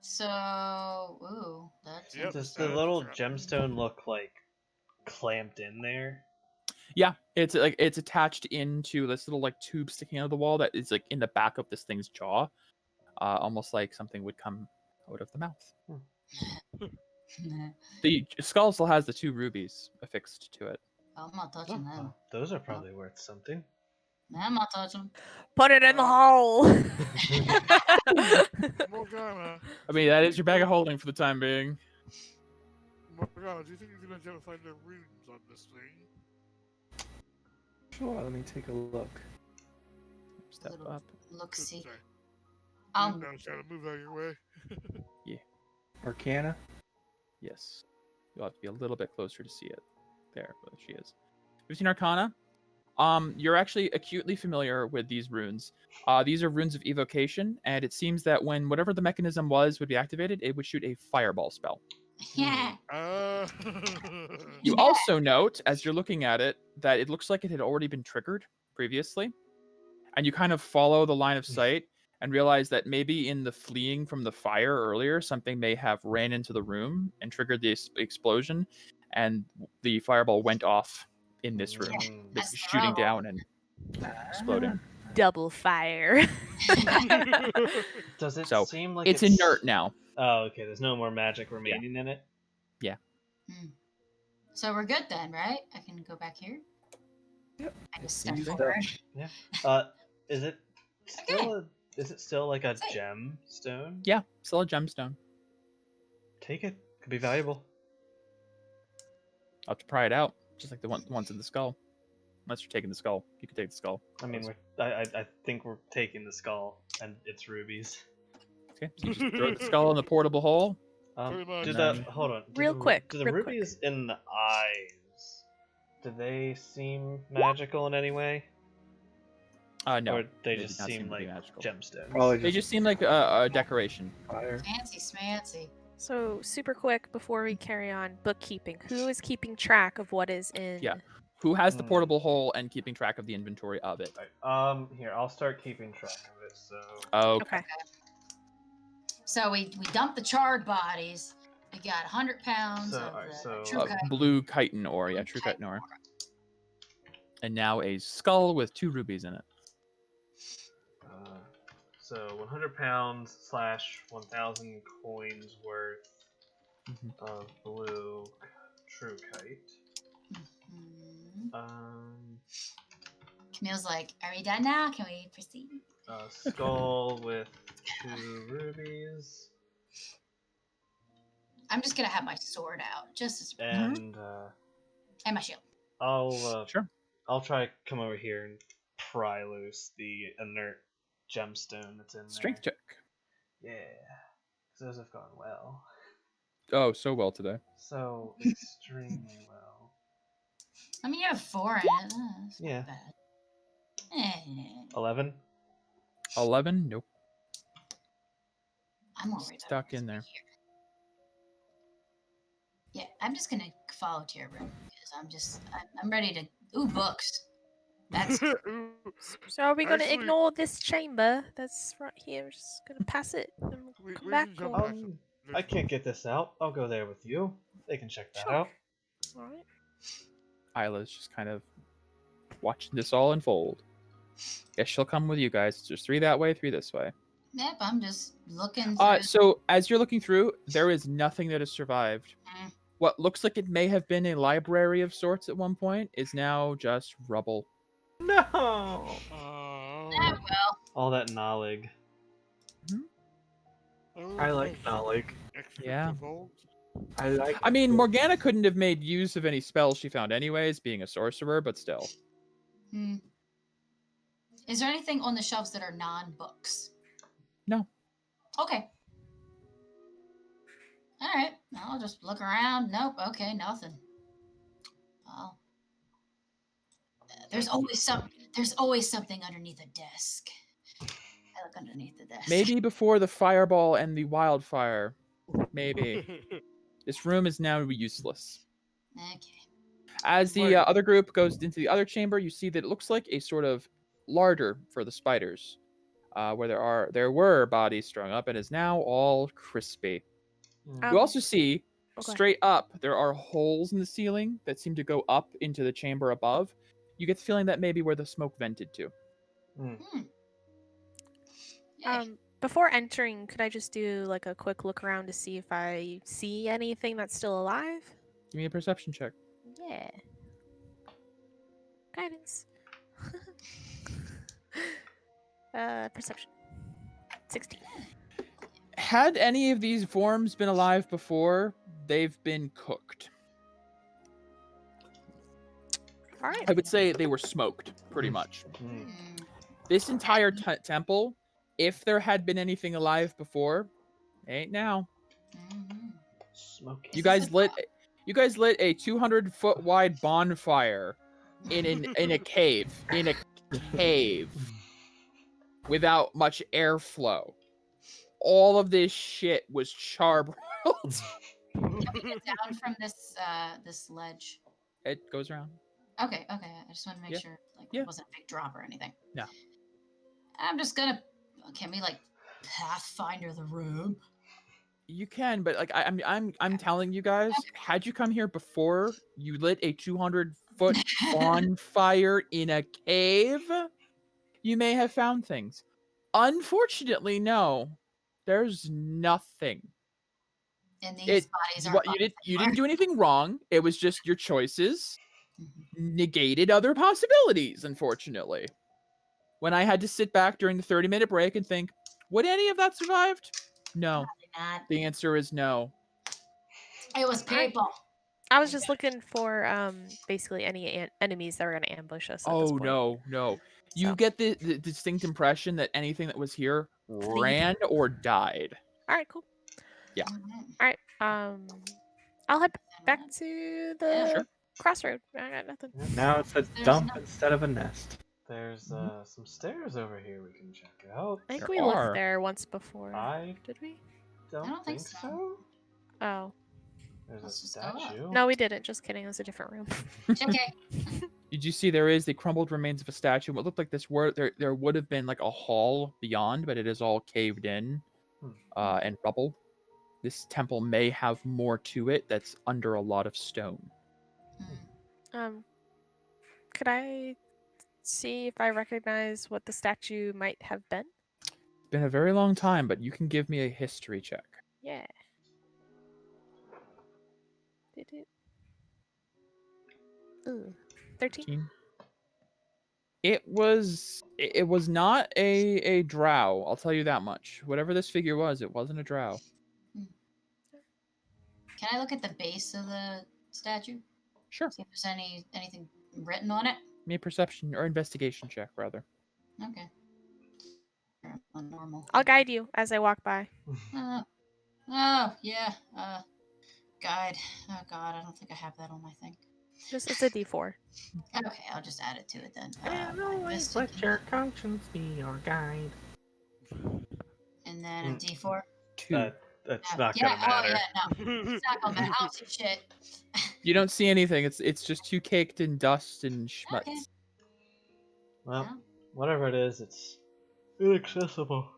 So, ooh, that's Does the little gemstone look like clamped in there? Yeah, it's like it's attached into this little like tube sticking out of the wall that is like in the back of this thing's jaw, almost like something would come out of the mouth. The skull still has the 2 rubies affixed to it. I'm not touching them. Those are probably worth something. I'm not touching them. Put it in the hole. Morgana, I mean, that is your bag of holding for the time being. Morgana, do you think you can identify the runes on this thing? Sure, let me take a look. Step up. Look, see. Sorry. I'm trying to move out of your way. Yeah. Arcana? Yes. You'll have to be a little bit closer to see it. There she is. 15 Arcana. You're actually acutely familiar with these runes. These are runes of evocation, and it seems that when whatever the mechanism was would be activated, it would shoot a fireball spell. Yeah. You also note, as you're looking at it, that it looks like it had already been triggered previously. And you kind of follow the line of sight and realize that maybe in the fleeing from the fire earlier, something may have ran into the room and triggered the explosion, and the fireball went off in this room, shooting down and exploding. double fire. Does it So, seem like it's inert now. Oh, okay. There's no more magic remaining in it. So we're good then, right? I can go back here. Yep. I just step Use forward. Yeah. Is it still like a Say. gemstone? Yeah, still a gemstone. Take it. Could be valuable. I'll have to pry it out, just like the ones in the skull. Unless you're taking the skull, you can take the skull. I mean, I think we're taking the skull and it's rubies. Okay, so you just throw the skull in the portable hole. Pretty much. Do And the then- hold on. Real quick, Do the real quick. rubies in the eyes? Do they seem magical in any way? No, Or they do just not seem to be like magical. gemstones? Probably They just seem like a decoration. fire. Fancy smancy. So super quick before we carry on, bookkeeping. Who is keeping track of what is in? Yeah. Who has the portable hole and keeping track of the inventory of it? Right. Here, I'll start keeping track of it. So. Okay. Okay. So we dumped the charred bodies. We got 100 pounds So, of alright, the so- true kite. Blue chitin ore, yeah, true chitin ore. And now a skull with 2 rubies in it. So 100 pounds / 1,000 coins worth of blue true kite. Camille's like, are we done now? Can we proceed? A skull with 2 rubies. I'm just gonna have my sword out, just as And and my shield. Sure. I'll try to come over here and pry loose the inert gemstone that's in Strength there. check. Yeah. 'Cause those have gone well. Oh, so well today. So extremely well. I mean, you have 4 in it. That's Yeah. not bad. Eh, 11. 11? Nope. I'm more worried about Stuck this in right there. here. Yeah, I'm just gonna follow Tierra because I'm ready to. Ooh, books. That's So are we gonna Actually- ignore this chamber that's right here? We're just gonna pass it and We come can back. jump Or... back. I can't get this out. I'll go there with you. They can check that Sure. out. All right. Isla's just kind of watching this all unfold. Guess she'll come with you guys. There's 3 that way, 3 this way. Yep, I'm just looking through. So as you're looking through, there is nothing that has survived. Mm. What looks like it may have been a library of sorts at one point is now just rubble. No. well, All that knowledge. I like knowledge. Yeah. I like. I mean, Morgana couldn't have made use of any spells she found anyways, being a sorcerer, but still. Is there anything on the shelves that are non-books? No. Okay. All right. I'll just look around. Nope. Okay. Nothing. Well, there's always something underneath a desk. I look underneath the desk. Maybe before the fireball and the wildfire. Maybe. This room is now useless. Okay. As the other group goes into the other chamber, you see that it looks like a sort of larder for the spiders, where there were bodies strung up, and is now all crispy. You also see Okay. straight up there are holes in the ceiling that seem to go up into the chamber above. You get the feeling that may be where the smoke vented to. Yay. Before entering, could I just do like a quick look around to see if I see anything that's still alive? Give me a perception check. Yeah. Guidance. Perception. 16. Had any of these forms been alive before, they've been cooked. All right. I would say they were smoked, pretty much. This entire temple, if there had been anything alive before, ain't now. Smoking. You guys lit a 200-foot wide bonfire in a cave without much airflow. All of this shit was charbroiled. Can we get down from this ledge? It goes around. Okay. I just want to make sure it wasn't a big drop or anything. No. I'm just gonna. Can we pathfinder the room? You can, but I'm telling you guys, had you come here before you lit a 200-foot bonfire in a cave, you may have found things. Unfortunately, no. There's nothing. And these bodies aren't You didn't do anything wrong. It was just your choices Mhm. negated other possibilities, unfortunately. When I had to sit back during the 30-minute break and think, would any of that survived? No. Not. The answer is no. It was people. I was just looking for basically any enemies that were gonna ambush us at this Oh, point. no. You So. get the distinct impression that anything that was here ran or died. All right, cool. Yeah. All right. I'll head back to the Sure. crossroad. I got nothing. Now it's a dump instead of a nest. There's some stairs over here we can check out. I think There we are. left there once before. Did we? Don't think so. Oh. There's Let's a just go up. statue. No, we didn't. Just kidding. It was a different room. Okay. Did you see there is the crumbled remains of a statue? What looked like this there would have been like a hall beyond, but it is all caved in and rubble. This temple may have more to it that's under a lot of stone. Could I see if I recognize what the statue might have been? It's been a very long time, but you can give me a history check. Yeah. Did it? Ooh. 13? It was not a drow, I'll tell you that much. Whatever this figure was, it wasn't a drow. Can I look at the base of the statue? Sure. See if there's anything written on it? Give me a perception or investigation check, rather. Okay. Normal. I'll guide you as I walk by. Yeah. Guide. Oh God, I don't think I have that on my thing. It's a D4. Okay, I'll just add it to it then. Always let your conscience be your guide. And then a D4. 2. That's not gonna matter. Oh yeah, no. It's not gonna matter. I don't see shit. You don't see anything. It's just too caked in dust and schmutz. Okay. Well, whatever it is, it's inaccessible.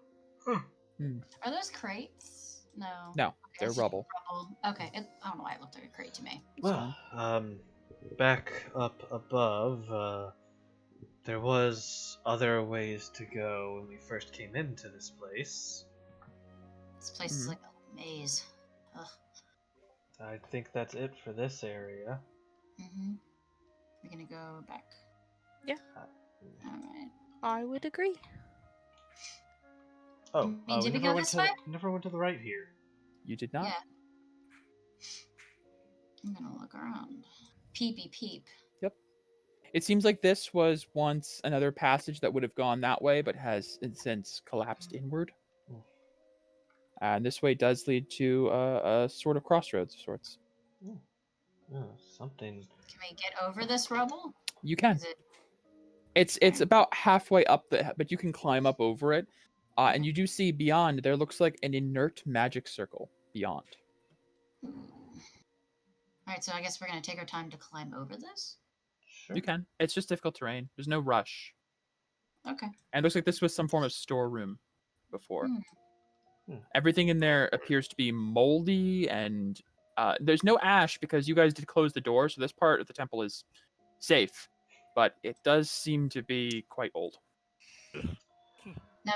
Are those crates? No. No, Okay, they're it's just rubble. Okay, I don't know why it looked like a crate to me. Well, back up above, there was other ways to go when we first came into this place. This place is like a maze. Ugh. I think that's it for this area. We're gonna go back. Yeah. Alright. I would agree. Oh, did we go this way? Never went to the right here. You did not? Yeah. I'm gonna look around. Peepy peep. Yep. It seems like this was once another passage that would have gone that way, but has since collapsed inward. And this way does lead to a sort of crossroads of sorts. Something. Can we get over this rubble? You can. It's about halfway up but you can climb up over it. And you do see beyond, there looks like an inert magic circle beyond. Alright, so I guess we're gonna take our time to climb over this? Sure. You can. It's just difficult terrain. There's no rush. Okay. And it looks like this was some form of storeroom before. Everything in there appears to be moldy, and there's no ash because you guys did close the door, so this part of the temple is safe. But it does seem to be quite old. Now,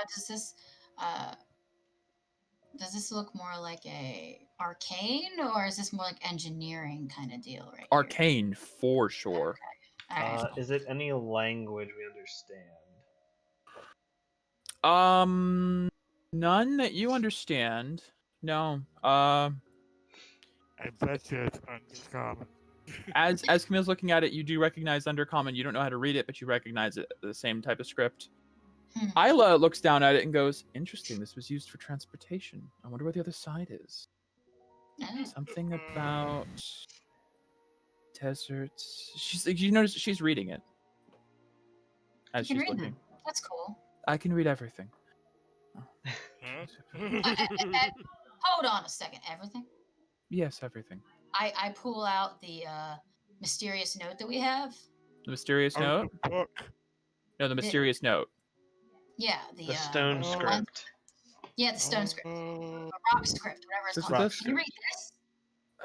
does this look more like a arcane, or is this more like engineering kind of deal right Arcane, here? For sure. Okay. Is it any language we understand? None that you understand. No. I bet you it's uncommon. As Camille's looking at it, you do recognize Undercommon. You don't know how to read it, but you recognize it, the same type of script. Isla looks down at it and goes, interesting, this was used for transportation. I wonder where the other side is. Something about deserts. You notice she's reading it. As she's looking. That's cool. I can read everything. Hold on a second. Everything? Yes, everything. I pull out the mysterious note that we have. The mysterious note? No, the mysterious note. Yeah, the stone script. Yeah, the stone script. A rock script, whatever it's called. Can you read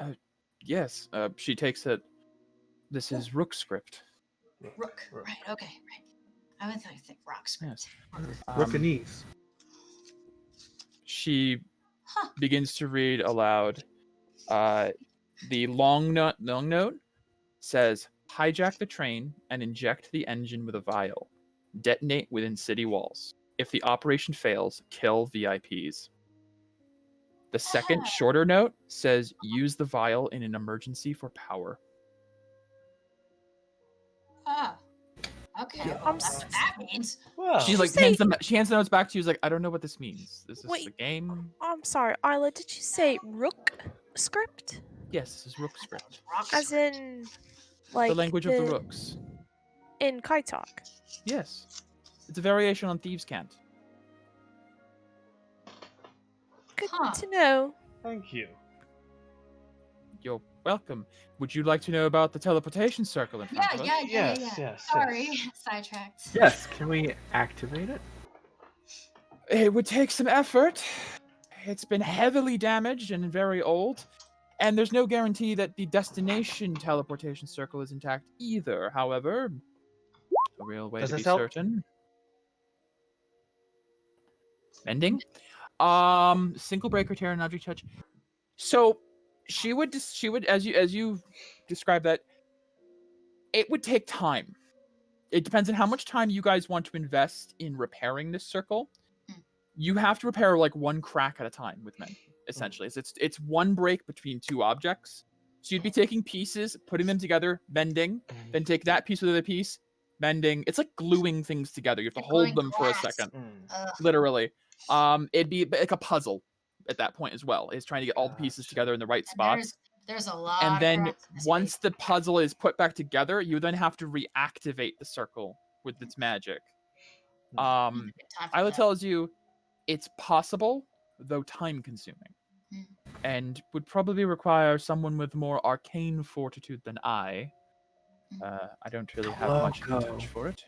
this? Yes. She takes it. This is Rook script. Rook. Right. Okay. I would think rock script. Yes. Rookanese. She begins to read aloud. The long note says, hijack the train and inject the engine with a vial. Detonate within city walls. If the operation fails, kill VIPs. The second shorter note says, use the vial in an emergency for power. Okay, well, that's what that means. Well, She like hands the notes back to you. She's like, I don't know what this means. Is this a game? I'm sorry, Isla, did you say rook script? Yes, this is rook script. As in, like, the language of the rooks. In Kaitok? Yes. It's a variation on Thieves' Cant. Good to know. Thank you. You're welcome. Would you like to know about the teleportation circle in front of us? Yeah. Yes. Sorry, sidetracked. Yes, can we activate it? It would take some effort. It's been heavily damaged and very old. And there's no guarantee that the destination teleportation circle is intact either. However, a real way to be certain. Mending? Single breaker, tear, and object touch. So she would, as you describe that, it would take time. It depends on how much time you guys want to invest in repairing this circle. You have to repair like one crack at a time with men, essentially. It's one break between two objects. So you'd be taking pieces, putting them together, bending, then take that piece with the other piece, bending. It's like gluing things together. You have to hold them for a second. Literally. It'd be like a puzzle at that point as well. Is trying to get all the pieces together in the right spots. There's a lot. And then once the puzzle is put back together, you then have to reactivate the circle with its magic. Isla tells you it's possible, though time-consuming, and would probably require someone with more arcane fortitude than I. I don't really have much touch for it.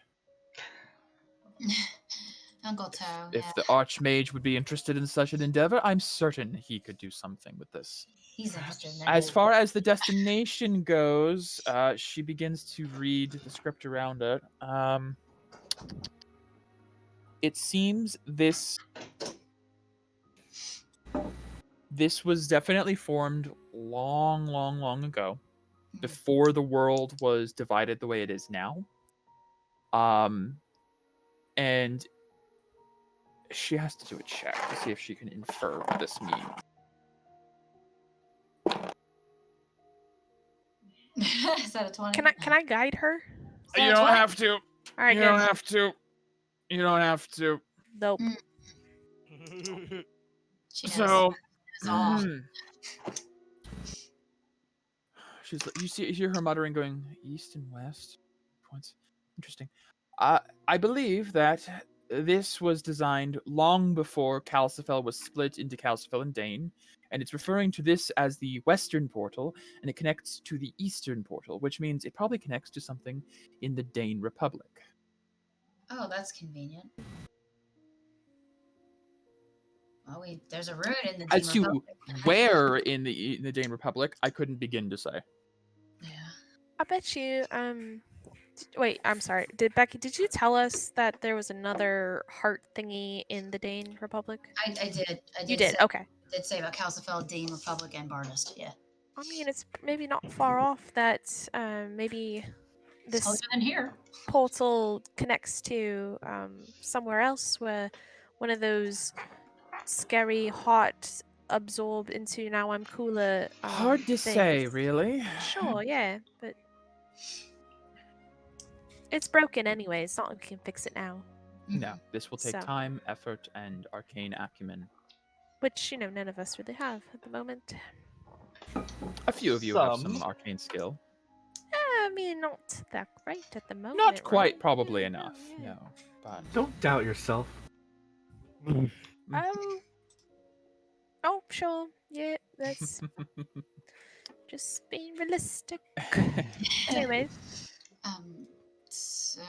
Uncle Toe. If the Archmage would be interested in such an endeavor, I'm certain he could do something with this. He's interested in that. As far as the destination goes, she begins to read the script around it. It seems this was definitely formed long ago, before the world was divided the way it is now. And she has to do a check to see if she can infer what this means. Is that a 20? Can I guide her? You don't have to. All right, you don't have to. You don't have to. Nope. So, you hear her muttering, going east and west. Points. Interesting. I believe that this was designed long before Calcifel was split into Calcifel and Dane, and it's referring to this as the Western Portal, and it connects to the Eastern Portal, which means it probably connects to something in the Dane Republic. Oh, that's convenient. Well, there's a route in the Dane As to Republic. where in the Dane Republic, I couldn't begin to say. Yeah. I bet you. Wait, I'm sorry. Did you tell us that there was another heart thingy in the Dane Republic? I did. You did. Okay. I did say about Calcifel, Dane Republic, and Bardist. Yeah. I mean, it's maybe not far off that maybe this Closer than here. portal connects to somewhere else where one of those scary heart absorb into now I'm cooler. Hard to say, things. really. Sure, yeah, but it's broken anyway. It's not like we can fix it now. No, this will take So. time, effort, and arcane acumen. Which, none of us really have at the moment. A few of you have some arcane skill. I mean, not that great at the moment. Not quite right? probably enough, no. But Don't doubt yourself. Oh, sure. Yeah, that's just being realistic. Anyways. So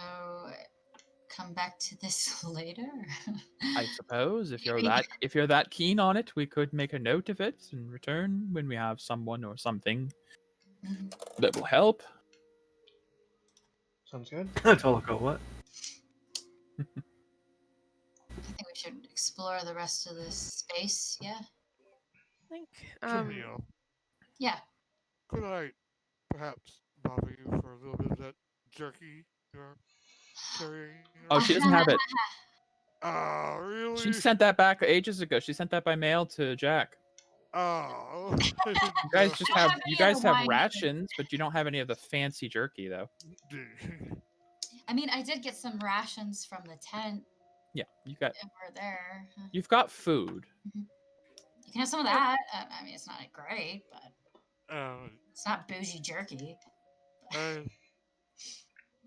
come back to this later. I suppose if you're that keen on it, we could make a note of it and return when we have someone or something that will help. Sounds good. Toloco, what? I think we should explore the rest of this space. Yeah. I think. Camille, Yeah. could I perhaps bother you for a little bit of that jerky you're carrying? Oh, she doesn't have it. Oh, really? She sent that back ages ago. She sent that by mail to Jack. Oh. You guys just have any of the wine rations, but you don't have any of the fancy jerky though. I mean, I did get some rations from the tent. Yeah, you got. If we're there. You've got food. You can have some of that. I mean, it's not great, but Um, it's not bougie jerky.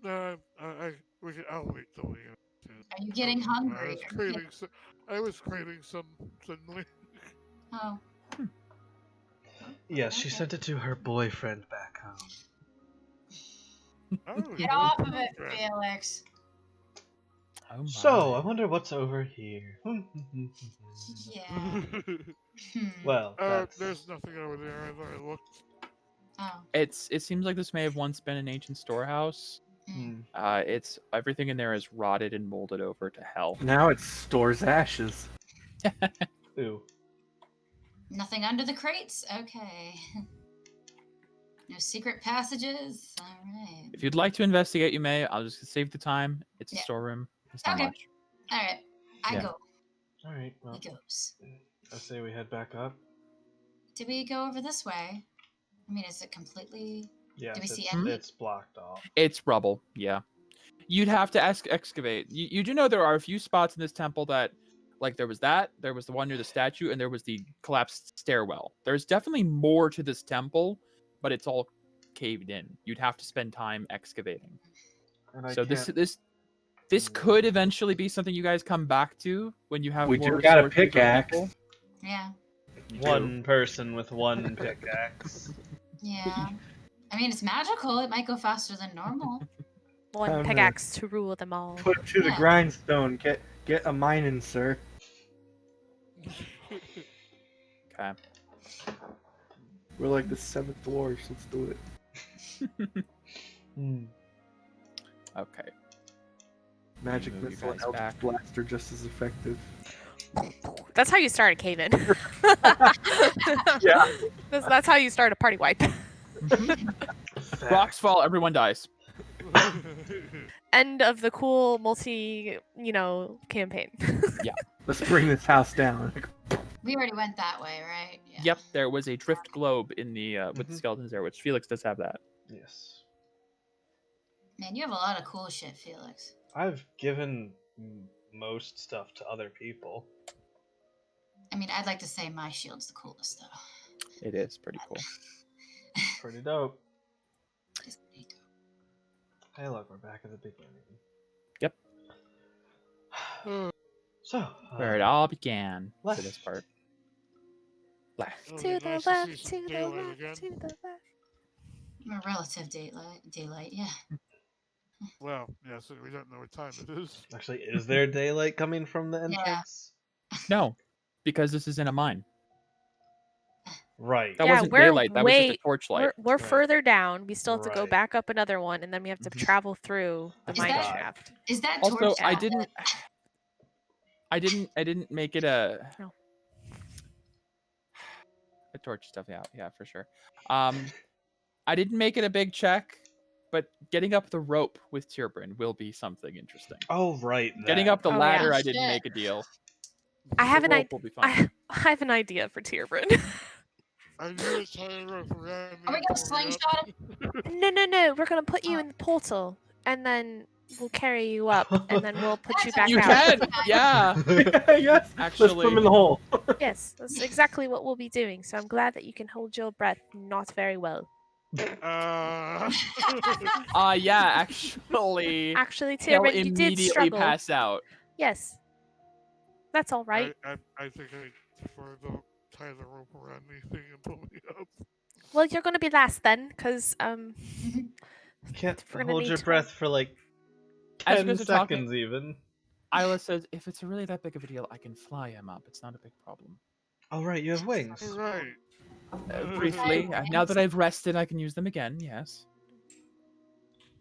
I'll wait till we. Are you getting hungry? I was craving some suddenly. Oh. Yes, she sent it to her boyfriend back home. Get off of it, Felix. Oh my. So, I wonder what's over here. Yeah. Well, there's nothing over there as I looked. Oh. It seems like this may have once been an ancient storehouse. It's everything in there is rotted and molded over to hell. Now it stores ashes. Ooh. Nothing under the crates? Okay. No secret passages? Alright. If you'd like to investigate, you may. I'll just save the time. It's a storeroom. It's not Okay. much. Alright. I go. Alright, well. He goes. I say we head back up. Did we go over this way? I mean, is it completely... Yeah, Do we see any? it's blocked off. It's rubble, yeah. You'd have to excavate. You do know there are a few spots in this temple that, like, there was the one near the statue, and there was the collapsed stairwell. There's definitely more to this temple, but it's all caved in. You'd have to spend time excavating. So this could eventually be something you guys come back to when you have We more do got a resources or pickaxe. people. Yeah. One person with one pickaxe. Yeah. I mean, it's magical. It might go faster than normal. One Time to pickaxe to rule them all. Put it to the Yeah. grindstone. Get a mining, sir. Okay. We're like the 7th dwarves. Let's do it. Okay. Magic Move you missile and guys Eldritch back. Blast are just as effective. That's how you start a cave-in. Yeah. That's how you start a party wipe. Rocks fall, everyone dies. End of the cool multi, campaign. Let's bring this house down. We already went that way, right? Yeah. Yep, there was a drift globe in the with the Mhm. skeletons there, which Felix does have that. Yes. Man, you have a lot of cool shit, Felix. I've given most stuff to other people. I mean, I'd like to say my shield's the coolest, though. It is pretty cool. Pretty dope. It's pretty dope. Hey, look, we're back at the beginning. Yep. So, Where it all began for left. this part. Left. It'll To be the nice left, see to some the daylight left, again. to the left. A relative daylight, yeah. Well, yeah, so we don't know what time it is. Actually, is there daylight coming from the Yeah. entrance? No, because this is in a mine. Right. That Yeah, wasn't we're daylight. That was just a way- torchlight. We're Right. further down. We still have to go Right. back up another one, and then we have to Mhm. travel through the Is mine that- shaft. Is that Also, torch I that- didn't make it a. No. A torch stuff, yeah, for sure. I didn't make it a big check, but getting up the rope with Tierbrin will be something interesting. Oh, right. Getting that. up the Oh, yeah. ladder, Oh, I didn't shit. make a deal. I have The an rope idea. will be fun. I have an idea for Tierbrin. I knew it's tie a rope around me. Are we and gonna pull me slingshot up. him? No. We're gonna put you in the portal, and then we'll carry you up, and then we'll put you back You out. can, yeah. Yes. Let's put Actually, him in the hole. Yes, that's exactly what we'll be doing. So I'm glad that you can hold your breath not very well. yeah, actually, Actually, he'll Tierbrin, you did immediately struggle. pass out. Yes, that's all right. I think I prefer the tie the rope around me thing and pull me up. Well, you're gonna be last then, because You can't We're gonna hold need your to- breath for like As 10 you guys are talking- seconds even. Isla says, if it's really that big of a deal, I can fly him up. It's not a big problem. Oh, right, you have wings. You're right. Briefly, now that I've rested, I can use them again, yes.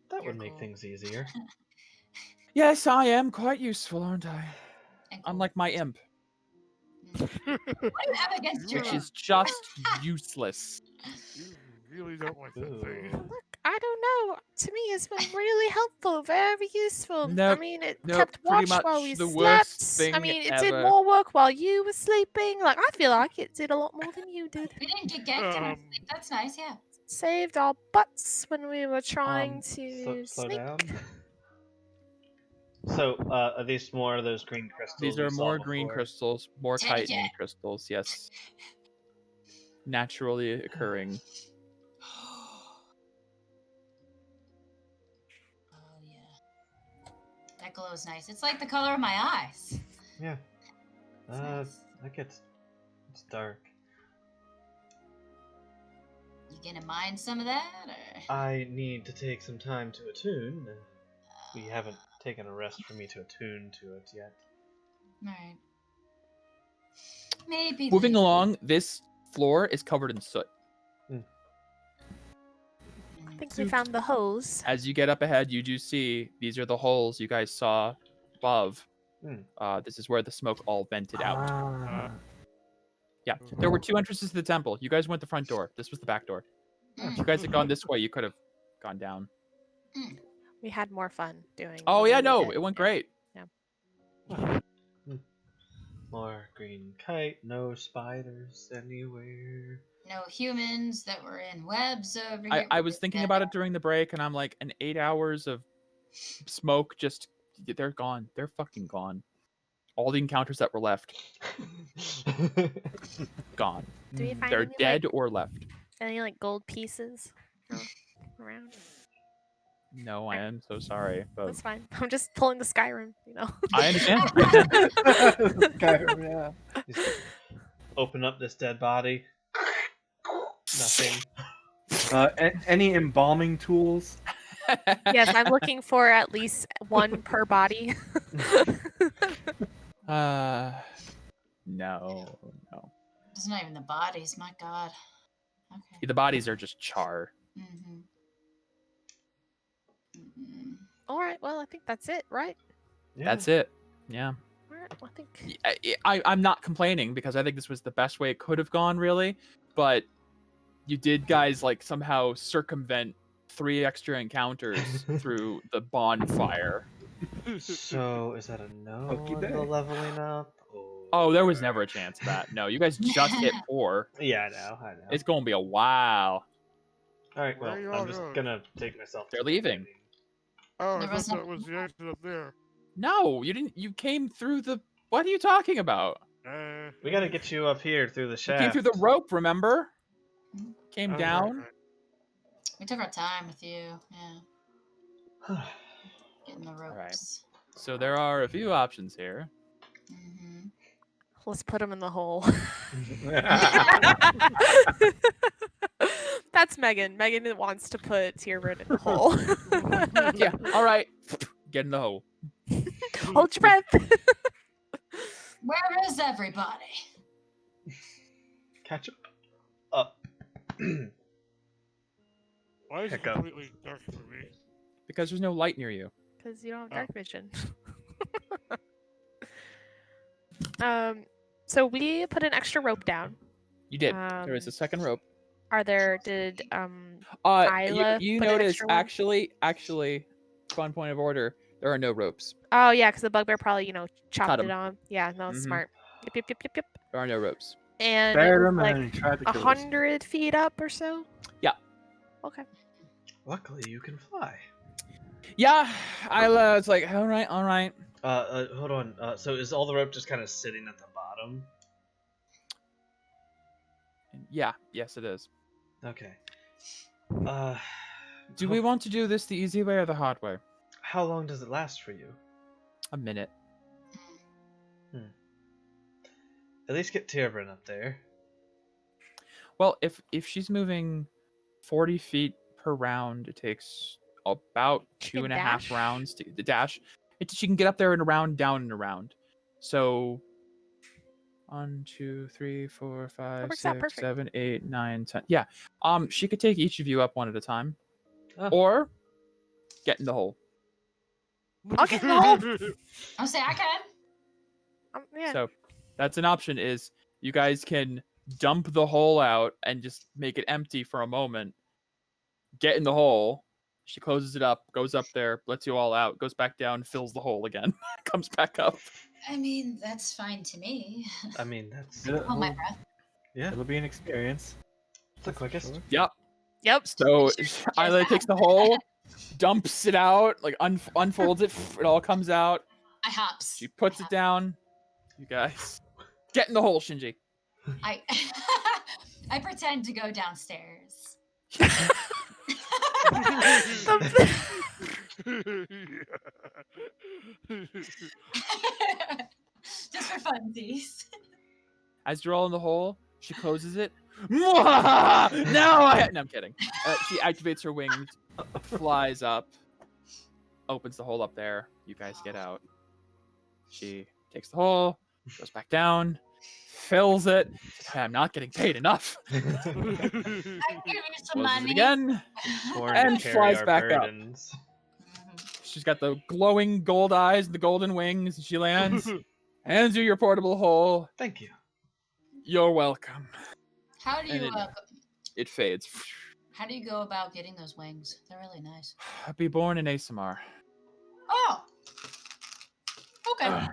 That would You're make cool. things easier. Yes, I am quite useful, aren't I? And cool. Unlike my imp, What do you have against your which imp? is just useless. You really don't like that thing. Ooh. Look, I don't know. To me, it's been really helpful, very useful. I Nope, mean, it nope, kept pretty watch while much we the worst slept. I thing mean, it ever. did more work while you were sleeping. Like, I feel like it did a lot more than you did. We didn't get ganked in our sleep. That's nice, yeah. Saved our butts when we were trying to Slow sneak. down. So, are these more of those green crystals? These we are saw more green before? crystals, more Take chitin it. crystals, yes. Naturally occurring. Oh yeah. That glow's nice. It's like the color of my eyes. Yeah. It's nice. Like it's dark. You gonna mine some of that, or? I need to take some time to attune. We haven't taken a rest for me to attune to it yet. Right. Maybe Moving later. along, this floor is covered in soot. I think we found the hose. As you get up ahead, you do see these are the holes you guys saw above. This is where the smoke all vented out. Yeah, there were 2 entrances to the temple. You guys went the front door. This was the back door. If you guys had gone this way, you could have gone down. We had more fun doing. Oh what yeah, we no, did. it went great. More green kite, no spiders anywhere. No humans that were in webs over here. I was thinking about it during the break, and I'm like, an 8 hours of smoke just, they're gone. They're fucking gone. All the encounters that were left, gone. Do we find They're any, dead like, or left. any like gold pieces around? No, I am so sorry, but That's fine. I'm just pulling the Skyrim, you know. I understand. Skyrim, yeah. Just open up this dead body. Nothing. Any embalming tools? Yes, I'm looking for at least one per body. No. It's not even the bodies, my god. Okay. The bodies are just char. All right, well, I think that's it, right? Yeah. That's it. Yeah. All right, well, I think. I'm not complaining because I think this was the best way it could have gone, really. But you did, guys, like somehow circumvent 3 extra encounters through the bonfire. So, is that a no on the leveling up? Oh, there was never a chance of that. No, you guys just hit 4. Yeah, I know. It's going to be a while. Alright, well, Where you I'm all just going? gonna take myself. They're leaving. Oh, I There thought was no- that was the exit up there. No, you didn't. You came through the... What are you talking about? We gotta get you up here through the You shaft. came through the rope, remember? Came Oh, down. right. We took our time with you, yeah. Getting the ropes. Alright. So there are a few options here. Let's put him in the hole. That's Megan. Megan wants to put Tierbird in the hole. Yeah, alright. Get in the hole. Hold your breath. Where is everybody? Catch up. Why is it Pick up. completely dark for me? Because there's no light near you. Because you don't have dark vision. So we put an extra rope down. You did. There is a second rope. Did Isla You put an notice extra one? actually, fun point of order. There are no ropes. Oh yeah, because the bugbear probably chopped Cut it 'em. on. Yeah, no, Mhm. smart. Yep. There are no ropes. And Spared it was him like and he tried to kill us. 100 feet up or so. Yeah. Okay. Luckily, you can fly. Yeah, Isla was like, all right. Hold on. So is all the rope just kind of sitting at the bottom? Yeah, yes, it is. Okay. Do we want to do this the easy way or the hard way? How long does it last for you? A minute. At least get Tierbrin up there. Well, if she's moving 40 feet per round, it takes about She two can and a half dash? rounds to the dash. She can get up there in a round, down and around. So 1, 2, 3, 4, 5, works out 6, perfect. 7, 8, 9, 10. Yeah. She could take each of you up one at a time. Oh. Or get in the hole. I'll get in the hole. I'll say I can. Yeah. So that's an option. Is you guys can dump the hole out and just make it empty for a moment. Get in the hole. She closes it up, goes up there, lets you all out, goes back down, fills the hole again, comes back up. I mean, that's fine to me. I mean, that's Hold my breath. yeah, It'll be an experience. the quickest. Sure. Yep. Yep. So Just Isla that. takes the hole, dumps it out, like unfolds it, it all comes out. I hops. She puts it down. You guys get in the hole, Shinji. I I pretend to go downstairs. Just for funsies. As you're all in the hole, she closes it. No, I'm kidding. She activates her wings, flies up, opens the hole up there. You guys get out. She takes the hole, goes back down, fills it. I'm not getting paid enough. I give you some Closes it money. again. Born And to carry flies our back up. burdens. She's got the glowing gold eyes, the golden wings. She lands, hands you your portable hole. Thank you. You're welcome. How do And you It fades. how do you go about getting those wings? They're really nice. Be born in ASMR. Oh. Okay. Ugh.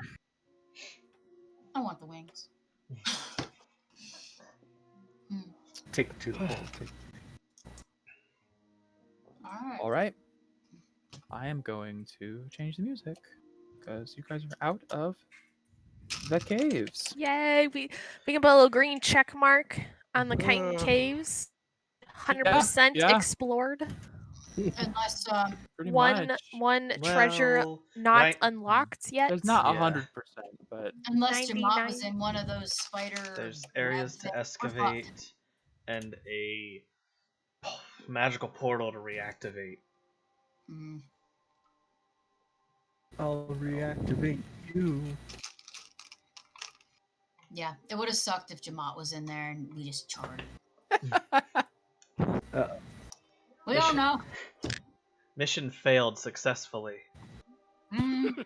I want the wings. Take to the hole. All right. All right. I am going to change the music because you guys are out of the caves. Yay! We can put a little green check mark on the Chitin Caves. 100% yeah. explored. Unless Pretty One much. treasure Well, not right- unlocked yet. There's not Yeah. 100%, but unless Jamat 99. was in one of those spider. There's areas webs to that were excavate fucked. and a magical portal to reactivate. Mm. I'll reactivate you. Yeah, it would have sucked if Jamat was in there and we just charred. We don't know. Mission failed successfully. Mm.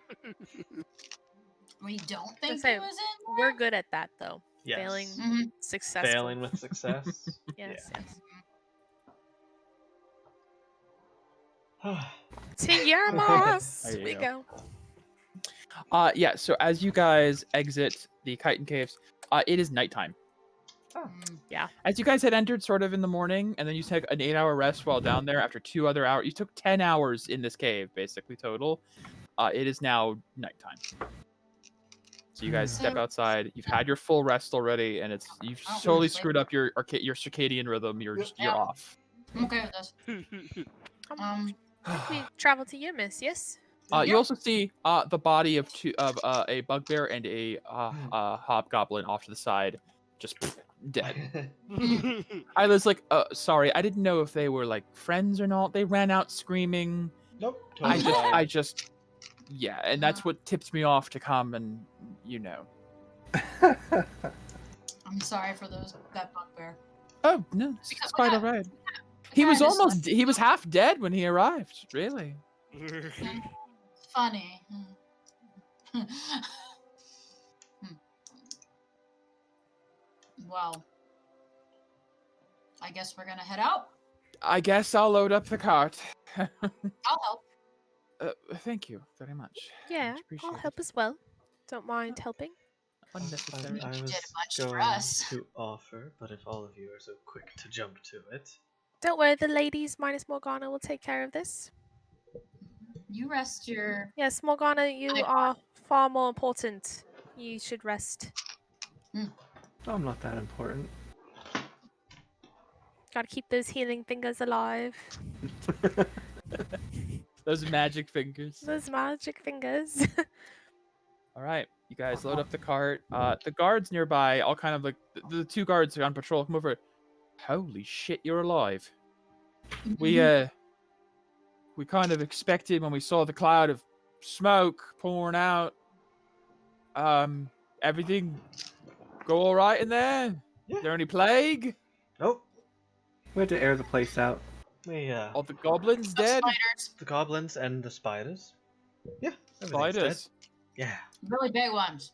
We don't think say, he was in. We're good at that though. Yes. Failing Mhm. successful. Failing with success. Yes, Yeah. yes. To Yermos! There you We go. go. yeah, so as you guys exit the Chitin Caves, it is nighttime. Mm. As you guys had entered sort of in the morning, and then you took an 8-hour rest while down there after 2 other hours. You took 10 hours in this cave, basically, total. It is now nighttime. So you guys step outside. You've had your full rest already, and you've Oh, totally sleep. screwed up your circadian rhythm. You're Yeah. off. I'm okay with this. We travel to Yermos, yes? You also see the body of a bugbear and a hobgoblin off to the side, just dead. I was like, sorry, I didn't know if they were like friends or not. They ran out screaming. Nope. I just, yeah, and that's what tipped me off to come and, you know. I'm sorry for that bugbear. Oh no, it's Because quite what alright. He was he was half dead when he arrived. Really. Funny. Well, I guess we're gonna head out. I guess I'll load up the cart. I'll help. Thank you very much. Yeah, Much I'll appreciated. help as well. Don't mind helping. Unnecessary. I You was did a bunch for going us. to offer, but if all of you are so quick to jump to it, Don't worry, the ladies minus Morgana will take care of this. You rest your. Yes, Morgana, you I- are far more important. You should rest. I'm not that important. Gotta keep those healing fingers alive. Those magic fingers. Those magic fingers. All right, you guys load up the cart. The guards nearby, all kind of like the 2 guards are on patrol. Come over. Holy shit, you're alive. We kind of expected when we saw the cloud of smoke pouring out. Everything go all right in there? Yeah. Is there any plague? nope. We had to air the place out. We All the goblins The dead? spiders. the goblins and the spiders. Yeah, Slide everything's dead. is. Yeah. Really big ones.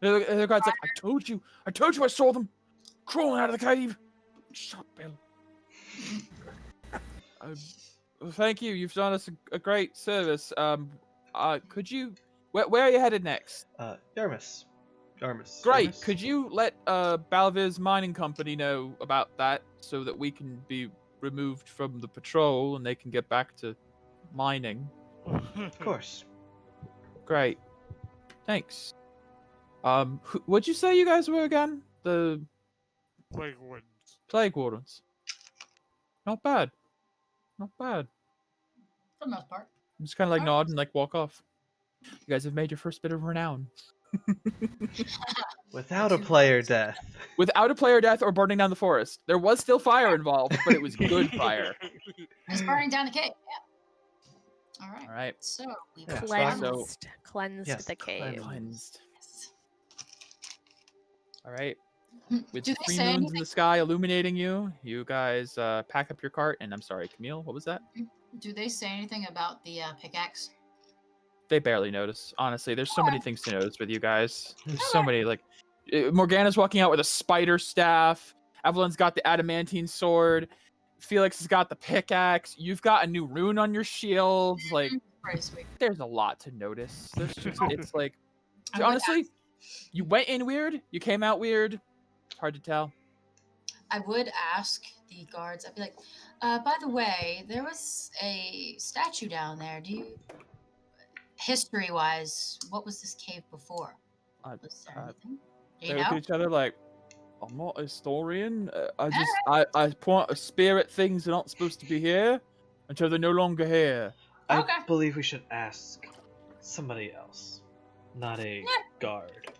The guy's like, I told you I saw them crawling out of the cave. Shut up, Bill. Well, thank you. You've done us a great service. Could you? Where are you headed next? Yarmus. Great. Yarmus? Could you let Balviz's mining company know about that so that we can be removed from the patrol and they can get back to mining? Of course. Great. Thanks. What'd you say you guys were again? The Plague Wardens. Plague Wardens. Not bad. Not bad. For the most part. Just kind of like Alright. nod and like walk off. You guys have made your first bit of renown. Without a player death. Without a player death or burning down the forest. There was still fire involved, but it was good fire. It's burning down the cave. Yeah. All right. All right. So we Yeah, Cleansed Yes, the cave. Cleansed. Yes. All right. With Do the they 3 say moons in anything? the sky illuminating you, you guys pack up your cart. And I'm sorry, Camille, what was that? Do they say anything about the pickaxe? They barely notice. Honestly, there's so many things to notice with you guys. There's so many, like, Morgana's walking out with a spider staff. Evelyn's got the adamantine sword. Felix has got the pickaxe. You've got a new rune on your shield. Like, Very sweet. there's a lot to notice. There's just, it's like, I would honestly, you went in weird, you came out weird. Hard to tell. I would ask the guards. I'd be like, by the way, there was a statue down there. Do you, history-wise, what was this cave before? Was there anything? Do They you look at know? each other like, I'm not a historian. I point a spear at things that aren't supposed to be here until they're no longer here. I Okay. believe we should ask somebody else, not a guard.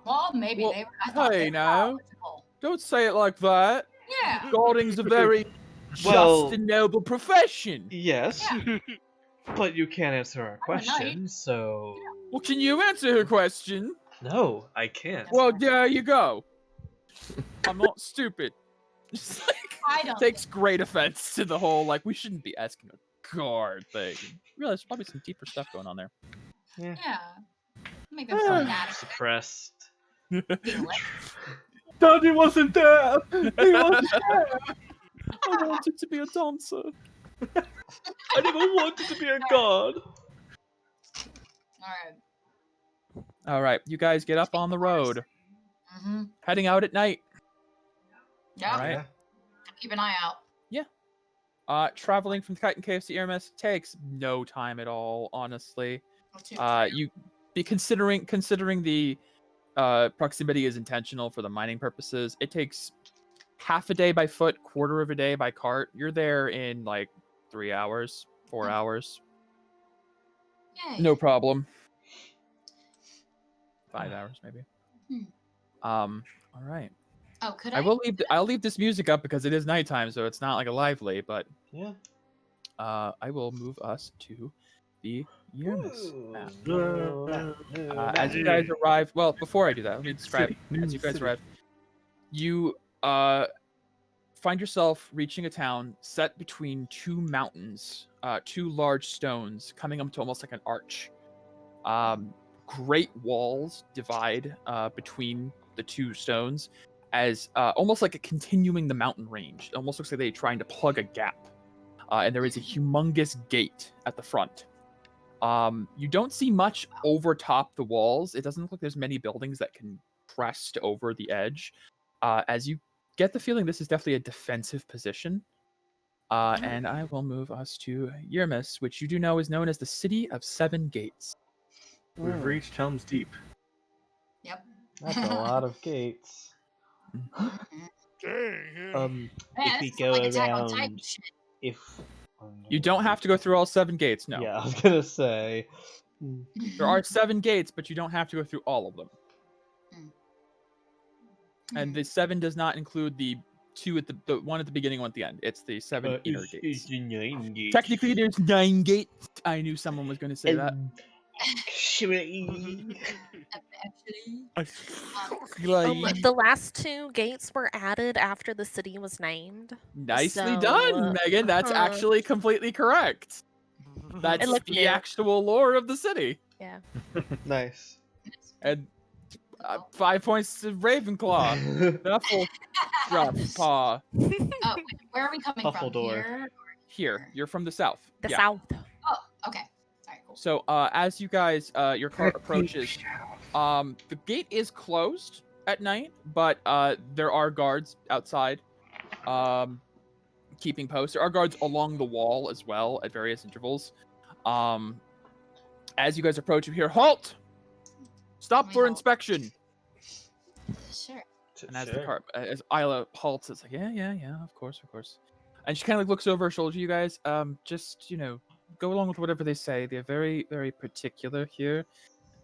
Well, maybe Well, they were. I thought hey, they were now. knowledgeable. Don't say it like that. Yeah. Guarding's a very Well- just and noble profession. Yes, Yeah. but you can't answer our I'm a knight. question, so... Well, can you answer her question? No, I can't. Well, there you go. I'm not stupid. Just like, I don't. takes great offense to the whole, like, we shouldn't be asking a guard thing. Really, there's probably some deeper stuff going on there. Yeah. Maybe I'm so mad Suppressed. at being lit. Daddy wasn't there! He wasn't there! I wanted to be a dancer. I never wanted to be a god. All right. All right, you guys get up on the road, Mm-hmm. heading out at night. Yeah. All right. Yeah. Keep an eye out. Traveling from the Titan Caves to Irmis takes no time at all, honestly. You be considering the proximity is intentional for the mining purposes. It takes half a day by foot, quarter of a day by cart. You're there in like 3 hours, 4 hours. Yay. No problem. 5 hours maybe. All right. Oh, could I will leave. I'll leave this music up because it is nighttime, so it's not like a lively. But Yeah. I will move us to the Uranus map. Ooh. As you guys arrive, well, before I do that, let me describe. As you guys arrive, you find yourself reaching a town set between 2 mountains, 2 large stones coming up to almost like an arch. Great walls divide between the 2 stones, as almost like a continuing the mountain range. It almost looks like they're trying to plug a gap. And there is a humongous gate at the front. You don't see much over top the walls. It doesn't look like there's many buildings that can crest over the edge. As you get the feeling this is definitely a defensive position. And I will move us to Yermis, which you do know is known as the City of 7 Gates. We've reached Helm's Deep. Yep. That's a lot of gates. Dang, yeah. Man, If we this is go like Attack on Titan around, shit. if You don't have to go through all 7 gates, no. Yeah, I was gonna say. There are 7 gates, but you don't have to go through all of them. And the 7 does not include the 2 at the one at the beginning, one at the end. It's the 7 inner gates. Technically, there's 9 gates. I knew someone was going to say that. Actually, The last 2 gates were added after the city was named. Nicely So, done, Megan. That's actually completely correct. That's It looked the new. actual lore of the city. Yeah. Nice. And 5 points to Ravenclaw. Duffel, Druff, Paw. Oh, where are we coming from? Huffledore. Here? Here, you're from the south. The Yeah. south. Oh, okay. All right, cool. So as you guys, your cart approaches, the gate is closed at night, but there are guards outside, keeping post. There are guards along the wall as well at various intervals. As you guys approach, you hear halt. Stop for inspection. Sure. And as the cart, as Isla halts, it's like, yeah, of course. And she kind of like looks over her shoulder to you guys. Just go along with whatever they say. They're very, very particular here.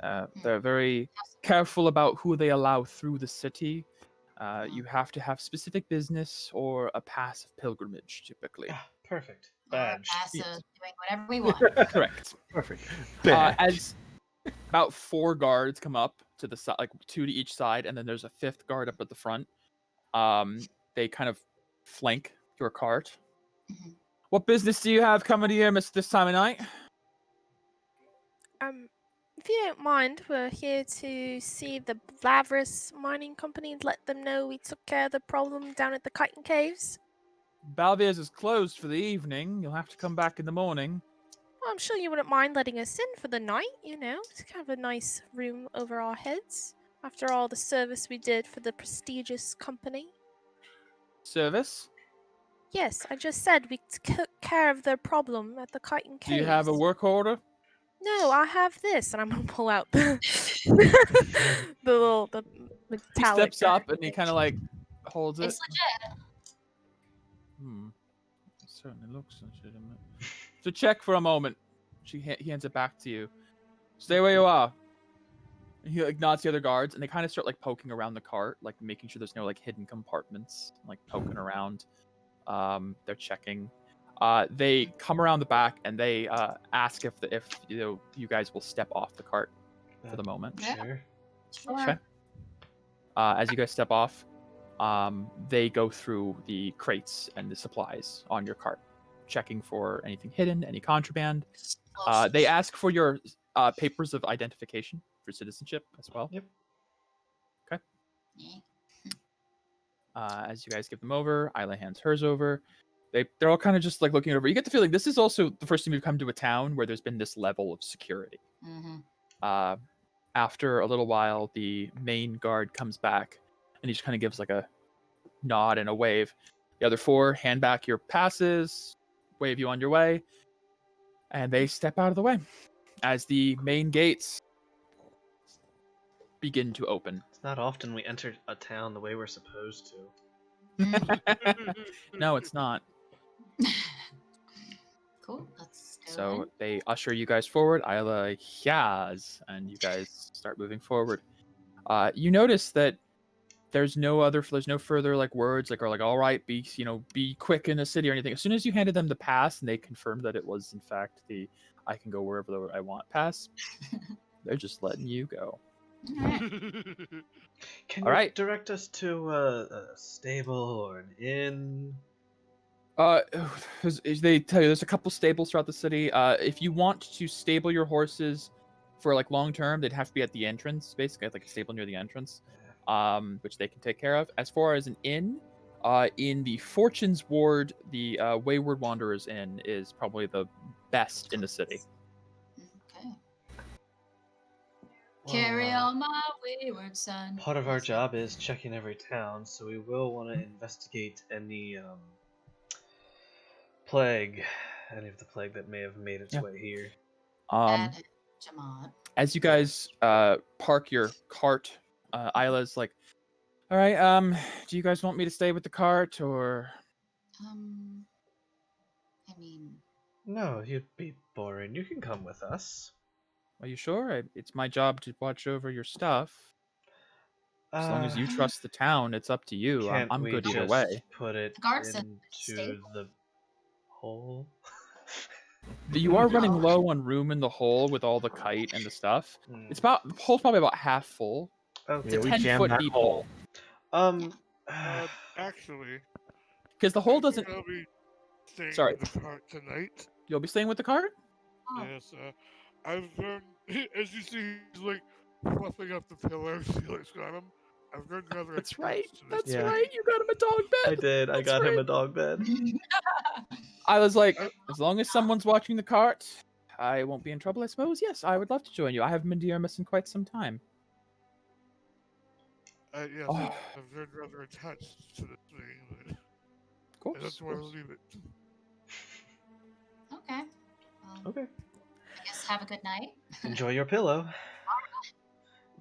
They're very careful about who they allow through the city. You have to have specific business or a pass of pilgrimage, typically. Perfect. Or a Badge. pass Yes. of doing whatever we want. Correct. Perfect. As about 4 guards come up to the side, like 2 to each side, and then there's a 5th guard up at the front. They kind of flank your cart. Mhm. What business do you have coming here, miss, this time of night? If you don't mind, we're here to see the Lavris Mining Company and let them know we took care of the problem down at the Chitin Caves. Balvier's is closed for the evening. You'll have to come back in the morning. Well, I'm sure you wouldn't mind letting us in for the night, It's kind of a nice room over our heads. After all the service we did for the prestigious company. Service? Yes, I just said we took care of their problem at the Chitin Caves. Do you have a work order? No, I have this, and I'm gonna pull out the the He metallic. steps up and he kind of like holds it. It's legit. It certainly looks legitimate. So check for a moment. He hands it back to you. Stay where you are. And he like nods to the other guards, and they kind of start like poking around the cart, like making sure there's no like hidden compartments, like poking around. They're checking. They come around the back and they ask if you guys will step off the cart for the moment. Yeah. Sure. Okay. As you guys step off, they go through the crates and the supplies on your cart, checking for anything hidden, any contraband. They ask for your papers of identification for citizenship as well. Yep. Okay. Yeah. As you guys give them over, Isla hands hers over. They're all kind of just like looking over. You get the feeling this is also the first time you've come to a town where there's been this level of security. Mm-hmm. After a little while, the main guard comes back, and he just kind of gives like a nod and a wave. The other 4 hand back your passes, wave you on your way, and they step out of the way as the main gates begin to open. It's not often we enter a town the way we're supposed to. No, it's not. Cool. Let's go. So they usher you guys forward. Isla, yes, and you guys start moving forward. You notice that there's no further like words like all right, be quick in the city or anything. As soon as you handed them the pass and they confirmed that it was in fact the I can go wherever I want pass, they're just letting you go. All right. Can All you right. direct us to a stable or an inn? They tell you there's a couple stables throughout the city. If you want to stable your horses for like long term, they'd have to be at the entrance, basically like a stable near the entrance, which they can take care of. As far as an inn, in the Fortunes Ward, the Wayward Wanderers Inn is probably the best in the city. Okay. Carry on my wayward son. Part of our job is checking every town, so we will want to investigate any plague, any of the plague that may have made its way here. And Jamad. As you guys park your cart, Isla's like, all right, do you guys want me to stay with the cart or? I mean, No, you'd be boring. You can come with us. Are you sure? It's my job to watch over your stuff. As long as you trust the town, it's up to you. I'm good either way. Put it Guard said into stable. the hole. You are running low on room in the hole with all the kite and the stuff. It's the hole's probably about half full. Okay. It's a 10-foot deep hole. Actually, Because the hole doesn't. I'll be staying Sorry. with the cart tonight. You'll be staying with the cart? Oh. Yes, I've learned, as you see, he's like fluffing up the pillows. He looks at him. I've grown rather That's attached right. to this That's Yeah. right. You got him a dog bed. I did. I That's got him right. a dog bed. I was like, Uh, as long as someone's watching the cart, I won't be in trouble, I suppose. Yes, I would love to join you. I haven't been to Yarmouth in quite some time. yes, Oh. I've grown rather attached to this thing, but Of course. that's of where I'll course. leave it. Okay. Okay. I guess have a good night. Enjoy your pillow.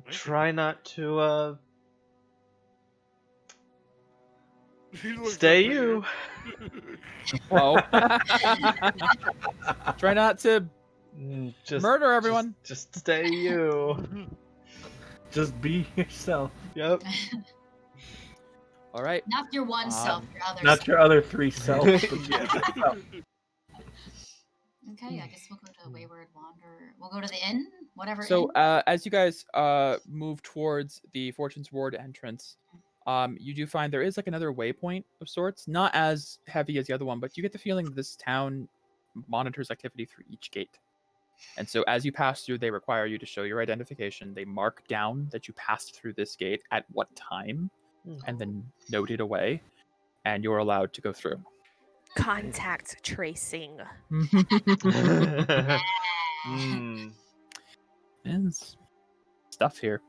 Thank Try not to you. He looks stay up at you. Oh. Try not to Just murder everyone. Just stay you. Just be yourself. Yep. All right. Not your one self, your other Not self. your other 3 selves. But Okay, I guess we'll go to Wayward Wanderer. We'll go to the inn, whatever So inn. as you guys move towards the Fortune's Ward entrance, you do find there is like another waypoint of sorts, not as heavy as the other one, but you get the feeling that this town monitors activity through each gate. And so as you pass through, they require you to show your identification. They mark down that you passed through this gate at what time, and then note it away, and you're allowed to go through. Contact tracing. There's stuff here.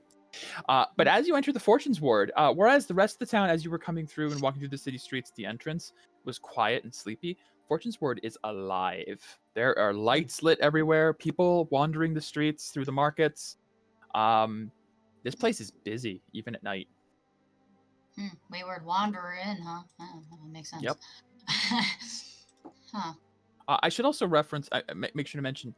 But as you enter the Fortune's Ward, whereas the rest of the town, as you were coming through and walking through the city streets, the entrance was quiet and sleepy, Fortune's Ward is alive. There are lights lit everywhere, people wandering the streets through the markets. This place is busy, even at night. Wayward Wanderer Inn, huh? That makes sense. Yep. Huh. I should also reference, make sure to mention,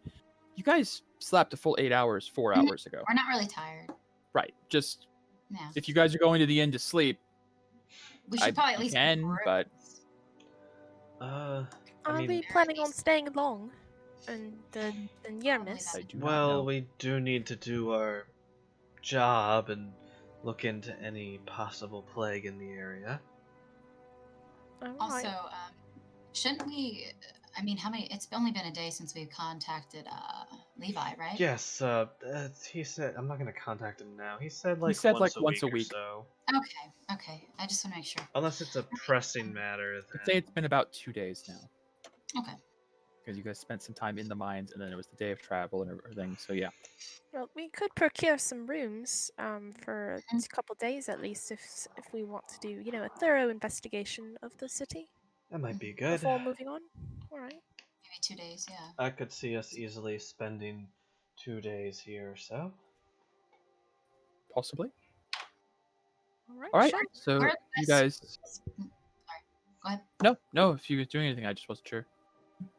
you guys slept a full 8 hours, 4 hours ago. We're not really tired. Right. Just, Yeah. if you guys are going to the inn to sleep, We should probably at least can, but... I Are mean, we planning on staying long in Yarmouth? I do not Well, know. we do need to do our job and look into any possible plague in the area. Also, shouldn't we? I mean, how many? It's only been a day since we've contacted Levi, right? Yes, he said I'm not gonna contact him now. He said like once a week or so. Okay. I just want to make sure. Unless it's a pressing matter. I'd say it's been about 2 days now. Okay. Because you guys spent some time in the mines, and then it was the day of travel and everything. So yeah. Well, we could procure some rooms for a couple days at least, if we want to do, a thorough investigation of the city. That might be good. Before moving on. All right. Maybe 2 days. Yeah. I could see us easily spending 2 days here or so. Possibly. All right. All right. Sure. So Where are the you best- guys. Sorry. Go ahead. No. If you were doing anything, I just wasn't sure.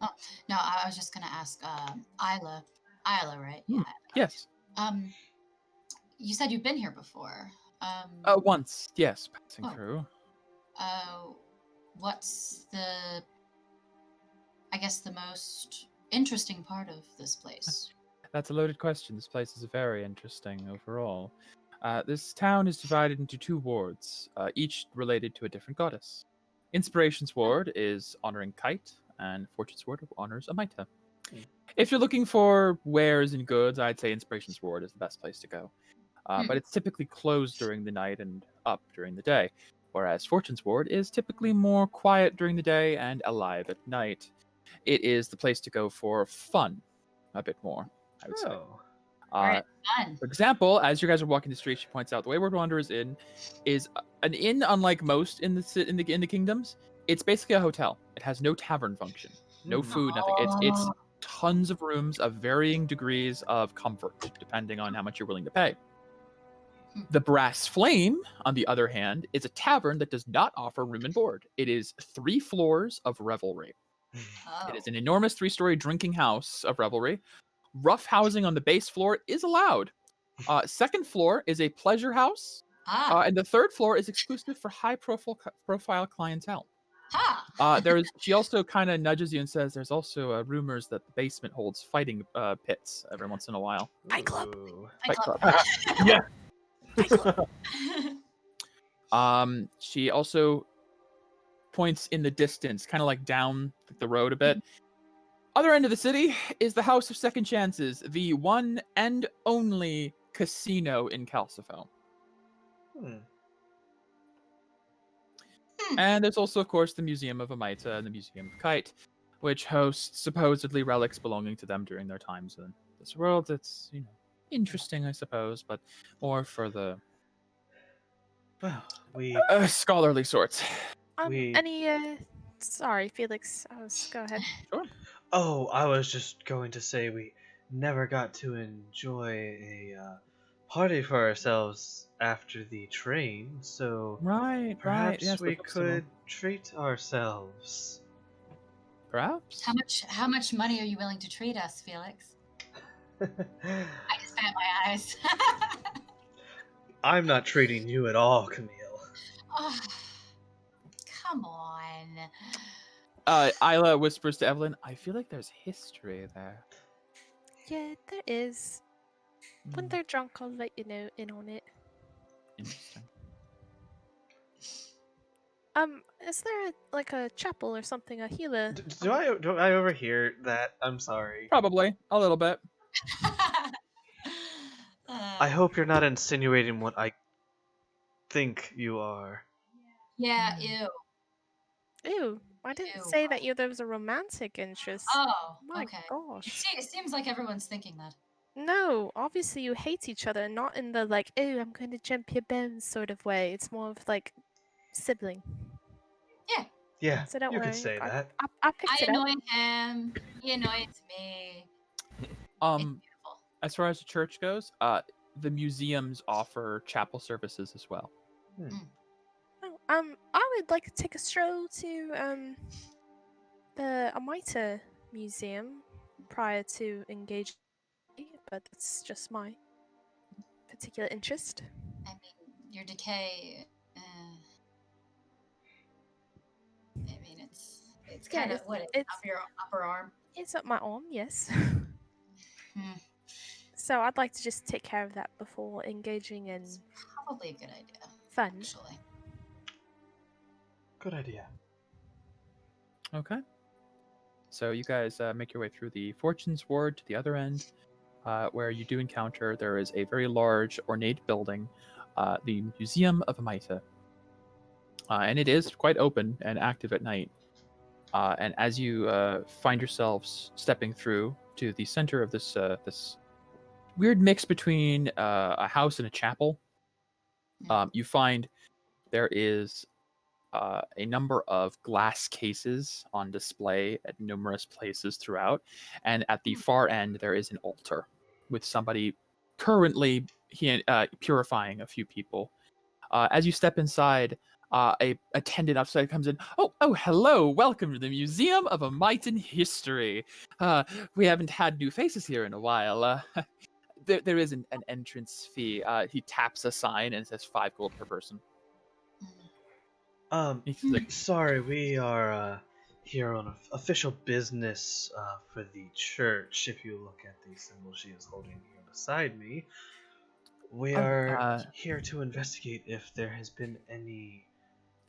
No, I was just gonna ask Isla, right? Hmm. Yeah. Yes. You said you've been here before. Once. Yes. Passing Oh. through. What's the, I guess, the most interesting part of this place? That's a loaded question. This place is very interesting overall. This town is divided into 2 wards, each related to a different goddess. Inspiration's ward is honoring Kite, and Fortune's ward honors Amita. If you're looking for wares and goods, I'd say Inspiration's ward is the best place to go. But it's typically closed during the night and up during the day, whereas Fortune's ward is typically more quiet during the day and alive at night. It is the place to go for fun, a bit more, I would say. Alright, fun. For example, as you guys are walking the street, she points out the Wayward Wanderer's Inn is an inn unlike most in the kingdoms. It's basically a hotel. It has no tavern function, no food, nothing. It's tons of rooms of varying degrees of comfort, depending on how much you're willing to pay. The Brass Flame, on the other hand, is a tavern that does not offer room and board. It is 3 floors of revelry. It is an enormous 3-story drinking house of revelry. Rough housing on the base floor is allowed. Second floor is a pleasure house, and the 3rd floor is exclusive for high-profile clientele. She also kind of nudges you and says there's also rumors that the basement holds fighting pits every once in a while. Fight club. Fight club. Yeah. Fight club. She also points in the distance, kind of like down the road a bit. Other end of the city is the House of Second Chances, the one and only casino in Calcifer. And there's also, of course, the Museum of Amita and the Museum of Kite, which hosts supposedly relics belonging to them during their times in this world. It's, interesting, I suppose, but more for the scholarly sorts. Sorry, Felix. Go ahead. Sure. Oh, I was just going to say we never got to enjoy a party for ourselves after the train, so perhaps yes, we could treat ourselves. Perhaps. How much money are you willing to treat us, Felix? I just pat my eyes. I'm not treating you at all, Camille. Oh, come on. Isla whispers to Evelyn, I feel like there's history there. Yeah, there is. When they're drunk, I'll let you know in on it. Interesting. Is there a chapel or something, a healer? Do I overhear that? I'm sorry. Probably a little bit. I hope you're not insinuating what I think you are. Yeah, ew. Ew, I didn't say that there was a romantic interest. Oh, my okay. gosh. It seems like everyone's thinking that. No, obviously you hate each other, not in the oh, I'm going to jump your bones sort of way. It's more of sibling. Yeah, so don't you worry. could say that. I picked I it up. annoy him. He annoys me. It's beautiful. As far as the church goes, the museums offer chapel services as well. I would like to take a stroll to the Amita Museum prior to engaging, but that's just my particular interest. I mean, your decay. I mean, it's kind of it's up your upper arm. It's up my arm, yes. So I'd like to just take care of that before engaging in. It's probably a good idea. Fun, actually. Good idea. Okay. So you guys make your way through the Fortunes Ward to the other end, where you do encounter there is a very large, ornate building, the Museum of Amita. And it is quite open and active at night. And as you find yourselves stepping through to the center of this this weird mix between a house and a chapel, you find there is a number of glass cases on display at numerous places throughout. And at the far end, there is an altar with somebody currently purifying a few people. As you step inside, a attendant outside comes in. Oh, hello! Welcome to the Museum of Amitan History. We haven't had new faces here in a while. There is an entrance fee. He taps a sign and it says 5 gold per person. Sorry, we are here on official business for the church. If you look at the symbol she is holding here beside me, we are here to investigate if there has been any.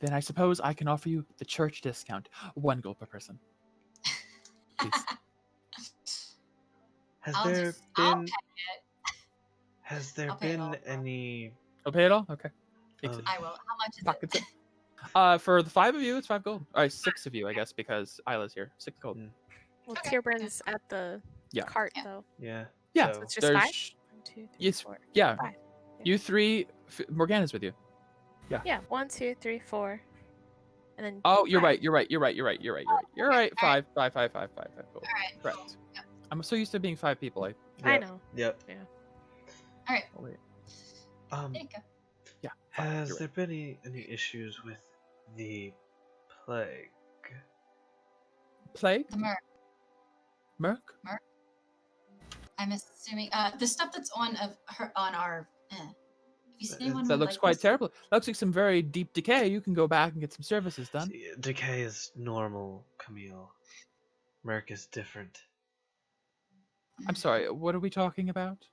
Then I suppose I can offer you the church discount, 1 gold per person. Please. Has there been any? I'll pay it all. Okay. I will. How much is it? For the 5 of you, it's 5 gold. All right, 6 of you, I guess, because Isla's here. 6 gold. Well, Tierbrand's at the cart, though. Yeah. Yeah. So it's just 5? 1, 2, 3, 4. Yeah. 5. You 3. Morgana's with you. Yeah. Yeah. 1, 2, 3, 4. And then. Oh, you're 5. right. You're right. 5 gold. All right. Correct. Cool. Yep. I'm so used to being 5 people. I know. Yep. Yeah. All right. Oh, wait. There you go. Yeah. Has there been any issues with the plague? Plague? The Merc? I'm assuming the stuff that's on our. Have you seen anyone That with, looks quite terrible. That looks like some very deep decay. You can go back and get some services done. Decay is normal, Camille. Merc is different. I'm sorry, what are we talking about?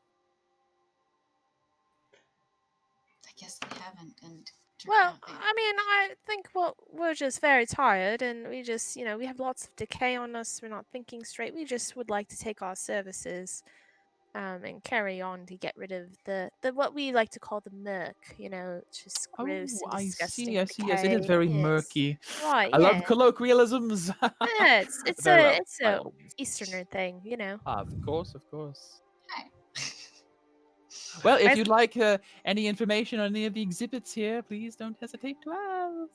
I guess they haven't. And Well, I mean, I think we're just very tired, and we just, we have lots of decay on us. We're not thinking straight. We just would like to take our services, and carry on to get rid of the what we like to call the murk. Just gross and disgusting. I see. Yes, it is very murky. Right. I love colloquialisms. Yeah, it's Very a well, it's by a all means. Easterner thing. Of course, of course. Hi. Well, if you'd like any information on any of the exhibits here, please don't hesitate to ask.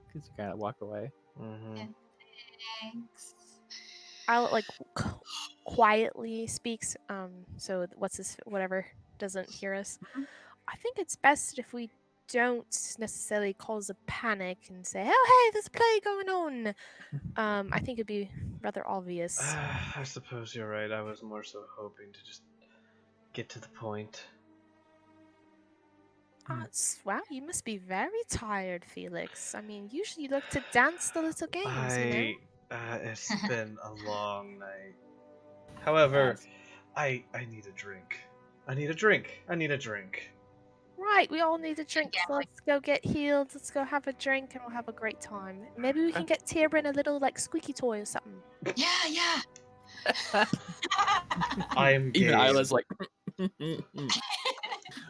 Because you kind of walk away. Mm-hmm. Thanks. I'll quietly speaks. So what's this? Whatever doesn't hear us. I think it's best if we don't necessarily cause a panic and say, "Oh, hey, there's a play going on." I think it'd be rather obvious. I suppose you're right. I was more so hoping to just get to the point. Wow, you must be very tired, Felix. I mean, usually you look to dance the little games, It's been a long night. However, I need a drink. I need a drink. Right, we all need a drink. So let's go get healed. Let's go have a drink, and we'll have a great time. Maybe we can get Tyrion a little squeaky toy or something. Yeah. I'm Even game. Isla's like,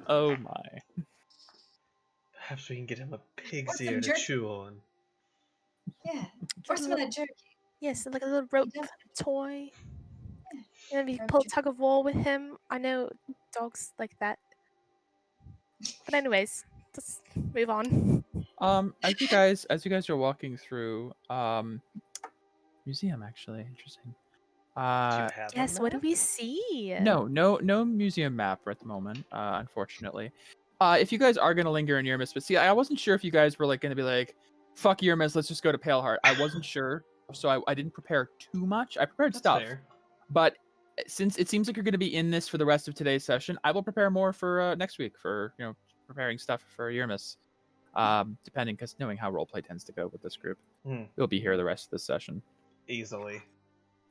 oh my. Perhaps we can get him a pig's Or ear some to jerky. chew on. Yeah. Or some of that jerky. Yes, like a little rope toy. Yeah. Maybe pull tug of war with him. I know dogs like that. But anyways, let's move on. As you guys are walking through, museum actually interesting. Do you have Yes, a what do map? we see? No museum map at the moment, unfortunately. If you guys are gonna linger in Yermis, but see, I wasn't sure if you guys were gonna be like, fuck Yermis, let's just go to Paleheart. I wasn't sure, so I didn't prepare too much. I prepared That's stuff, fair. but since it seems like you're gonna be in this for the rest of today's session, I will prepare more for next week for preparing stuff for Yermis. Depending, because knowing how roleplay tends to go with this group, we'll be here the rest of this session. Easily.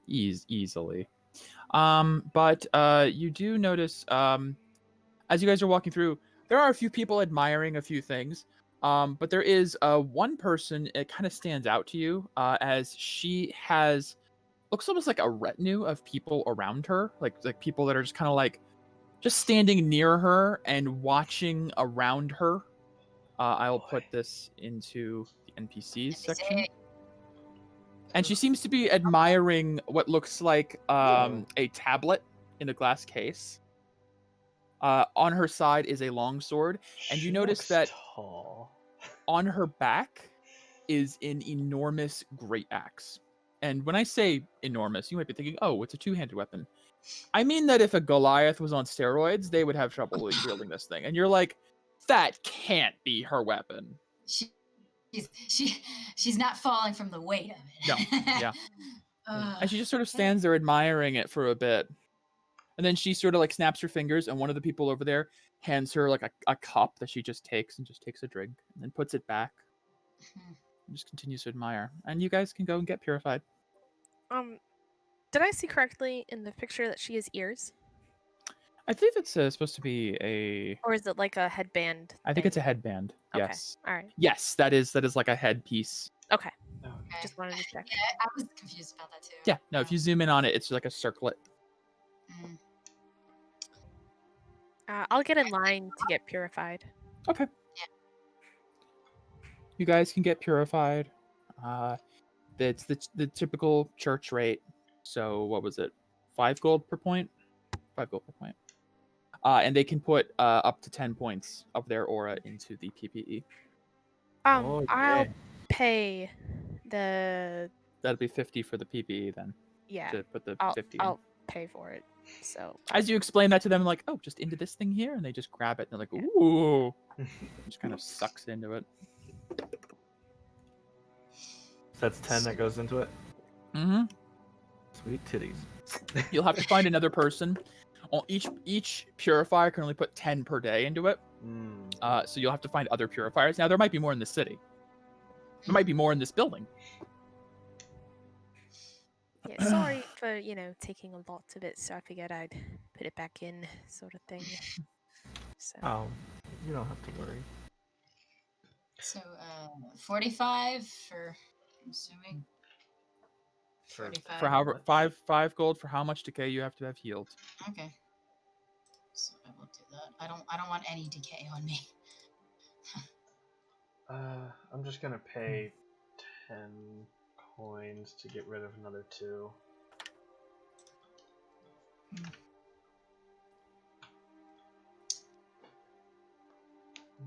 Easily. But you do notice, as you guys are walking through, there are a few people admiring a few things. But there is one person, it kind of stands out to you, as she looks almost like a retinue of people around her, like people that are just kind of just standing near her and watching around her. I'll put this into the NPCs section. And she seems to be admiring what looks like a tablet in a glass case. On her side is a longsword, and you notice that tall. on her back is an enormous great axe. And when I say enormous, you might be thinking, oh, it's a two-handed weapon. I mean that if a Goliath was on steroids, they would have trouble wielding this thing. And you're like, that can't be her weapon. She's not falling from the weight of it. No, yeah. And she just sort of stands there admiring it for a bit. And then she sort of snaps her fingers, and one of the people over there hands her a cup that she just takes a drink and then puts it back. And just continues to admire. And you guys can go and get purified. Did I see correctly in the picture that she has ears? I believe it's supposed to be a... Or is it like a headband? I think it's a headband. Okay. Yes. All right. Yes, that is like a headpiece. Okay. Just wanted to check. Yeah, I was confused about that too. Yeah. No, if you zoom in on it, it's like a circlet. I'll get in line to get purified. Okay. Yeah. You guys can get purified. It's the typical church rate. So what was it? 5 gold per point? 5 gold per point. And they can put up to 10 points of their aura into the PPE. I'll pay the... That'll be 50 for the PPE then. Yeah. To put the 50 in. I'll pay for it. So as you explain that to them, like, oh, just into this thing here, and they just grab it and they're like, ooh. Just kind of sucks into it. So that's 10 that goes into it? Mm-hmm. Sweet titties. You'll have to find another person. Each purifier can only put 10 per day into it. So you'll have to find other purifiers. Now, there might be more in the city. There might be more in this building. yeah, sorry for, taking a lot of it, so I figured I'd put it back in, sort of thing. So. Oh, you don't have to worry. So, 45 for, I'm assuming. 45. For however, five gold for how much decay you have to have healed. Okay. So I will do that. I don't want any decay on me. I'm just gonna pay 10 coins to get rid of another 2.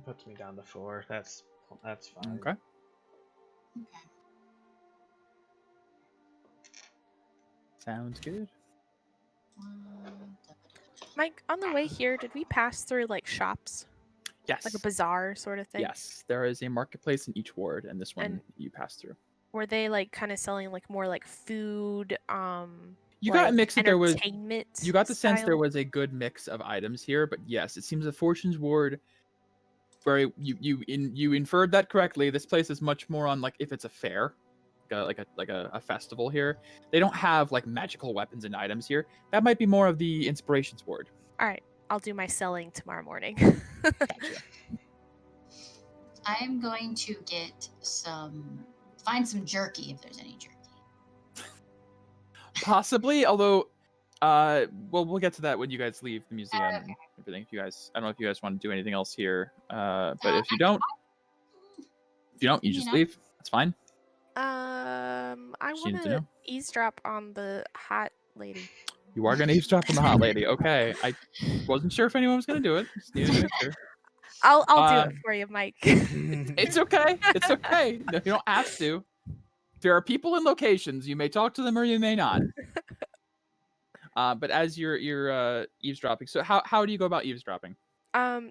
Puts me down to 4. That's fine. Okay. Okay. Sounds good. Mike, on the way here, did we pass through like shops? Yes. Like a bazaar sort of thing? Yes, there is a marketplace in each ward, and this one And you pass through. were they like kind of selling like more like food? You got a mix that there was. entertainment You got the sense there style? was a good mix of items here, but yes, it seems the Fortune's ward. Where you inferred that correctly. This place is much more on like if it's a fair, like a festival here. They don't have like magical weapons and items here. That might be more of the Inspirations ward. All right, I'll do my selling tomorrow morning. Gotcha. I'm going to find some jerky if there's any jerky. Possibly, although, well, we'll get to that when you guys leave the museum and everything. If you guys, I don't know if you guys want to do anything else here, but if you don't, you just leave. That's fine. I Just need want to to know. eavesdrop on the hot lady. You are gonna eavesdrop on the hot lady. Okay, I wasn't sure if anyone was gonna do it. Just needed to make sure. I'll do it for you, Mike. It's okay. It's okay. No, you don't have to. There are people in locations. You may talk to them or you may not. But as you're eavesdropping, so how do you go about eavesdropping?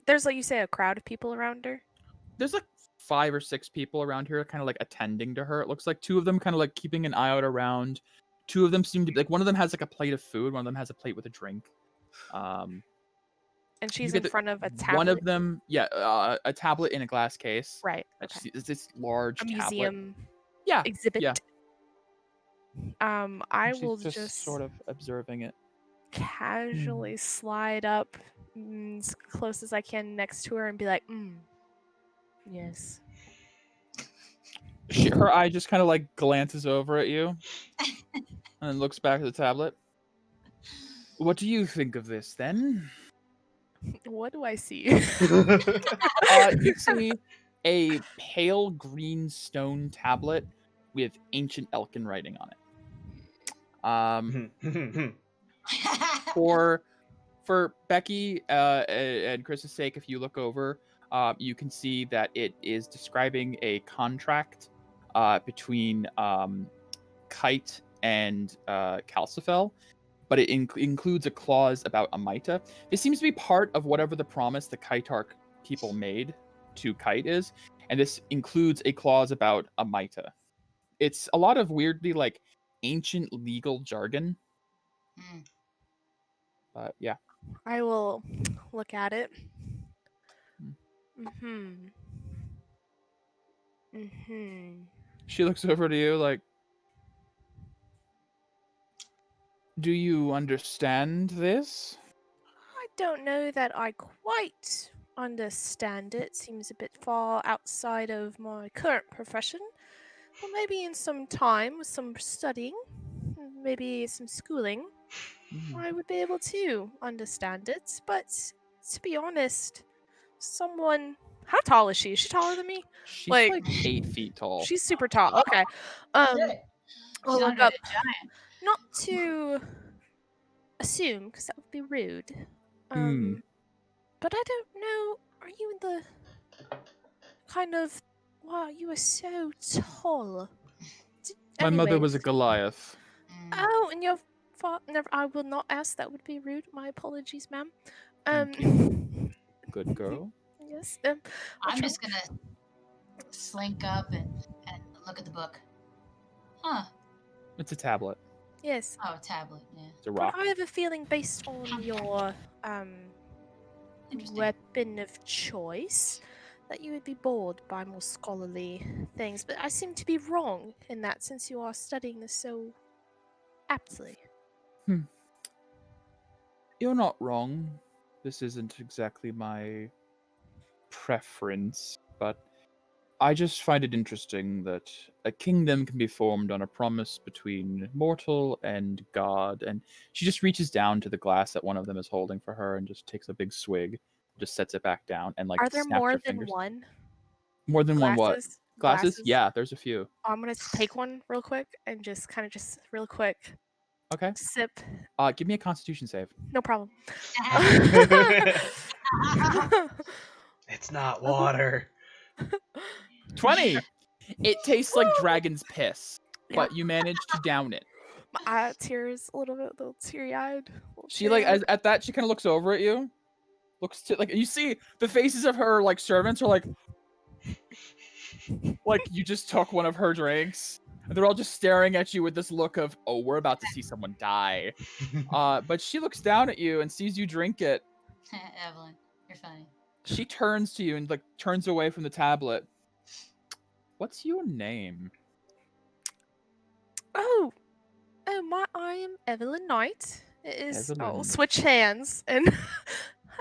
There's like you say a crowd of people around her. There's like 5 or 6 people around here, kind of like attending to her. It looks like 2 of them kind of like keeping an eye out around. 2 of them seem to be like one of them has like a plate of food. One of them has a plate with a drink. And she's in front of a tablet. One of them, a tablet in a glass case. Right. It's this large a tablet. museum exhibit. Yeah. I She's will just sort of observing it. casually slide up as close as I can next to her and be like, yes. Her eye just kind of like glances over at you and then looks back at the tablet. What do you think of this then? What do I see? You see a pale green stone tablet with ancient Elkin writing on it. For Becky and Chris's sake, if you look over, you can see that it is describing a contract between Kite and Calcifel, but it includes a clause about Amita. This seems to be part of whatever the promise the Kaitark people made to Kite is, and this includes a clause about Amita. It's a lot of weirdly like ancient legal jargon. But yeah. I will look at it. She looks over to you like, do you understand this? I don't know that I quite understand it. Seems a bit far outside of my current profession. But maybe in some time, with some studying, maybe some schooling, I would be able to understand it. But to be honest, someone... How tall is she? Is she taller than me? She's like 8 feet tall. She's super tall. Okay. We'll look up. Not to assume, because that would be rude. But I don't know. Are you in the kind of... Wow, you are so tall. My mother was a Goliath. Oh, and your father... Never. I will not ask. That would be rude. My apologies, ma'am. Good girl. Yes. I'm just gonna slink up and look at the book. Huh. It's a tablet. Yes. Oh, tablet, yeah. It's a rock. But I have a feeling based on your weapon of choice that you would be bored by more scholarly things. But I seem to be wrong in that since you are studying this so aptly. You're not wrong. This isn't exactly my preference, but I just find it interesting that a kingdom can be formed on a promise between mortal and god. And she just reaches down to the glass that one of them is holding for her and just takes a big swig, just sets it back down, and like Are there snaps more her than fingers. one More than one what? glasses? Glasses? Yeah, there's a few. I'm gonna take one real quick and just real quick Okay. sip. Give me a Constitution save. No problem. It's not water. 20. It tastes like dragon's piss, Yeah. but you managed to down it. My tears a little teary-eyed. She like at that she kind of looks over at you, looks to like you see the faces of her like servants are like you just took one of her drinks. And they're all just staring at you with this look of, oh, we're about to see someone die. But she looks down at you and sees you drink it. Evelyn, you're funny. She turns to you and like turns away from the tablet. What's your name? I am Evelyn Knight. It is. Evelyn. I'll switch hands, and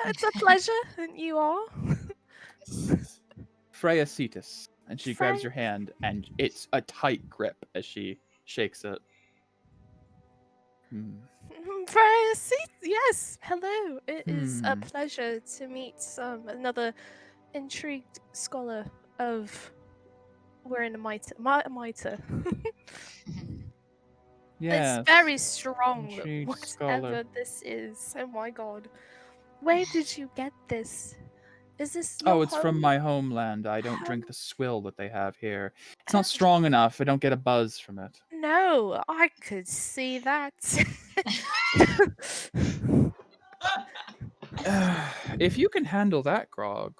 it's a pleasure. And you are Freya Cetus. And she grabs Freya? your hand, and it's a tight grip as she shakes it. Yes. Hello. It is a pleasure to meet another intrigued scholar of. We're in a mitre. Yeah. It's very strong. Intrigued Whatever scholar. this is. Oh my god. Where did you get this? Is this Oh, your it's from home? my homeland. I don't drink the swill that they have here. It's not strong enough. I don't get a buzz from it. No, I could see that. If you can handle that grog.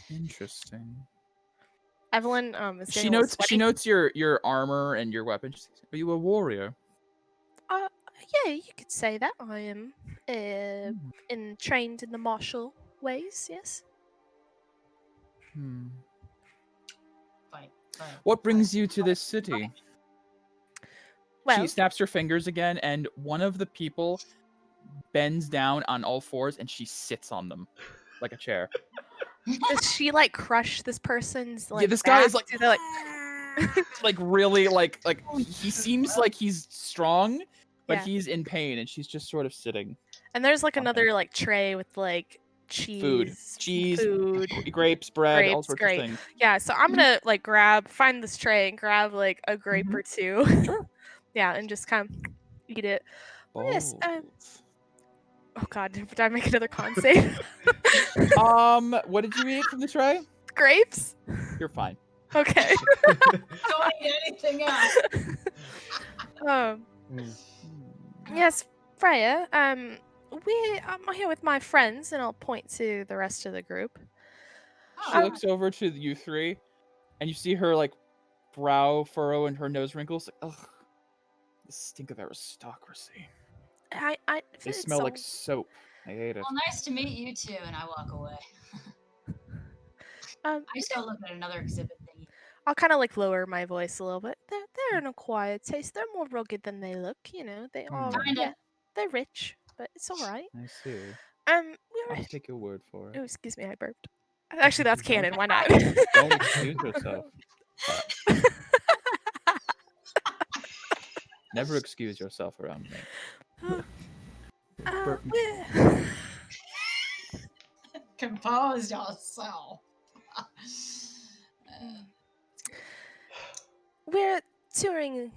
Interesting. Evelyn is She getting a little notes sweaty. your armor and your weapon. She says, are you a warrior? Yeah, you could say that. I am trained in the martial ways, yes. What brings you to this city? Well, She snaps her fingers again, and one of the people bends down on all fours, and she sits on them like a chair. does she like crush this person's like? Yeah, this guy is like, do they, like, like really like he seems like he's strong, but Yeah. he's in pain, and she's just sort of sitting. And there's like another like tray with like cheese, food, grapes, bread, all grapes, sorts great. of things. Yeah, so I'm gonna like find this tray and grab like a grape or two. Sure. Yeah, and just kind of eat it. Yes. Bold. Oh god, did I make another con save? What did you eat from the tray? Grapes? You're fine. Okay. Don't eat anything else. Yes, Freya. I'm here with my friends, and I'll point to the rest of the group. She looks over to you three, and you see her like brow furrow and her nose wrinkles. Like, ugh, the stink of aristocracy. They smell like soap. I hate it. Well, nice to meet you too, and I walk away. I just go look at another exhibit thingy. I'll kind of like lower my voice a little bit. They're an acquired taste. They're more rugged than they look. You know, they are. Yeah, they're rich, but it's all right. I see. We're... I'll take your word for it. Oh, excuse me, I burped. Actually, that's canon. Why not? Don't excuse yourself. Never excuse yourself around me. Compose yourself. We're touring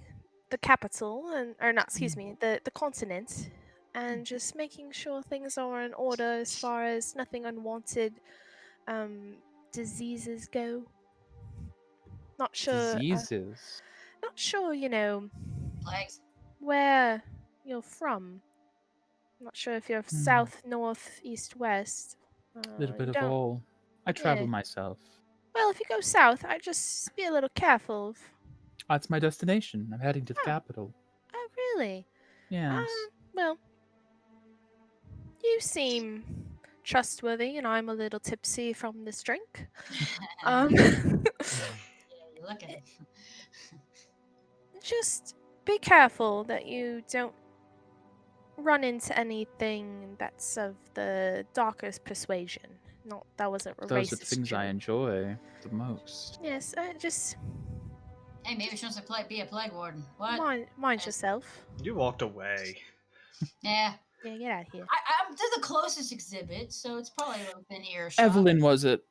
the capital, the continent, and just making sure things are in order as far as nothing unwanted diseases go. Not sure. Diseases. Not sure, you know, Plagues. where you're from. Not sure if you're south, north, east, west. A little bit of all. I travel myself. Well, if you go south, I'd just be a little careful. That's my destination. I'm heading to the capital. Oh, really? Yes. Well, you seem trustworthy, and I'm a little tipsy from this drink. Yeah, you look at it. Just be careful that you don't run into anything that's of the darkest persuasion. No, that wasn't a Those are racist the things I joke. enjoy the most. Yes, just Hey, maybe she wants to be a plague warden. What? mind yourself. You walked away. Yeah. Yeah, get out of here. I'm to the closest exhibit, so it's probably within earshot. Evelyn, was it?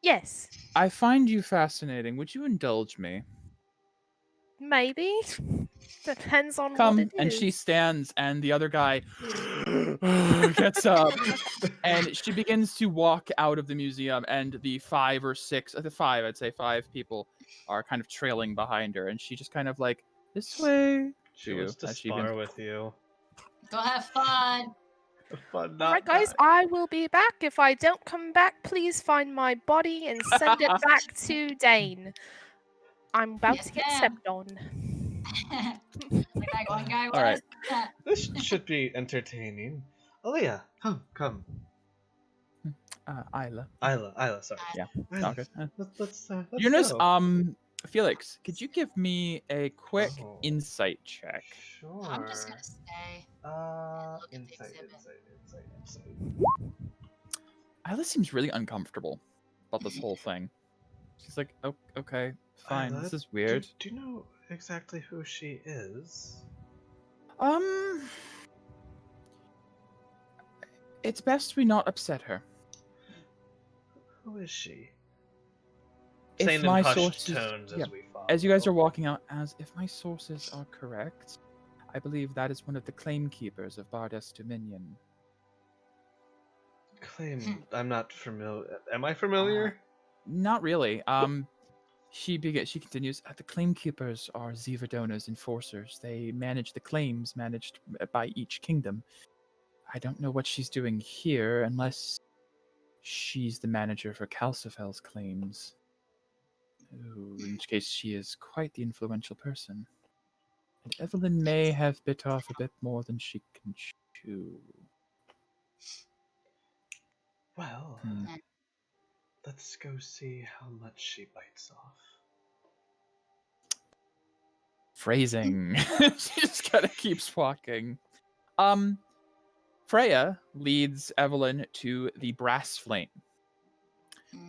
Yes. I find you fascinating. Would you indulge me? Maybe. Depends on what Come, it is. and she stands, and the other guy gets up, and she begins to walk out of the museum, and the five, I'd say five people are kind of trailing behind her, and she just kind of like, this way. She wants to as she spar begins- with you. Go have fun. Fun, not Alright, guys, die. I will be back. If I don't come back, please find my body and send it back to Dane. I'm about Yes, to get ma'am. stepped on. Like that one guy was. All right. This should be entertaining. Aaliyah, come. Isla, sorry. Yeah. Isla, Okay. let's Eunice, go. Felix, could you give me a quick Oh. insight check? Sure. I'm just gonna stay. look at the Insight. exhibit. Isla seems really uncomfortable about this whole thing. She's like, oh, okay, fine. Isla, This is weird. Do you know exactly who she is? It's best we not upset her. Who is she? If Saying my in hushed sources, tones yeah, as we follow. as you guys are walking out, if my sources are correct, I believe that is one of the claim keepers of Bardes Dominion. Claim. I'm not familiar. Am I familiar? Not really. She continues. The claim keepers are Zivadona's enforcers. They manage the claims managed by each kingdom. I don't know what she's doing here unless she's the manager for Calcifel's claims. Ooh, in which case she is quite the influential person. And Evelyn may have bit off a bit more than she can chew. Well, let's go see how much she bites off. Phrasing. She just kind of keeps walking. Freya leads Evelyn to the Brass Flame,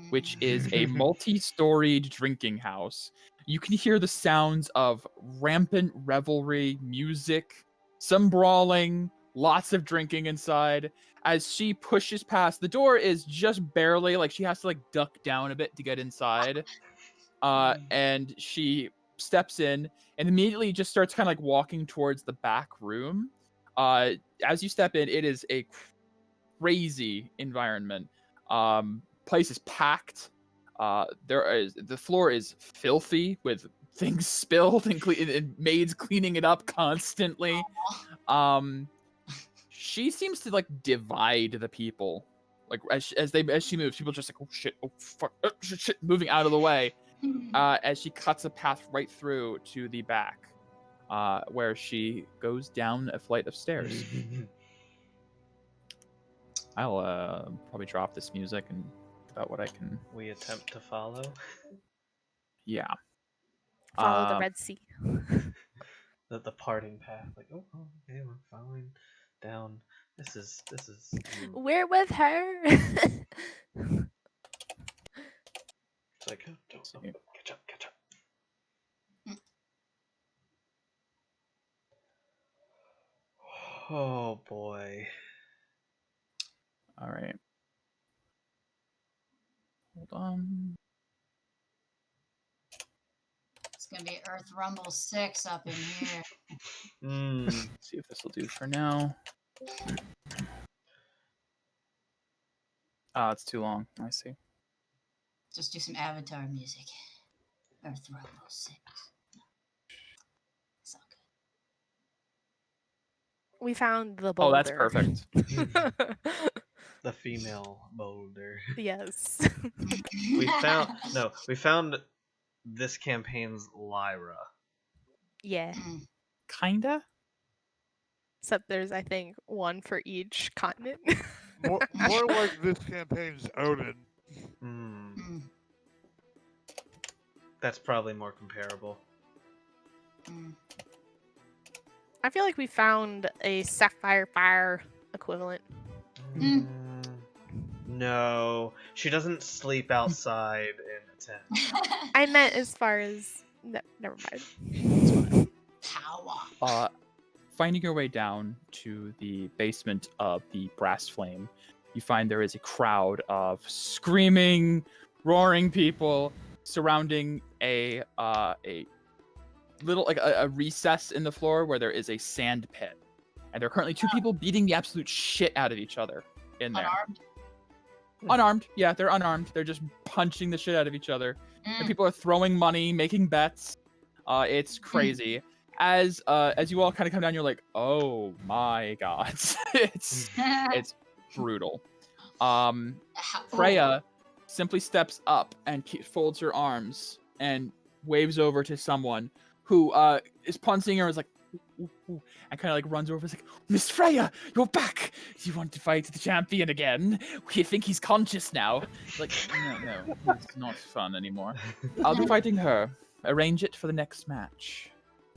which is a multi-storied drinking house. You can hear the sounds of rampant revelry, music, some brawling, lots of drinking inside. As she pushes past, the door is just barely, like she has to like duck down a bit to get inside. And she steps in and immediately just starts kind of like walking towards the back room. As you step in, it is a crazy environment. Place is packed. The floor is filthy with things spilled and maids cleaning it up constantly. She seems to like divide the people. Like as she moves, people just like, oh shit, oh fuck, oh, shit, moving out of the way. As she cuts a path right through to the back, where she goes down a flight of stairs. I'll probably drop this music and about what I can. We attempt to follow. Yeah. Follow the Red Sea. The parting path. Like, okay, we're following down. This is. We're with her. It's like, oh, don't catch up. Oh boy. All right. Hold on. It's gonna be Earth Rumble 6 up in here. Let's see if this will do for now. It's too long. I see. Just do some Avatar music. Earth Rumble 6. It's all good. We found the boulder. Oh, that's perfect. The female boulder. Yes. We found this campaign's Lyra. Yeah. Kinda. Except there's, I think, one for each continent. More like this campaign's Odin. That's probably more comparable. I feel like we found a Sapphire Fire equivalent. No, she doesn't sleep outside in a tent. I meant as far as never mind. Power. Finding your way down to the basement of the Brass Flame, you find there is a crowd of screaming, roaring people surrounding a little, like a recess in the floor where there is a sand pit. And there are currently 2 people beating the absolute shit out of each other in there. Unarmed? Unarmed. Yeah, they're unarmed. They're just punching the shit out of each other. And people are throwing money, making bets. It's crazy. As you all kind of come down, you're like, oh my god. it's brutal. Freya simply steps up and folds her arms and waves over to someone who is punching her, is like, ooh, ooh, and kind of like runs over, is like, Miss Freya, you're back. You want to fight the champion again? We think he's conscious now. Like, no, it's not fun anymore. I'll be fighting her. Arrange it for the next match.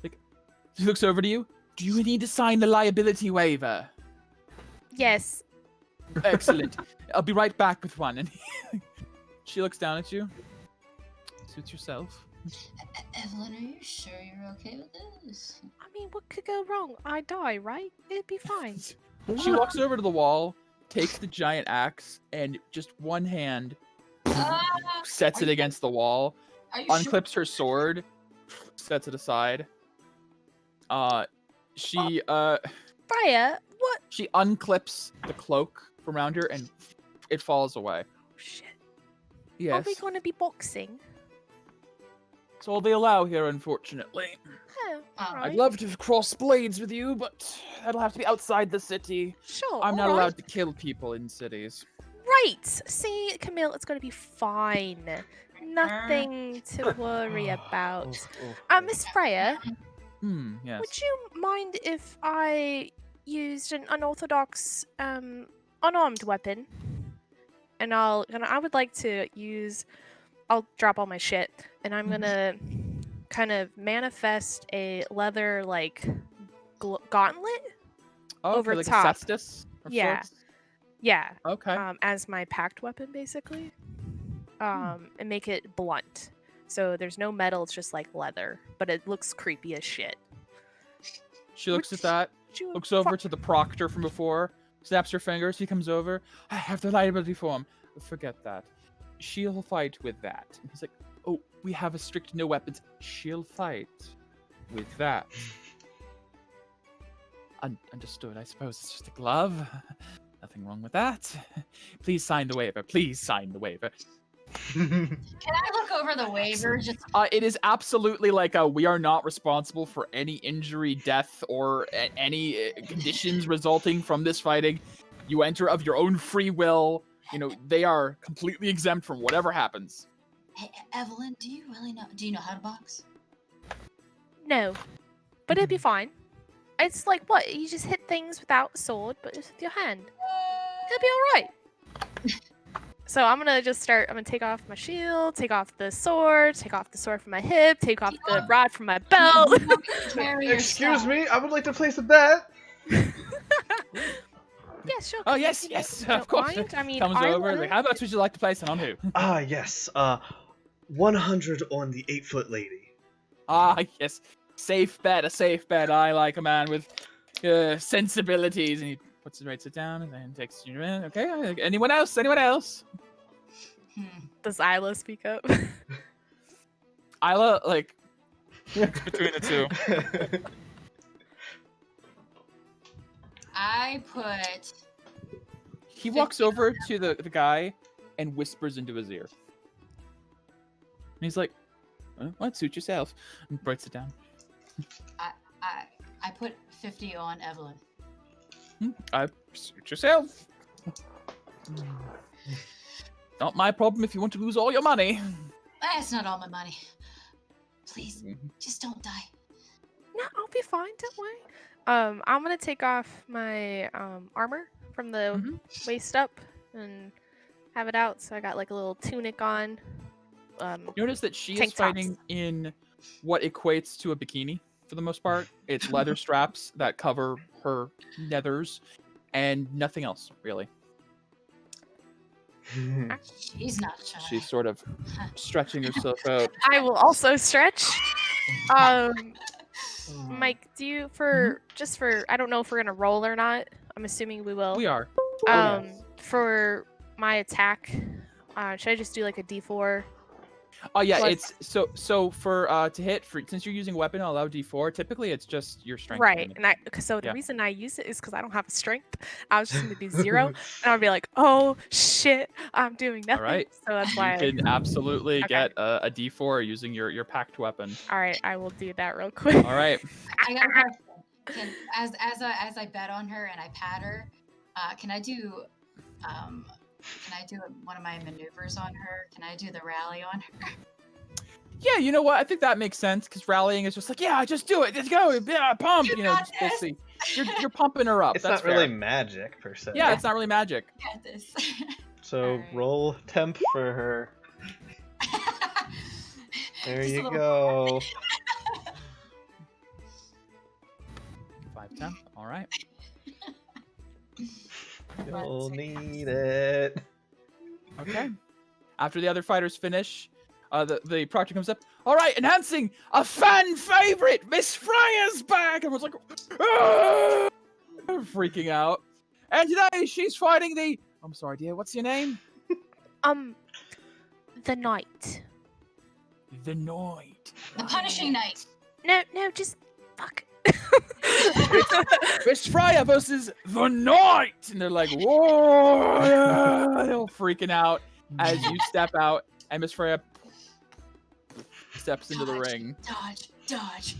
Like, she looks over to you. Do you need to sign the liability waiver? Yes. Excellent. I'll be right back with one. And she looks down at you. Suits yourself. Evelyn, are you sure you're okay with this? I mean, what could go wrong? I die, right? It'd be fine. She walks over to the wall, takes the giant axe, and just one hand sets it against the wall, unclips her sword, sets it aside. She Freya, what? She unclips the cloak from around her, and it falls away. Oh, shit. Yes. Are we going to be boxing? That's all they allow here, unfortunately. Oh, alright. I'd love to cross blades with you, but that'll have to be outside the city. Sure. I'm not alright. allowed to kill people in cities. Right. See, Camille, it's going to be fine. Nothing to worry about. Miss Freya, Yes. would you mind if I used an unorthodox, unarmed weapon? And I would like to use. I'll drop all my shit, and I'm gonna kind of manifest a leather gauntlet over like top. A cestus of sorts? Yeah. Okay. As my packed weapon, basically. And make it blunt. So there's no metal, it's just like leather, but it looks creepy as shit. She looks at that, looks over to the proctor from before, snaps her fingers, he comes over. I have the liability form. Forget that. She'll fight with that. And he's like, oh, we have a strict no weapons. She'll fight with that. Understood. I suppose it's just a glove. Nothing wrong with that. Please sign the waiver. Please sign the waiver. Can I look over the waiver? Just it is absolutely like we are not responsible for any injury, death, or any conditions resulting from this fighting. You enter of your own free will. You know, they are completely exempt from whatever happens. Hey, Evelyn, do you know how to box? No. But it'd be fine. It's like, what? You just hit things without a sword, but just with your hand. It'll be alright. So I'm gonna take off my shield, take off the sword from my hip, take off the rod from my belt. Excuse me, I would like to place a bet. Yeah, sure. Oh, yes, of course. Mind. I mean, comes I over, like, how much would you like to place it on who? Yes, 100 on the 8-foot lady. Yes. A safe bet. I like a man with sensibilities. And he writes it down, and then takes you in. Okay, anyone else? Does Isla speak up? Isla, like, between the two. I put. He walks over to the guy and whispers into his ear. And he's like, "What? Suit yourself." And writes it down. I put 50 on Evelyn. I suit yourself. Not my problem if you want to lose all your money. That's not all my money. Please, just don't die. No, I'll be fine. Don't worry. I'm gonna take off my armor from the waist up and have it out. So I got like a little tunic on. Notice that she is tank fighting tops. in what equates to a bikini for the most part. It's leather straps that cover her nethers and nothing else, really. She's not shy. She's sort of stretching herself out. I will also stretch. Mike, do you just for I don't know if we're gonna roll or not. I'm assuming we will. We are. For my attack, should I just do like a D4? Oh yeah, Plus- it's so for to hit since you're using a weapon, I'll allow D4. Typically, it's just your strength. Right, damage. and the Yeah. reason I use it is because I don't have a strength. I was just gonna do 0, and I'll be like, oh shit, I'm doing nothing. All right. So that's why. You can absolutely Okay. get a D4 using your packed weapon. All right, I will do that real quick. All right. I got a question. As I bet on her and I pat her, can I do one of my maneuvers on her? Can I do the rally on her? Yeah, you know what? I think that makes sense because rallying is just like, yeah, just do it. Let's go. Yeah, pump. You know, just basically, you're pumping her up. It's That's not really fair. magic per se. Yeah, it's not really magic. Got this. So Alright. roll temp for her. There Just a you little- go. 5 temp. All right. You'll need it. Okay. After the other fighters finish, the proctor comes up. All right, enhancing a fan favorite, Miss Freya's back. Everyone's like, "Ah!" freaking out. And today she's fighting the. I'm sorry, dear. What's your name? The knight. The Knight. The punishing knight. No, just fuck. Miss Freya versus the Knight, and they're like, whoa! They're all freaking out as you step out, and Miss Freya steps into the ring. Dodge.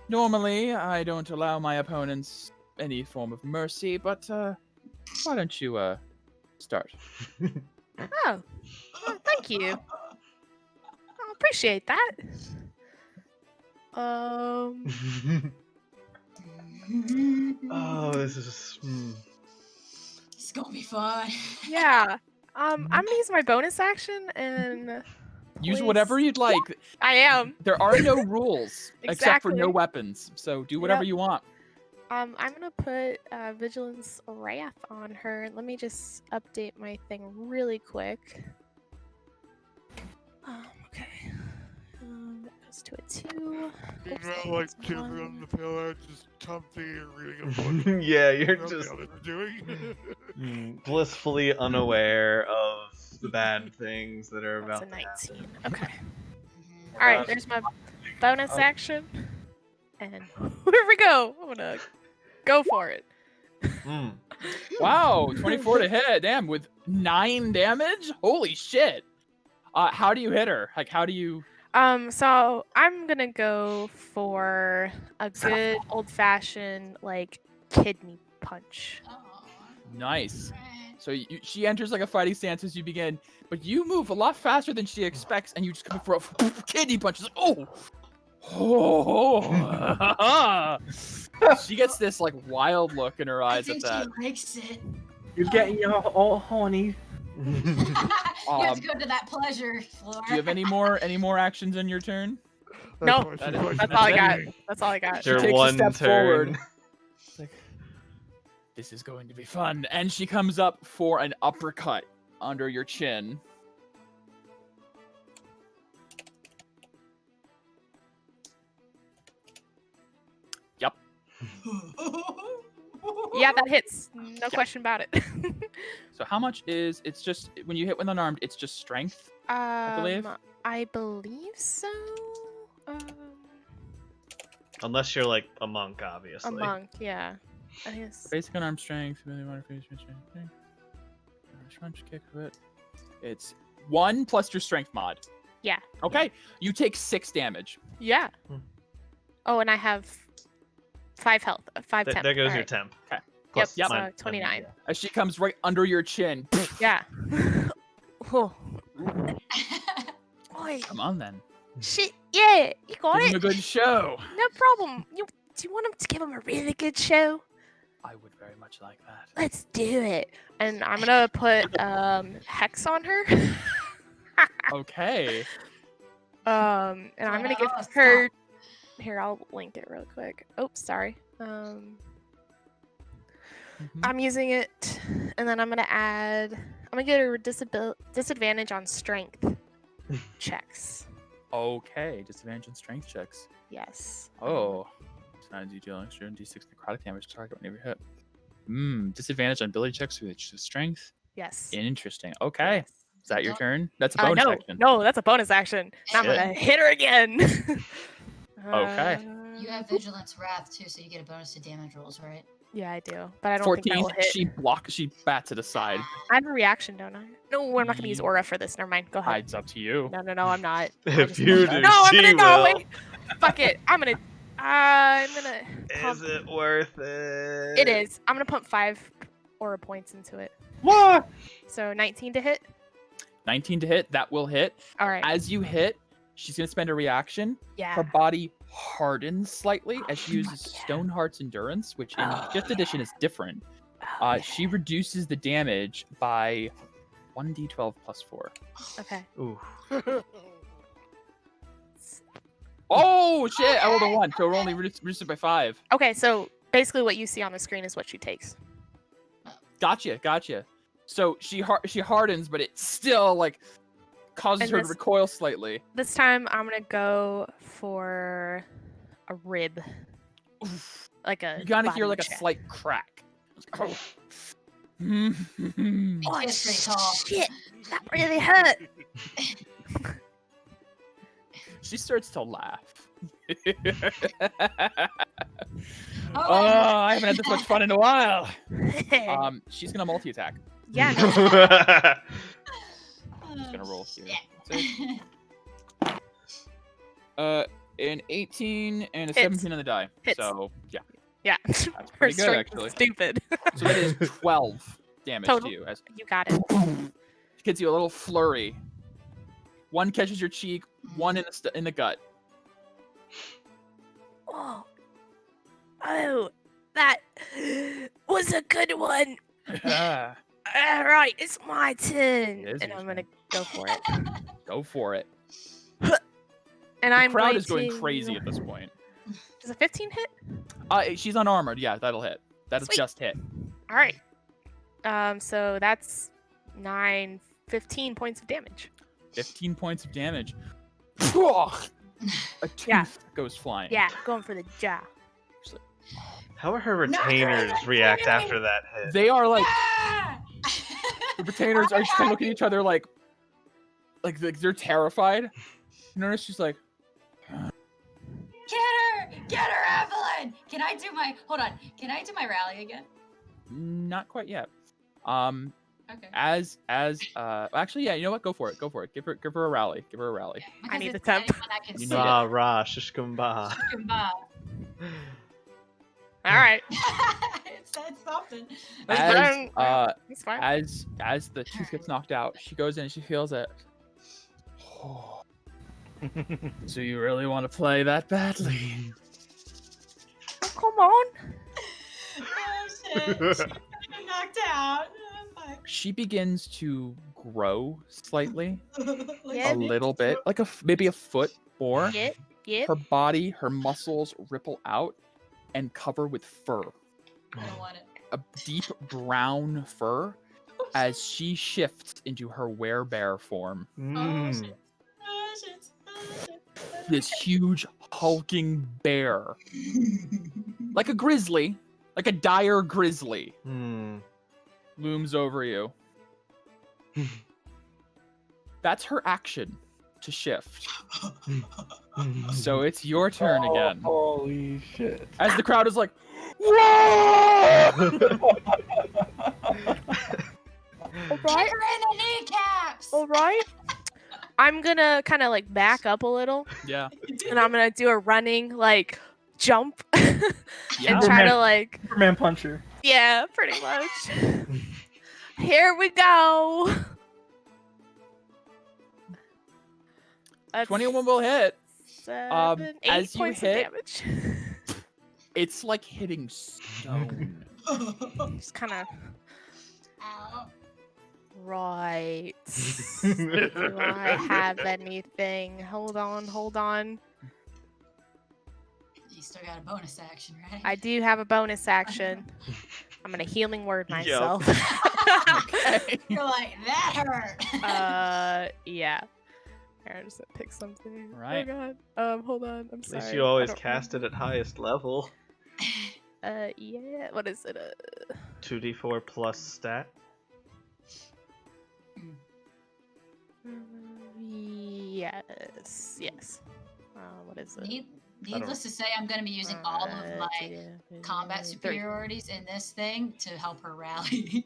Normally, I don't allow my opponents any form of mercy, but why don't you start? Oh, thank you. I appreciate that. Oh, this is. It's gonna be fun. Yeah. I'm gonna use my bonus action and Use Please. whatever you'd like. I am. There are no rules except for no Exactly. weapons, so do whatever Yep. you want. I'm gonna put Vigilance Wrath on her. Let me just update my thing really quick. Okay. That goes to a 2. You Oops, know, like that's two one. on the pillow, just comfy and reading a book. Yeah, you're That's just what they're doing. blissfully unaware of the bad things that are That's about a to happen. 19. Okay. Alright, there's my bonus action. And here we go. I'm gonna go for it. Mm. Wow, 24 to hit. Damn, with 9 damage? Holy shit. How do you hit her? Like, how do you... So I'm gonna go for a good old-fashioned, like, kidney punch. Nice. So she enters like a fighting stance as you begin, but you move a lot faster than she expects, and you just come for a kidney punch. She's like, oh! Oh! She gets this, like, wild look in her I eyes at think that. she likes it. You're getting all horny. You have to go to that pleasure floor. Do you have any more actions in your turn? No, why that she's is- like, That's all I got. "Dang." That's all I got. She Your takes a one step turn. forward. It's like, this is going to be fun. And she comes up for an uppercut under your chin. Yep. Yeah, that hits. No question about it. So how much is... It's just... When you hit with unarmed, it's just strength? believe? I believe so. Unless you're like a monk, obviously. A monk, yeah. I guess. Basic unarmed strength. Melee modification, strength. Punch, kick, hit. It's 1 plus your strength mod. Yeah. Okay. You take 6 damage. Yeah. Hmm. Oh, and I have 5 health. 5 temp. There goes your Alright. temp. Okay. Plus Yep. mine- So 29. As she comes right under your chin. Yeah. Oh. Oi. Come on then. Shit. Yeah. You got Give him a it. good show. No problem. Do you want him to give him a really good show? I would very much like that. Let's do it. And I'm gonna put hex on her. Okay. And I'm gonna give Oh, her. Here, I'll link it real quick. Oops, sorry. I'm using it, and then I'm gonna get a disadvantage on strength checks. Okay, disadvantage on strength checks. Yes. Oh. Sometimes you deal extra d6 necrotic damage to target whenever you hit. Disadvantage on ability checks with strength. Yes. Interesting. Okay. Yes. Is that your turn? That's a bonus action. No, that's a bonus action. Now I'm Shit. gonna hit her again. Okay. You have Vigilance Wrath too, so you get a bonus to damage rolls, right? Yeah, I do, but I don't 14. think that will hit. She bats it aside. I have a reaction, don't I? No, I'm not gonna use Aura for this. Never mind. Go ahead. It's up to you. No, I'm not. If you do, no, I'm she gonna no. will. Wait. Fuck it. I'm gonna. Is it worth it? It is. I'm gonna pump 5 Aura points into it. What? So 19 to hit. 19 to hit. That will hit. All right. As you hit, she's gonna spend a reaction. Yeah. Her body hardens slightly as she uses Stoneheart's Endurance, which in 5th edition is different. She reduces the damage by 1d12 plus 4. Okay. Ooh. Oh shit! I rolled a 1, so we're only reduced it by 5. Okay, so basically what you see on the screen is what she takes. Gotcha. So she hardens, but it still like causes her to recoil slightly. This time I'm gonna go for a rib. Oof. Like a. You gotta hear like check. a slight crack. Oh. Oh, shit! Shit! That really hurt. She starts to laugh. Oh, I haven't had this much fun in a while. She's gonna multi-attack. Yeah. I'm just gonna roll here. An 18 and a 17 on the die. Hits. So yeah. Yeah. That's Her pretty good strength is actually. stupid. So that is 12 damage Total. to you. As You got it. she gives you a little flurry. One catches your cheek, one in the gut. Oh, that was a good one. Ah, All right, it's my turn, It is and your I'm gonna turn. go for it. Go for it. And The I'm crowd going is going to- crazy at this point. Does a 15 hit? She's unarmored. Yeah, that'll hit. That'll Sweet. just hit. All right. So that's 15 points of damage. 15 points of damage. A tooth Yeah. goes flying. Yeah, going for the jaw. How are her retainers react after that hit? They are like Ah! the retainers are just kind of looking at each other like they're terrified. You notice she's like, Get her, Evelyn! Can I do my rally again? not quite yet. Okay. Actually, yeah, you know what? Go for it. Give her a rally. I need Because the it's temp. anyone that can You see need Rah rah shishkumba. Shkumba. All right. It's something. It's fine. As the tooth gets knocked out, she goes in and she feels it. So you really want to play that badly? Oh, come on. Oh shit! I'm knocked out. Oh, fuck. She begins to grow slightly, Yeah. a little bit, like maybe a foot more. Yep. Her body, her muscles ripple out and cover with fur, I don't want it. a deep brown fur, as she shifts into her werebear form. Oh Mm. shit! Oh shit! Oh shit! This huge hulking bear, like a grizzly, like a dire grizzly, Hmm. looms over you. That's her action to shift. So it's your turn again. Holy shit. As the crowd is like, whoa! All Kick right. her in the kneecaps. All right. I'm gonna kind of like back up a little, Yeah. and I'm gonna do a running like jump Yeah. and try to like, Superman puncher. yeah, pretty much. Here we go. That's 21 will hit. 7, 8 as you points hit- of damage. It's like hitting stone. Just kind of Ow. right. Do I have anything? Hold on. You still got a bonus action, right? I do have a bonus action. I'm gonna healing word Yep. myself. Okay. You're like, that hurt. Yeah. Here, I'm just gonna pick something. Right. Oh god. Hold on. I'm At sorry. least you always cast it at highest level. Yeah. What is it? 2d4 plus stat. Yes. Yes. What is it? Needless to say, I'm going to be using all of my combat superiorities in this thing to help her rally.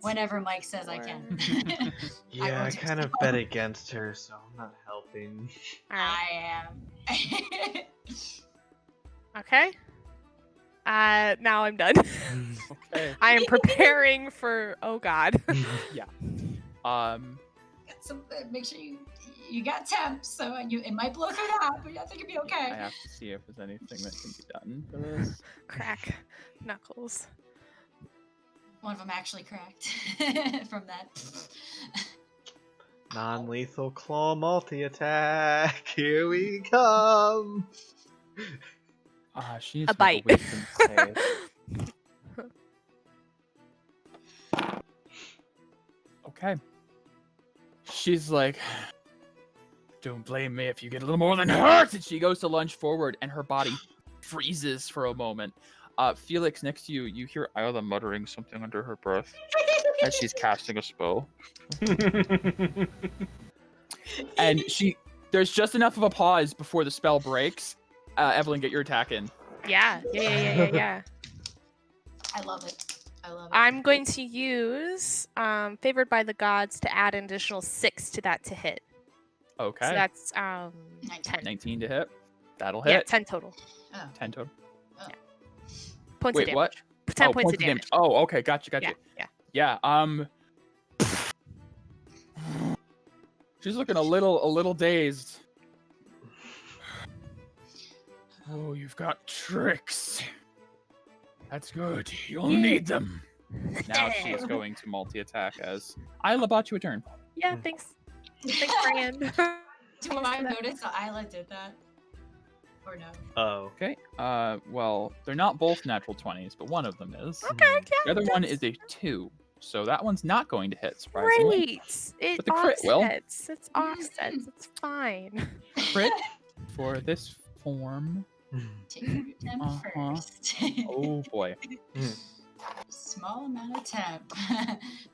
Whenever Mike says I can. Yeah, I kind of bet against her, so I'm not helping. I am. Okay. Now I'm done. Okay. I am preparing for. Oh God. Yeah. Make sure you got temp, so it might blow through that, but I think it'll be okay. I have to see if there's anything that can be done for this. Crack knuckles. One of them actually cracked from that. Non-lethal claw multi-attack. Here we come. She needs A to make bite. wisdom save. Okay. She's like, don't blame me if you get a little more than hurt. And she goes to lunge forward, and her body freezes for a moment. Felix, next to you, you hear Isla muttering something under her breath as she's casting a spell. And there's just enough of a pause before the spell breaks. Evelyn, get your attack in. Yeah. I love it. I'm going to use favored by the gods to add an additional 6 to that to hit. Okay. So that's 10. 19 to hit. That'll hit. Yeah, 10 total. 10 total. Points Wait, of what? damage. 10 points of damage. Oh, okay. Gotcha. Yeah. She's looking a little dazed. Oh, you've got tricks. That's good. You'll need them. Now she is going to multi-attack as Isla bought you a turn. Yeah, thanks. Thanks, Brand. Do I notice that Isla did that? Or no? Oh. Okay. Well, they're not both natural 20s, but one of them is. Okay, The other one is a 2, so that one's not going to hit, surprisingly. Great. It But the crit will. offsets. It's offsets. It's fine. Crit for this form. Take your temp first. Oh boy. Small amount of temp.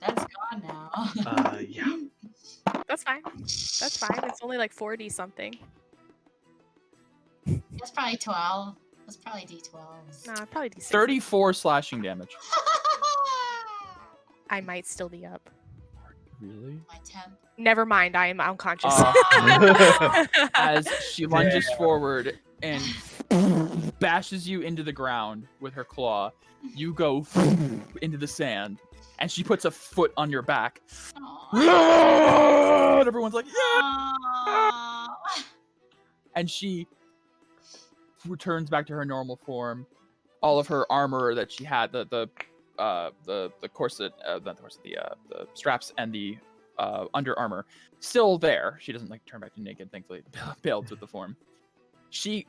That's gone now. Yeah. That's fine. That's fine. It's only like 40 something. That's probably 12. That's probably D12s. Nah, probably D6. 34 slashing damage. I might still be up. Really? My temp. Never mind. I am unconscious. As she lunges forward and bashes you into the ground with her claw, you go into the sand, and she puts a foot on your back. And everyone's like, yeah! And she returns back to her normal form. All of her armor that she had, the corset, not the corset, the straps and the under armor, still there. She doesn't like turn back to naked, thankfully, built with the form. She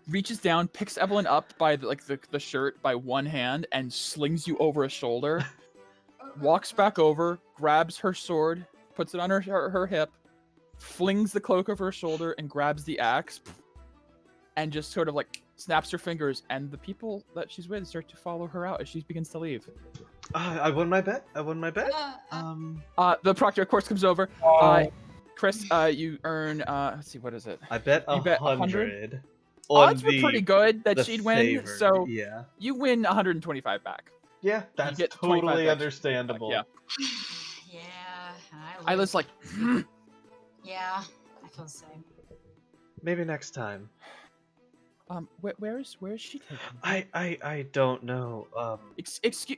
reaches down, picks Evelyn up by the shirt by one hand, and slings you over a shoulder. Walks back over, grabs her sword, puts it on her hip, flings the cloak over her shoulder, and grabs the axe, and just sort of like snaps her fingers, and the people that she's with start to follow her out as she begins to leave. I won my bet. The proctor, of course, comes over. Chris, you earn, let's see, what is it? I bet 100. Odds were pretty good that she'd win, favored, so yeah. You win 125 back. Yeah, that's get totally 25 understandable. Yeah. Yeah. I was like, yeah, I feel the same. Maybe next time. where is she taking? I don't know. Excuse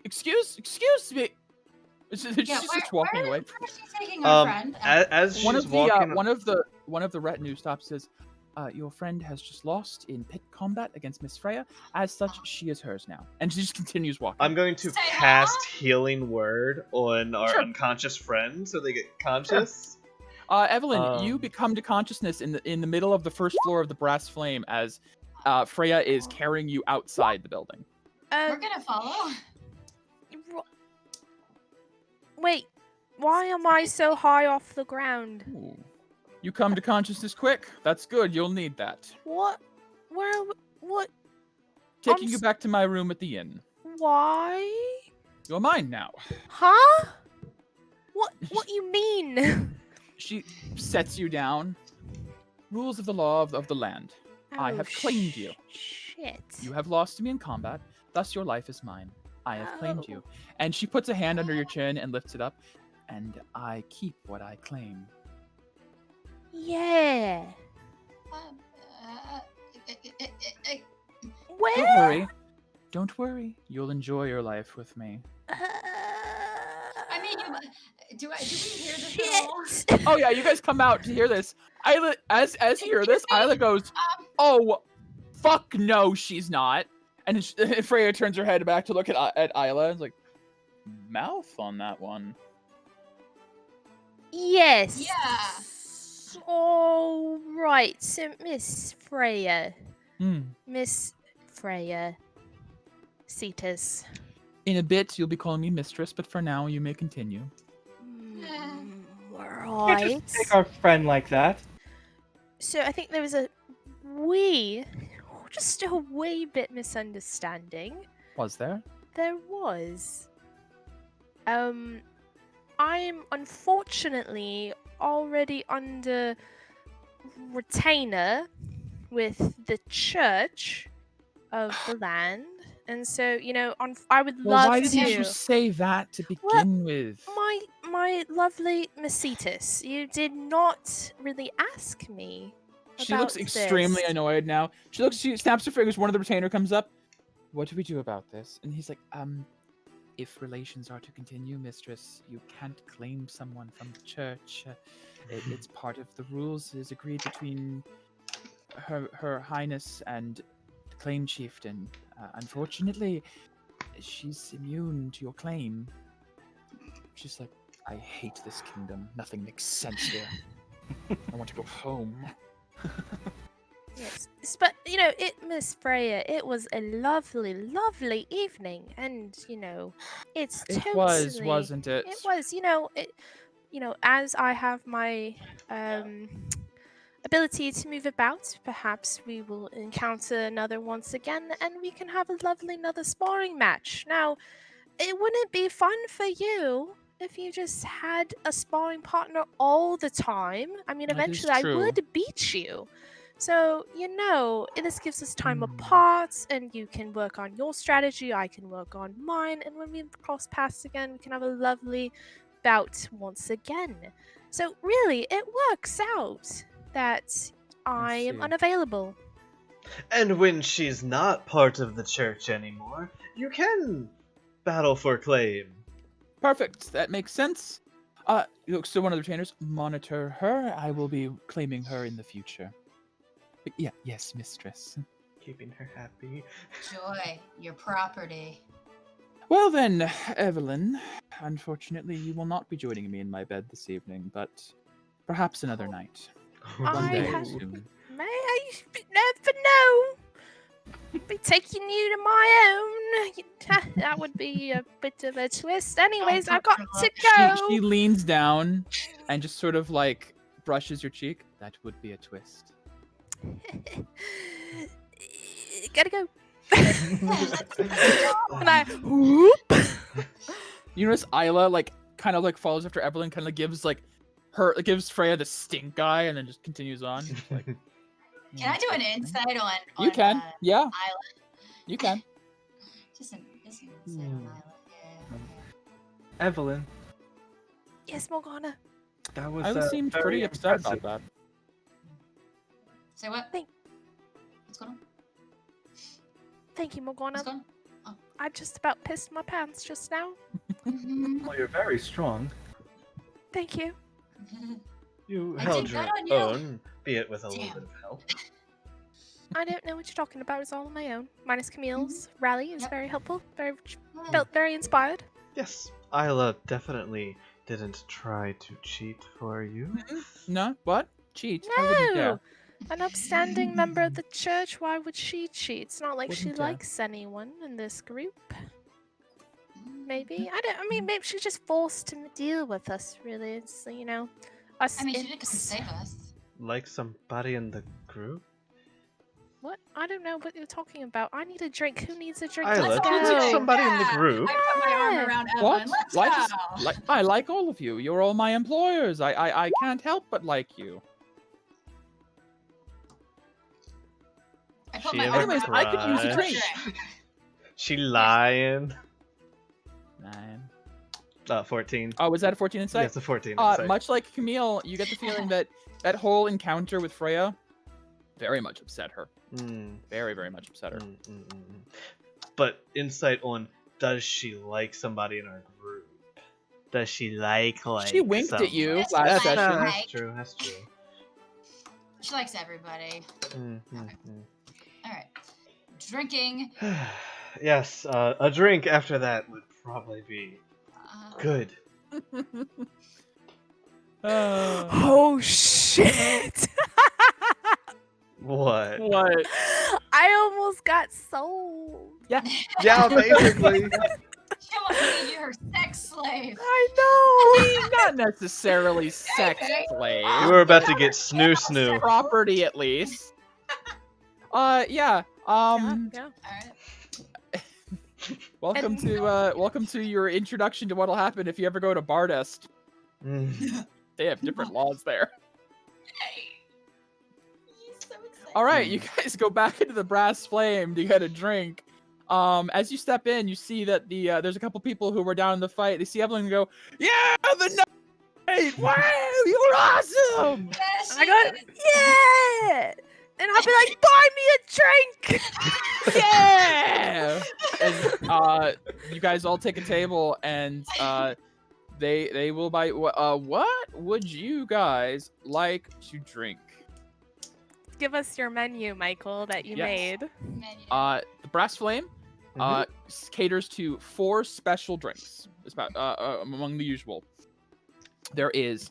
me. She's just walking away. Where is she taking our friend? As she's walking, one of the retinue stops says, your friend has just lost in pit combat against Miss Freya. As such, she is hers now. And she just continues walking. I'm going to cast Healing Word on our unconscious friend so they get conscious. Evelyn, you become to consciousness in the middle of the first floor of the Brass Flame as Freya is carrying you outside the building. We're gonna follow. Wait, why am I so high off the ground? Ooh. You come to consciousness quick. That's good. You'll need that. What? Where? What? Taking you back to my room at the inn. Why? You're mine now. Huh? What you mean? She sets you down. Rules of the law of the land. I have claimed you. Shit. You have lost to me in combat, thus your life is mine. I have claimed you. And she puts a hand under your chin and lifts it up, and I keep what I claim. Yeah. Where? Don't worry. Don't worry. You'll enjoy your life with me. I mean, do we hear this at all? Oh yeah, you guys come out to hear this. Isla, as you hear this, Isla goes, "Oh, fuck no, she's not." And Freya turns her head back to look at Isla. And is like, mouth on that one. Yes. Yeah. All right. So, Miss Freya. Hmm. Miss Freya. Cetus. In a bit, you'll be calling me mistress, but for now, you may continue. You can't Right. just take our friend like that. So I think there was just a wee bit misunderstanding. Was there? There was. I'm unfortunately already under retainer with the church of the land, and so I would love Why to. didn't you say that to begin with? My lovely Mecetus, you did not really ask me. She looks extremely annoyed now. She snaps her fingers. One of the retainer comes up. What do we do about this? And he's like, if relations are to continue, mistress, you can't claim someone from the church. It's part of the rules. It is agreed between her highness and the claim chieftain. Unfortunately, she's immune to your claim. She's like, I hate this kingdom. Nothing makes sense here. I want to go home. Yes, but Miss Freya, it was a lovely, lovely evening, and it's It totally. was, wasn't it? It was, as I have my ability to move about, perhaps we will encounter another once again, and we can have a lovely another sparring match. Now, it wouldn't be fun for you if you just had a sparring partner all the time. I mean, That is eventually I true. would beat you. So, this gives us time apart, and you can work on your strategy, I can work on mine, and when we cross paths again, we can have a lovely bout once again. So, really, it works out that I am see. unavailable. And when she's not part of the church anymore, you can battle for claim. Perfect. That makes sense. Looks to one of the retainers. Monitor her. I will be claiming her in the future. But yeah, yes, mistress. Keeping her happy. Joy, your property. Well then, Evelyn, unfortunately you will not be joining me in my bed this evening, but perhaps another night. One I day have- soon. May I never know? Be taking you to my own. That would be a bit of a twist. Anyways, I've got to go. She leans down and just sort of like brushes your cheek. That would be a twist. Gotta go. And I whoop. You notice Isla like kind of like follows after Evelyn, kind of gives Freya the stink eye, and then just continues on. Just like, Can I do an insight on You can, yeah. Isla? You can. Just an insight on Isla. Yeah. Evelyn, Yes, Morgana. that was Isla seemed very pretty upset impressive. about that. Say what? What's going on? Thank you, Morgana. What's going on? I just about pissed my pants just now. Well, you're very strong. Thank you. You I held did your that on you. own, be it with a little Damn. bit of help. I don't know what you're talking about. It's all on my own. Minus Camille's rally is Yep. very helpful. Very Yeah. felt very inspired. Yes, Isla definitely didn't try to cheat for you. No, what? Cheat? I wouldn't No. dare. an upstanding member of the church. Why would she cheat? It's not like she Wouldn't, likes anyone in this group. Maybe I mean, maybe she's just forced to deal with us. Really, it's us. I mean, she did come save us. Like somebody in the group? What? I don't know what you're talking about. I need a drink. Who needs a drink? Isla, Let's do you go. need somebody in the group? I put my arm around Evan. What? Let's go. I like all of you. You're all my employers. I can't help but like you. I put She my ever arm Anyways, around I could use a cry? drink. She lying. 9. 14. Oh, was that a 14 insight? Yes, a 14 insight. Much like Camille, you get the feeling that that whole encounter with Freya very much upset her. Very, very much upset her. But insight on, does she like somebody in our group? Does she like She winked at you Yes, last like- session. That's true, that's true. She likes everybody. Alright. Drinking. Yes, a drink after that would probably be good. Oh shit! What? What? I almost got sold. Yeah. Yeah, basically. She wants to be her sex slave. I Not necessarily sex slave. You were about to get snoo. Property, at least. Yeah. know. Yeah. Alright. Welcome to your introduction to what'll happen if you ever go to Bardest. They have different laws there. He's so excited. All right, you guys go back into the Brass Flame to get a drink. As you step in, you see that there's a couple people who were down in the fight. They see Evelyn and go, "Yeah, the night! Wow, you were awesome!" Yes, I got yeah, and I'll be like, "Buy me a drink!" Yeah. And you guys all take a table, and they will buy. What would you guys like to drink? Give us your menu, Michael, that you Yes. made. Menu. The Brass Flame caters to 4 special drinks. It's about among the usual. There is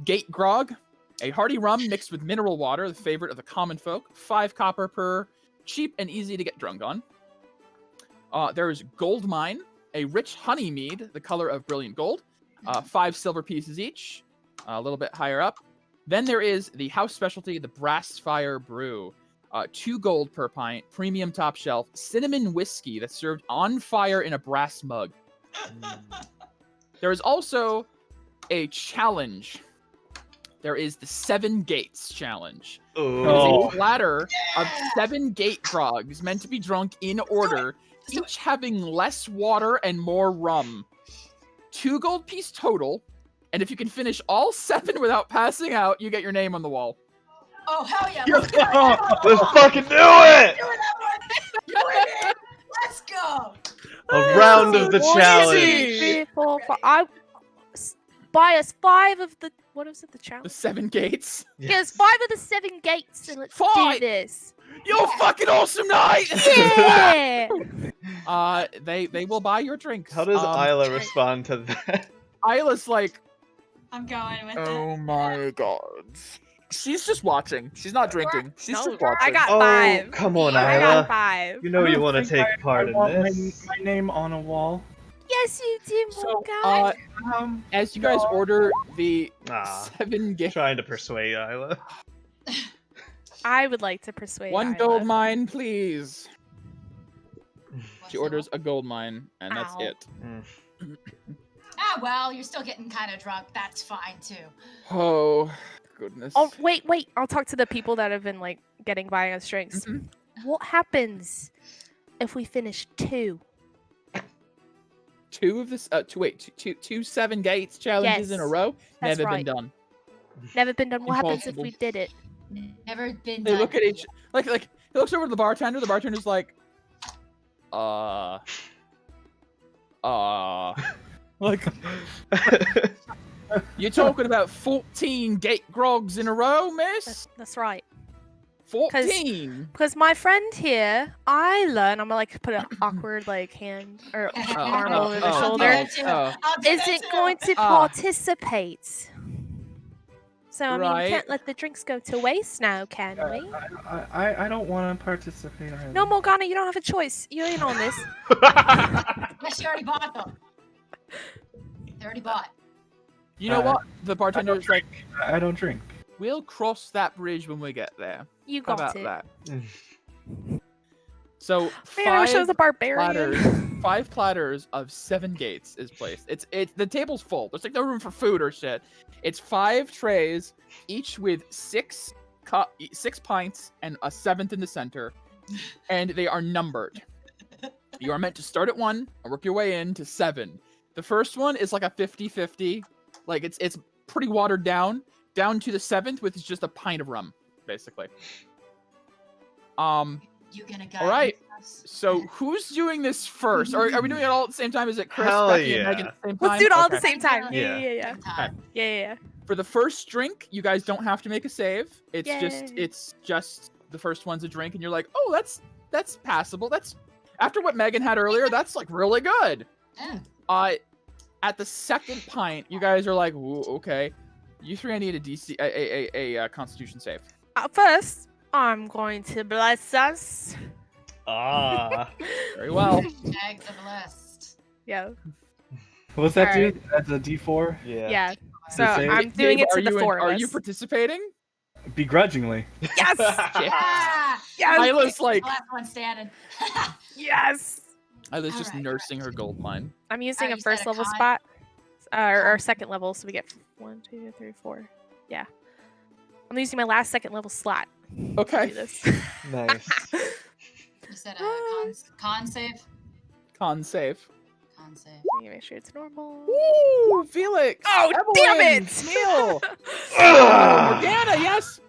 Gate Grog, a hearty rum mixed with mineral water, the favorite of the common folk. 5 copper per, cheap and easy to get drunk on. There is Gold Mine, a rich honey mead, the color of brilliant gold. 5 silver pieces each, a little bit higher up. Then there is the house specialty, the Brass Fire Brew. 2 gold per pint, premium top shelf, cinnamon whiskey that's served on fire in a brass mug. There is also a challenge. There is the 7 Gates challenge. It is a platter of 7 gate grogs meant to be drunk in order, each having less water and more rum. 2 gold piece total, and if you can finish all 7 without passing out, you get your name on the wall. Oh, hell yeah. Let's Let's go. Let's fucking do it! Do it. Let's go. A round of the 1, 2, challenge. 3, 4, 5. Buy us 5 of the. What is it? The The challenge? 7 gates. Get us 5 of the 7 gates, and let's do Fine. this. Yo, fucking awesome night! Yeah. They will buy your drinks. How does Isla respond to that? Isla's like, I'm going with oh it. my god. She's just watching. She's not drinking. She's No, just watching. I got Oh, 5. come on, I got Isla. 5. You know you want to think take part in want this. My name on a wall. Yes, you do, So, Morgan. as you guys order the Ah, 7 gates, trying to persuade Isla. I would like to persuade 1 Isla. gold mine, please. What's She the- orders a gold mine, and that's Ow. it. Ah, well, you're still getting kind of drunk. That's fine, too. Oh, goodness. Oh, wait. I'll talk to the people that have been, like, getting by us drinks. What happens if we finish 2? 2 of this, two 7 gates challenges in a Yes, row? that's Never right. been done. Never been done. What happens if Impossible. we did it? Never been They done. look at each, like, he looks over to the bartender. The bartender's like, like, you're talking about 14 gate grogs in a row, miss? That's right. 14. Because my friend here, Isla, and I'm gonna like put an awkward like hand or arm over the shoulder, I'll do that too. oh. I'll do that isn't too. going to Ah. participate. So, I mean, we can't let the drinks go to waste now, can we? I don't want to participate. Either. No, Morgana, you don't have a choice. You're in on this. But she already bought them. They already bought. You know what? The bartender's like, I don't drink. we'll cross that bridge when we get there. You How got about it. that? So Man, I wish I was a barbarian. 5 platters of 7 gates is placed. It's the table's full. There's like no room for food or shit. It's 5 trays, each with 6 pints and a 7th in the center, and they are numbered. You are meant to start at 1 and work your way in to 7. The first one is like a 50-50, like it's pretty watered down to the 7th, which is just a pint of rum, basically. You gonna guide All right. us? So who's doing this first? Or are we doing it all at the same time? Is it Chris, Hell Becky, yeah. and Megan at the same time? Let's do it all at the Okay. same time. Yeah. Yeah. Time. Yeah. For the first drink, you guys don't have to make a save. It's Yay. just the first one's a drink, and you're like, oh, that's passable. That's after what Megan had earlier. That's like really good. Yeah. At the second pint, you guys are like, ooh, okay. You 3 I need a DC a Constitution save. First, I'm going to bless us. Ah. Very well. Jags are blessed. Yeah. What's that Alright. do? That's a D4? Yeah. So save? I'm doing Dave, it to the 4 of Are us. you participating? Begrudgingly. Yes. Ah! Yes. Isla's like, The last one standing. Yes. Isla's just Alright, nursing her gold mine. I'm using Oh, a you said first a level con? spot, or second level, so we get 1, 2, 3, 4. Yeah. I'm using my last second level slot. to Okay. do this. Nice. You said a con save? Con save. Con save. Let me make sure it's normal. Ooh, Felix. Oh, damn Evelyn, it! Neil. Ah! Morgana, yes.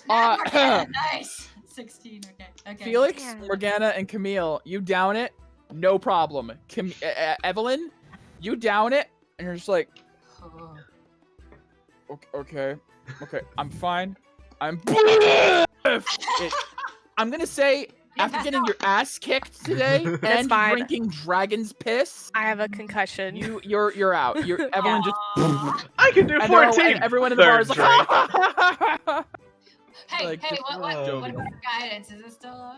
Nice. 16. Okay. Felix, Damn. Morgana, and Camille, you down it, no problem. Evelyn, you down it, and you're just like, Oh. okay, I'm fine. I'm gonna say, after getting your ass kicked today and fine. drinking dragon's piss, I have a concussion. you're out. Evelyn just I can do and they're all- 14. and everyone in the bar is Third like, Hey, Like, hey, just- what oh. about guidance? Is it still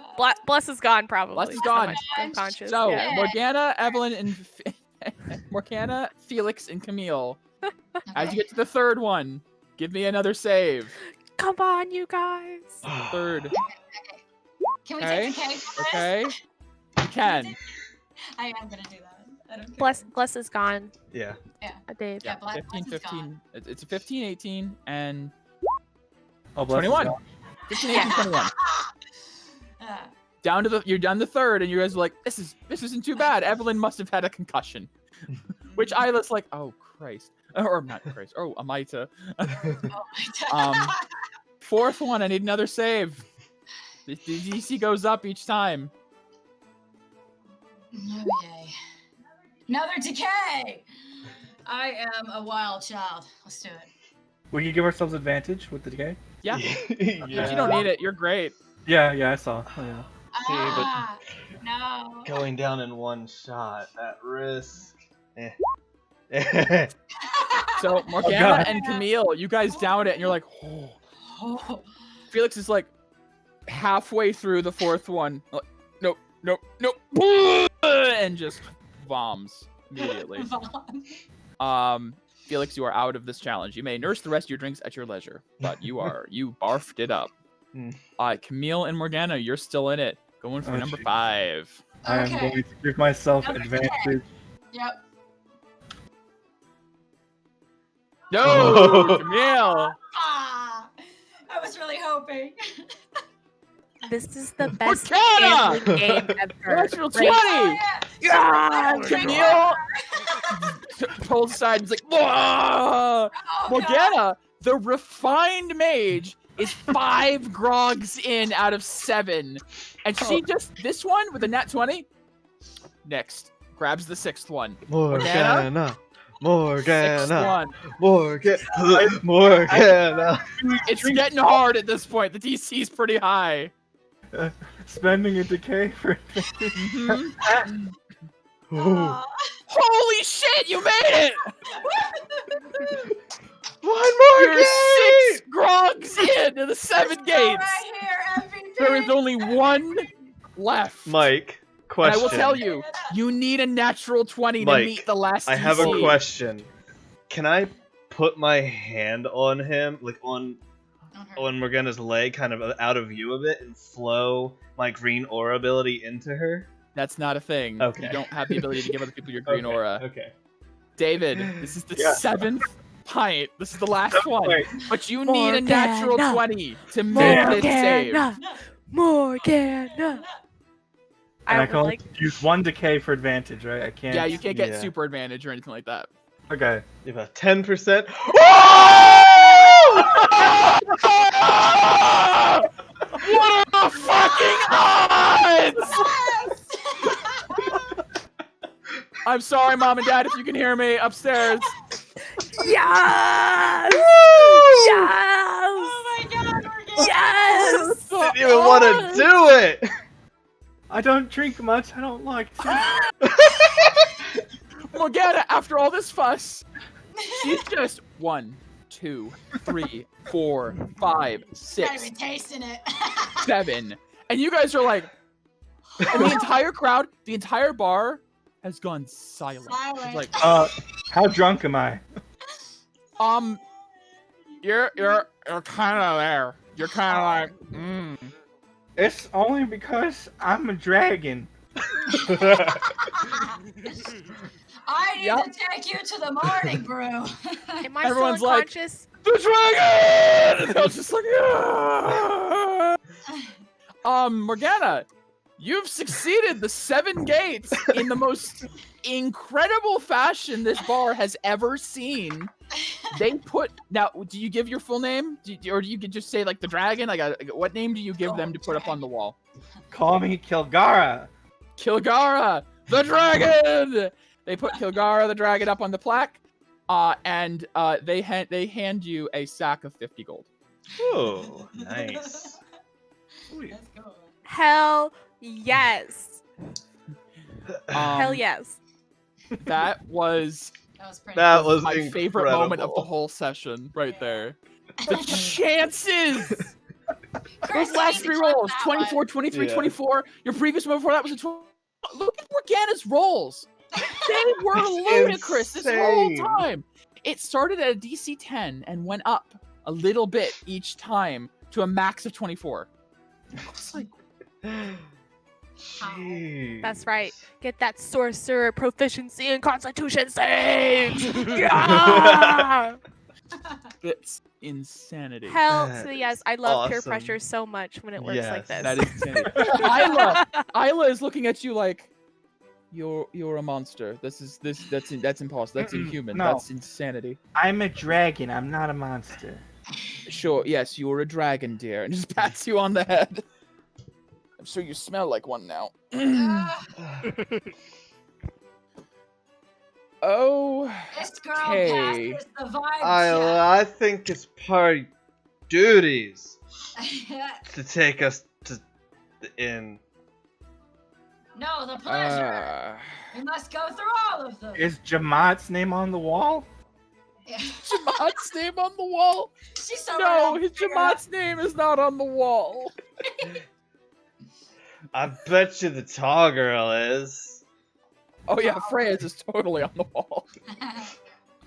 Bless is gone, probably. Bless is so gone. much unconscious. So yeah. Morgana, Evelyn, and Morgana, Felix, and Camille. As you get to the third one, give me another save. Come on, you guys. Third. Can we Okay. take the cake first? Okay. You can. I am gonna do that. I don't care. Bless is gone. Yeah. Dave. Yeah, Bless 15, is 15. gone. It's a 15, 18, and Oh, bless 21. you. 15, 18, 21. Down to you're done the third, and you guys are like, this isn't too bad. Evelyn must have had a concussion. Which Isla's like, oh Christ. Or not Christ. Oh, Amita. Oh my God. Fourth one, I need another save. The DC goes up each time. Oh yay. Another decay! I am a wild child. Let's do it. We can give ourselves advantage with the decay? Yeah. Yeah. But you don't need it. You're great. Yeah, I saw. Oh, yeah. Ah, no. Going down in one shot at risk. So Morgana God. and Camille, you guys down it, and you're like, oh. Oh. Felix is like halfway through the fourth one. Like, nope, and just bombs immediately. Felix, you are out of this challenge. You may nurse the rest of your drinks at your leisure, but you barfed it up. Camille and Morgana, you're still in it. Going for Oh, number jeez. 5. I am going to give myself Okay. advantage. Yep. No, Camille. Ah, I was really hoping. This is the best Morgana! gambling game ever. Natural 20. Oh, yeah. Camille pulls aside and is like, whoa! Oh, God. Morgana, the refined mage, is 5 grogs in out of 7. And she just, this one with a nat 20, next, grabs the 6th one. Morgana. Sixth one. Morgana. It's getting hard at this point. The DC is pretty high. Spending a decay for Mhm. Ah. Holy shit, you made it! One more You're game! to the 7 gates. Right here, MVP. There is only one left. Mike, question. And I will tell you, you need a natural 20 Mike, to meet the last DC. I have a question. Can I put my hand on him, like on Morgana's leg, kind of out of view a bit, and flow my green aura ability into her? That's not a thing. Okay. You don't have the ability to give other people your green aura. Okay. David, this is the 7th pint. This is the last one. But you need a natural 20 to make this save. Morgana. And I can only use 1 decay for advantage, right? I can't. Yeah, you can't get super advantage or anything like that. Okay. You have a 10%. What are the fucking odds? I'm sorry, Mom and Dad, if you can hear me upstairs. Yes! Yes! Oh my god, we're Yes! Didn't even want to do it. I don't drink much. I don't like to. Morgana, after all this fuss, she's just 1, 2, 3, 4, 5, 6, Gotta be tasting it. 7, and you guys are like, and the entire crowd, the entire bar has gone silent. It's like, how drunk am I? you're kind of there. You're kind of like, It's only because I'm a dragon. I need to take you to the morning brew. Am I Everyone's still like, unconscious? the dragon! And I was just like, yeah! Morgana, you've succeeded the 7 gates in the most incredible fashion this bar has ever seen. They put, now, do you give your full name? Or do you just say, like, the dragon? Like, what name do you give them to put up on the wall? Call me Kilgara. Kilgara, the dragon! They put Kilgara, the dragon, up on the plaque, and they hand you a sack of 50 gold. Oh, nice. Let's go. Hell yes. Hell yes. That was That was my incredible. favorite moment of the whole session, right there. The chances! Those last 3 rolls, 24, 23, 24. Your previous one before that was a 20. Look at Morgana's rolls. They were ludicrous this whole time. It started at a DC 10 and went up a little bit each time to a max of 24. It's like, Jeez. That's right. Get that sorcerer proficiency in Constitution saves. Yeah! it's insanity. Hell That to the yes. is I love peer awesome. pressure so much when it works like this. That is insanity. Isla is looking at you like, you're a monster. That's impossible. That's inhuman. No. That's insanity. I'm a dragon. I'm not a monster. Sure, yes, you're a dragon, dear, and just pats you on the head. I'm sure you smell like one now. Oh, This girl okay. passes the vibe I think it's part of duties check. to take us to the inn. No, the pleasure. We must go through all of them. Is Jamat's name on the wall? Jamat's name on the wall? She's so No, his Jamat's name is not on the wall. I bet you the tall girl is. Oh yeah, Freya's is totally on the wall.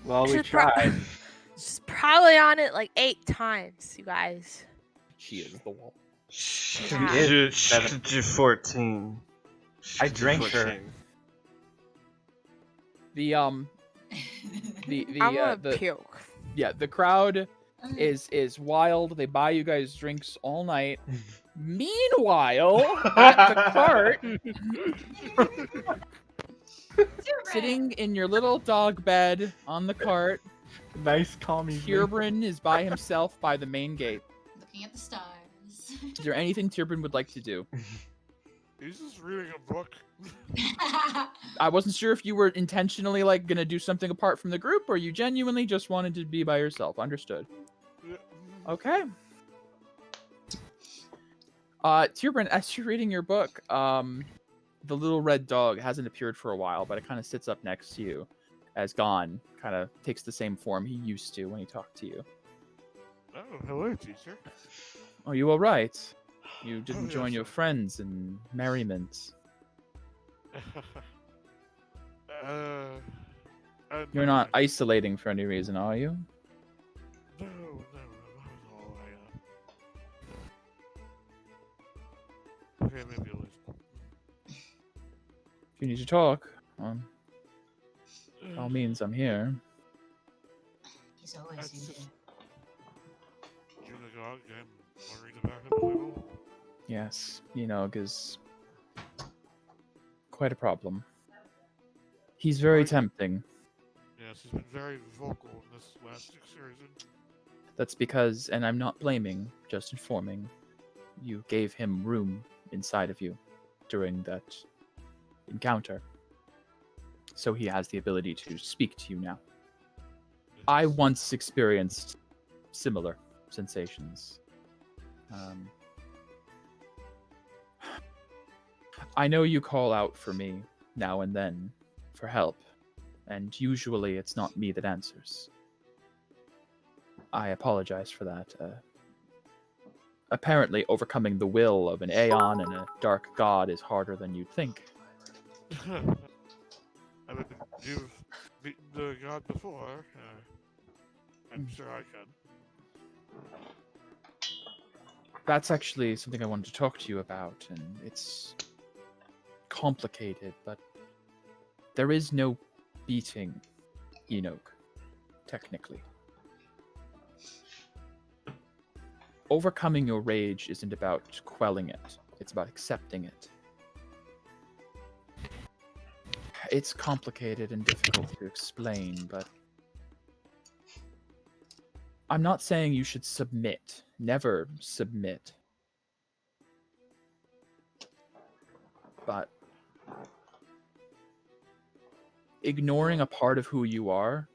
Well, we Should pro- tried. She's probably on it like 8 times, you guys. She is the wall. She Yeah. is 14. I drank her. The I'm gonna puke. yeah, the crowd is wild. They buy you guys drinks all night. Meanwhile, at the cart, sitting in your little dog bed on the cart, Nice, calm evening. Tierbrin is by himself by the main gate. Looking at the stars. Is there anything Tierbrin would like to do? He's just reading a book. I wasn't sure if you were intentionally like gonna do something apart from the group, or you genuinely just wanted to be by yourself. Understood. Yeah. Okay. Tierbrin, as you're reading your book, the little red dog hasn't appeared for a while, but it kind of sits up next to you as Gon kind of takes the same form he used to when he talked to you. Oh, hello, teacher. Are you all right? You didn't yes, join your sir. friends in merriment. You're not isolating for any reason, are you? No, that was all okay, maybe a little. If you need to talk, by all means, I'm here. He's always needed. Junagog, I'm worried about him a little. Yes, Enog is quite a problem. He's very tempting. Yes, he's been very vocal in this last excursion. That's because, and I'm not blaming, just informing, you gave him room inside of you during that encounter. So he has the ability to speak to you now. I once experienced similar sensations. I know you call out for me now and then for help, and usually it's not me that answers. I apologize for that. Apparently, overcoming the will of an Aeon and a dark god is harder than you'd think. I mean, you've beaten the god before. I'm sure I can. That's actually something I wanted to talk to you about, and it's complicated, but there is no beating Enoch, technically. Overcoming your rage isn't about quelling it, it's about accepting it. It's complicated and difficult to explain, but I'm not saying you should submit. Never submit. But ignoring a part of who you are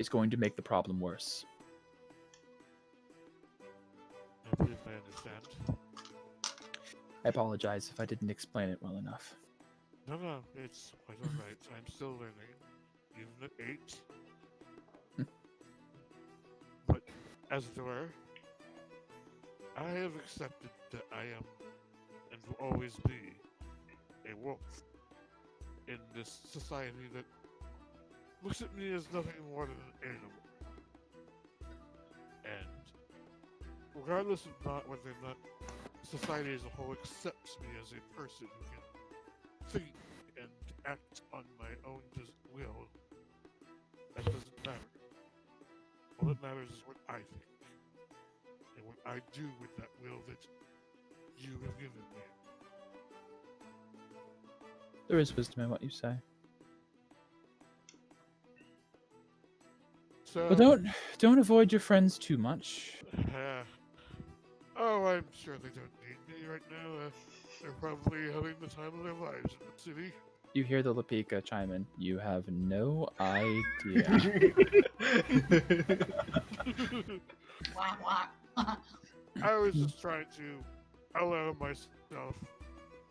is going to make the problem worse. I believe I understand. I apologize if I didn't explain it well enough. No, it's quite alright. I'm still learning. Even at 8. But, as it were, I have accepted that I am, and will always be, a wolf in this society that looks at me as nothing more than an animal. And regardless of whether or not society as a whole accepts me as a person who can think and act on my own will, that doesn't matter. All that matters is what I think, and what I do with that will that you have given me. There is wisdom in what you say. So, But don't avoid your friends too much. oh, I'm sure they don't need me right now. They're probably having the time of their lives in the city. You hear the Lapika chime in. You have no idea. Wah, wah. I was just trying to allow myself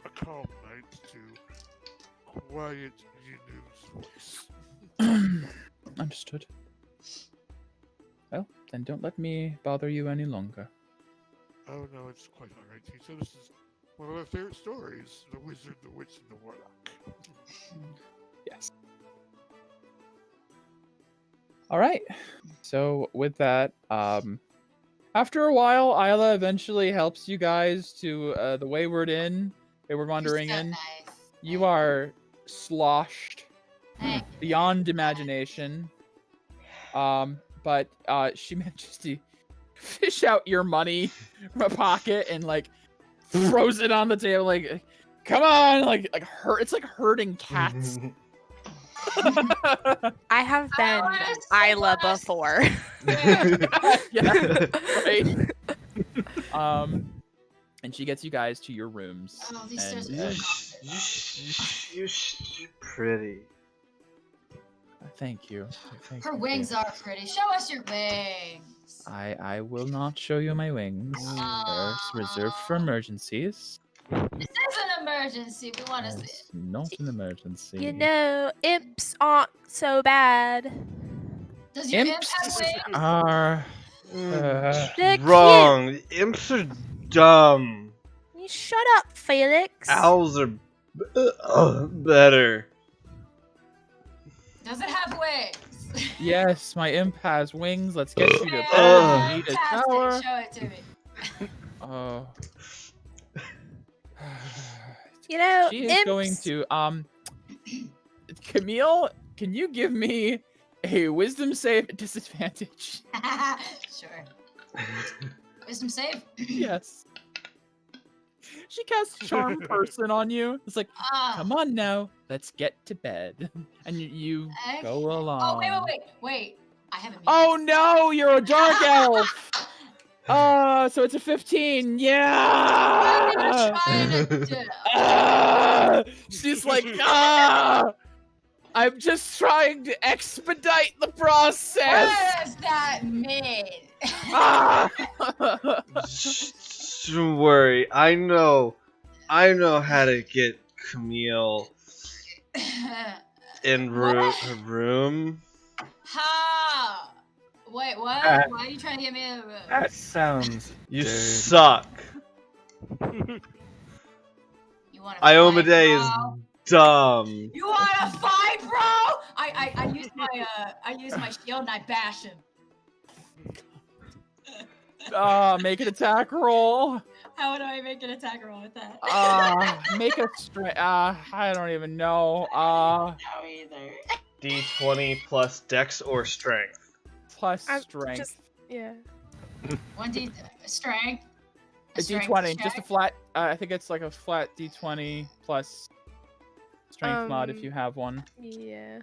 a calm night to quiet Yinu's voice. Understood. Well, then don't let me bother you any longer. Oh no, it's quite alright, teacher. This is one of my favorite stories. The Wizard, the Witch, and the Warlock. Yes. Alright. So with that, after a while, Isla eventually helps you guys to the Wayward Inn. Wayward Wandering You're so Inn. nice. You are sloshed Thank beyond imagination. But she manages to fish out your money from a pocket and like throws it on the table like, come on, like it's like herding cats. I have been Isla before. Yeah, right. And she gets you guys to your rooms. Oh, these and, stairs You're pretty. thank you. Thank Her you. wings are pretty. Show us your wings. I will not show you my wings. They're reserved for emergencies. This is an emergency. We want to see It's it. not an emergency. You know, imps aren't so bad. Does your imp Imps have wings? are They're Wrong. Imps are dumb. You shut up, Felix. Owls are better. Does it have wings? Yes, my imp has wings. Let's get you to bed. Ugh. You need a Fantastic. shower. Show it to me. Oh. You know, She is imps... going to Camille, can you give me a wisdom save at disadvantage? Sure. Wisdom save? Yes. She casts Charm Person on you. It's like, come on now, let's get to bed. And you go along. Oh, wait. I haven't. Oh no, you're a dark elf. So it's a 15. Yeah. What are you trying to do? She's like, I'm just trying to expedite the process. What does that mean? Don't worry. I know how to get Camille in her room. How? Wait, what? Why are you trying to get me in the room? That sounds. You dirty. suck. You want to Iomade is dumb. You want to fight, bro? I use my shield and I bash him. Make an attack roll. How do I make an attack roll with that? Make a strength. I don't even know. I don't know either. D20 plus Dex or Strength. Plus strength. Yeah. 1d strength. A D20, just a flat. I think it's like a flat D20 plus strength mod if you have one. Yeah.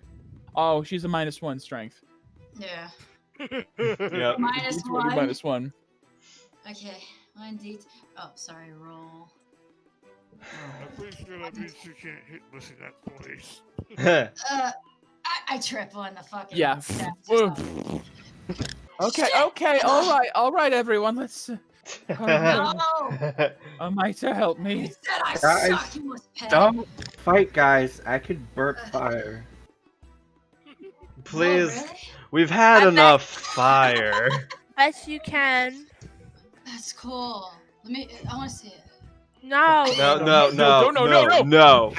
Oh, she's a -1 strength. Yeah. Yep. -1. -1. Okay. 1d. Oh, sorry. Roll. I'm pretty sure that means you can't hit missing that place. I trip on the fucking. Yeah. stats. Okay. All right, everyone. Let's. No. Amita, help You me. said I Guys, suck. You must pay. Don't fight, guys. I could burp fire. Please, Oh, really? we've had I enough fire. Bet you can. That's cool. I want to see it. No. No.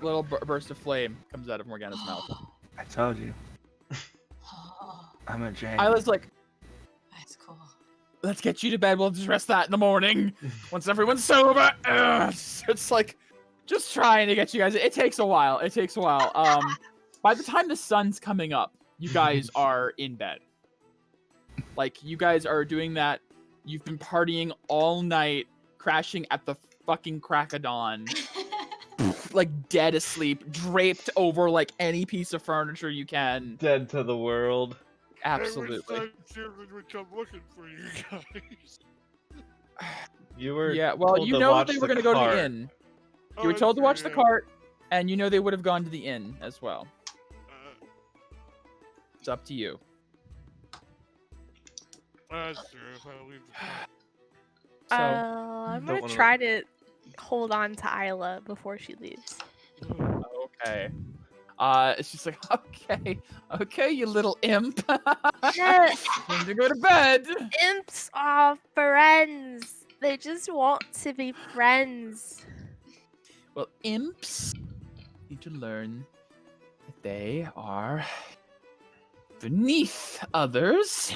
Little burst of flame comes out of Morgana's mouth. I told you. Oh, I'm a J. I was like, that's cool. let's get you to bed. We'll address that in the morning once everyone's sober. It's like just trying to get you guys. It takes a while. By the time the sun's coming up, you guys are in bed. Like, you guys are doing that. You've been partying all night, crashing at the fucking crack of dawn. Like, dead asleep, draped over, like, any piece of furniture you can. Dead to the world. Absolutely. Every time would come looking for you guys. You were well, told you to know watch they were the going to go to cart. the inn. You were told to watch the cart, and you know they would have gone to the inn as well. It's up to you. That's true. If I leave the cart. So, I'm don't gonna wanna- try to hold on to Isla before she leaves. okay. It's just like, okay, you little imp. Yeah, Time to go to bed. imps are friends. They just want to be friends. Well, imps need to learn that they are beneath others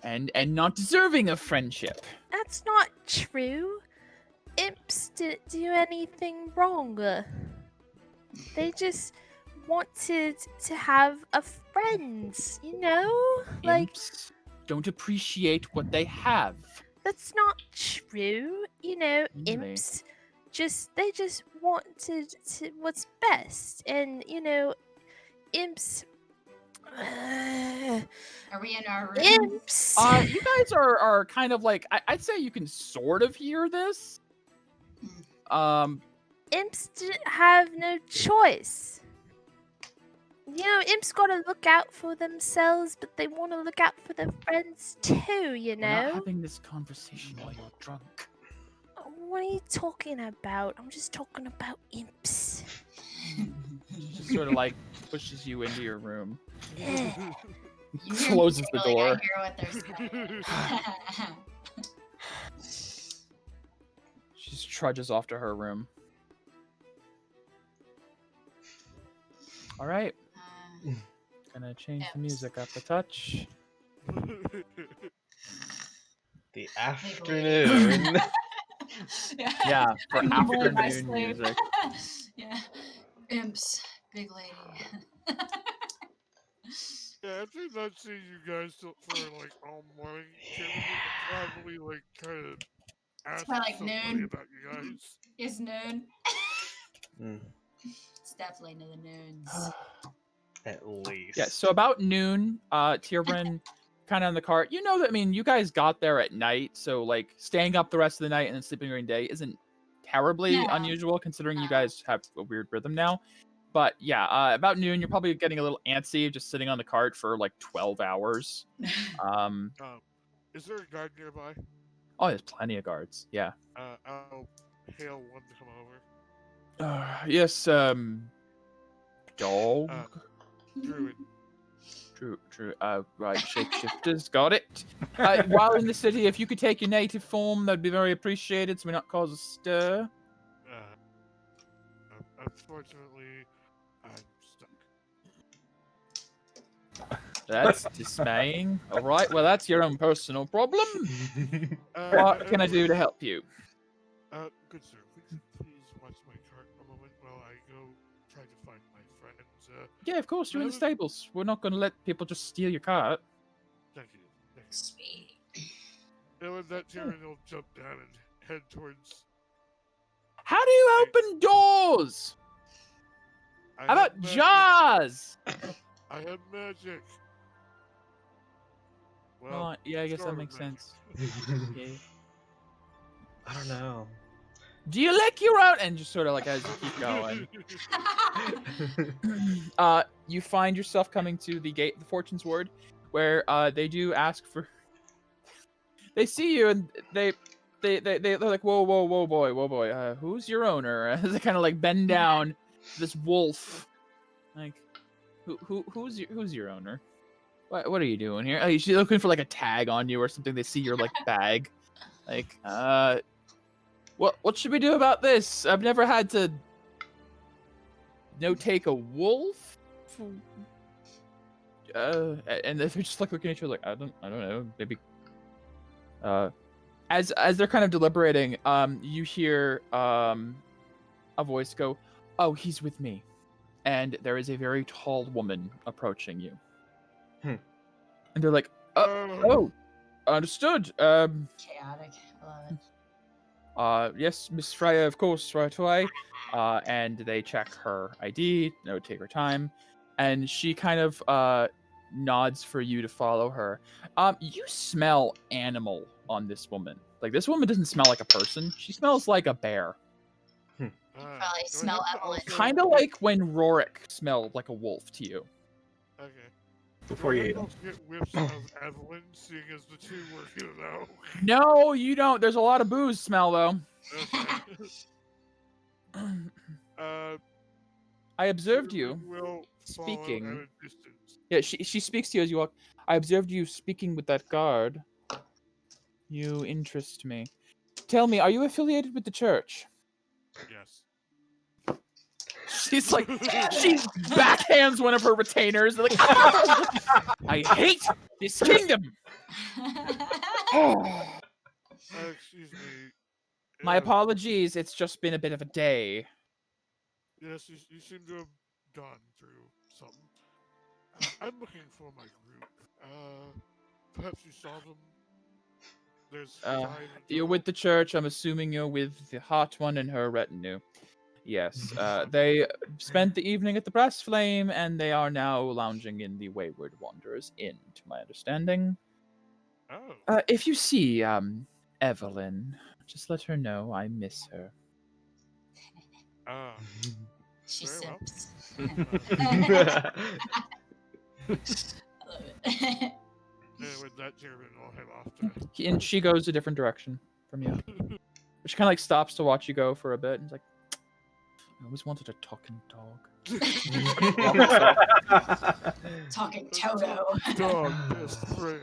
and not deserving of friendship. That's not true. Imps didn't do anything wrong. They just wanted to have a friend, you know? Like, Imps don't appreciate what they have. that's not true. You know, Really? imps they just wanted to what's best. And, you know, imps Are we in our room? imps You guys are kind of like, I'd say you can sort of hear this. imps didn't have no choice. You know, imps gotta look out for themselves, but they want to look out for their friends too, you We're not know? having this conversation while you're drunk. What are you talking about? I'm just talking about imps. Just sort of like pushes you into your room. You Closes the like, door. I hear what they're saying. She just trudges off to her room. All right. Gonna change the music up a touch. The afternoon. Yeah, for Mumbling my afternoon sleep. music. Yeah. Imps, big lady. Yeah, after not seeing you guys for like all morning, Karen will probably like try to ask probably like somebody noon. about you guys. It's noon. Mm, It's definitely into the noons. at least. Yeah, so about noon, Tierbrand kind of on the cart. You know that, I mean, you guys got there at night, so like staying up the rest of the night and then sleeping during the day isn't terribly No. unusual considering you No. guys have a weird rhythm now. But yeah, about noon, you're probably getting a little antsy just sitting on the cart for like 12 hours. Is there a guard nearby? Oh, there's plenty of guards. Yeah. I'll hail one to come over. Yes, dog. Druid. True. Right, shapeshifters, got it. While in the city, if you could take your native form, that'd be very appreciated, so we not cause a stir. Unfortunately, I'm stuck. That's dismaying. All right, well, that's your own personal problem. What can I do to help you? Good sir, would you please watch my cart a moment while I go try to find my friends? Yeah, of course, you're in the stables. We're not going to let people just steal your cart. Thank you. Sweet. And with that, Tyrion will jump down and head towards. How do you open doors? How about jars? I have magic. Well, Right, yeah, I guess that sort of makes magic. sense. Yeah. I don't know. Do you lick your own? And just sort of like as you keep going. You find yourself coming to the gate of the Fortune's Ward, where they do ask for. They see you and they're like, whoa, boy, who's your owner? As they kind of like bend down, this wolf, like, who's your owner? What are you doing here? Oh, she's looking for like a tag on you or something. They see your like bag, like, what should we do about this? I've never had to take a wolf. And they're just like looking at you like, I don't know, maybe. As they're kind of deliberating, you hear a voice go, "Oh, he's with me," and there is a very tall woman approaching you. And they're like, "Oh, understood." Chaotic. I love it. Yes, Miss Freya, of course, right away. And they check her ID, take her time, and she kind of nods for you to follow her. You smell animal on this woman. Like, this woman doesn't smell like a person. She smells like a bear. Probably smell Evelyn. Kind of like when Rorik smelled like a wolf to you. Okay. Before you ate don't get whiffs of Evelyn, seeing as the two were here now. No, you don't. There's a lot of booze smell, though. Okay. I observed you will speaking. follow at a distance. Yeah, she speaks to you as you walk. I observed you speaking with that guard. You interest me. Tell me, are you affiliated with the church? Yes. She's like, she backhands one of her retainers. They're like, I hate this kingdom. Excuse me. My apologies. It's just been a bit of a day. Yes, you seem to have gone through something. I'm looking for my group. Perhaps you saw them. There's You're with the church. I'm assuming you're with the hot one and her retinue. Yes. They spent the evening at the Brass Flame, and they are now lounging in the Wayward Wanderers Inn, to my understanding. Oh. If you see Evelyn, just let her know I miss her. She Very well. sips. I love it. And with that, Jeremy will head off to... And she goes a different direction from you. She kind of like stops to watch you go for a bit, and is like, I always wanted a talking dog. Talking Toto. Dog best friend.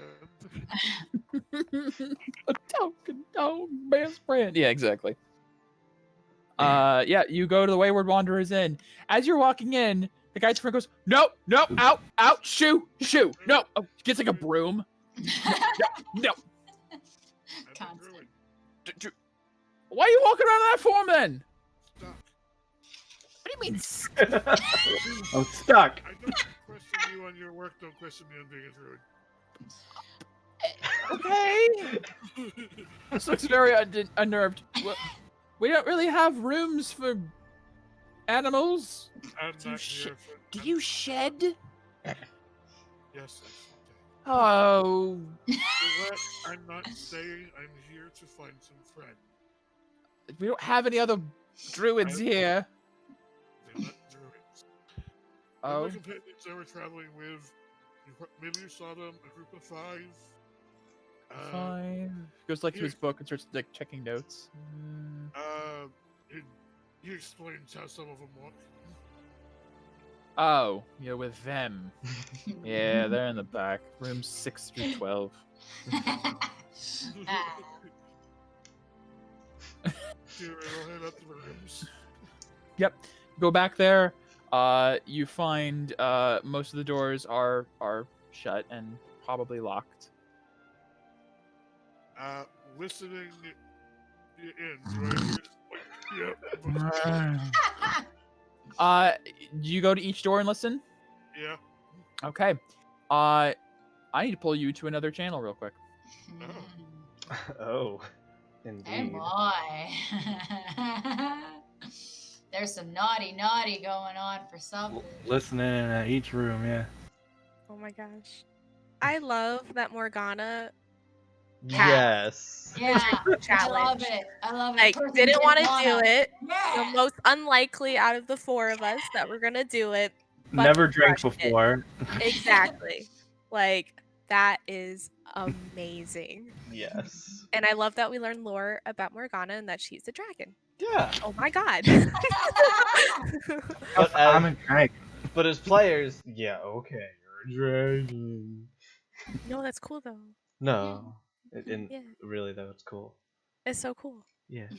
A token dog best friend. Yeah, exactly. Yeah, you go to the Wayward Wanderer's Inn. As you're walking in, the guy's friend goes, no, out, shoo, no. Oh, gets like a broom. No. Constant. Why are you walking around in that form then? Stuck. What do you mean? I'm stuck. I don't question you on your work, don't question me on being a druid. Okay. This looks very unnerved. We don't really have rooms for animals. I'm Do you not here for... Do you shed? Yes, I should. Oh. I'm not saying I'm here to find some friends. We don't have any other druids here. They're not druids. Oh. My companions I were traveling with, maybe you saw them, a group of 5. 5. Goes like to his book and starts like checking notes. He explains how some of them work. Oh, you're with them. Yeah, they're in the back. Rooms 6 through 12. Here, I'll head up to the rooms. Yep. Go back there. You find most of the doors are shut and probably locked. Listening in, do I hear Do you go to each door and listen? Yeah. Okay. I need to pull you to another channel real quick. Oh, indeed. Hey boy. There's some naughty going on for something. Listening in each room, yeah. Oh my gosh. I love that Morgana Yes. Yeah, I challenge. love it. Like, didn't want to do it. Yeah. The most unlikely out of the 4 of us that were gonna do it. but Never drank crushed it. before. Exactly. Like, that is amazing. Yes. And I love that we learned lore about Morgana and that she's a dragon. Yeah. Oh my god. But I'm a dragon. But as players, yeah, okay, you're a dragon. No, that's cool though. No. Yeah. Really though, it's cool. It's so cool. Yeah.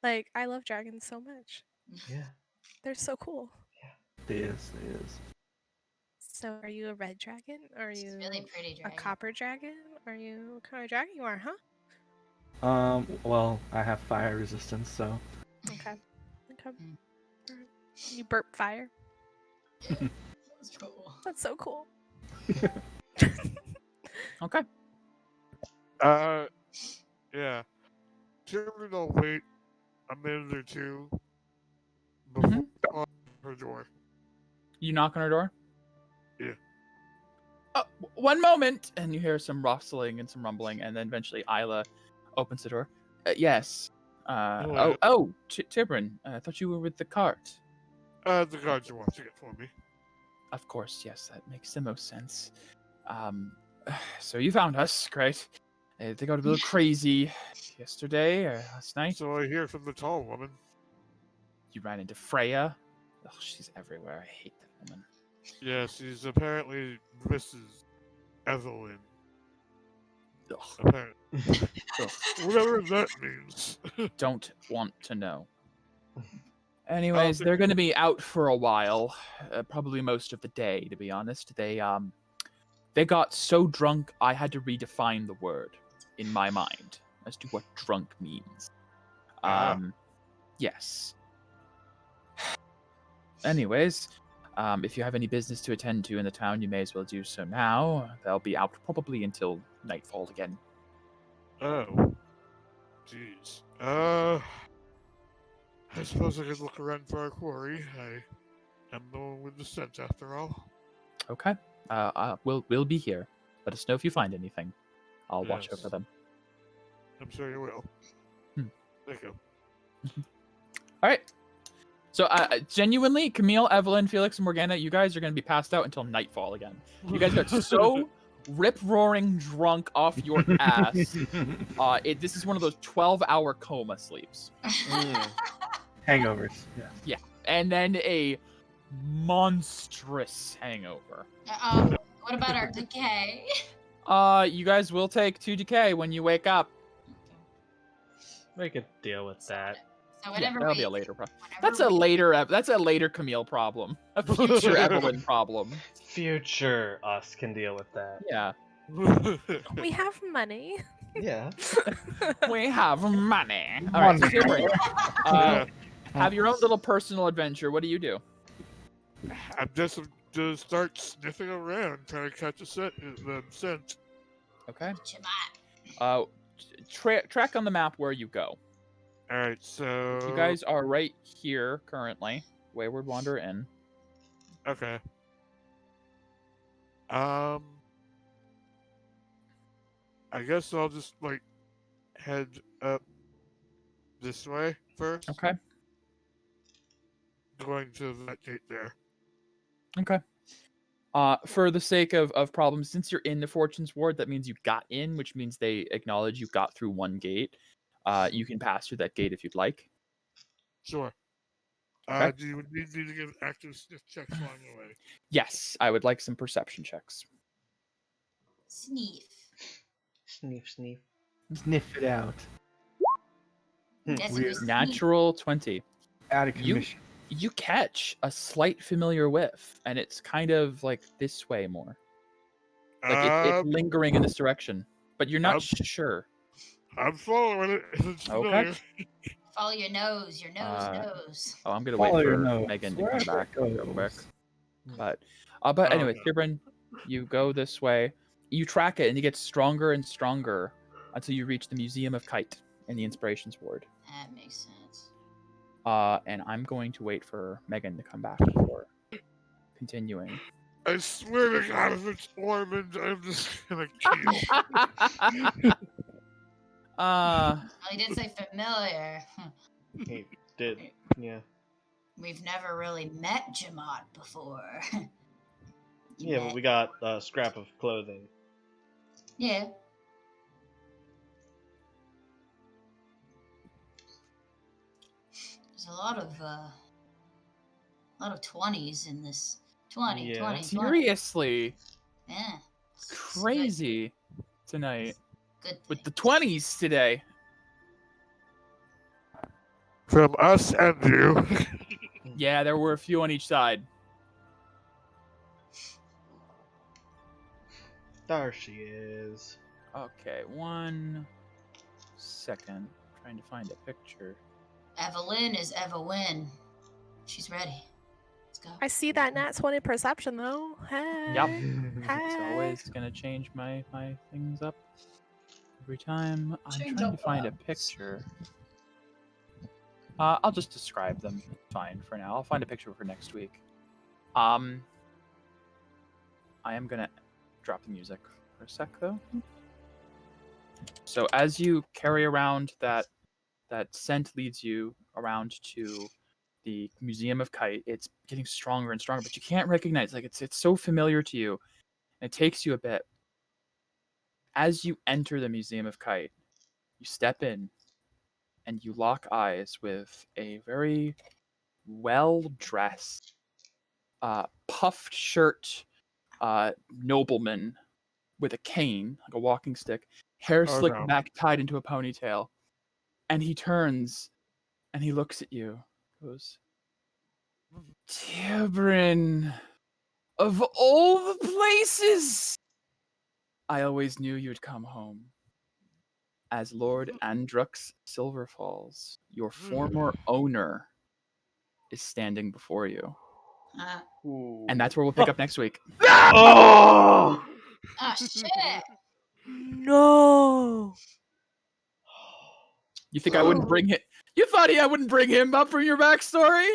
Like, I love dragons so much. Yeah. They're so cool. It is. So, are you a red dragon? Are you Really pretty a dragon. copper dragon? Are you what kind of dragon you are, huh? Well, I have fire resistance, so. Okay. Alright. You burp fire. That's cool. That's so cool. Okay. Yeah. Typically, I'll wait a minute or 2 before on her door. You knock on her door? Yeah. One moment! And you hear some rustling and some rumbling, and then eventually Isla opens the door. Yes. Tibrin, I thought you were with the cart. The guards are watching it for me. Of course, yes, that makes the most sense. So you found us, great. They got a little crazy yesterday or last night. So I hear from the tall woman. You ran into Freya. Oh, she's everywhere. I hate that woman. Yeah, she's apparently Mrs. Evelyn. Ugh. Apparently. Ugh. Whatever that means. Don't want to know. Anyways, they're going to be out for a while, probably most of the day, to be honest. They got so drunk, I had to redefine the word in my mind as to what drunk means. Yes. Anyways, if you have any business to attend to in the town, you may as well do so now. They'll be out probably until nightfall again. Oh. Jeez. I suppose I could look around for our quarry. I am the one with the scent after all. Okay. We'll be here. Let us know if you find anything. I'll watch Yes. over them. I'm sure you will. Thank you. All right. So, genuinely, Camille, Evelyn, Felix, and Morgana, you guys are going to be passed out until nightfall again. You guys got so rip-roaring drunk off your ass. This is one of those 12-hour coma sleeps. Hangovers. Yeah. Yeah. And then a monstrous hangover. What about our decay? You guys will take 2 decay when you wake up. We could deal with that. So Yeah, whenever that'll we, be a later problem. whenever That's a we- later. That's a later Camille problem. A future Evelyn problem. Future us can deal with that. Yeah. We have money. Yeah. We have money. All right, so Gilbert, Yeah. have your own little personal adventure. What do you do? I'm just to start sniffing around, trying to catch a scent. Okay. Jabot. Track on the map where you go. All right, so You guys are right here currently. Wayward Wanderer Inn. okay. I guess I'll just like head up this way first. Okay. Going to that gate there. Okay. For the sake of problems, since you're in the Fortune's Ward, that means you got in, which means they acknowledge you got through one gate. You can pass through that gate if you'd like. Sure. Okay. Do you need me to give active sniff checks along the way? Yes, I would like some perception checks. Sneef. Sniff, sniff. Sniff it out. Yes, Weird. we sneef. Natural 20. Out of You- commission. You catch a slight familiar whiff, and it's kind of like this way more. Like it's lingering in this direction, but you're not sure. I'm following it. It's familiar. Follow your nose. Your nose Uh, knows. Oh, I'm gonna Follow wait your for nose, Megan to wherever come back it real quick. goes. But Oh, anyway, no. Kibrin, you go this way. You track it, and it gets stronger and stronger until you reach the Museum of Kite in the Inspirations Ward. That makes sense. And I'm going to wait for Megan to come back before continuing. I swear to God, if it's Ormond, I'm just gonna kill. Well, he did say familiar. He did. Yeah. We've never really met Jamot before. You Yeah, but met- we got a scrap of clothing. Yeah. There's a lot of 20s in this. 20, Yeah. 20, 20. Seriously, Yeah. It's crazy tonight Good. with the 20s today. From us and you. Yeah, there were a few on each side. There she is. Okay, 1 second. Trying to find a picture. Evelyn is Evelyn. She's ready. Let's go. I see that nat 20 perception though. Hey. Yep. Hey. It's always gonna change my things up every time. I'm Change trying to up find a labs. picture. I'll just describe them. Fine for now. I'll find a picture for next week. I am gonna drop the music for a sec though. So as you carry around that scent leads you around to the Museum of Kite. It's getting stronger and stronger, but you can't recognize, like, it's so familiar to you. And it takes you a bit. As you enter the Museum of Kite, you step in and you lock eyes with a very well-dressed, puffed shirt nobleman with a cane, like a walking stick, hair Oh, slicked no. back, tied into a ponytail. And he turns and he looks at you, goes, Tibrin, of all the places, I always knew you'd come home. As Lord Andrux Silverfalls, your former owner, is standing before you. And that's where we'll pick up next week. Oh! Ah, shit. No. You think I wouldn't bring him? You thought I wouldn't bring him up from your backstory?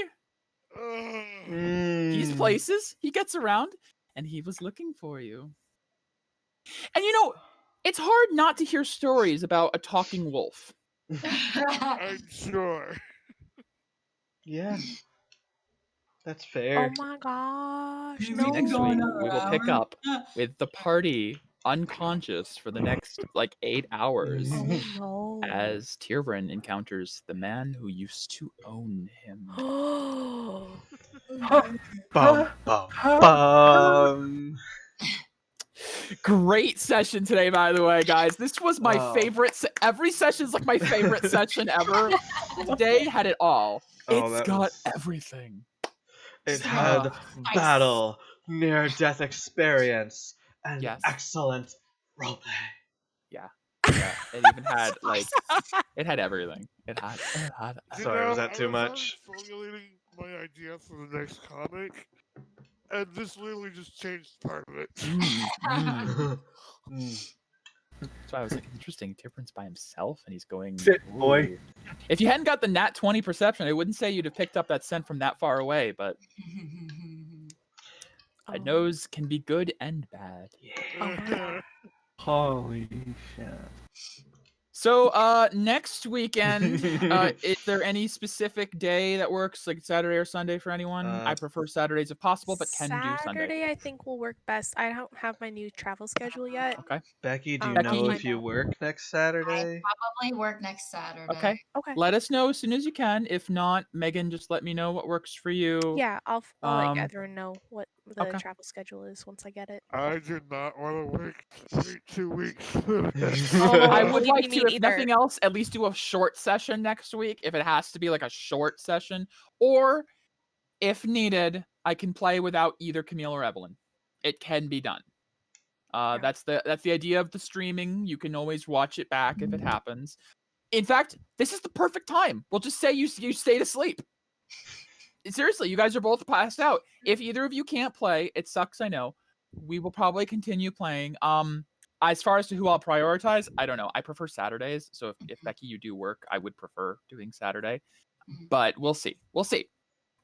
These Mm. places, he gets around, and he was looking for you. And you know, it's hard not to hear stories about a talking wolf. I'm sure. Yeah. That's Oh fair. my gosh. So No. next week, we will pick up with the party unconscious for the next like 8 hours Oh as Tyrvin encounters the man who used to own him. no. Bum, bum, bum. Great session today, by the way, guys. This was my Wow. favorite. Every session's like my favorite session ever. Today had it all. Oh, It's that got was- everything. It So had nice. battle, near-death experience, and Yes. excellent roleplay. Yeah. It even had like it had everything. It had. Sorry, was that too I was much? formulating my idea for the next comic, and this literally just changed part of it. So I was like, interesting. Tyrvin's by himself, and he's going. Sit, boy. "Ooh." If you hadn't got the nat 20 perception, I wouldn't say you'd have picked up that scent from that far away. But a nose can be good and bad. Holy shit. So next weekend, is there any specific day that works, like Saturday or Sunday for anyone? I prefer Saturdays if possible, but can do Sunday. Saturday, I think, will work best. I don't have my new travel schedule yet. Okay. Becky, do you Becky, know you- if you work next I Saturday? probably work next Saturday. Okay. Okay. Let us know as soon as you can. If not, Megan, just let me know what works for you. Yeah, I'll let Um, everyone know what the okay. travel schedule is once I get it. I did not want to wait 2 weeks. I Oh, would me like to, if neither. nothing else, at least do a short session next week, if it has to be like a short session. Or, if needed, I can play without either Camille or Evelyn. It can be done. Yeah. That's the idea of the streaming. You can always watch it back if it happens. In fact, this is the perfect time. We'll just say you stayed asleep. Seriously, you guys are both passed out. If either of you can't play, it sucks, I know. We will probably continue playing. As far as to who I'll prioritize, I don't know. I prefer Saturdays. So if Becky, you do work, I would prefer doing Saturday. But we'll see. We'll see.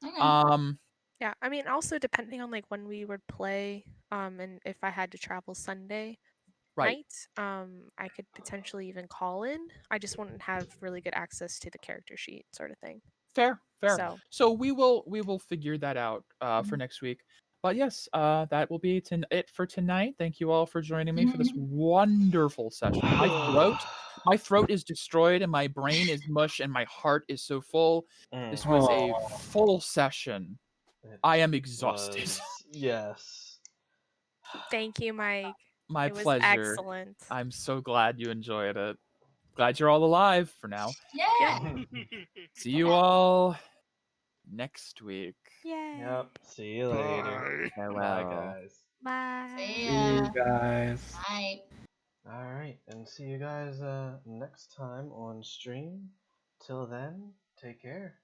Okay. Yeah, I mean, also depending on like when we would play, and if I had to travel Sunday Right. night, I could potentially even call in. I just wouldn't have really good access to the character sheet, sort of thing. Fair. So we will figure that out for next week. But yes, that will be it for tonight. Thank you all for joining me for this wonderful session. My throat is destroyed and my brain is mush and my heart is so full. This was a full session. I am exhausted. Yes. thank you, Mike. My It was pleasure. excellent. I'm so glad you enjoyed it. Glad you're all alive for now. Yeah. See you all next week. Yay. Yep. See you later. Bye. Bye, guys. Bye. See See ya. you guys. Bye. All right, and see you guys next time on stream. Till then, take care.